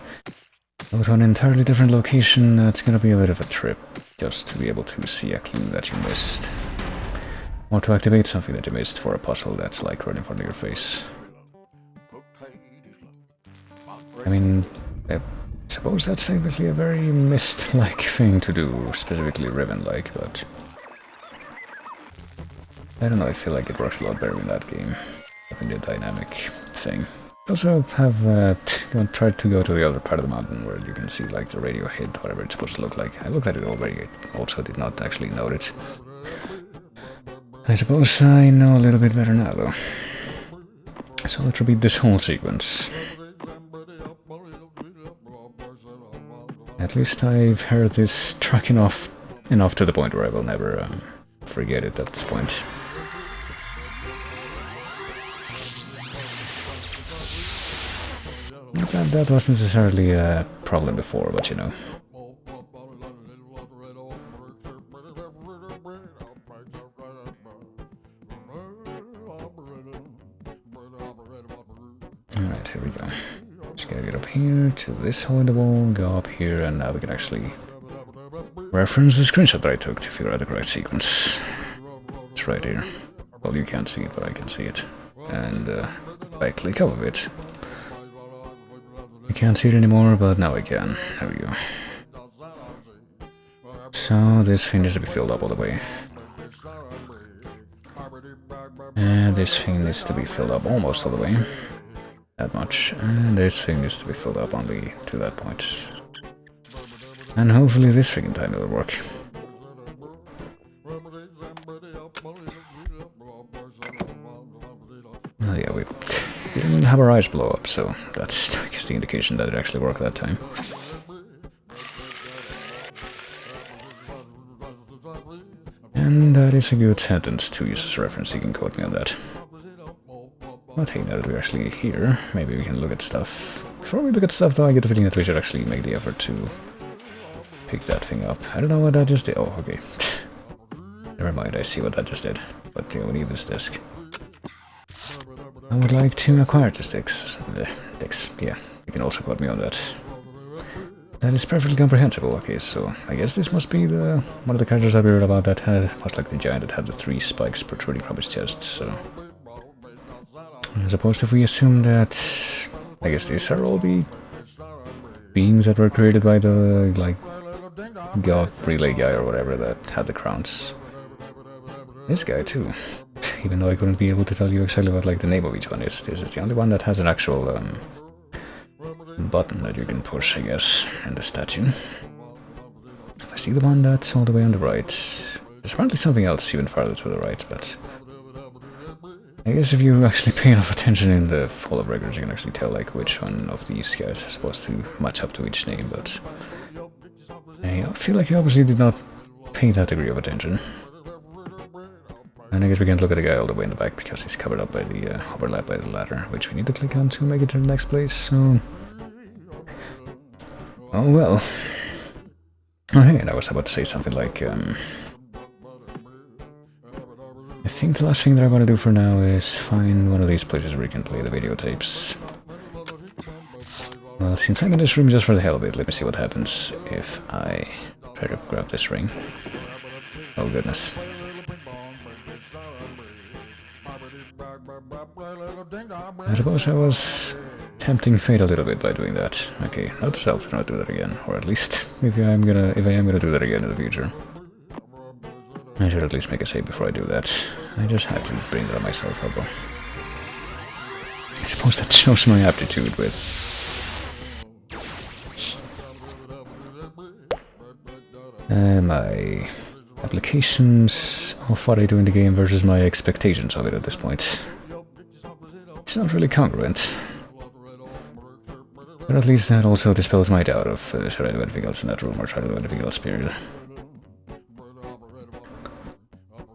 go to an entirely different location. It's gonna be a bit of a trip, just to be able to see a clue that you missed. Or to activate something that you missed for a puzzle that's like right in front of your face. I mean, I suppose that's technically a very Myst-like thing to do, specifically Riven-like, but... I don't know, I feel like it works a lot better in that game, having the dynamic thing. Also have tried to go to the other part of the mountain where you can see like the radio hit, whatever it's supposed to look like. I looked at it already, I also did not actually note it. I suppose I know a little bit better now though. So let's repeat this whole sequence. At least I've heard this track enough to the point where I will never forget it at this point. That wasn't necessarily a problem before, but you know. Alright, here we go. Just gotta get up here to this hole in the wall, go up here, and now we can actually reference the screenshot that I took to figure out the correct sequence. It's right here. Well, you can't see it, but I can see it. And I click up of it. I can't see it anymore, but now I can. There we go. So this thing needs to be filled up all the way. And this thing needs to be filled up almost all the way. That much. And this thing needs to be filled up only to that point. And hopefully this freaking time will work. Oh yeah, we didn't have our eyes blow up, so that's, I guess, the indication that it actually worked that time. And that is a good sentence to use as a reference, you can quote me on that. But hey, now that we're actually here, maybe we can look at stuff. Before we look at stuff though, I get the feeling that we should actually make the effort to pick that thing up. I don't know what that just did. Oh, okay. Never mind, I see what that just did. But yeah, we need this disc. I would like to acquire the sticks. Yeah, you can also quote me on that. That is perfectly comprehensible. Okay, so I guess this must be the one of the characters that we read about that was like the giant that had the 3 spikes protruding from his chest, so... I suppose if we assume that... I guess these are all the beings that were created by the, like, god relay guy or whatever that had the crowns. This guy too. Even though I couldn't be able to tell you exactly what like the name of each one is. This is the only one that has an actual button that you can push, I guess, in the statue. I see the one that's all the way on the right. There's apparently something else even farther to the right, but... I guess if you actually pay enough attention in the Hall of Records, you can actually tell like which one of these guys are supposed to match up to each name, but... I feel like I obviously did not pay that degree of attention. And I guess we can't look at the guy all the way in the back because he's covered up by the overlap by the ladder, which we need to click on to make it to the next place, so... Oh well. Oh hey, and I was about to say something like, I think the last thing that I want to do for now is find one of these places where you can play the videotapes. Well, since I'm in this room just for the hell of it, let me see what happens if I try to grab this ring. Oh goodness. I suppose I was tempting fate a little bit by doing that. Okay, note to self, do not do that again. Or at least, if I am gonna do that again in the future. I should at least make a save before I do that. I just had to bring that on myself up. I suppose that shows my aptitude with My applications of what I do in the game versus my expectations of it at this point. It's not really congruent. But at least that also dispels my doubt of should I do anything else in that room or try to do anything else, period.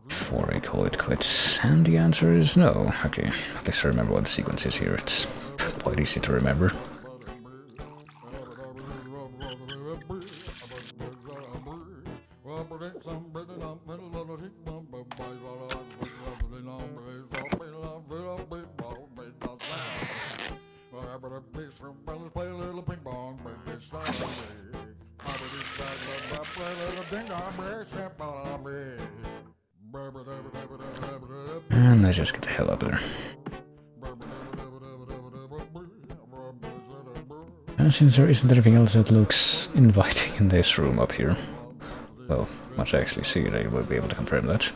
Before I call it quits. And the answer is no. Okay, at least I remember what the sequence is here. It's quite easy to remember. And let's just get the hell up there. And since there isn't anything else that looks inviting in this room up here, well, once I actually see it, I will be able to confirm that.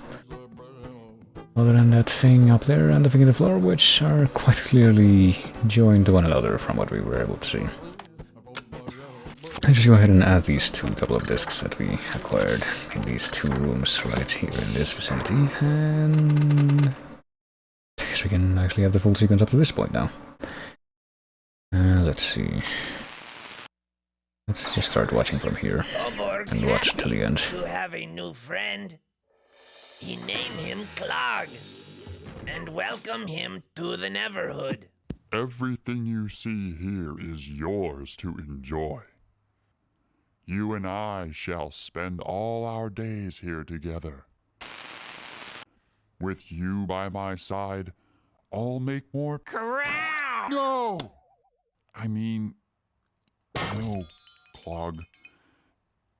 Other than that thing up there and the thing in the floor, which are quite clearly joined to one another from what we were able to see. I'll just go ahead and add these two double up discs that we acquired in these two rooms right here in this vicinity, and I guess we can actually have the full sequence up to this point now. Let's see. Let's just start watching from here and watch to the end. To have a new friend, he named him Clog, and welcome him to the Neverhood. Everything you see here is yours to enjoy. You and I shall spend all our days here together. With you by my side, I'll make more Crown! No! I mean, no, Clog.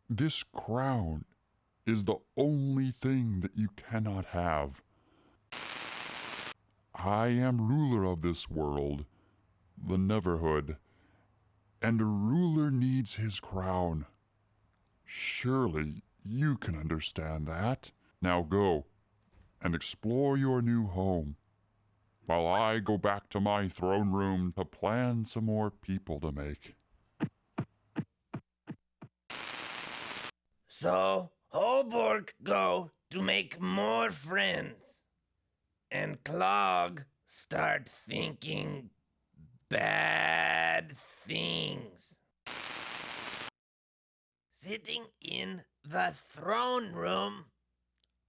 This crown is the only thing that you cannot have. I am ruler of this world, the Neverhood, and a ruler needs his crown. Surely you can understand that. Now go and explore your new home, while I go back to my throne room to plan some more people to make. So, Holborg go to make more friends, and Clog start thinking bad things. Sitting in the throne room,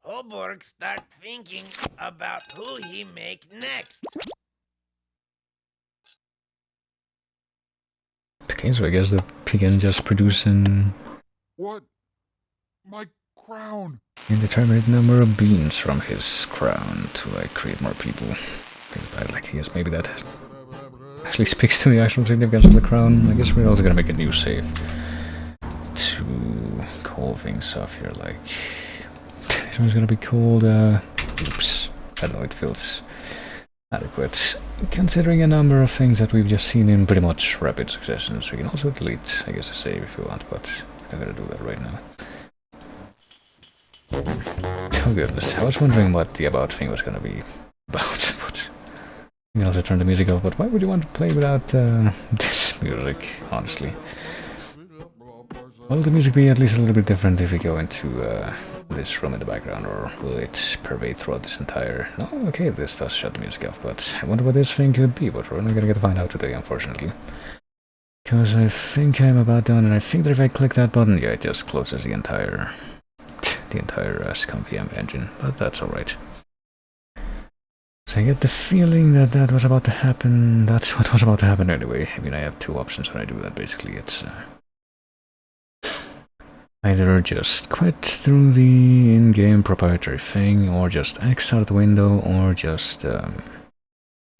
Holborg start thinking about who he make next. Okay, so I guess the pig just producing What? My crown! indeterminate number of beans from his crown to like create more people. Like, I guess maybe that actually speaks to the actual significance of the crown. I guess we're also gonna make a new save to call things off here. Like, this one's gonna be called, oops, I don't know, it feels adequate. Considering a number of things that we've just seen in pretty much rapid succession, so we can also delete, I guess, a save if we want, but I'm gonna do that right now. Oh goodness, I was wondering what the about thing was gonna be about, but you can also turn the music off, but why would you want to play without this music, honestly? Will the music be at least a little bit different if we go into this room in the background, or will it pervade throughout this entire... Oh, okay, this does shut the music off, but I wonder what this thing could be, but we're only gonna get to find out today, unfortunately. Because I think I'm about done, and I think that if I click that button, yeah, it just closes the entire ScumVM engine, but that's alright. So I get the feeling that that was about to happen. That's what was about to happen anyway. I mean, I have two options when I do that, basically. It's either just quit through the in-game proprietary thing, or just X out the window, or just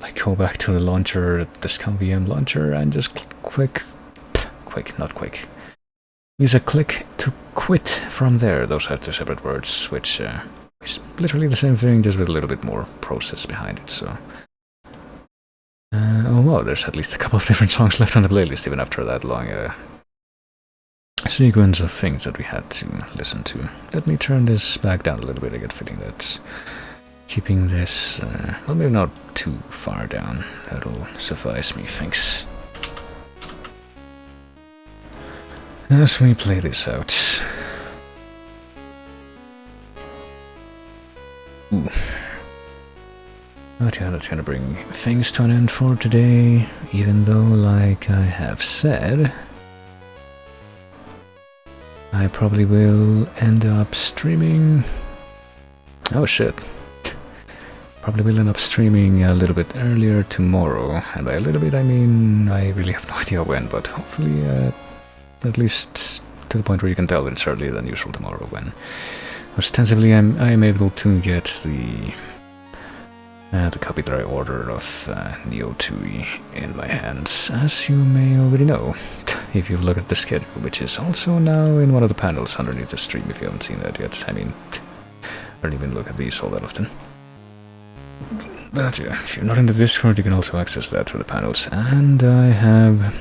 like go back to the launcher, the ScumVM launcher, and just use a click to quit from there. Those are two separate words, which is literally the same thing, just with a little bit more process behind it, so... oh wow, there's at least a couple of different songs left on the playlist, even after that long sequence of things that we had to listen to. Let me turn this back down a little bit. I get the feeling that keeping this, well, maybe not too far down. That'll suffice me, thanks. As we play this out, But yeah, that's gonna bring things to an end for today, even though, like I have said, I probably will end up streaming... Oh shit. Probably will end up streaming a little bit earlier tomorrow, and by a little bit I mean I really have no idea when, but hopefully at least to the point where you can tell that it's earlier than usual tomorrow, when ostensibly I am able to get the copy that I ordered of Neo 2 in my hands, as you may already know, if you've looked at the schedule, which is also now in one of the panels underneath the stream if you haven't seen that yet. I mean, I don't even look at these all that often. But yeah, if you're not in the Discord, you can also access that through the panels, and I have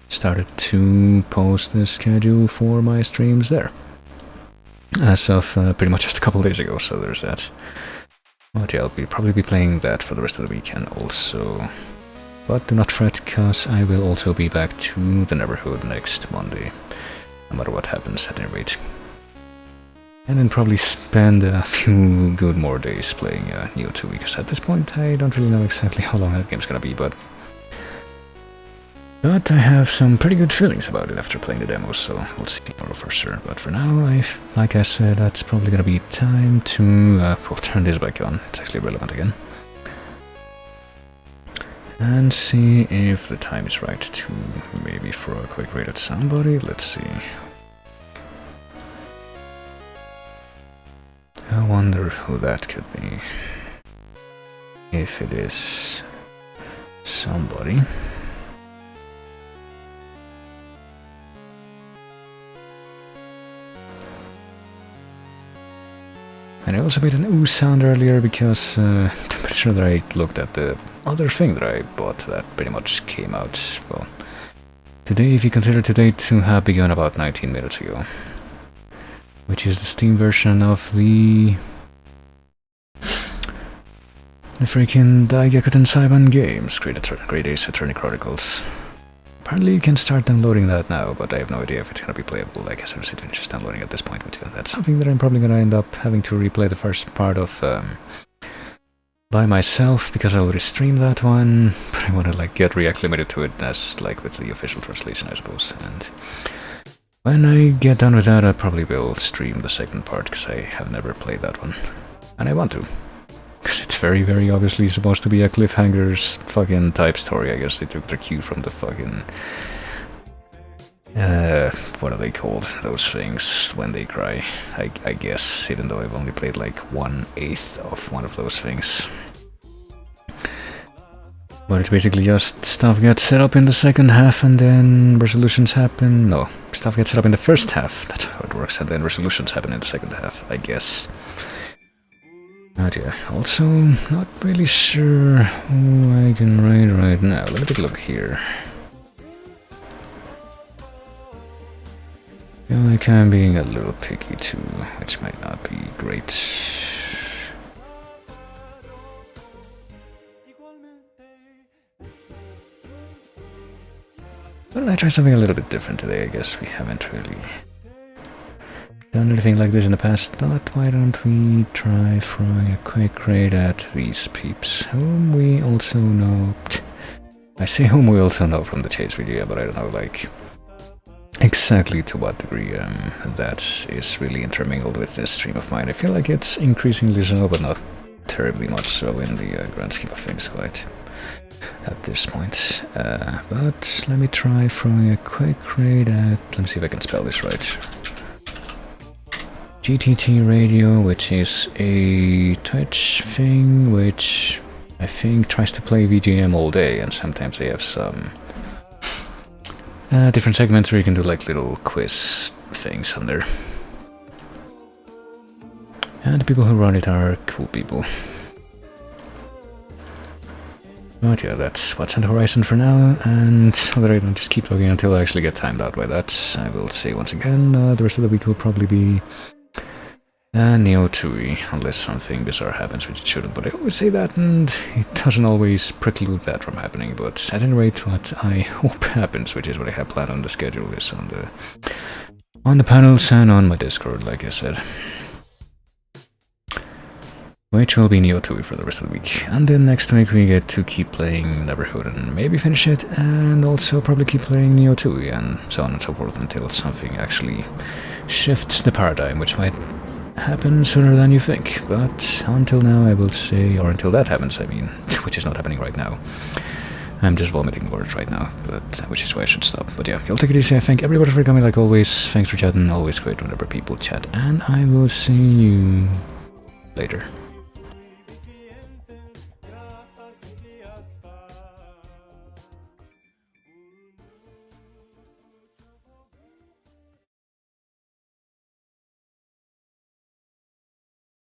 started to post the schedule for my streams there, as of pretty much just a couple days ago, so there's that. But yeah, I'll probably be playing that for the rest of the weekend also. But do not fret, cause I will also be back to the Neverhood next Monday, no matter what happens at any rate. And then probably spend a few good more days playing Neo 2, because at this point I don't really know exactly how long that game's gonna be, but I have some pretty good feelings about it after playing the demo, so we'll see tomorrow for sure. But for now, like I said, that's probably gonna be time to we'll turn this back on. It's actually relevant again. And see if the time is right to maybe throw a quick raid at somebody. Let's see. I wonder who that could be. If it is somebody. And I also made an ooh sound earlier because I'm pretty sure that I looked at the other thing that I bought that pretty much came out, well, today, if you consider today to have begun about 19 minutes ago. Which is the Steam version of the freaking Daigakuten Saiban games, Great Ace Attorney Chronicles. Apparently you can start downloading that now, but I have no idea if it's gonna be playable, like as soon as it finishes downloading at this point. But yeah, that's something that I'm probably gonna end up having to replay the first part of by myself, because I already streamed that one, but I wanna like get reacclimated to it as like with the official translation, I suppose. And when I get done with that, I probably will stream the second part, because I have never played that one. And I want to. Because it's very, very obviously supposed to be a cliffhanger's fucking type story. I guess they took their cue from the fucking... what are they called? Those things when they cry. I guess, even though I've only played like 1/8 of one of those things. But it's basically just stuff gets set up in the second half and then resolutions happen. No, stuff gets set up in the first half. That's how it works, and then resolutions happen in the second half, I guess. But yeah, also not really sure who I can raid right now. Let me take a look here. I feel like I'm being a little picky too, which might not be great. Why don't I try something a little bit different today? I guess we haven't really done anything like this in the past, but why don't we try throwing a quick raid at these peeps, whom we also know... I say whom we also know from the Chase video, but I don't know, like, exactly to what degree that is really intermingled with this stream of mine. I feel like it's increasingly so, but not terribly much so in the grand scheme of things quite at this point. But let me try throwing a quick raid at... let me see if I can spell this right. GTT Radio, which is a Twitch thing, which I think tries to play VGM all day, and sometimes they have some different segments where you can do like little quiz things on there. And the people who run it are cool people. But yeah, that's what's on the horizon for now, and so that I don't just keep looking until I actually get timed out by that, I will say once again, the rest of the week will probably be Neo 2, unless something bizarre happens, which it shouldn't, but I always say that, and it doesn't always preclude that from happening. But at any rate, what I hope happens, which is what I have planned on the schedule, is on the panels and on my Discord, like I said. which will be Neo 2 for the rest of the week. And then next week we get to keep playing Neverhood and maybe finish it, and also probably keep playing Neo 2 and so on and so forth until something actually shifts the paradigm, which might happen sooner than you think. But until now I will say, or until that happens I mean, which is not happening right now. I'm just vomiting words right now, but which is why I should stop. But yeah, you'll take it easy. I thank everybody for coming like always. Thanks for chatting, always great whenever people chat, and I will see you later.